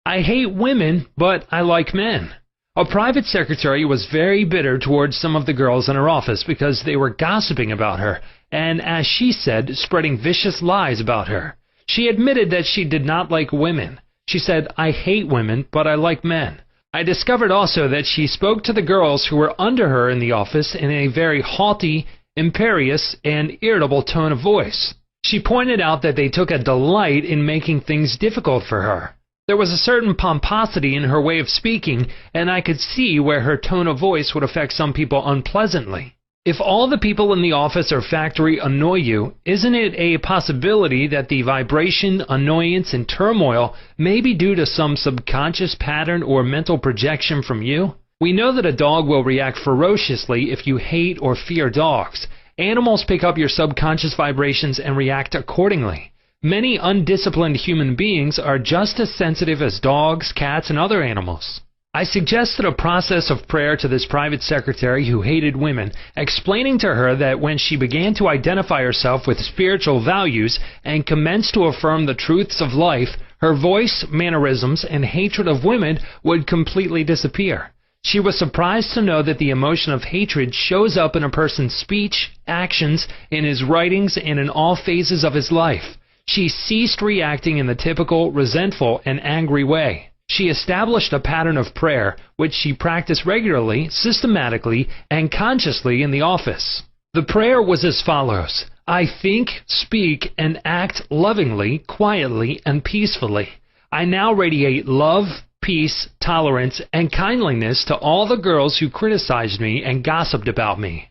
I hate women, but I like men. A private secretary was very bitter towards some of the girls in her office because they were gossiping about her and, as she said, spreading vicious lies about her. She admitted that she did not like women. She said, "I hate women, but I like men." I discovered also that she spoke to the girls who were under her in the office in a very haughty, imperious, and irritable tone of voice. She pointed out that they took a delight in making things difficult for her. There was a certain pomposity in her way of speaking, and I could see where her tone of voice would affect some people unpleasantly. If all the people in the office or factory annoy you, isn't it a possibility that the vibration, annoyance, and turmoil may be due to some subconscious pattern or mental projection from you? We know that a dog will react ferociously if you hate or fear dogs. Animals pick up your subconscious vibrations and react accordingly. Many undisciplined human beings are just as sensitive as dogs, cats, and other animals. I suggested a process of prayer to this private secretary who hated women, explaining to her that when she began to identify herself with spiritual values and commenced to affirm the truths of life, her voice, mannerisms, and hatred of women would completely disappear. She was surprised to know that the emotion of hatred shows up in a person's speech, actions, in his writings, and in all phases of his life. She ceased reacting in the typical resentful and angry way. She established a pattern of prayer, which she practiced regularly, systematically, and consciously in the office. The prayer was as follows: I think, speak, and act lovingly, quietly, and peacefully. I now radiate love, peace, tolerance, and kindliness to all the girls who criticized me and gossiped about me.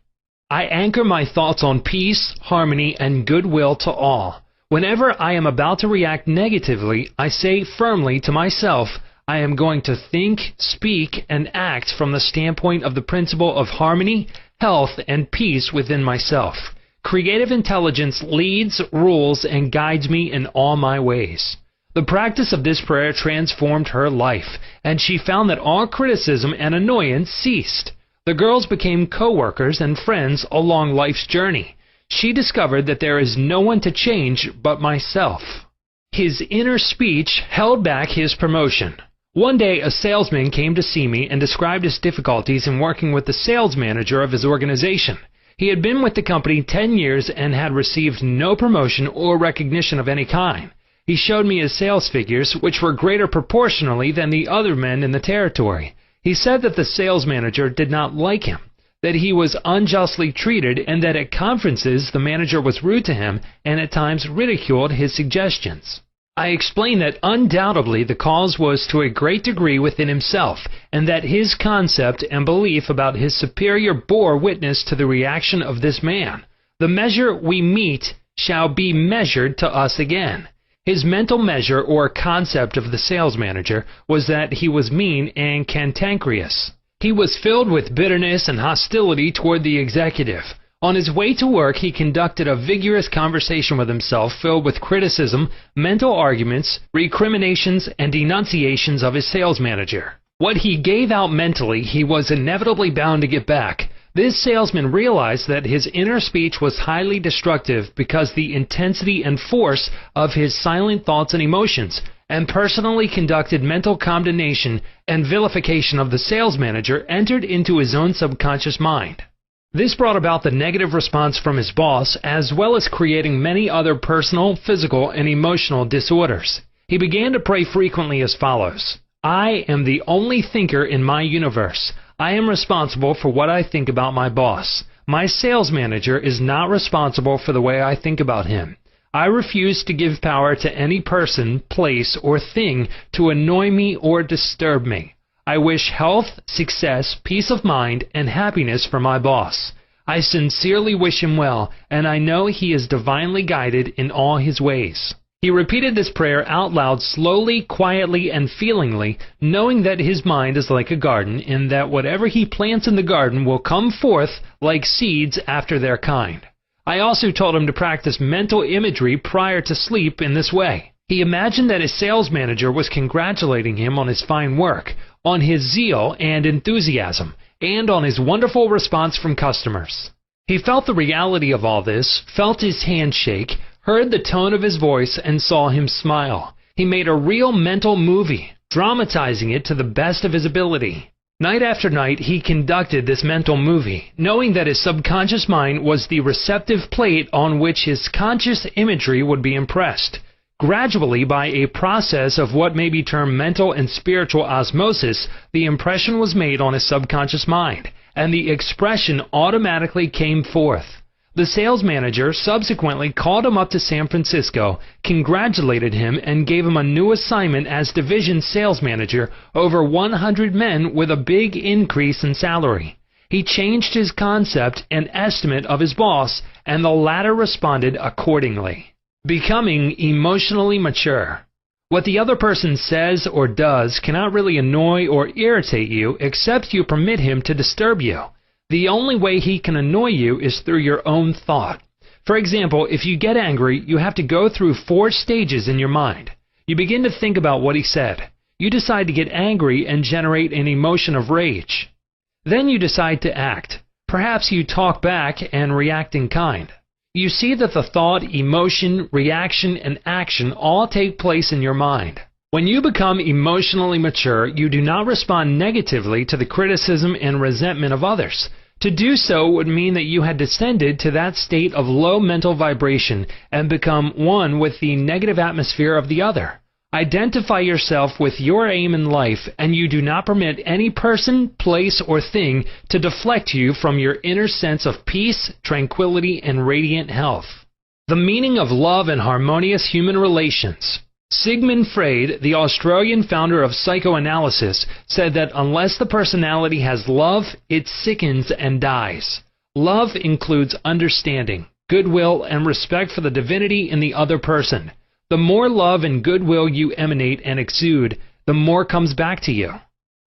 I anchor my thoughts on peace, harmony, and goodwill to all. Whenever I am about to react negatively, I say firmly to myself, I am going to think, speak, and act from the standpoint of the principle of harmony, health, and peace within myself. Creative intelligence leads, rules, and guides me in all my ways. The practice of this prayer transformed her life, and she found that all criticism and annoyance ceased. The girls became co-workers and friends along life's journey. She discovered that there is no one to change but myself. His inner speech held back his promotion. One day, a salesman came to see me and described his difficulties in working with the sales manager of his organization. He had been with the company 10 years and had received no promotion or recognition of any kind. He showed me his sales figures, which were greater proportionally than the other men in the territory. He said that the sales manager did not like him, that he was unjustly treated, and that at conferences the manager was rude to him and at times ridiculed his suggestions. I explained that undoubtedly the cause was to a great degree within himself, and that his concept and belief about his superior bore witness to the reaction of this man. The measure we meet shall be measured to us again. His mental measure or concept of the sales manager was that he was mean and cantankerous. He was filled with bitterness and hostility toward the executive. On his way to work, he conducted a vigorous conversation with himself filled with criticism, mental arguments, recriminations, and denunciations of his sales manager. What he gave out mentally, he was inevitably bound to get back. This salesman realized that his inner speech was highly destructive because the intensity and force of his silent thoughts and emotions, and personally conducted mental condemnation and vilification of the sales manager entered into his own subconscious mind. This brought about the negative response from his boss, as well as creating many other personal, physical, and emotional disorders. He began to pray frequently as follows: I am the only thinker in my universe. I am responsible for what I think about my boss. My sales manager is not responsible for the way I think about him. I refuse to give power to any person, place, or thing to annoy me or disturb me. I wish health, success, peace of mind, and happiness for my boss. I sincerely wish him well, and I know he is divinely guided in all his ways. He repeated this prayer out loud, slowly, quietly, and feelingly, knowing that his mind is like a garden, and that whatever he plants in the garden will come forth like seeds after their kind. I also told him to practice mental imagery prior to sleep in this way. He imagined that his sales manager was congratulating him on his fine work, on his zeal and enthusiasm, and on his wonderful response from customers. He felt the reality of all this, felt his hand shake, heard the tone of his voice, and saw him smile. He made a real mental movie, dramatizing it to the best of his ability. Night after night, he conducted this mental movie, knowing that his subconscious mind was the receptive plate on which his conscious imagery would be impressed. Gradually, by a process of what may be termed mental and spiritual osmosis, the impression was made on his subconscious mind, and the expression automatically came forth. The sales manager subsequently called him up to San Francisco, congratulated him, and gave him a new assignment as division sales manager over 100 men with a big increase in salary. He changed his concept and estimate of his boss, and the latter responded accordingly. Becoming emotionally mature. What the other person says or does cannot really annoy or irritate you except you permit him to disturb you. The only way he can annoy you is through your own thought. For example, if you get angry, you have to go through 4 stages in your mind. You begin to think about what he said. You decide to get angry and generate an emotion of rage. Then you decide to act. Perhaps you talk back and react in kind. You see that the thought, emotion, reaction, and action all take place in your mind. When you become emotionally mature, you do not respond negatively to the criticism and resentment of others. To do so would mean that you had descended to that state of low mental vibration and become one with the negative atmosphere of the other. Identify yourself with your aim in life, and you do not permit any person, place, or thing to deflect you from your inner sense of peace, tranquility, and radiant health. The meaning of love and harmonious human relations. Sigmund Freud, the Australian founder of psychoanalysis, said that unless the personality has love, it sickens and dies. Love includes understanding, goodwill, and respect for the divinity in the other person. The more love and goodwill you emanate and exude, the more comes back to you.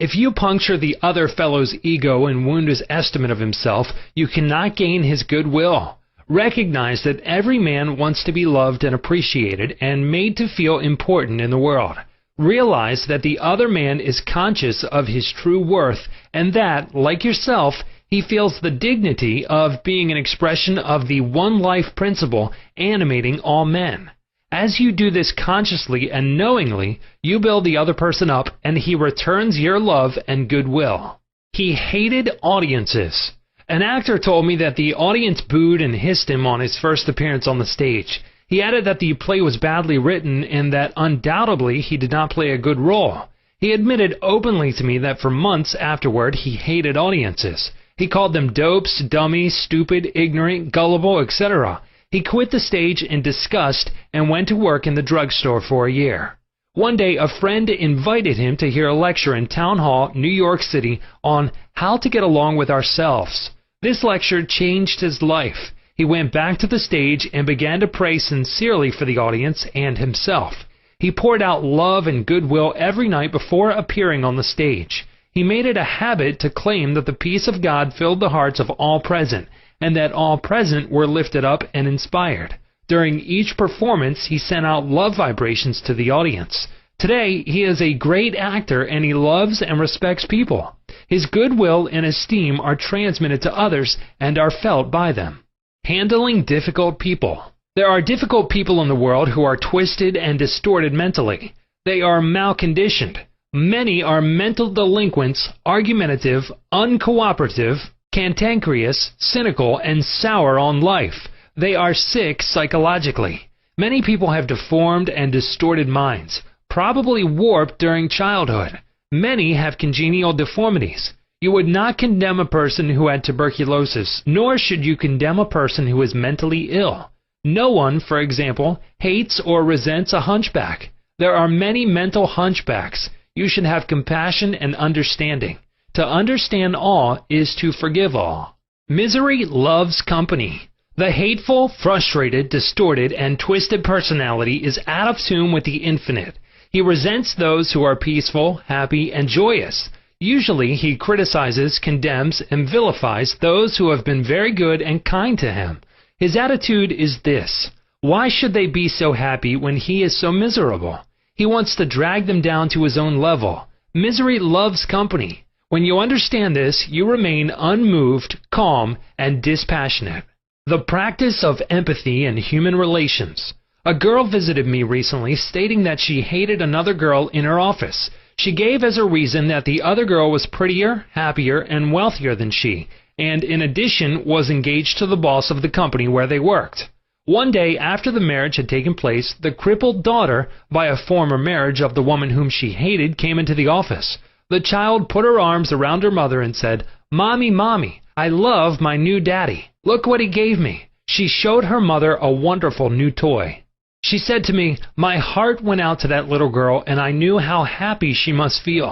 If you puncture the other fellow's ego and wound his estimate of himself, you cannot gain his goodwill. Recognize that every man wants to be loved and appreciated and made to feel important in the world. Realize that the other man is conscious of his true worth and that, like yourself, he feels the dignity of being an expression of the one life principle animating all men. As you do this consciously and knowingly, you build the other person up and he returns your love and goodwill. He hated audiences. An actor told me that the audience booed and hissed him on his first appearance on the stage. He added that the play was badly written and that undoubtedly he did not play a good role. He admitted openly to me that for months afterward he hated audiences. He called them dopes, dummies, stupid, ignorant, gullible, etc. He quit the stage in disgust and went to work in the drugstore for a year. One day, a friend invited him to hear a lecture in Town Hall, New York City, on how to get along with ourselves. This lecture changed his life. He went back to the stage and began to pray sincerely for the audience and himself. He poured out love and goodwill every night before appearing on the stage. He made it a habit to claim that the peace of God filled the hearts of all present, and that all present were lifted up and inspired. During each performance, he sent out love vibrations to the audience. Today, he is a great actor and he loves and respects people. His goodwill and esteem are transmitted to others and are felt by them. Handling difficult people. There are difficult people in the world who are twisted and distorted mentally. They are malconditioned. Many are mental delinquents, argumentative, uncooperative, cantankerous, cynical, and sour on life. They are sick psychologically. Many people have deformed and distorted minds, probably warped during childhood. Many have congenital deformities. You would not condemn a person who had tuberculosis, nor should you condemn a person who is mentally ill. No one, for example, hates or resents a hunchback. There are many mental hunchbacks. You should have compassion and understanding. To understand all is to forgive all. Misery loves company. The hateful, frustrated, distorted, and twisted personality is out of tune with the infinite. He resents those who are peaceful, happy, and joyous. Usually he criticizes, condemns, and vilifies those who have been very good and kind to him. His attitude is this: why should they be so happy when he is so miserable? He wants to drag them down to his own level. Misery loves company. When you understand this, you remain unmoved, calm, and dispassionate. The practice of empathy in human relations. A girl visited me recently stating that she hated another girl in her office. She gave as a reason that the other girl was prettier, happier, and wealthier than she, and in addition was engaged to the boss of the company where they worked. One day after the marriage had taken place, the crippled daughter, by a former marriage of the woman whom she hated, came into the office. The child put her arms around her mother and said, "Mommy, Mommy, I love my new daddy. Look what he gave me." She showed her mother a wonderful new toy. She said to me, "My heart went out to that little girl, and I knew how happy she must feel.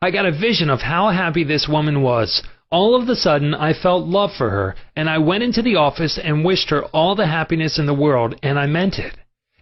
I got a vision of how happy this woman was. All of a sudden, I felt love for her, and I went into the office and wished her all the happiness in the world, and I meant it."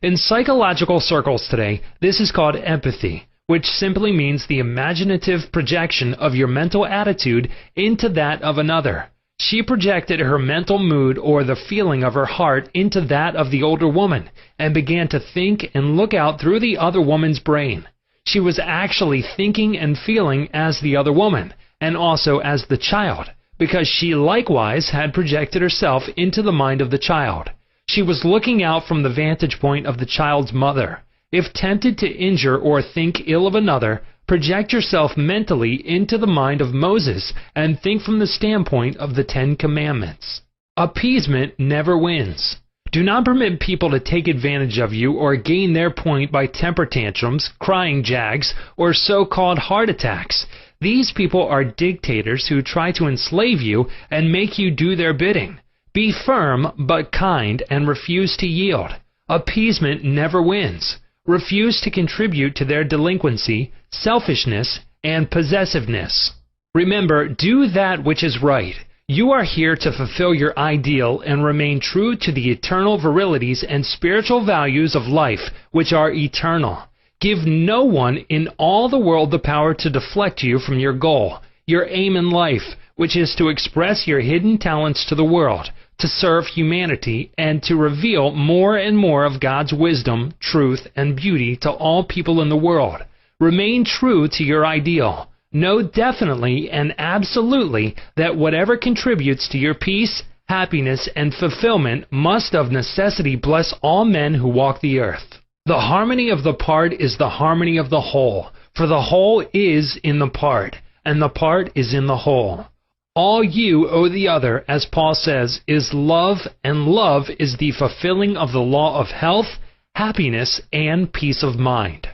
In psychological circles today, this is called empathy, which simply means the imaginative projection of your mental attitude into that of another. She projected her mental mood or the feeling of her heart into that of the older woman, and began to think and look out through the other woman's brain. She was actually thinking and feeling as the other woman, and also as the child, because she likewise had projected herself into the mind of the child. She was looking out from the vantage point of the child's mother. If tempted to injure or think ill of another, project yourself mentally into the mind of Moses and think from the standpoint of the 10 Commandments. Appeasement never wins. Do not permit people to take advantage of you or gain their point by temper tantrums, crying jags, or so-called heart attacks. These people are dictators who try to enslave you and make you do their bidding. Be firm but kind and refuse to yield. Appeasement never wins. Refuse to contribute to their delinquency, selfishness, and possessiveness. Remember, do that which is right. You are here to fulfill your ideal and remain true to the eternal virilities and spiritual values of life, which are eternal. Give no one in all the world the power to deflect you from your goal, your aim in life, which is to express your hidden talents to the world, to serve humanity, and to reveal more and more of God's wisdom, truth, and beauty to all people in the world. Remain true to your ideal. Know definitely and absolutely that whatever contributes to your peace, happiness, and fulfillment must of necessity bless all men who walk the earth. The harmony of the part is the harmony of the whole, for the whole is in the part, and the part is in the whole. All you owe the other, as Paul says, is love, and love is the fulfilling of the law of health, happiness, and peace of mind.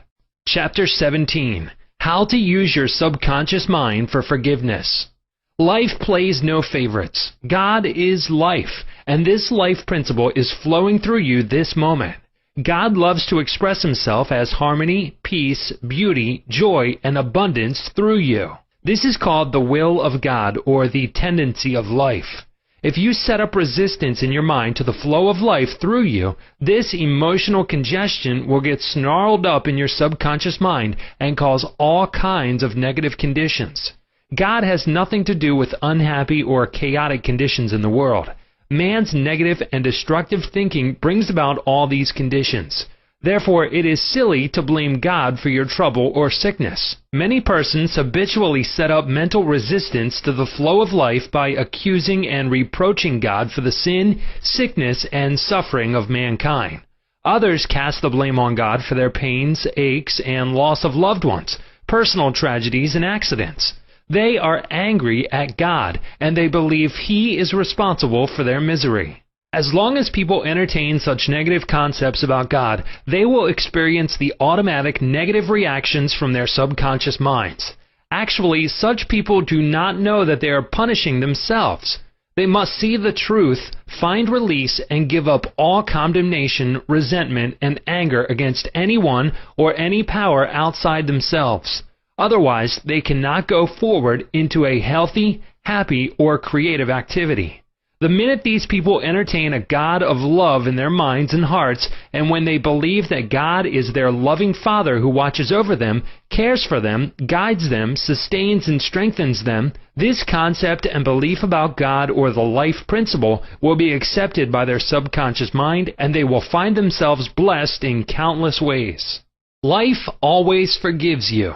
Chapter 17. How to use your subconscious mind for forgiveness. Life plays no favorites. God is life, and this life principle is flowing through you this moment. God loves to express himself as harmony, peace, beauty, joy, and abundance through you. This is called the will of God, or the tendency of life. If you set up resistance in your mind to the flow of life through you, this emotional congestion will get snarled up in your subconscious mind and cause all kinds of negative conditions. God has nothing to do with unhappy or chaotic conditions in the world. Man's negative and destructive thinking brings about all these conditions. Therefore, it is silly to blame God for your trouble or sickness. Many persons habitually set up mental resistance to the flow of life by accusing and reproaching God for the sin, sickness, and suffering of mankind. Others cast the blame on God for their pains, aches, and loss of loved ones, personal tragedies, and accidents. They are angry at God, and they believe He is responsible for their misery. As long as people entertain such negative concepts about God, they will experience the automatic negative reactions from their subconscious minds. Actually, such people do not know that they are punishing themselves. They must see the truth, find release, and give up all condemnation, resentment, and anger against anyone or any power outside themselves. Otherwise, they cannot go forward into a healthy, happy, or creative activity. The minute these people entertain a God of love in their minds and hearts, and when they believe that God is their loving Father who watches over them, cares for them, guides them, sustains and strengthens them, this concept and belief about God or the life principle will be accepted by their subconscious mind, and they will find themselves blessed in countless ways. Life always forgives you.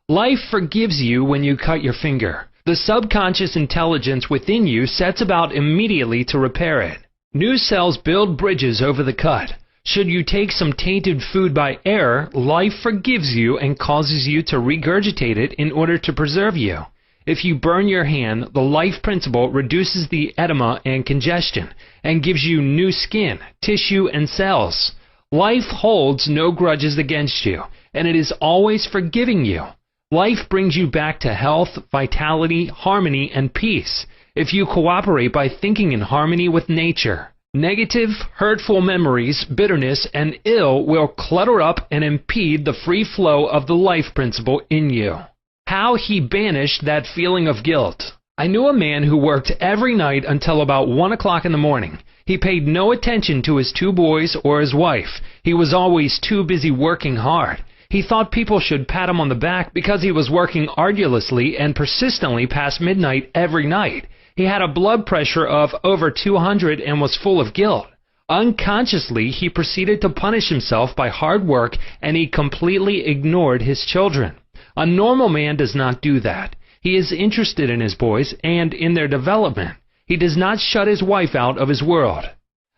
Life forgives you when you cut your finger. The subconscious intelligence within you sets about immediately to repair it. New cells build bridges over the cut. Should you take some tainted food by error, life forgives you and causes you to regurgitate it in order to preserve you. If you burn your hand, the life principle reduces the edema and congestion and gives you new skin, tissue, and cells. Life holds no grudges against you, and it is always forgiving you. Life brings you back to health, vitality, harmony, and peace if you cooperate by thinking in harmony with nature. Negative, hurtful memories, bitterness, and ill will clutter up and impede the free flow of the life principle in you. How he banished that feeling of guilt. I knew a man who worked every night until about 1 o'clock in the morning. He paid no attention to his 2 boys or his wife. He was always too busy working hard. He thought people should pat him on the back because he was working arduously and persistently past midnight every night. He had a blood pressure of over 200 and was full of guilt. Unconsciously, he proceeded to punish himself by hard work, and he completely ignored his children. A normal man does not do that. He is interested in his boys and in their development. He does not shut his wife out of his world.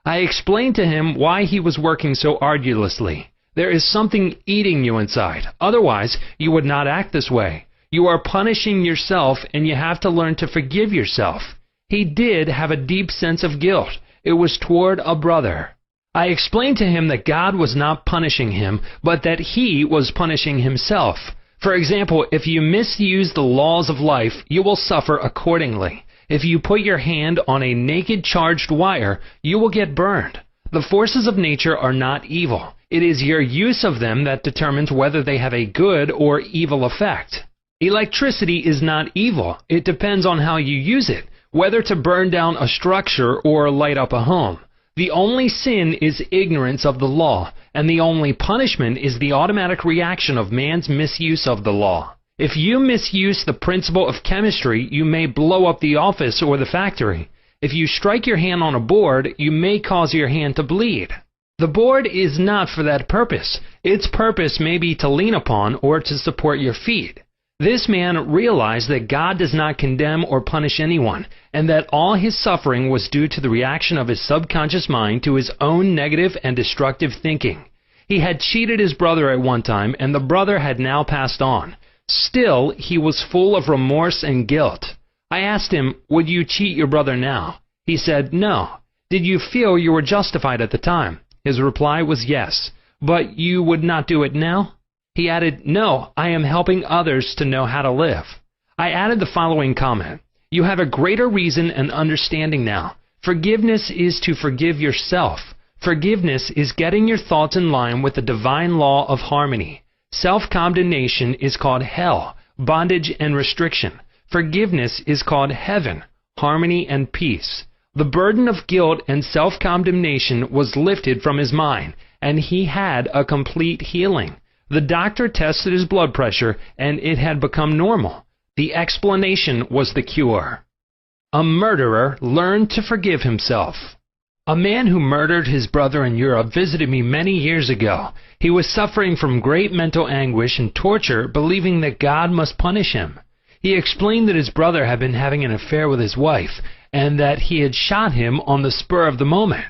I explained to him why he was working so arduously. There is something eating you inside. Otherwise, you would not act this way. You are punishing yourself, and you have to learn to forgive yourself. He did have a deep sense of guilt. It was toward a brother. I explained to him that God was not punishing him, but that he was punishing himself. For example, if you misuse the laws of life, you will suffer accordingly. If you put your hand on a naked charged wire, you will get burned. The forces of nature are not evil. It is your use of them that determines whether they have a good or evil effect. Electricity is not evil. It depends on how you use it, whether to burn down a structure or light up a home. The only sin is ignorance of the law, and the only punishment is the automatic reaction of man's misuse of the law. If you misuse the principle of chemistry, you may blow up the office or the factory. If you strike your hand on a board, you may cause your hand to bleed. The board is not for that purpose. Its purpose may be to lean upon or to support your feet. This man realized that God does not condemn or punish anyone, and that all his suffering was due to the reaction of his subconscious mind to his own negative and destructive thinking. He had cheated his brother at one time, and the brother had now passed on. Still, he was full of remorse and guilt. I asked him, "Would you cheat your brother now?" He said, "No." "Did you feel you were justified at the time?" His reply was yes. "But you would not do it now?" He added, "No, I am helping others to know how to live." I added the following comment: "You have a greater reason and understanding now. Forgiveness is to forgive yourself. Forgiveness is getting your thoughts in line with the divine law of harmony. Self-condemnation is called hell, bondage and restriction. Forgiveness is called heaven, harmony and peace." The burden of guilt and self-condemnation was lifted from his mind, and he had a complete healing. The doctor tested his blood pressure, and it had become normal. The explanation was the cure. A murderer learned to forgive himself. A man who murdered his brother in Europe visited me many years ago. He was suffering from great mental anguish and torture, believing that God must punish him. He explained that his brother had been having an affair with his wife, and that he had shot him on the spur of the moment.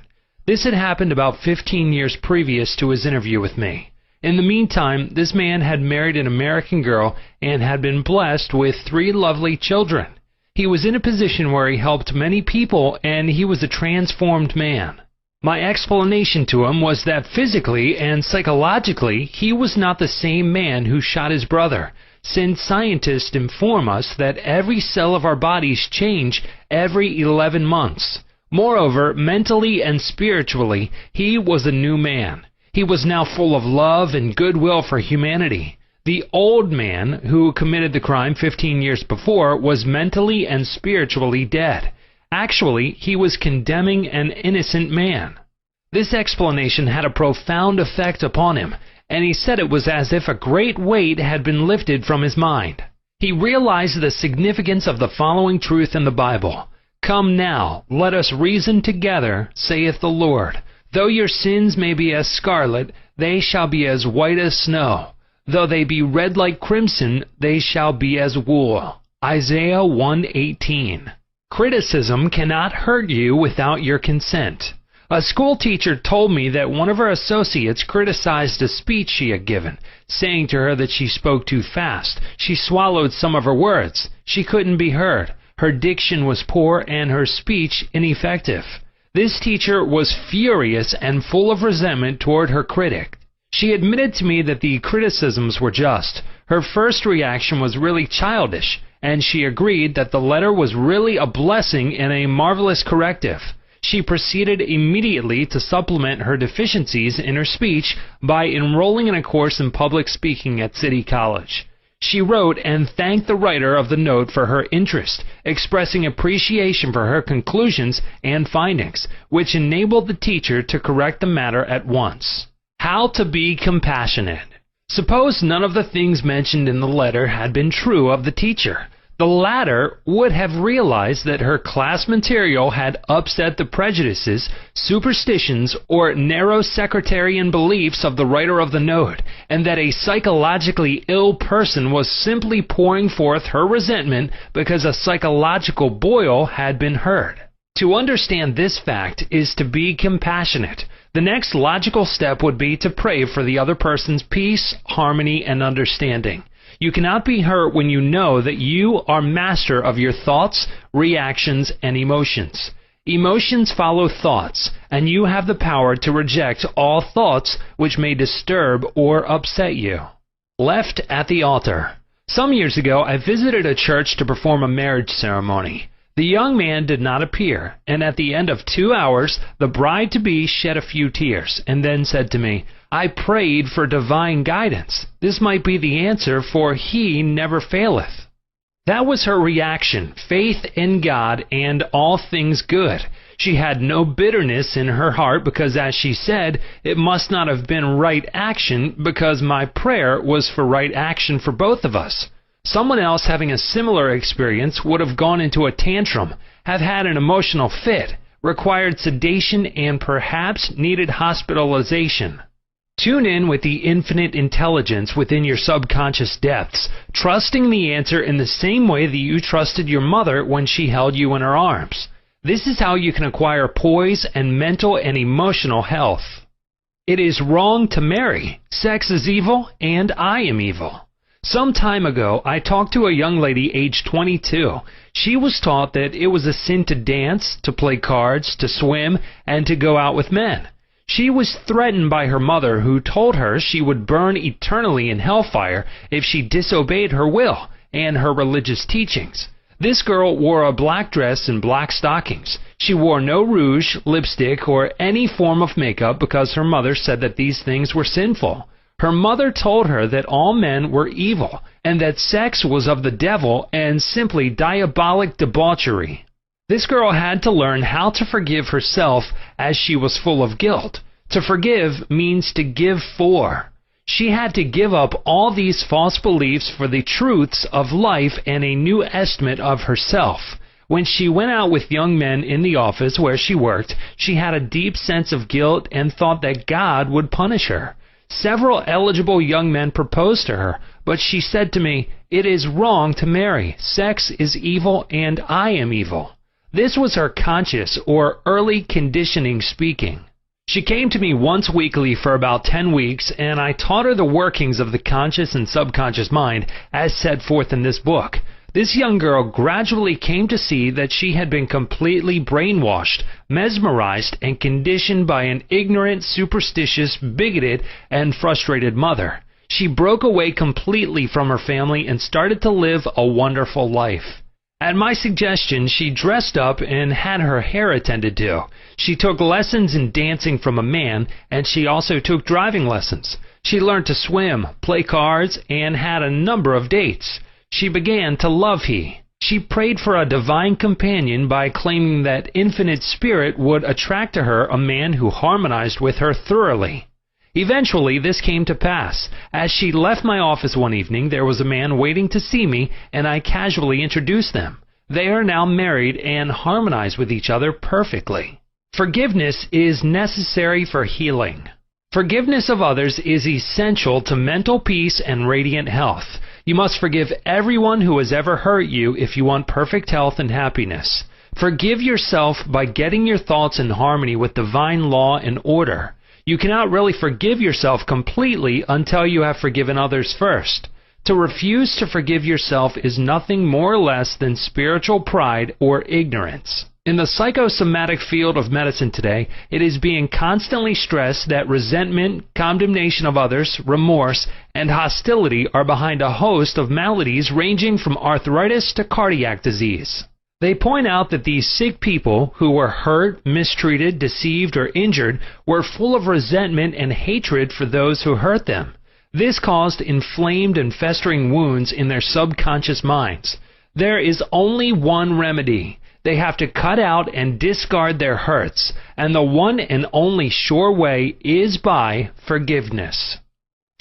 This had happened about 15 years previous to his interview with me. In the meantime, this man had married an American girl and had been blessed with 3 lovely children. He was in a position where he helped many people, and he was a transformed man. My explanation to him was that physically and psychologically, he was not the same man who shot his brother, since scientists inform us that every cell of our bodies change every 11 months. Moreover, mentally and spiritually, he was a new man. He was now full of love and goodwill for humanity. The old man who committed the crime 15 years before was mentally and spiritually dead. Actually, he was condemning an innocent man. This explanation had a profound effect upon him, and he said it was as if a great weight had been lifted from his mind. He realized the significance of the following truth in the Bible. "Come now, let us reason together, saith the Lord. Though your sins may be as scarlet, they shall be as white as snow. Though they be red like crimson, they shall be as wool." Isaiah 1:18. Criticism cannot hurt you without your consent. A school teacher told me that one of her associates criticized a speech she had given, saying to her that she spoke too fast. She swallowed some of her words. She couldn't be heard. Her diction was poor and her speech ineffective. This teacher was furious and full of resentment toward her critic. She admitted to me that the criticisms were just. Her first reaction was really childish, and she agreed that the letter was really a blessing and a marvelous corrective. She proceeded immediately to supplement her deficiencies in her speech by enrolling in a course in public speaking at City College. She wrote and thanked the writer of the note for her interest, expressing appreciation for her conclusions and findings, which enabled the teacher to correct the matter at once. How to be compassionate. Suppose none of the things mentioned in the letter had been true of the teacher. The latter would have realized that her class material had upset the prejudices, superstitions, or narrow sectarian beliefs of the writer of the note, and that a psychologically ill person was simply pouring forth her resentment because a psychological boil had been hurt. To understand this fact is to be compassionate. The next logical step would be to pray for the other person's peace, harmony, and understanding. You cannot be hurt when you know that you are master of your thoughts, reactions, and emotions. Emotions follow thoughts, and you have the power to reject all thoughts which may disturb or upset you. Left at the altar. Some years ago, I visited a church to perform a marriage ceremony. The young man did not appear, and at the end of 2 hours, the bride-to-be shed a few tears, and then said to me, "I prayed for divine guidance. This might be the answer, for he never faileth." That was her reaction, faith in God and all things good. She had no bitterness in her heart because, as she said, it must not have been right action because my prayer was for right action for both of us. Someone else having a similar experience would have gone into a tantrum, have had an emotional fit, required sedation, and perhaps needed hospitalization. Tune in with the infinite intelligence within your subconscious depths, trusting the answer in the same way that you trusted your mother when she held you in her arms. This is how you can acquire poise and mental and emotional health. It is wrong to marry. Sex is evil, and I am evil. Some time ago, I talked to a young lady aged 22. She was taught that it was a sin to dance, to play cards, to swim, and to go out with men. She was threatened by her mother, who told her she would burn eternally in hellfire if she disobeyed her will and her religious teachings. This girl wore a black dress and black stockings. She wore no rouge, lipstick, or any form of makeup because her mother said that these things were sinful. Her mother told her that all men were evil, and that sex was of the devil and simply diabolic debauchery. This girl had to learn how to forgive herself as she was full of guilt. To forgive means to give for. She had to give up all these false beliefs for the truths of life and a new estimate of herself. When she went out with young men in the office where she worked, she had a deep sense of guilt and thought that God would punish her. Several eligible young men proposed to her, but she said to me, "It is wrong to marry. Sex is evil and I am evil." This was her conscious or early conditioning speaking. She came to me once weekly for about 10 weeks, and I taught her the workings of the conscious and subconscious mind as set forth in this book. This young girl gradually came to see that she had been completely brainwashed, mesmerized, and conditioned by an ignorant, superstitious, bigoted, and frustrated mother. She broke away completely from her family and started to live a wonderful life. At my suggestion, she dressed up and had her hair attended to. She took lessons in dancing from a man, and she also took driving lessons. She learned to swim, play cards, and had a number of dates. She began to love he. She prayed for a divine companion by claiming that infinite spirit would attract to her a man who harmonized with her thoroughly. Eventually, this came to pass. As she left my office one evening, there was a man waiting to see me, and I casually introduced them. They are now married and harmonize with each other perfectly. Forgiveness is necessary for healing. Forgiveness of others is essential to mental peace and radiant health. You must forgive everyone who has ever hurt you if you want perfect health and happiness. Forgive yourself by getting your thoughts in harmony with divine law and order. You cannot really forgive yourself completely until you have forgiven others first. To refuse to forgive yourself is nothing more or less than spiritual pride or ignorance. In the psychosomatic field of medicine today, it is being constantly stressed that resentment, condemnation of others, remorse, and hostility are behind a host of maladies ranging from arthritis to cardiac disease. They point out that these sick people who were hurt, mistreated, deceived, or injured were full of resentment and hatred for those who hurt them. This caused inflamed and festering wounds in their subconscious minds. There is only one remedy. They have to cut out and discard their hurts, and the one and only sure way is by forgiveness.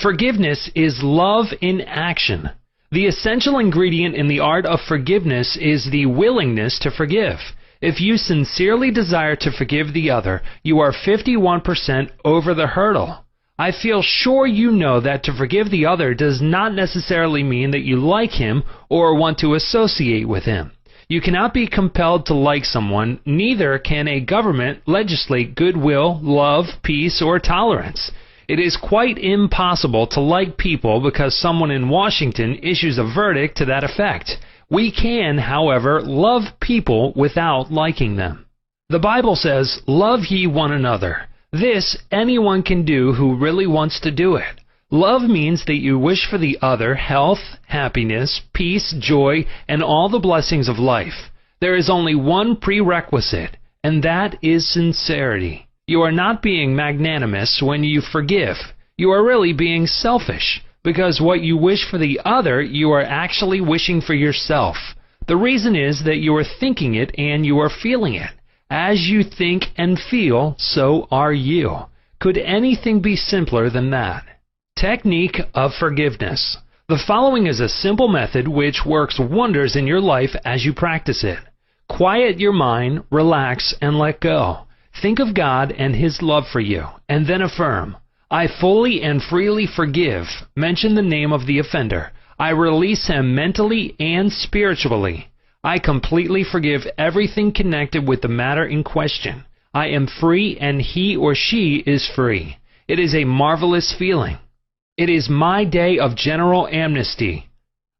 Forgiveness is love in action. The essential ingredient in the art of forgiveness is the willingness to forgive. If you sincerely desire to forgive the other, you are 51% over the hurdle. I feel sure you know that to forgive the other does not necessarily mean that you like him or want to associate with him. You cannot be compelled to like someone, neither can a government legislate goodwill, love, peace, or tolerance. It is quite impossible to like people because someone in Washington issues a verdict to that effect. We can, however, love people without liking them. The Bible says, "Love ye one another." This anyone can do who really wants to do it. Love means that you wish for the other health, happiness, peace, joy, and all the blessings of life. There is only one prerequisite, and that is sincerity. You are not being magnanimous when you forgive. You are really being selfish, because what you wish for the other, you are actually wishing for yourself. The reason is that you are thinking it and you are feeling it. As you think and feel, so are you. Could anything be simpler than that? Technique of forgiveness. The following is a simple method which works wonders in your life as you practice it. Quiet your mind, relax, and let go. Think of God and His love for you, and then affirm, "I fully and freely forgive." Mention the name of the offender. I release him mentally and spiritually. I completely forgive everything connected with the matter in question. I am free and he or she is free. It is a marvelous feeling. It is my day of general amnesty.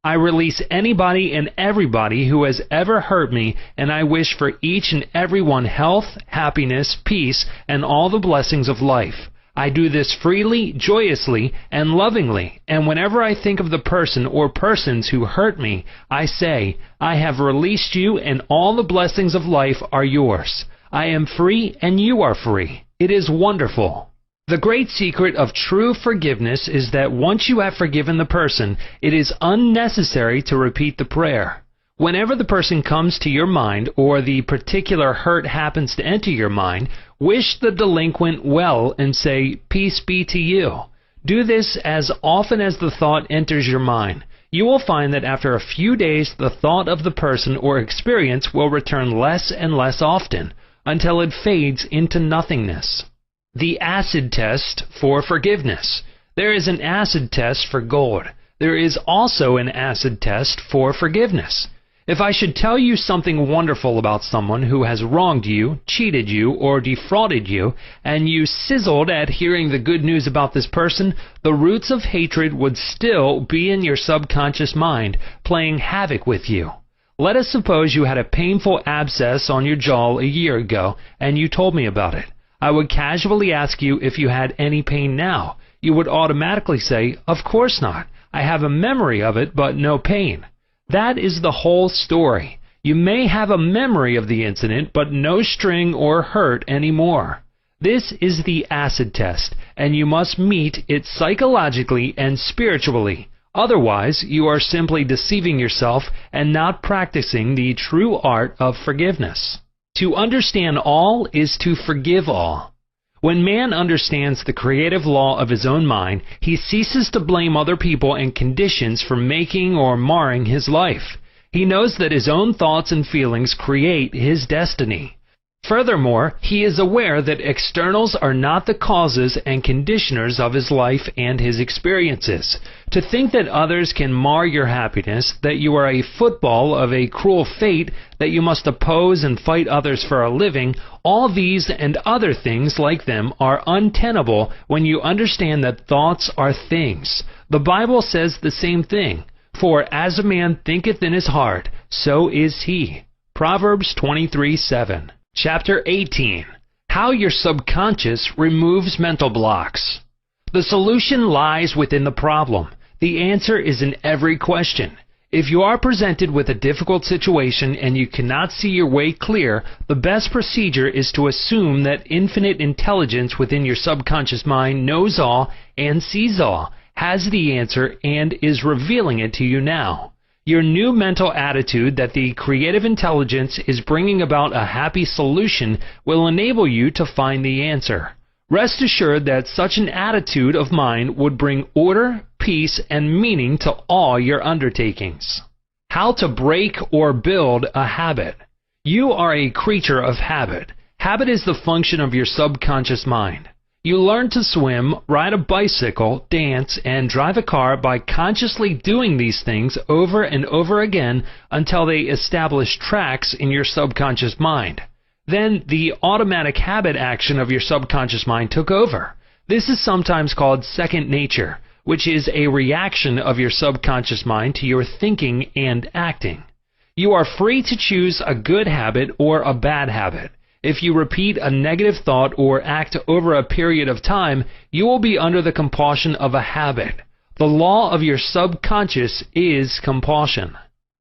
I release anybody and everybody who has ever hurt me, and I wish for each and every one health, happiness, peace, and all the blessings of life. I do this freely, joyously, and lovingly, and whenever I think of the person or persons who hurt me, I say, "I have released you, and all the blessings of life are yours. I am free, and you are free." It is wonderful. The great secret of true forgiveness is that once you have forgiven the person, it is unnecessary to repeat the prayer. Whenever the person comes to your mind or the particular hurt happens to enter your mind, wish the delinquent well and say, "Peace be to you." Do this as often as the thought enters your mind. You will find that after a few days, the thought of the person or experience will return less and less often, until it fades into nothingness. The acid test for forgiveness. There is an acid test for gold. There is also an acid test for forgiveness. If I should tell you something wonderful about someone who has wronged you, cheated you, or defrauded you, and you sizzled at hearing the good news about this person, the roots of hatred would still be in your subconscious mind, playing havoc with you. Let us suppose you had a painful abscess on your jaw a year ago, and you told me about it. I would casually ask you if you had any pain now. You would automatically say, "Of course not. I have a memory of it, but no pain." That is the whole story. You may have a memory of the incident, but no sting or hurt anymore. This is the acid test, and you must meet it psychologically and spiritually. Otherwise, you are simply deceiving yourself and not practicing the true art of forgiveness. To understand all is to forgive all. When man understands the creative law of his own mind, he ceases to blame other people and conditions for making or marring his life. He knows that his own thoughts and feelings create his destiny. Furthermore, he is aware that externals are not the causes and conditioners of his life and his experiences. To think that others can mar your happiness, that you are a football of a cruel fate, that you must oppose and fight others for a living, all these and other things like them are untenable when you understand that thoughts are things. The Bible says the same thing. For as a man thinketh in his heart, so is he. Proverbs 23:7. Chapter 18. How your subconscious removes mental blocks. The solution lies within the problem. The answer is in every question. If you are presented with a difficult situation and you cannot see your way clear, the best procedure is to assume that infinite intelligence within your subconscious mind knows all and sees all, has the answer, and is revealing it to you now. Your new mental attitude that the creative intelligence is bringing about a happy solution will enable you to find the answer. Rest assured that such an attitude of mind would bring order, peace, and meaning to all your undertakings. How to break or build a habit. You are a creature of habit. Habit is the function of your subconscious mind. You learn to swim, ride a bicycle, dance, and drive a car by consciously doing these things over and over again until they establish tracks in your subconscious mind. Then the automatic habit action of your subconscious mind took over. This is sometimes called second nature, which is a reaction of your subconscious mind to your thinking and acting. You are free to choose a good habit or a bad habit. If you repeat a negative thought or act over a period of time, you will be under the compulsion of a habit. The law of your subconscious is compulsion.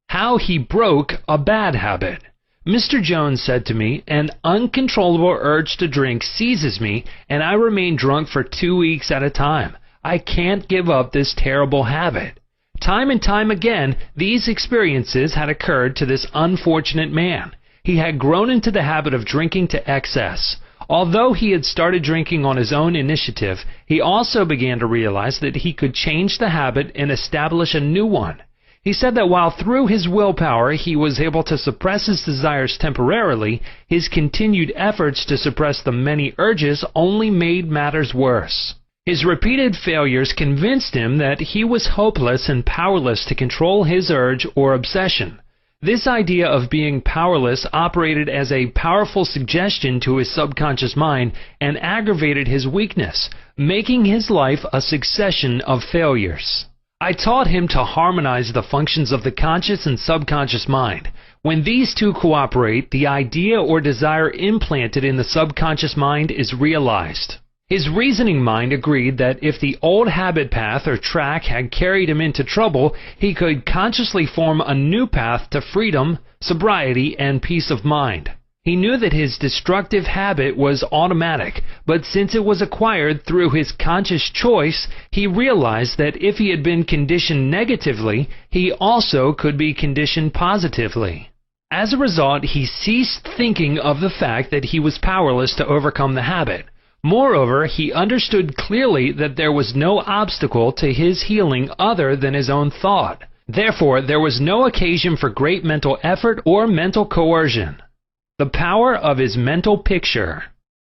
How he broke a bad habit. Mr. Jones said to me, "An uncontrollable urge to drink seizes me, and I remain drunk for 2 weeks at a time. I can't give up this terrible habit." Time and time again, these experiences had occurred to this unfortunate man. He had grown into the habit of drinking to excess. Although he had started drinking on his own initiative, he also began to realize that he could change the habit and establish a new one. He said that while through his willpower he was able to suppress his desires temporarily, his continued efforts to suppress the many urges only made matters worse. His repeated failures convinced him that he was hopeless and powerless to control his urge or obsession. This idea of being powerless operated as a powerful suggestion to his subconscious mind and aggravated his weakness, making his life a succession of failures. I taught him to harmonize the functions of the conscious and subconscious mind. When these two cooperate, the idea or desire implanted in the subconscious mind is realized. His reasoning mind agreed that if the old habit path or track had carried him into trouble, he could consciously form a new path to freedom, sobriety, and peace of mind. He knew that his destructive habit was automatic, but since it was acquired through his conscious choice, he realized that if he had been conditioned negatively, he also could be conditioned positively. As a result, he ceased thinking of the fact that he was powerless to overcome the habit. Moreover, he understood clearly that there was no obstacle to his healing other than his own thought. Therefore, there was no occasion for great mental effort or mental coercion. The power of his mental picture.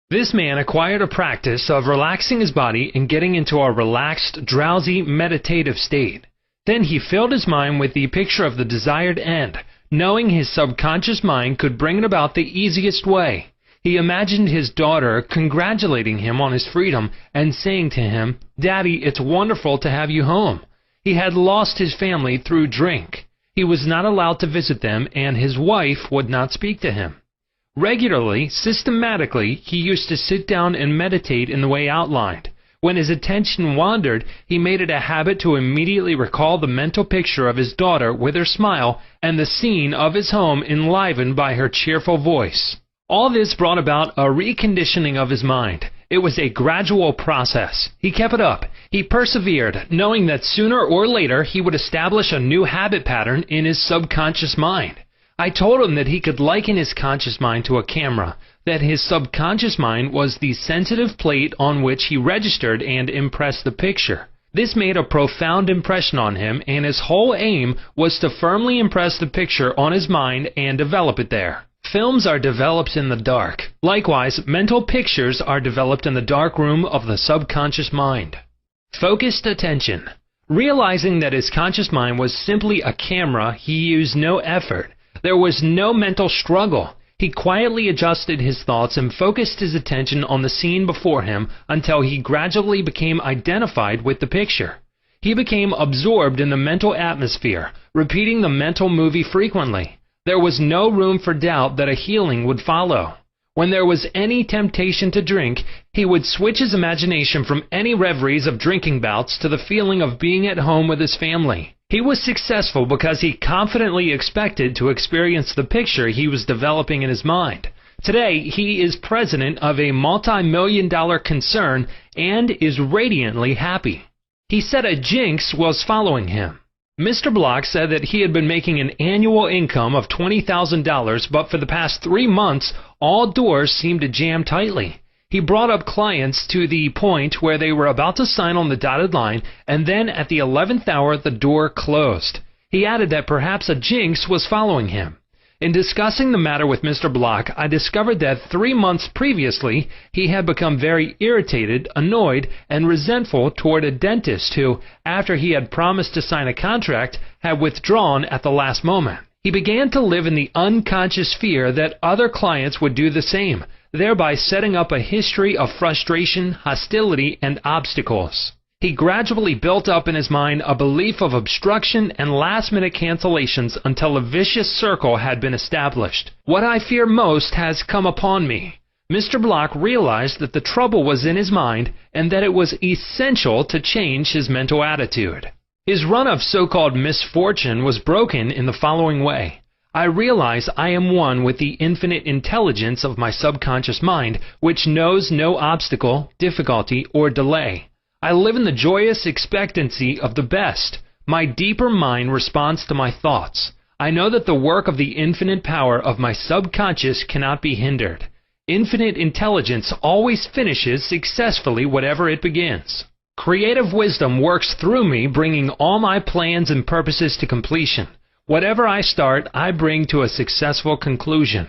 This man acquired a practice of relaxing his body and getting into a relaxed, drowsy, meditative state. Then he filled his mind with the picture of the desired end, knowing his subconscious mind could bring it about the easiest way. He imagined his daughter congratulating him on his freedom and saying to him, "Daddy, it's wonderful to have you home." He had lost his family through drink. He was not allowed to visit them, and his wife would not speak to him. Regularly, systematically, he used to sit down and meditate in the way outlined. When his attention wandered, he made it a habit to immediately recall the mental picture of his daughter with her smile and the scene of his home enlivened by her cheerful voice. All this brought about a reconditioning of his mind. It was a gradual process. He kept it up. He persevered, knowing that sooner or later he would establish a new habit pattern in his subconscious mind. I told him that he could liken his conscious mind to a camera, that his subconscious mind was the sensitive plate on which he registered and impressed the picture. This made a profound impression on him, and his whole aim was to firmly impress the picture on his mind and develop it there. Films are developed in the dark. Likewise, mental pictures are developed in the dark room of the subconscious mind. Focused attention. Realizing that his conscious mind was simply a camera, he used no effort. There was no mental struggle. He quietly adjusted his thoughts and focused his attention on the scene before him until he gradually became identified with the picture. He became absorbed in the mental atmosphere, repeating the mental movie frequently. There was no room for doubt that a healing would follow. When there was any temptation to drink, he would switch his imagination from any reveries of drinking bouts to the feeling of being at home with his family. He was successful because he confidently expected to experience the picture he was developing in his mind. Today, he is president of a multi-million-dollar concern and is radiantly happy. He said a jinx was following him. Mr. Block said that he had been making an annual income of $20,000, but for the past 3 months, all doors seemed to jam tightly. He brought up clients to the point where they were about to sign on the dotted line, and then at the 11th hour, the door closed. He added that perhaps a jinx was following him. In discussing the matter with Mr. Block, I discovered that 3 months previously, he had become very irritated, annoyed, and resentful toward a dentist who, after he had promised to sign a contract, had withdrawn at the last moment. He began to live in the unconscious fear that other clients would do the same, thereby setting up a history of frustration, hostility, and obstacles. He gradually built up in his mind a belief of obstruction and last-minute cancellations until a vicious circle had been established. What I fear most has come upon me. Mr. Block realized that the trouble was in his mind and that it was essential to change his mental attitude. His run of so-called misfortune was broken in the following way. I realize I am one with the infinite intelligence of my subconscious mind, which knows no obstacle, difficulty, or delay. I live in the joyous expectancy of the best. My deeper mind responds to my thoughts. I know that the work of the infinite power of my subconscious cannot be hindered. Infinite intelligence always finishes successfully whatever it begins. Creative wisdom works through me, bringing all my plans and purposes to completion. Whatever I start, I bring to a successful conclusion.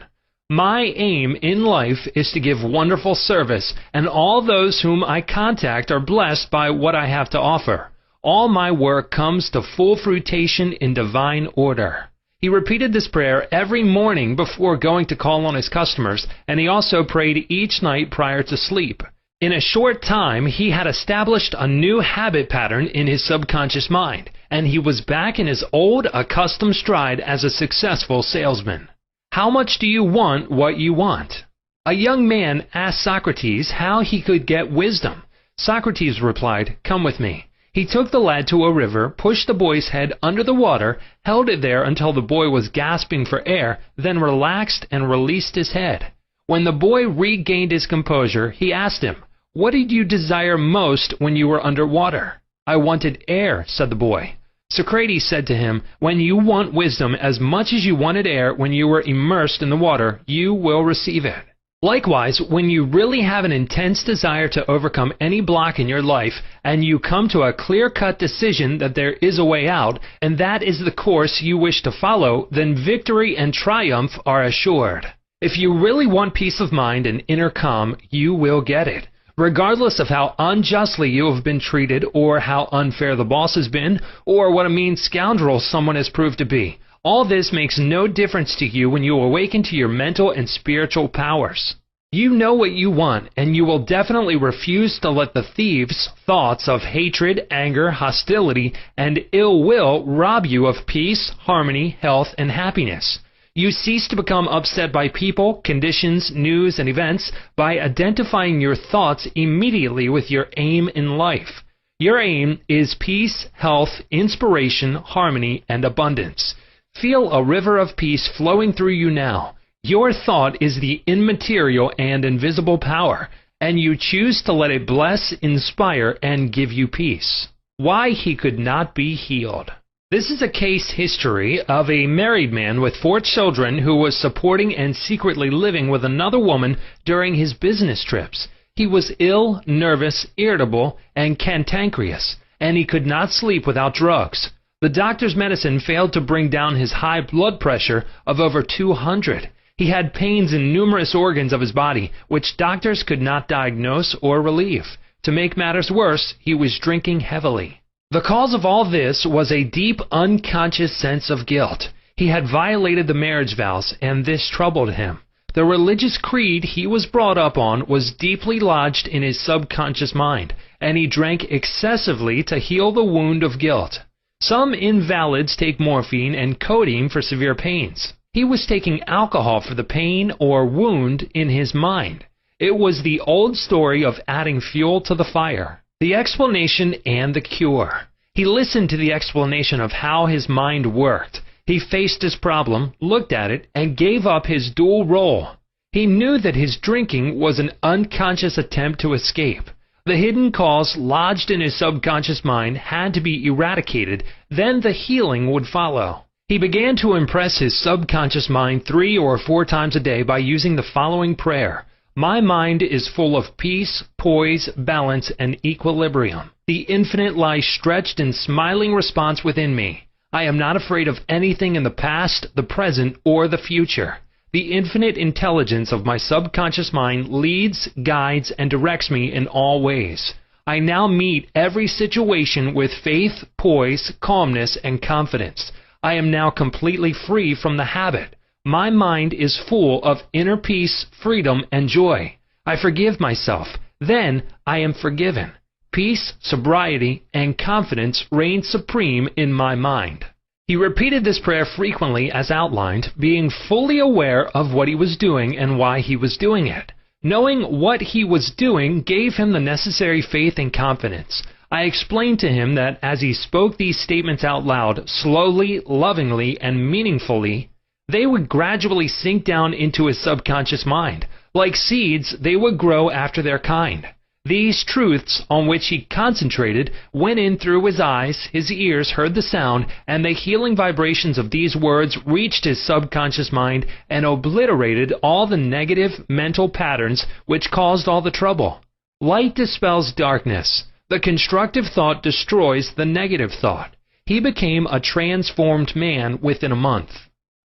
My aim in life is to give wonderful service, and all those whom I contact are blessed by what I have to offer. All my work comes to full fruition in divine order. He repeated this prayer every morning before going to call on his customers, and he also prayed each night prior to sleep. In a short time, he had established a new habit pattern in his subconscious mind, and he was back in his old accustomed stride as a successful salesman. How much do you want what you want? A young man asked Socrates how he could get wisdom. Socrates replied, "Come with me." He took the lad to a river, pushed the boy's head under the water, held it there until the boy was gasping for air, then relaxed and released his head. When the boy regained his composure, he asked him, "What did you desire most when you were underwater?" "I wanted air," said the boy. Socrates said to him, "When you want wisdom as much as you wanted air when you were immersed in the water, you will receive it." Likewise, when you really have an intense desire to overcome any block in your life, and you come to a clear-cut decision that there is a way out, and that is the course you wish to follow, then victory and triumph are assured. If you really want peace of mind and inner calm, you will get it. Regardless of how unjustly you have been treated, or how unfair the boss has been, or what a mean scoundrel someone has proved to be, all this makes no difference to you when you awaken to your mental and spiritual powers. You know what you want, and you will definitely refuse to let the thieves' thoughts of hatred, anger, hostility, and ill will rob you of peace, harmony, health, and happiness. You cease to become upset by people, conditions, news, and events by identifying your thoughts immediately with your aim in life. Your aim is peace, health, inspiration, harmony, and abundance. Feel a river of peace flowing through you now. Your thought is the immaterial and invisible power, and you choose to let it bless, inspire, and give you peace. Why he could not be healed. This is a case history of a married man with 4 children who was supporting and secretly living with another woman during his business trips. He was ill, nervous, irritable, and cantankerous, and he could not sleep without drugs. The doctor's medicine failed to bring down his high blood pressure of over 200. He had pains in numerous organs of his body, which doctors could not diagnose or relieve. To make matters worse, he was drinking heavily. The cause of all this was a deep, unconscious sense of guilt. He had violated the marriage vows, and this troubled him. The religious creed he was brought up on was deeply lodged in his subconscious mind, and he drank excessively to heal the wound of guilt. Some invalids take morphine and codeine for severe pains. He was taking alcohol for the pain or wound in his mind. It was the old story of adding fuel to the fire. The explanation and the cure. He listened to the explanation of how his mind worked. He faced his problem, looked at it, and gave up his dual role. He knew that his drinking was an unconscious attempt to escape. The hidden cause lodged in his subconscious mind had to be eradicated, then the healing would follow. He began to impress his subconscious mind 3 or 4 times a day by using the following prayer. My mind is full of peace, poise, balance, and equilibrium. The infinite lies stretched in smiling response within me. I am not afraid of anything in the past, the present, or the future. The infinite intelligence of my subconscious mind leads, guides, and directs me in all ways. I now meet every situation with faith, poise, calmness, and confidence. I am now completely free from the habit. My mind is full of inner peace, freedom, and joy. I forgive myself. Then I am forgiven. Peace, sobriety, and confidence reign supreme in my mind. He repeated this prayer frequently as outlined, being fully aware of what he was doing and why he was doing it. Knowing what he was doing gave him the necessary faith and confidence. I explained to him that as he spoke these statements out loud, slowly, lovingly, and meaningfully, they would gradually sink down into his subconscious mind. Like seeds, they would grow after their kind. These truths on which he concentrated went in through his eyes, his ears heard the sound, and the healing vibrations of these words reached his subconscious mind and obliterated all the negative mental patterns which caused all the trouble. Light dispels darkness. The constructive thought destroys the negative thought. He became a transformed man within a month.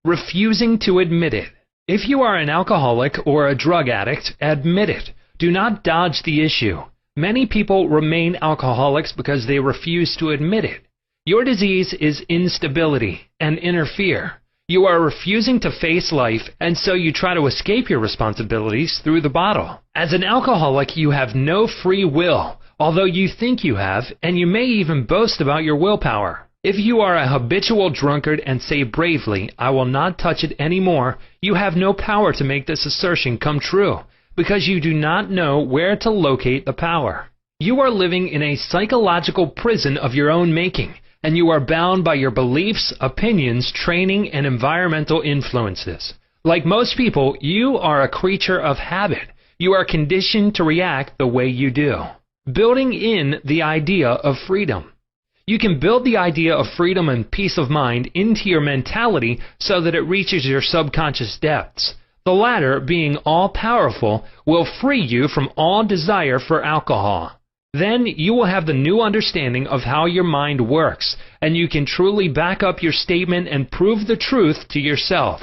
Refusing to admit it. If you are an alcoholic or a drug addict, admit it. Do not dodge the issue. Many people remain alcoholics because they refuse to admit it. Your disease is instability and inner fear. You are refusing to face life, and so you try to escape your responsibilities through the bottle. As an alcoholic, you have no free will, although you think you have, and you may even boast about your willpower. If you are a habitual drunkard and say bravely, I will not touch it anymore, you have no power to make this assertion come true, because you do not know where to locate the power. You are living in a psychological prison of your own making, and you are bound by your beliefs, opinions, training, and environmental influences. Like most people, you are a creature of habit. You are conditioned to react the way you do. Building in the idea of freedom. You can build the idea of freedom and peace of mind into your mentality so that it reaches your subconscious depths. The latter, being all-powerful, will free you from all desire for alcohol. Then you will have the new understanding of how your mind works, and you can truly back up your statement and prove the truth to yourself.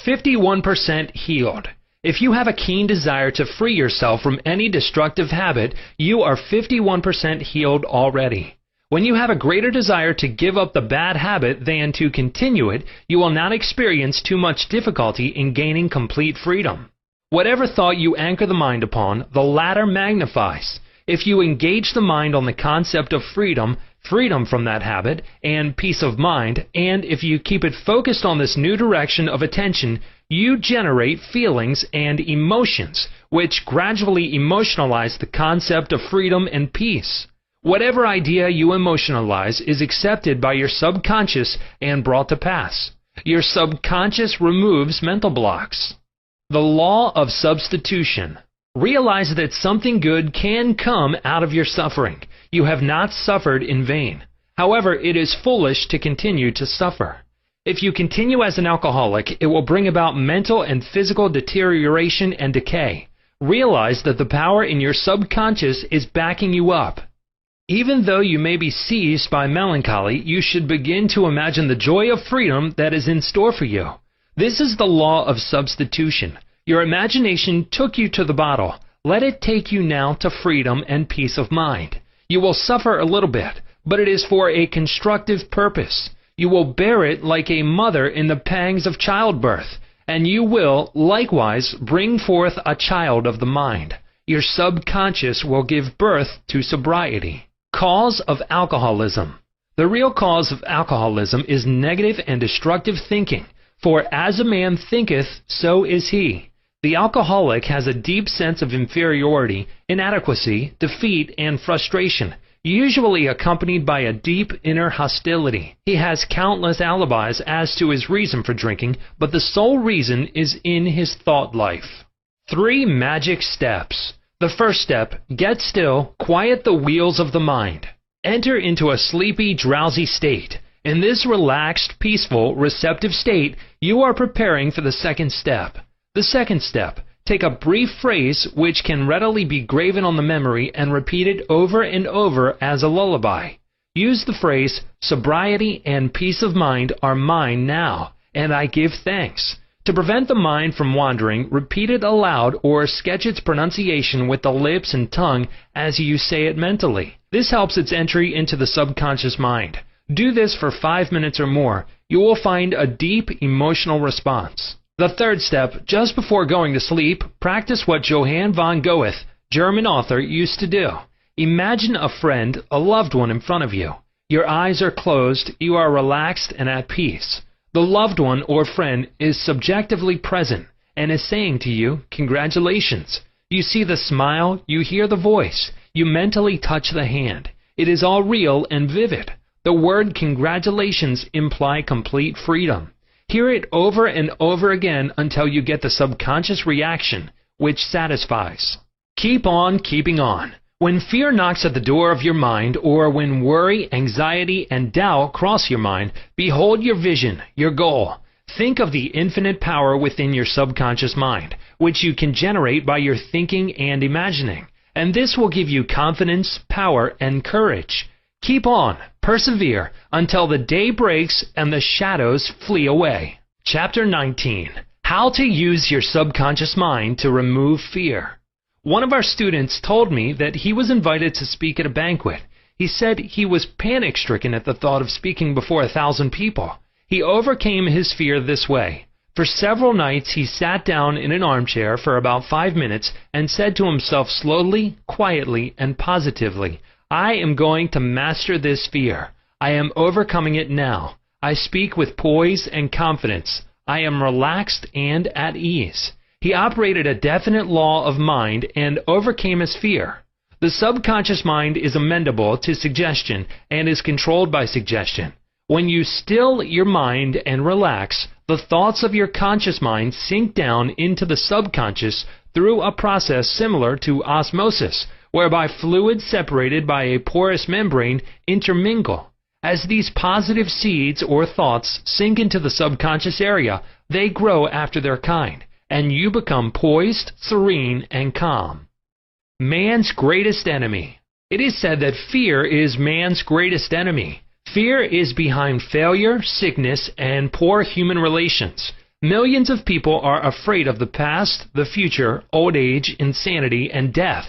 51% healed. If you have a keen desire to free yourself from any destructive habit, you are 51% healed already. When you have a greater desire to give up the bad habit than to continue it, you will not experience too much difficulty in gaining complete freedom. Whatever thought you anchor the mind upon, the latter magnifies. If you engage the mind on the concept of freedom, freedom from that habit, and peace of mind, and if you keep it focused on this new direction of attention, you generate feelings and emotions, which gradually emotionalize the concept of freedom and peace. Whatever idea you emotionalize is accepted by your subconscious and brought to pass. Your subconscious removes mental blocks. The law of substitution. Realize that something good can come out of your suffering. You have not suffered in vain. However, it is foolish to continue to suffer. If you continue as an alcoholic, it will bring about mental and physical deterioration and decay. Realize that the power in your subconscious is backing you up. Even though you may be seized by melancholy, you should begin to imagine the joy of freedom that is in store for you. This is the law of substitution. Your imagination took you to the bottle. Let it take you now to freedom and peace of mind. You will suffer a little bit, but it is for a constructive purpose. You will bear it like a mother in the pangs of childbirth, and you will, likewise, bring forth a child of the mind. Your subconscious will give birth to sobriety. Cause of alcoholism. The real cause of alcoholism is negative and destructive thinking, for as a man thinketh, so is he. The alcoholic has a deep sense of inferiority, inadequacy, defeat, and frustration, usually accompanied by a deep inner hostility. He has countless alibis as to his reason for drinking, but the sole reason is in his thought life. 3 magic steps. The first step, get still, quiet the wheels of the mind. Enter into a sleepy, drowsy state. In this relaxed, peaceful, receptive state, you are preparing for the second step. The second step, take a brief phrase which can readily be graven on the memory and repeated over and over as a lullaby. Use the phrase, sobriety and peace of mind are mine now, and I give thanks. To prevent the mind from wandering, repeat it aloud or sketch its pronunciation with the lips and tongue as you say it mentally. This helps its entry into the subconscious mind. Do this for 5 minutes or more. You will find a deep emotional response. The third step, just before going to sleep, practice what Johann von Goethe, German author, used to do. Imagine a friend, a loved one in front of you. Your eyes are closed, you are relaxed and at peace. The loved one or friend is subjectively present and is saying to you, congratulations. You see the smile, you hear the voice, you mentally touch the hand. It is all real and vivid. The word congratulations imply complete freedom. Hear it over and over again until you get the subconscious reaction, which satisfies. Keep on keeping on. When fear knocks at the door of your mind, or when worry, anxiety, and doubt cross your mind, behold your vision, your goal. Think of the infinite power within your subconscious mind, which you can generate by your thinking and imagining. And this will give you confidence, power, and courage. Keep on, persevere, until the day breaks and the shadows flee away. Chapter 19. How to use your subconscious mind to remove fear. One of our students told me that he was invited to speak at a banquet. He said he was panic-stricken at the thought of speaking before 1,000 people. He overcame his fear this way. For several nights he sat down in an armchair for about 5 minutes and said to himself slowly, quietly, and positively, I am going to master this fear. I am overcoming it now. I speak with poise and confidence. I am relaxed and at ease. He operated a definite law of mind and overcame his fear. The subconscious mind is amendable to suggestion and is controlled by suggestion. When you still your mind and relax, the thoughts of your conscious mind sink down into the subconscious through a process similar to osmosis, whereby fluids separated by a porous membrane intermingle. As these positive seeds or thoughts sink into the subconscious area, they grow after their kind, and you become poised, serene, and calm. Man's greatest enemy. It is said that fear is man's greatest enemy. Fear is behind failure, sickness, and poor human relations. Millions of people are afraid of the past, the future, old age, insanity, and death.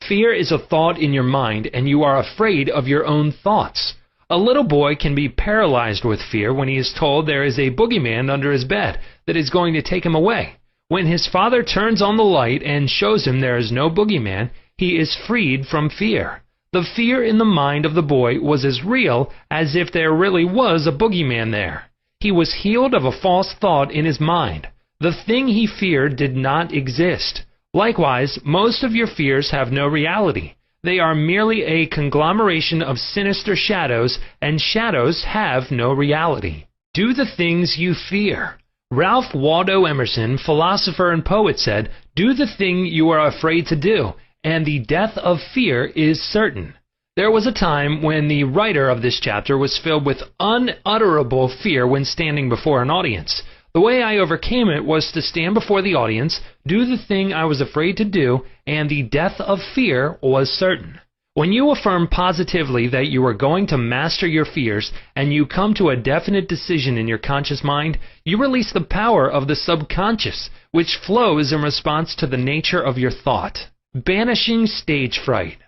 Fear is a thought in your mind, and you are afraid of your own thoughts. A little boy can be paralyzed with fear when he is told there is a boogeyman under his bed that is going to take him away. When his father turns on the light and shows him there is no boogeyman, he is freed from fear. The fear in the mind of the boy was as real as if there really was a boogeyman there. He was healed of a false thought in his mind. The thing he feared did not exist. Likewise, most of your fears have no reality. They are merely a conglomeration of sinister shadows, and shadows have no reality. Do the things you fear. Ralph Waldo Emerson, philosopher and poet, said, "Do the thing you are afraid to do, and the death of fear is certain." There was a time when the writer of this chapter was filled with unutterable fear when standing before an audience. The way I overcame it was to stand before the audience, do the thing I was afraid to do, and the death of fear was certain. When you affirm positively that you are going to master your fears, and you come to a definite decision in your conscious mind, you release the power of the subconscious, which flows in response to the nature of your thought. Banishing stage fright.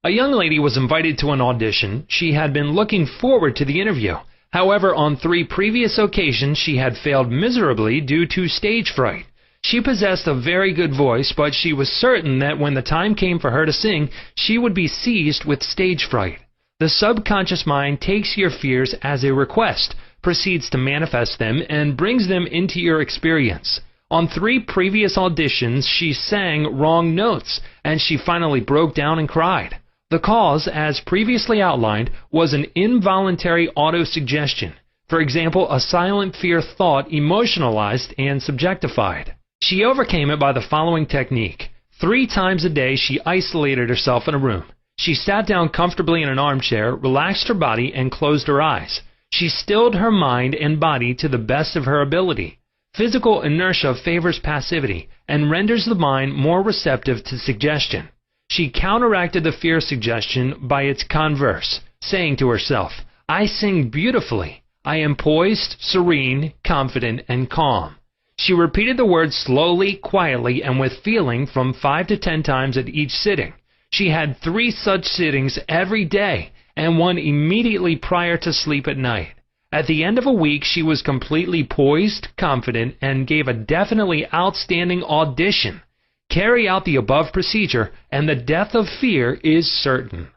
A young lady was invited to an audition. She had been looking forward to the interview. However, on 3 previous occasions she had failed miserably due to stage fright. She possessed a very good voice, but she was certain that when the time came for her to sing, she would be seized with stage fright. The subconscious mind takes your fears as a request, proceeds to manifest them, and brings them into your experience. On 3 previous auditions, she sang wrong notes, and she finally broke down and cried. The cause, as previously outlined, was an involuntary autosuggestion. For example, a silent fear thought emotionalized and subjectified. She overcame it by the following technique. 3 times a day she isolated herself in a room. She sat down comfortably in an armchair, relaxed her body, and closed her eyes. She stilled her mind and body to the best of her ability. Physical inertia favors passivity and renders the mind more receptive to suggestion. She counteracted the fear suggestion by its converse, saying to herself, "I sing beautifully. I am poised, serene, confident, and calm." She repeated the words slowly, quietly, and with feeling from 5 to 10 times at each sitting. She had 3 such sittings every day, and one immediately prior to sleep at night. At the end of a week, she was completely poised, confident, and gave a definitely outstanding audition. Carry out the above procedure, and the death of fear is certain.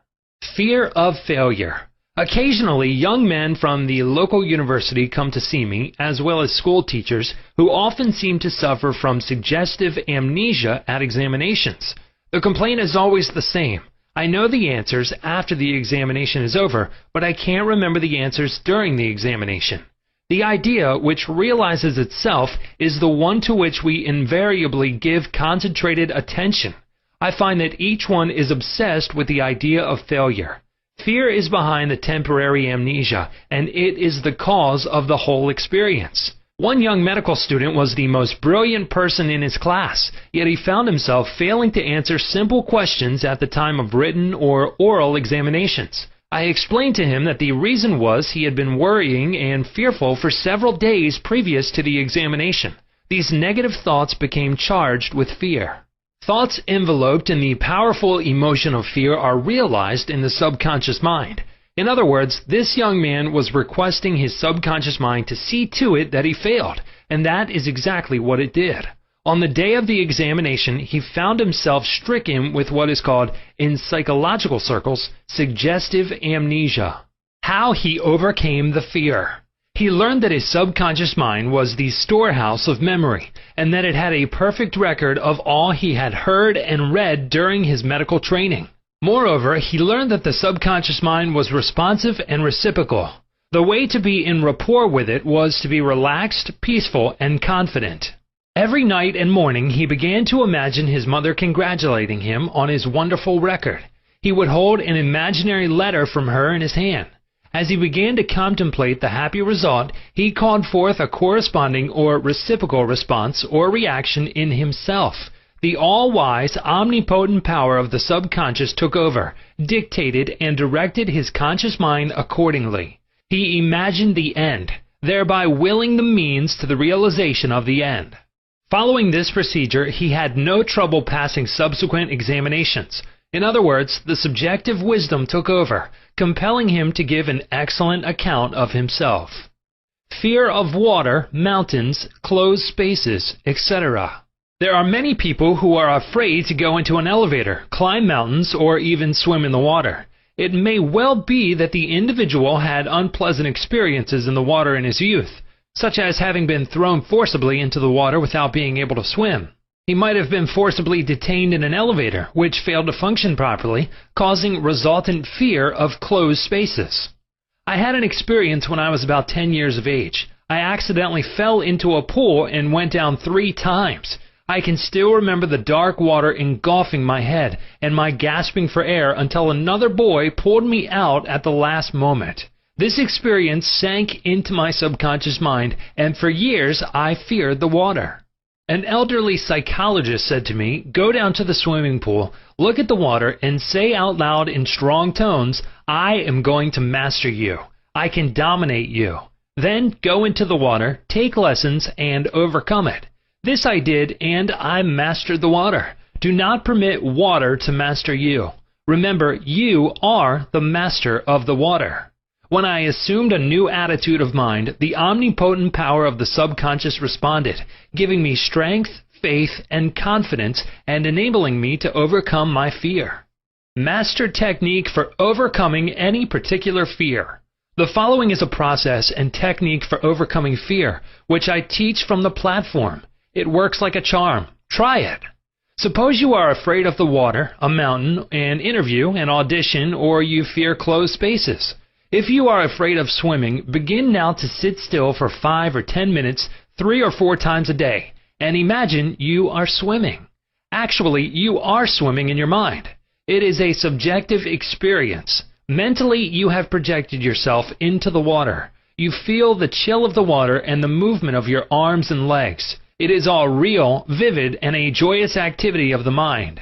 Fear of failure. Occasionally, young men from the local university come to see me, as well as school teachers, who often seem to suffer from suggestive amnesia at examinations. The complaint is always the same. I know the answers after the examination is over, but I can't remember the answers during the examination. The idea, which realizes itself, is the one to which we invariably give concentrated attention. I find that each one is obsessed with the idea of failure. Fear is behind the temporary amnesia, and it is the cause of the whole experience. One young medical student was the most brilliant person in his class, yet he found himself failing to answer simple questions at the time of written or oral examinations. I explained to him that the reason was he had been worrying and fearful for several days previous to the examination. These negative thoughts became charged with fear. Thoughts enveloped in the powerful emotion of fear are realized in the subconscious mind. In other words, this young man was requesting his subconscious mind to see to it that he failed, and that is exactly what it did. On the day of the examination, he found himself stricken with what is called, in psychological circles, suggestive amnesia. How he overcame the fear. He learned that his subconscious mind was the storehouse of memory, and that it had a perfect record of all he had heard and read during his medical training. Moreover, he learned that the subconscious mind was responsive and reciprocal. The way to be in rapport with it was to be relaxed, peaceful, and confident. Every night and morning he began to imagine his mother congratulating him on his wonderful record. He would hold an imaginary letter from her in his hand. As he began to contemplate the happy result, he called forth a corresponding or reciprocal response or reaction in himself. The all-wise, omnipotent power of the subconscious took over, dictated, and directed his conscious mind accordingly. He imagined the end, thereby willing the means to the realization of the end. Following this procedure, he had no trouble passing subsequent examinations. In other words, the subjective wisdom took over, compelling him to give an excellent account of himself. Fear of water, mountains, closed spaces, etc. There are many people who are afraid to go into an elevator, climb mountains, or even swim in the water. It may well be that the individual had unpleasant experiences in the water in his youth, such as having been thrown forcibly into the water without being able to swim. He might have been forcibly detained in an elevator, which failed to function properly, causing resultant fear of closed spaces. I had an experience when I was about 10 years of age. I accidentally fell into a pool and went down 3 times. I can still remember the dark water engulfing my head and my gasping for air until another boy pulled me out at the last moment. This experience sank into my subconscious mind, and for years I feared the water. An elderly psychologist said to me, "Go down to the swimming pool, look at the water, and say out loud in strong tones, 'I am going to master you. I can dominate you.' Then go into the water, take lessons, and overcome it." This I did, and I mastered the water. Do not permit water to master you. Remember, you are the master of the water. When I assumed a new attitude of mind, the omnipotent power of the subconscious responded, giving me strength, faith, and confidence, and enabling me to overcome my fear. Master technique for overcoming any particular fear. The following is a process and technique for overcoming fear, which I teach from the platform. It works like a charm. Try it. Suppose you are afraid of the water, a mountain, an interview, an audition, or you fear closed spaces. If you are afraid of swimming, begin now to sit still for 5 or 10 minutes, 3 or 4 times a day, and imagine you are swimming. Actually, you are swimming in your mind. It is a subjective experience. Mentally, you have projected yourself into the water. You feel the chill of the water and the movement of your arms and legs. It is all real, vivid, and a joyous activity of the mind.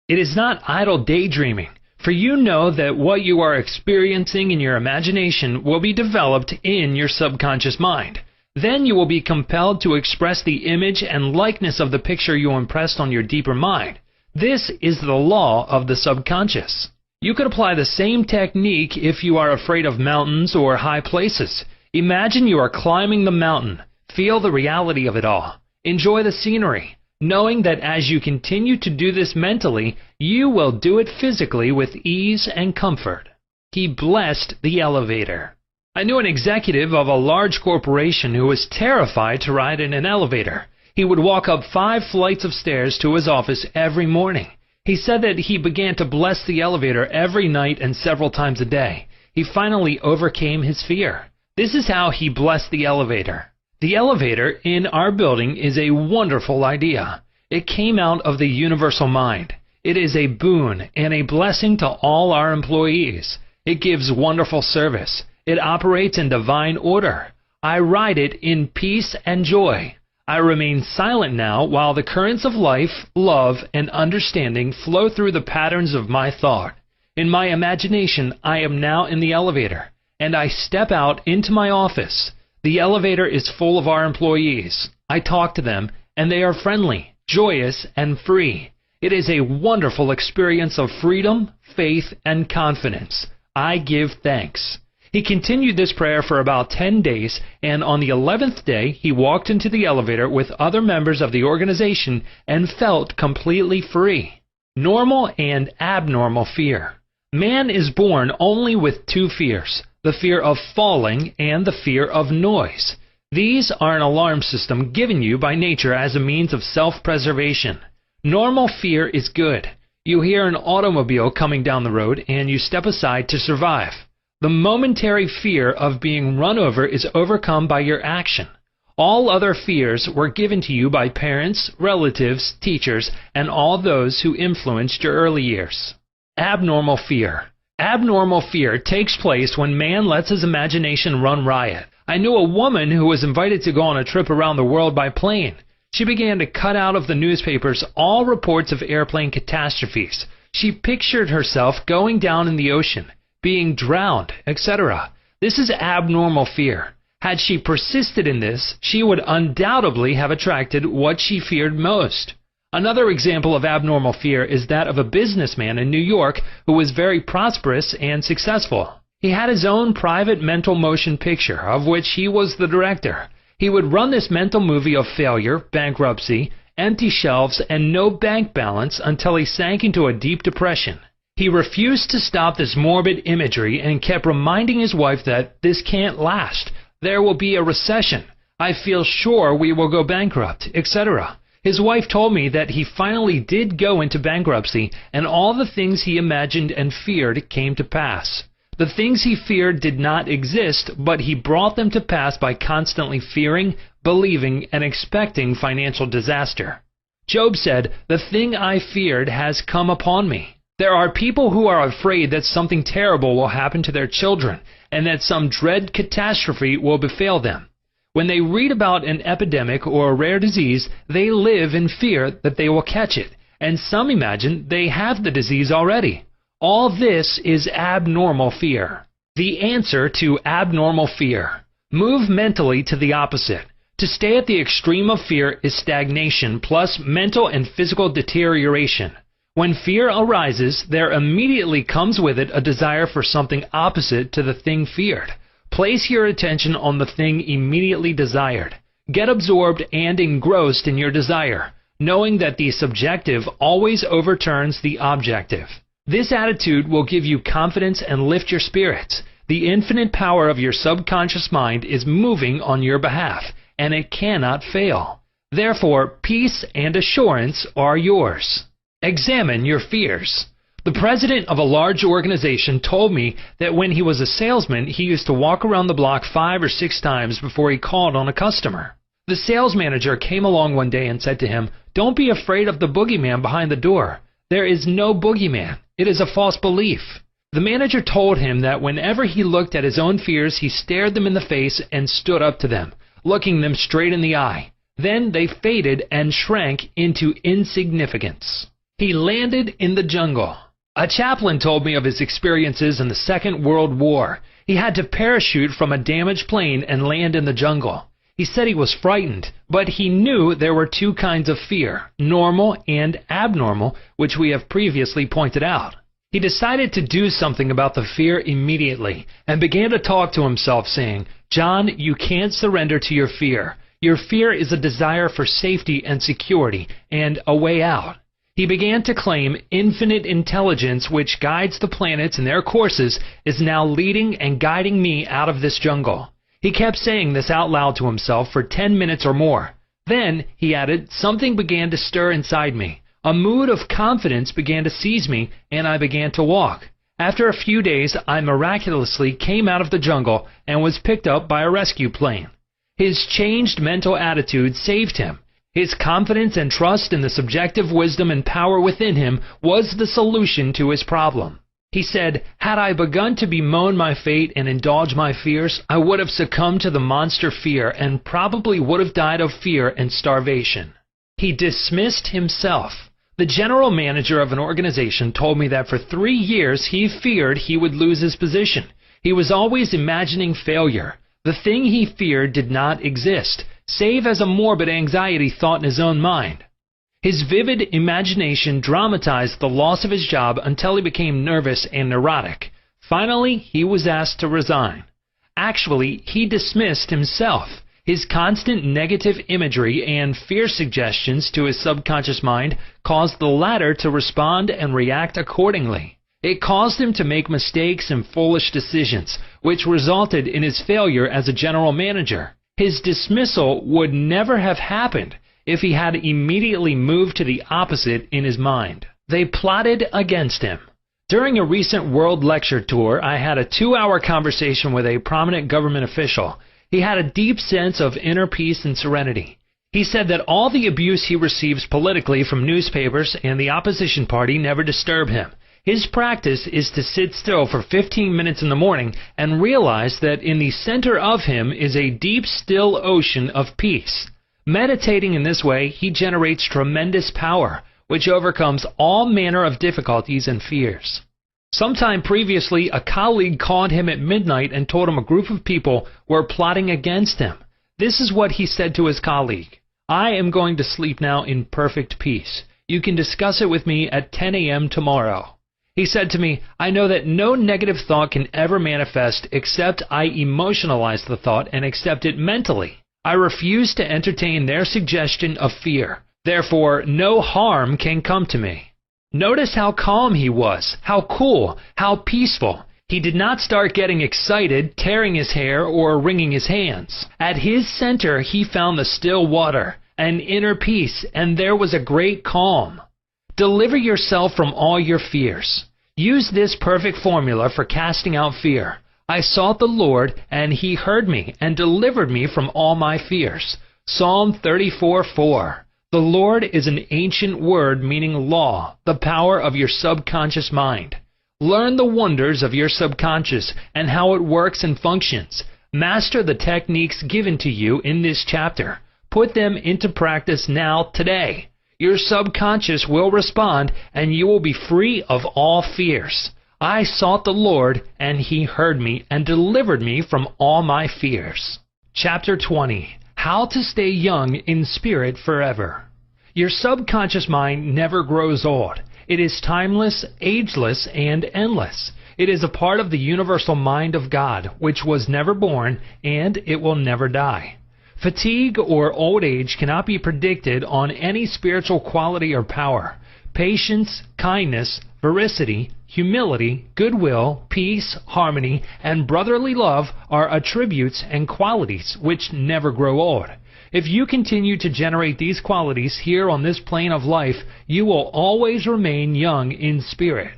It is not idle daydreaming, for you know that what you are experiencing in your imagination will be developed in your subconscious mind. Then you will be compelled to express the image and likeness of the picture you impressed on your deeper mind. This is the law of the subconscious. You could apply the same technique if you are afraid of mountains or high places. Imagine you are climbing the mountain. Feel the reality of it all. Enjoy the scenery, knowing that as you continue to do this mentally, you will do it physically with ease and comfort. He blessed the elevator. I knew an executive of a large corporation who was terrified to ride in an elevator. He would walk up 5 flights of stairs to his office every morning. He said that he began to bless the elevator every night and several times a day. He finally overcame his fear. This is how he blessed the elevator. The elevator in our building is a wonderful idea. It came out of the universal mind. It is a boon and a blessing to all our employees. It gives wonderful service. It operates in divine order. I ride it in peace and joy. I remain silent now while the currents of life, love, and understanding flow through the patterns of my thought. In my imagination, I am now in the elevator, and I step out into my office. The elevator is full of our employees. I talk to them, and they are friendly, joyous, and free. It is a wonderful experience of freedom, faith, and confidence. I give thanks. He continued this prayer for about 10 days, and on the 11th day, he walked into the elevator with other members of the organization and felt completely free. Normal and abnormal fear. Man is born only with 2 fears. The fear of falling, and the fear of noise. These are an alarm system given you by nature as a means of self-preservation. Normal fear is good. You hear an automobile coming down the road, and you step aside to survive. The momentary fear of being run over is overcome by your action. All other fears were given to you by parents, relatives, teachers, and all those who influenced your early years. Abnormal fear. Abnormal fear takes place when man lets his imagination run riot. I knew a woman who was invited to go on a trip around the world by plane. She began to cut out of the newspapers all reports of airplane catastrophes. She pictured herself going down in the ocean, being drowned, etc. This is abnormal fear. Had she persisted in this, she would undoubtedly have attracted what she feared most. Another example of abnormal fear is that of a businessman in New York who was very prosperous and successful. He had his own private mental motion picture, of which he was the director. He would run this mental movie of failure, bankruptcy, empty shelves, and no bank balance until he sank into a deep depression. He refused to stop this morbid imagery and kept reminding his wife that this can't last. There will be a recession. I feel sure we will go bankrupt, etc. His wife told me that he finally did go into bankruptcy, and all the things he imagined and feared came to pass. The things he feared did not exist, but he brought them to pass by constantly fearing, believing, and expecting financial disaster. Job said, "The thing I feared has come upon me." There are people who are afraid that something terrible will happen to their children, and that some dread catastrophe will befall them. When they read about an epidemic or a rare disease, they live in fear that they will catch it, and some imagine they have the disease already. All this is abnormal fear. The answer to abnormal fear: move mentally to the opposite. To stay at the extreme of fear is stagnation plus mental and physical deterioration. When fear arises, there immediately comes with it a desire for something opposite to the thing feared. Place your attention on the thing immediately desired. Get absorbed and engrossed in your desire, knowing that the subjective always overturns the objective. This attitude will give you confidence and lift your spirits. The infinite power of your subconscious mind is moving on your behalf, and it cannot fail. Therefore, peace and assurance are yours. Examine your fears. The president of a large organization told me that when he was a salesman, he used to walk around the block 5 or 6 times before he called on a customer. The sales manager came along one day and said to him, "Don't be afraid of the boogeyman behind the door. There is no boogeyman. It is a false belief." The manager told him that whenever he looked at his own fears, he stared them in the face and stood up to them, looking them straight in the eye. Then they faded and shrank into insignificance. He landed in the jungle. A chaplain told me of his experiences in the Second World War. He had to parachute from a damaged plane and land in the jungle. He said he was frightened, but he knew there were 2 kinds of fear, normal and abnormal, which we have previously pointed out. He decided to do something about the fear immediately and began to talk to himself, saying, "John, you can't surrender to your fear. Your fear is a desire for safety and security and a way out." He began to claim infinite intelligence which guides the planets in their courses is now leading and guiding me out of this jungle. He kept saying this out loud to himself for 10 minutes or more. Then, he added, something began to stir inside me. A mood of confidence began to seize me, and I began to walk. After a few days, I miraculously came out of the jungle and was picked up by a rescue plane. His changed mental attitude saved him. His confidence and trust in the subjective wisdom and power within him was the solution to his problem. He said, "Had I begun to bemoan my fate and indulge my fears, I would have succumbed to the monster fear and probably would have died of fear and starvation." He dismissed himself. The general manager of an organization told me that for 3 years he feared he would lose his position. He was always imagining failure. The thing he feared did not exist, save as a morbid anxiety thought in his own mind. His vivid imagination dramatized the loss of his job until he became nervous and neurotic. Finally, he was asked to resign. Actually, he dismissed himself. His constant negative imagery and fear suggestions to his subconscious mind caused the latter to respond and react accordingly. It caused him to make mistakes and foolish decisions, which resulted in his failure as a general manager. His dismissal would never have happened if he had immediately moved to the opposite in his mind. They plotted against him. During a recent world lecture tour, I had a 2-hour conversation with a prominent government official. He had a deep sense of inner peace and serenity. He said that all the abuse he receives politically from newspapers and the opposition party never disturb him. His practice is to sit still for 15 minutes in the morning and realize that in the center of him is a deep, still ocean of peace. Meditating in this way, he generates tremendous power, which overcomes all manner of difficulties and fears. Sometime previously, a colleague called him at midnight and told him a group of people were plotting against him. This is what he said to his colleague: "I am going to sleep now in perfect peace. You can discuss it with me at 10 a.m. tomorrow." He said to me, "I know that no negative thought can ever manifest except I emotionalize the thought and accept it mentally. I refuse to entertain their suggestion of fear. Therefore, no harm can come to me." Notice how calm he was, how cool, how peaceful. He did not start getting excited, tearing his hair, or wringing his hands. At his center, he found the still water, an inner peace, and there was a great calm. Deliver yourself from all your fears. Use this perfect formula for casting out fear. I sought the Lord, and he heard me, and delivered me from all my fears. Psalm 34:4. The Lord is an ancient word meaning law, the power of your subconscious mind. Learn the wonders of your subconscious and how it works and functions. Master the techniques given to you in this chapter. Put them into practice now, today. Your subconscious will respond, and you will be free of all fears. I sought the Lord, and he heard me, and delivered me from all my fears. Chapter 20. How to stay young in spirit forever. Your subconscious mind never grows old. It is timeless, ageless, and endless. It is a part of the universal mind of God, which was never born, and it will never die. Fatigue or old age cannot be predicted on any spiritual quality or power. Patience, kindness, veracity, humility, goodwill, peace, harmony, and brotherly love are attributes and qualities which never grow old. If you continue to generate these qualities here on this plane of life, you will always remain young in spirit.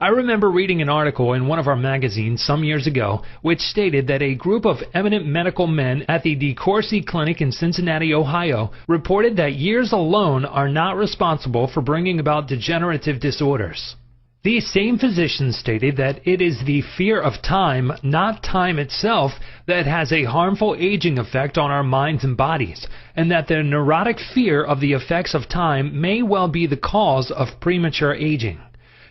I remember reading an article in one of our magazines some years ago which stated that a group of eminent medical men at the DeCourcy Clinic in Cincinnati, Ohio, reported that years alone are not responsible for bringing about degenerative disorders. These same physicians stated that it is the fear of time, not time itself, that has a harmful aging effect on our minds and bodies, and that the neurotic fear of the effects of time may well be the cause of premature aging.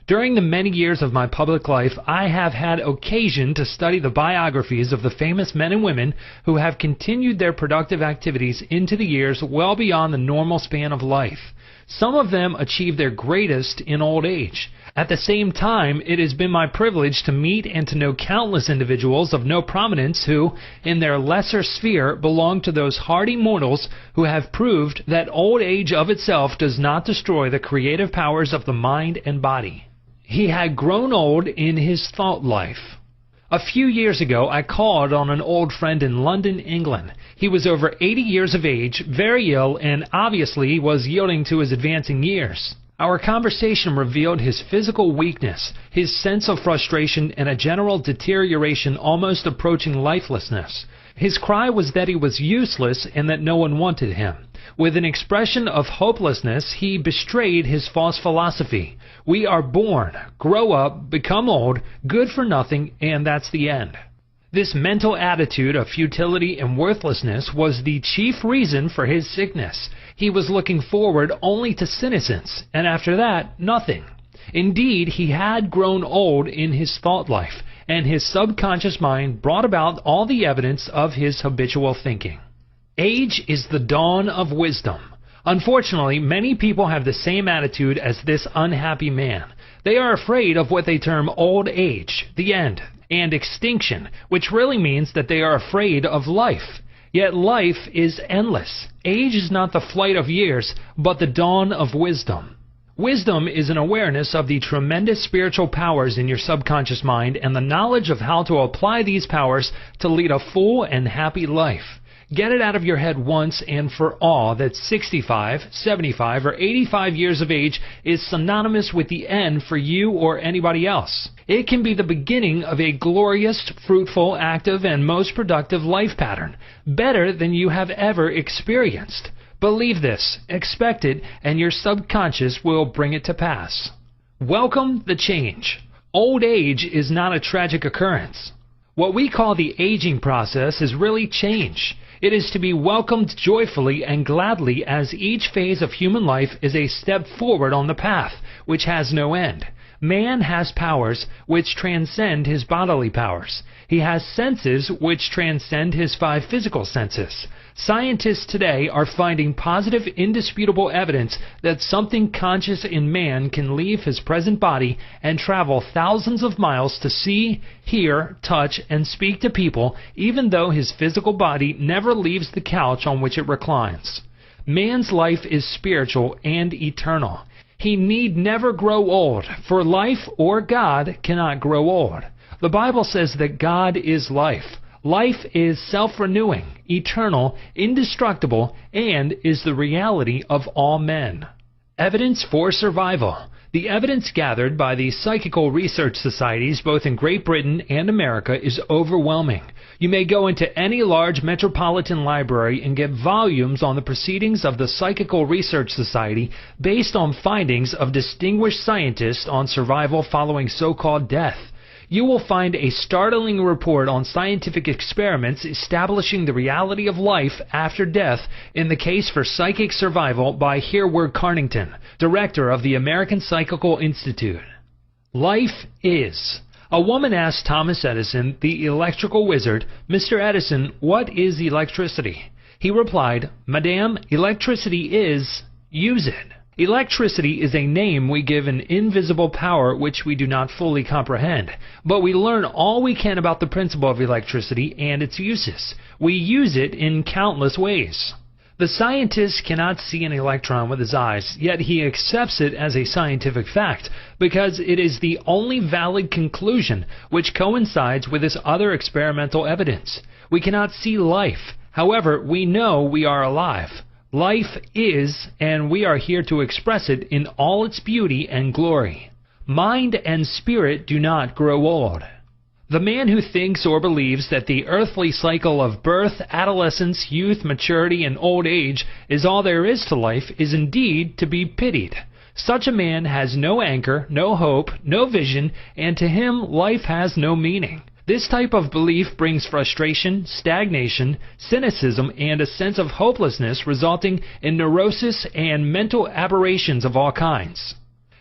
During the many years of my public life, I have had occasion to study the biographies of the famous men and women who have continued their productive activities into the years well beyond the normal span of life. Some of them achieve their greatest in old age. At the same time, it has been my privilege to meet and to know countless individuals of no prominence who, in their lesser sphere, belong to those hardy mortals who have proved that old age of itself does not destroy the creative powers of the mind and body. He had grown old in his thought life. A few years ago, I called on an old friend in London, England. He was over 80 years of age, very ill, and obviously was yielding to his advancing years. Our conversation revealed his physical weakness, his sense of frustration, and a general deterioration almost approaching lifelessness. His cry was that he was useless and that no one wanted him. With an expression of hopelessness, he betrayed his false philosophy. We are born, grow up, become old, good for nothing, and that's the end. This mental attitude of futility and worthlessness was the chief reason for his sickness. He was looking forward only to senescence, and after that, nothing. Indeed, he had grown old in his thought life, and his subconscious mind brought about all the evidence of his habitual thinking. Age is the dawn of wisdom. Unfortunately, many people have the same attitude as this unhappy man. They are afraid of what they term old age, the end, and extinction, which really means that they are afraid of life. Yet life is endless. Age is not the flight of years, but the dawn of wisdom. Wisdom is an awareness of the tremendous spiritual powers in your subconscious mind and the knowledge of how to apply these powers to lead a full and happy life. Get it out of your head once and for all that 65, 75, or 85 years of age is synonymous with the end for you or anybody else. It can be the beginning of a glorious, fruitful, active, and most productive life pattern, better than you have ever experienced. Believe this, expect it, and your subconscious will bring it to pass. Welcome the change. Old age is not a tragic occurrence. What we call the aging process is really change. It is to be welcomed joyfully and gladly as each phase of human life is a step forward on the path, which has no end. Man has powers which transcend his bodily powers. He has senses which transcend his 5 physical senses. Scientists today are finding positive, indisputable evidence that something conscious in man can leave his present body and travel thousands of miles to see, hear, touch, and speak to people, even though his physical body never leaves the couch on which it reclines. Man's life is spiritual and eternal. He need never grow old, for life or God cannot grow old. The Bible says that God is life. Life is self-renewing, eternal, indestructible, and is the reality of all men. Evidence for survival. The evidence gathered by the psychical research societies both in Great Britain and America is overwhelming. You may go into any large metropolitan library and get volumes on the proceedings of the Psychical Research Society based on findings of distinguished scientists on survival following so-called death. You will find a startling report on scientific experiments establishing the reality of life after death in the case for psychic survival by Hereward Carnington, director of the American Psychical Institute. Life is. A woman asked Thomas Edison, the electrical wizard, "Mr. Edison, what is electricity?" He replied, "Madame, electricity is, use it." Electricity is a name we give an invisible power which we do not fully comprehend, but we learn all we can about the principle of electricity and its uses. We use it in countless ways. The scientist cannot see an electron with his eyes, yet he accepts it as a scientific fact, because it is the only valid conclusion which coincides with this other experimental evidence. We cannot see life, however, we know we are alive. Life is, and we are here to express it in all its beauty and glory. Mind and spirit do not grow old. The man who thinks or believes that the earthly cycle of birth, adolescence, youth, maturity, and old age is all there is to life is indeed to be pitied. Such a man has no anchor, no hope, no vision, and to him life has no meaning. This type of belief brings frustration, stagnation, cynicism, and a sense of hopelessness resulting in neurosis and mental aberrations of all kinds.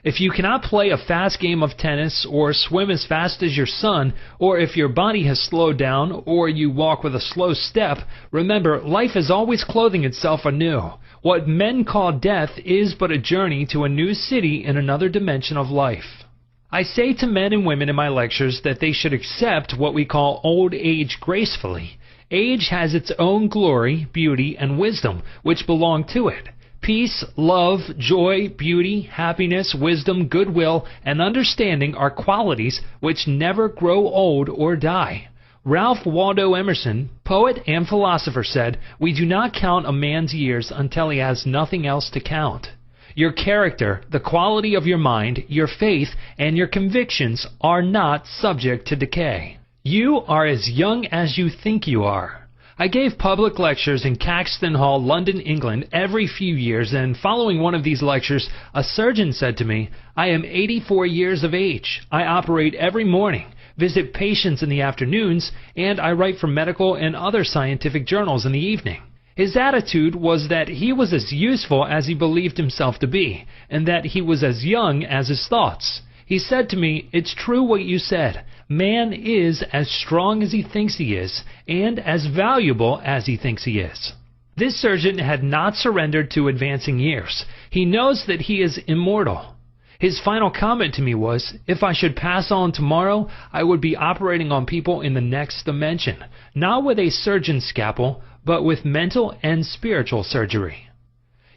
If you cannot play a fast game of tennis or swim as fast as your son, or if your body has slowed down or you walk with a slow step, remember life is always clothing itself anew. What men call death is but a journey to a new city in another dimension of life. I say to men and women in my lectures that they should accept what we call old age gracefully. Age has its own glory, beauty, and wisdom, which belong to it. Peace, love, joy, beauty, happiness, wisdom, goodwill, and understanding are qualities which never grow old or die. Ralph Waldo Emerson, poet and philosopher, said, "We do not count a man's years until he has nothing else to count." Your character, the quality of your mind, your faith, and your convictions are not subject to decay. You are as young as you think you are. I gave public lectures in Caxton Hall, London, England, every few years, and following one of these lectures, a surgeon said to me, "I am 84 years of age. I operate every morning, visit patients in the afternoons, and I write for medical and other scientific journals in the evening." His attitude was that he was as useful as he believed himself to be, and that he was as young as his thoughts. He said to me, "It's true what you said. Man is as strong as he thinks he is, and as valuable as he thinks he is." This surgeon had not surrendered to advancing years. He knows that he is immortal. His final comment to me was, "If I should pass on tomorrow, I would be operating on people in the next dimension, not with a surgeon's scalpel, but with mental and spiritual surgery."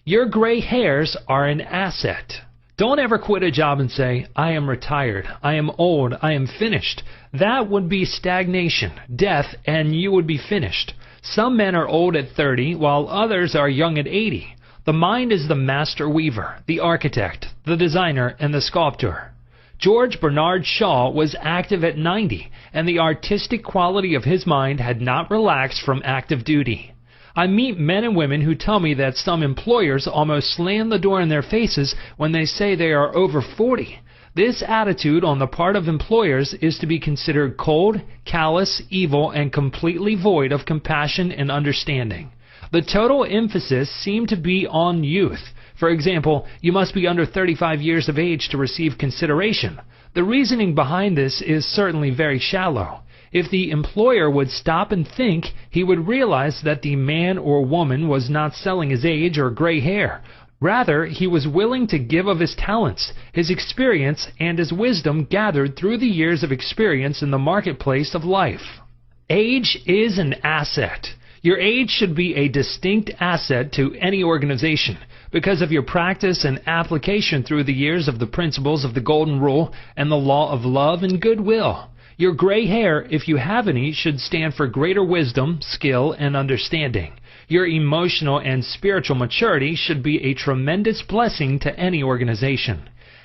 Your gray hairs are an asset. Don't ever quit a job and say, "I am retired, I am old, I am finished." That would be stagnation, death, and you would be finished. Some men are old at 30, while others are young at 80. The mind is the master weaver, the architect, the designer, and the sculptor. George Bernard Shaw was active at 90, and the artistic quality of his mind had not relaxed from active duty. I meet men and women who tell me that some employers almost slam the door in their faces when they say they are over 40. This attitude on the part of employers is to be considered cold, callous, evil, and completely void of compassion and understanding. The total emphasis seemed to be on youth. For example, you must be under 35 years of age to receive consideration. The reasoning behind this is certainly very shallow. If the employer would stop and think, he would realize that the man or woman was not selling his age or gray hair. Rather, he was willing to give of his talents, his experience, and his wisdom gathered through the years of experience in the marketplace of life. Age is an asset. Your age should be a distinct asset to any organization because of your practice and application through the years of the principles of the Golden Rule and the law of love and goodwill. Your gray hair, if you have any, should stand for greater wisdom, skill, and understanding. Your emotional and spiritual maturity should be a tremendous blessing to any organization.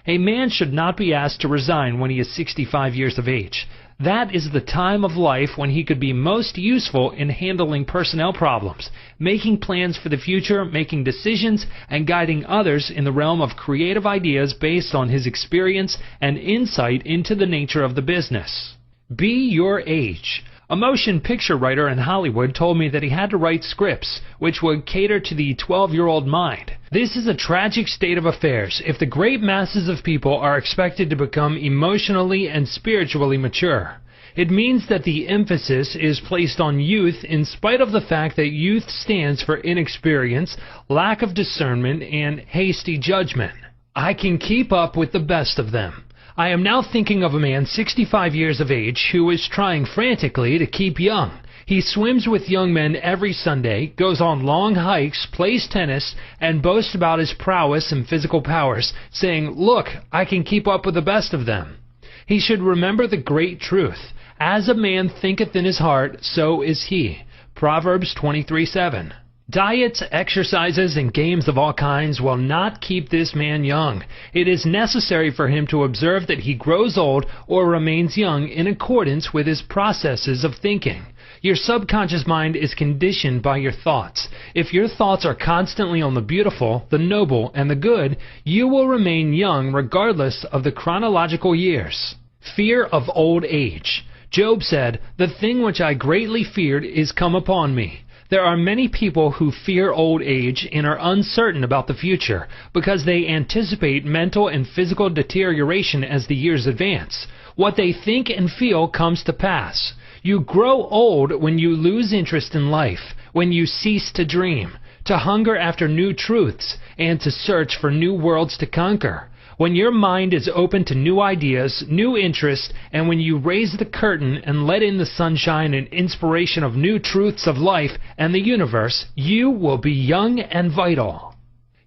A man should not be asked to resign when he is 65 years of age. That is the time of life when he could be most useful in handling personnel problems, making plans for the future, making decisions, and guiding others in the realm of creative ideas based on his experience and insight into the nature of the business. Be your age. A motion picture writer in Hollywood told me that he had to write scripts which would cater to the 12-year-old mind. This is a tragic state of affairs if the great masses of people are expected to become emotionally and spiritually mature. It means that the emphasis is placed on youth in spite of the fact that youth stands for inexperience, lack of discernment, and hasty judgment. I can keep up with the best of them. I am now thinking of a man 65 years of age who is trying frantically to keep young. He swims with young men every Sunday, goes on long hikes, plays tennis, and boasts about his prowess and physical powers, saying, "Look, I can keep up with the best of them." He should remember the great truth. As a man thinketh in his heart, so is he. Proverbs 23:7. Diets, exercises, and games of all kinds will not keep this man young. It is necessary for him to observe that he grows old or remains young in accordance with his processes of thinking. Your subconscious mind is conditioned by your thoughts. If your thoughts are constantly on the beautiful, the noble, and the good, you will remain young regardless of the chronological years. Fear of old age. Job said, "The thing which I greatly feared is come upon me." There are many people who fear old age and are uncertain about the future because they anticipate mental and physical deterioration as the years advance. What they think and feel comes to pass. You grow old when you lose interest in life, when you cease to dream, to hunger after new truths, and to search for new worlds to conquer. When your mind is open to new ideas, new interests, and when you raise the curtain and let in the sunshine and inspiration of new truths of life and the universe, you will be young and vital.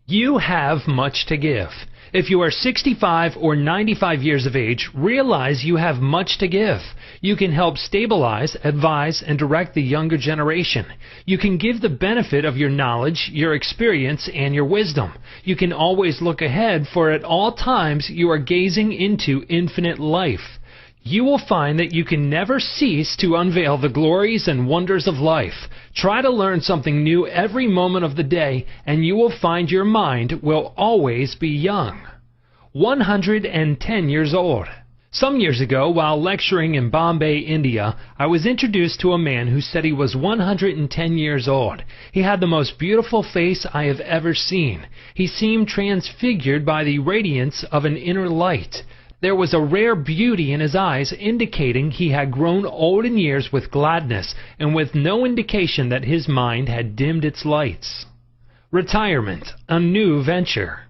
You have much to give. If you are 65 or 95 years of age, realize you have much to give. You can help stabilize, advise, and direct the younger generation. You can give the benefit of your knowledge, your experience, and your wisdom. You can always look ahead, for at all times you are gazing into infinite life. You will find that you can never cease to unveil the glories and wonders of life. Try to learn something new every moment of the day, and you will find your mind will always be young. 110 years old. Some years ago, while lecturing in Bombay, India, I was introduced to a man who said he was 110 years old. He had the most beautiful face I have ever seen. He seemed transfigured by the radiance of an inner light. There was a rare beauty in his eyes, indicating he had grown old in years with gladness, and with no indication that his mind had dimmed its lights. Retirement, a new venture.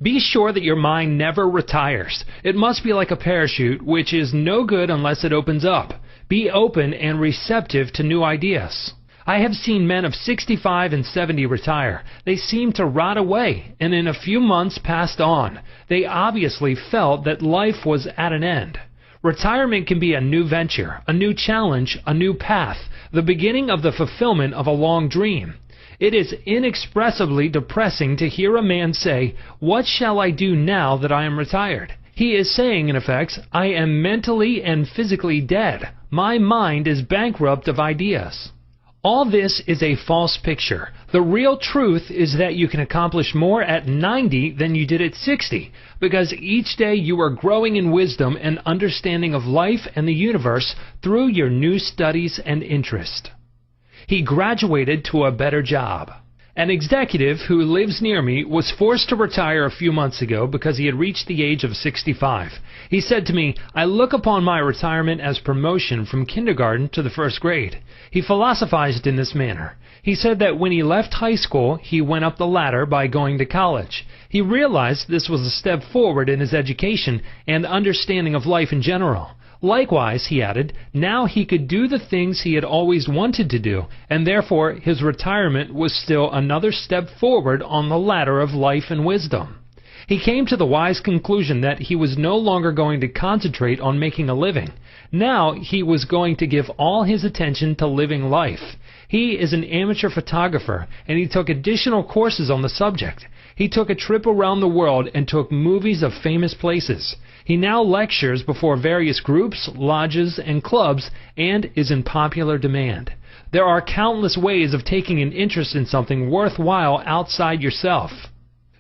Be sure that your mind never retires. It must be like a parachute, which is no good unless it opens up. Be open and receptive to new ideas. I have seen men of 65 and 70 retire. They seemed to rot away, and in a few months passed on. They obviously felt that life was at an end. Retirement can be a new venture, a new challenge, a new path, the beginning of the fulfillment of a long dream. It is inexpressibly depressing to hear a man say, "What shall I do now that I am retired?" He is saying, in effect, "I am mentally and physically dead. My mind is bankrupt of ideas." All this is a false picture. The real truth is that you can accomplish more at 90 than you did at 60, because each day you are growing in wisdom and understanding of life and the universe through your new studies and interest. He graduated to a better job. An executive who lives near me was forced to retire a few months ago because he had reached the age of 65. He said to me, "I look upon my retirement as promotion from kindergarten to the first grade." He philosophized in this manner. He said that when he left high school, he went up the ladder by going to college. He realized this was a step forward in his education and understanding of life in general. Likewise, he added, now he could do the things he had always wanted to do, and therefore his retirement was still another step forward on the ladder of life and wisdom. He came to the wise conclusion that he was no longer going to concentrate on making a living. Now he was going to give all his attention to living life. He is an amateur photographer, and he took additional courses on the subject. He took a trip around the world and took movies of famous places. He now lectures before various groups, lodges, and clubs, and is in popular demand. There are countless ways of taking an interest in something worthwhile outside yourself.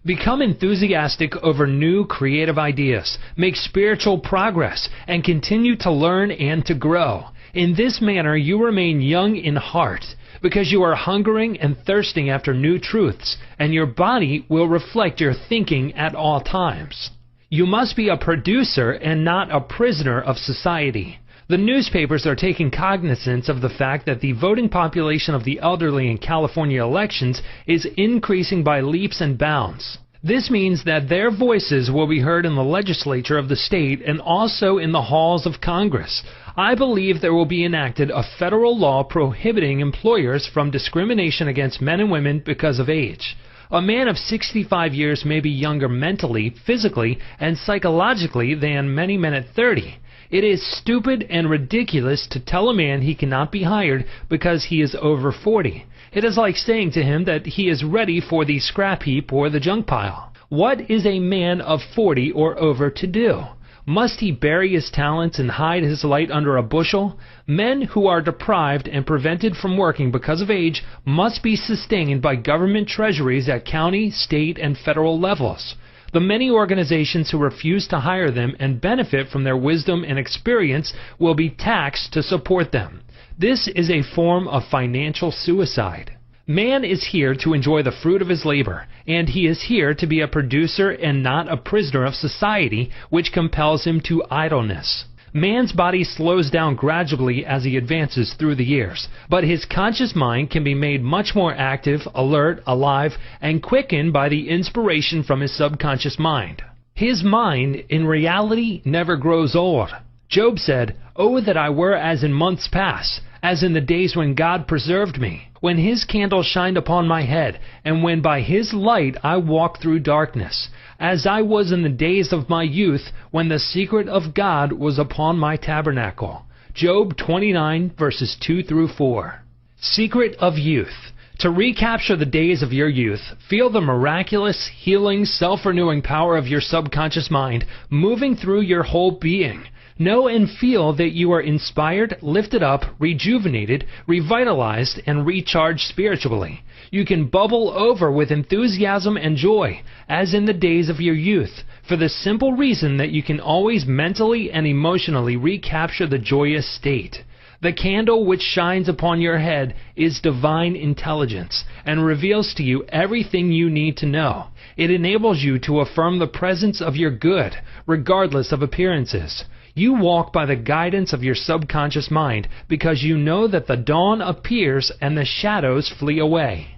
Become enthusiastic over new creative ideas, make spiritual progress, and continue to learn and to grow. In this manner you remain young in heart, because you are hungering and thirsting after new truths, and your body will reflect your thinking at all times. You must be a producer and not a prisoner of society. The newspapers are taking cognizance of the fact that the voting population of the elderly in California elections is increasing by leaps and bounds. This means that their voices will be heard in the legislature of the state and also in the halls of Congress. I believe there will be enacted a federal law prohibiting employers from discrimination against men and women because of age. A man of 65 years may be younger mentally, physically, and psychologically than many men at 30. It is stupid and ridiculous to tell a man he cannot be hired because he is over 40. It is like saying to him that he is ready for the scrap heap or the junk pile. What is a man of 40 or over to do? Must he bury his talents and hide his light under a bushel? Men who are deprived and prevented from working because of age must be sustained by government treasuries at county, state, and federal levels. The many organizations who refuse to hire them and benefit from their wisdom and experience will be taxed to support them. This is a form of financial suicide. Man is here to enjoy the fruit of his labor, and he is here to be a producer and not a prisoner of society, which compels him to idleness. Man's body slows down gradually as he advances through the years, but his conscious mind can be made much more active, alert, alive, and quickened by the inspiration from his subconscious mind. His mind, in reality, never grows old. Job said, "Oh, that I were as in months past, as in the days when God preserved me, when his candle shined upon my head, and when by his light I walked through darkness, as I was in the days of my youth, when the secret of God was upon my tabernacle." Job 29, verses 2 through 4. Secret of youth. To recapture the days of your youth, feel the miraculous, healing, self-renewing power of your subconscious mind moving through your whole being. Know and feel that you are inspired, lifted up, rejuvenated, revitalized, and recharged spiritually. You can bubble over with enthusiasm and joy, as in the days of your youth, for the simple reason that you can always mentally and emotionally recapture the joyous state. The candle which shines upon your head is divine intelligence and reveals to you everything you need to know. It enables you to affirm the presence of your good, regardless of appearances. You walk by the guidance of your subconscious mind because you know that the dawn appears and the shadows flee away.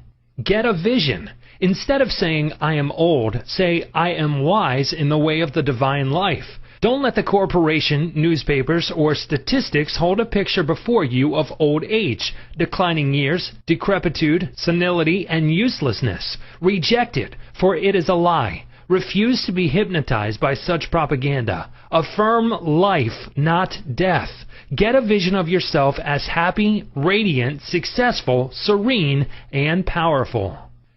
Get a vision. Instead of saying, "I am old," say, "I am wise in the way of the divine life." Don't let the corporation, newspapers, or statistics hold a picture before you of old age, declining years, decrepitude, senility, and uselessness. Reject it, for it is a lie. Refuse to be hypnotized by such propaganda. Affirm life, not death. Get a vision of yourself as happy, radiant, successful, serene, and powerful.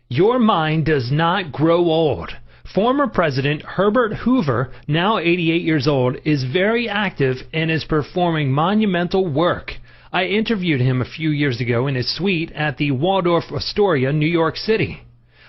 Your mind does not grow old. Former President Herbert Hoover, now 88 years old, is very active and is performing monumental work. I interviewed him a few years ago in his suite at the Waldorf Astoria, New York City.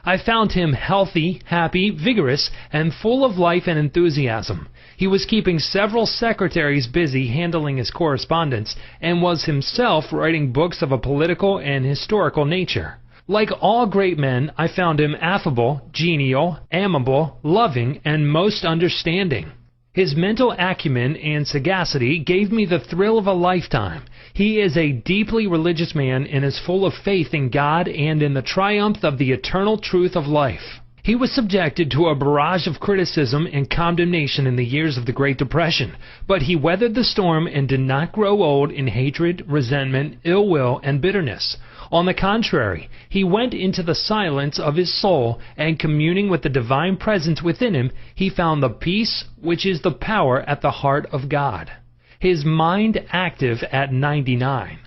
I found him healthy, happy, vigorous, and full of life and enthusiasm. He was keeping several secretaries busy handling his correspondence and was himself writing books of a political and historical nature. Like all great men, I found him affable, genial, amiable, loving, and most understanding. His mental acumen and sagacity gave me the thrill of a lifetime. He is a deeply religious man and is full of faith in God and in the triumph of the eternal truth of life. He was subjected to a barrage of criticism and condemnation in the years of the Great Depression, but he weathered the storm and did not grow old in hatred, resentment, ill will, and bitterness. On the contrary, he went into the silence of his soul, and communing with the divine presence within him, he found the peace which is the power at the heart of God. His mind active at 99.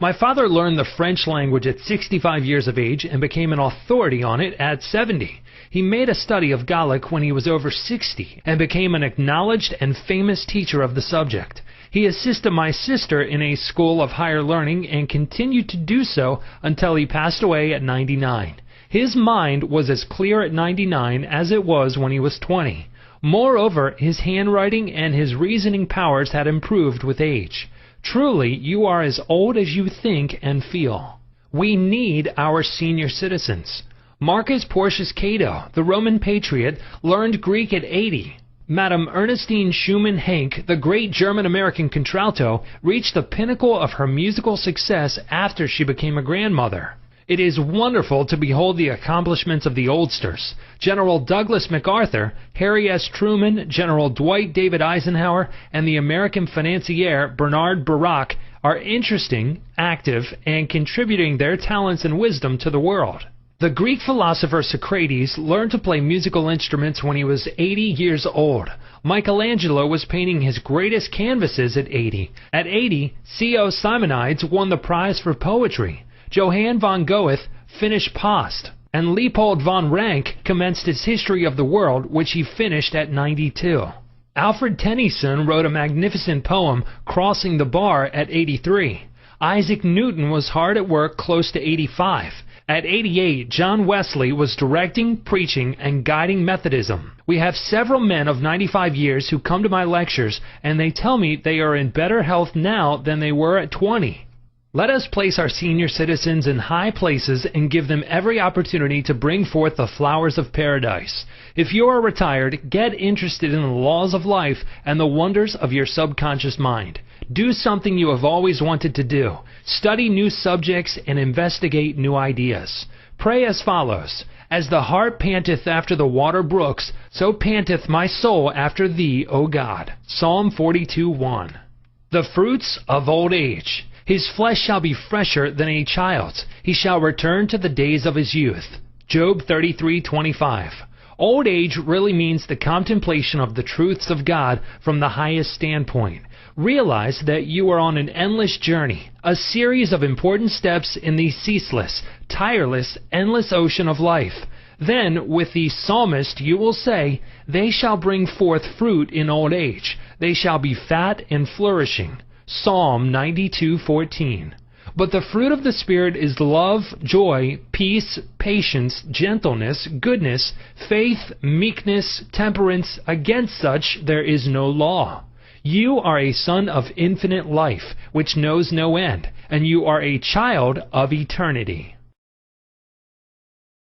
My father learned the French language at 65 years of age and became an authority on it at 70. He made a study of Gaelic when he was over 60 and became an acknowledged and famous teacher of the subject. He assisted my sister in a school of higher learning and continued to do so until he passed away at 99. His mind was as clear at 99 as it was when he was 20. Moreover, his handwriting and his reasoning powers had improved with age. Truly, you are as old as you think and feel. We need our senior citizens. Marcus Porcius Cato, the Roman patriot, learned Greek at 80. Madame Ernestine Schumann-Heink, the great German-American contralto, reached the pinnacle of her musical success after she became a grandmother. It is wonderful to behold the accomplishments of the oldsters. General Douglas MacArthur, Harry S. Truman, General Dwight David Eisenhower, and the American financier Bernard Baruch are interesting, active, and contributing their talents and wisdom to the world. The Greek philosopher Socrates learned to play musical instruments when he was 80 years old. Michelangelo was painting his greatest canvases at 80. At 80, C.O. Simonides won the prize for poetry. Johann von Goethe finished Past, and Leopold von Ranke commenced his History of the World, which he finished at 92. Alfred Tennyson wrote a magnificent poem, Crossing the Bar, at 83. Isaac Newton was hard at work close to 85. At 88, John Wesley was directing, preaching, and guiding Methodism. We have several men of 95 years who come to my lectures, and they tell me they are in better health now than they were at 20. Let us place our senior citizens in high places and give them every opportunity to bring forth the flowers of paradise. If you are retired, get interested in the laws of life and the wonders of your subconscious mind. Do something you have always wanted to do. Study new subjects and investigate new ideas. Pray as follows: As the hart panteth after the water brooks, so panteth my soul after thee, O God. Psalm 42:1. The fruits of old age. His flesh shall be fresher than a child's. He shall return to the days of his youth. Job 33:25. Old age really means the contemplation of the truths of God from the highest standpoint. Realize that you are on an endless journey, a series of important steps in the ceaseless, tireless, endless ocean of life. Then, with the psalmist, you will say, "They shall bring forth fruit in old age. They shall be fat and flourishing." Psalm 92:14. But the fruit of the Spirit is love, joy, peace, patience, gentleness, goodness, faith, meekness, temperance. Against such there is no law. You are a son of infinite life, which knows no end, and you are a child of eternity.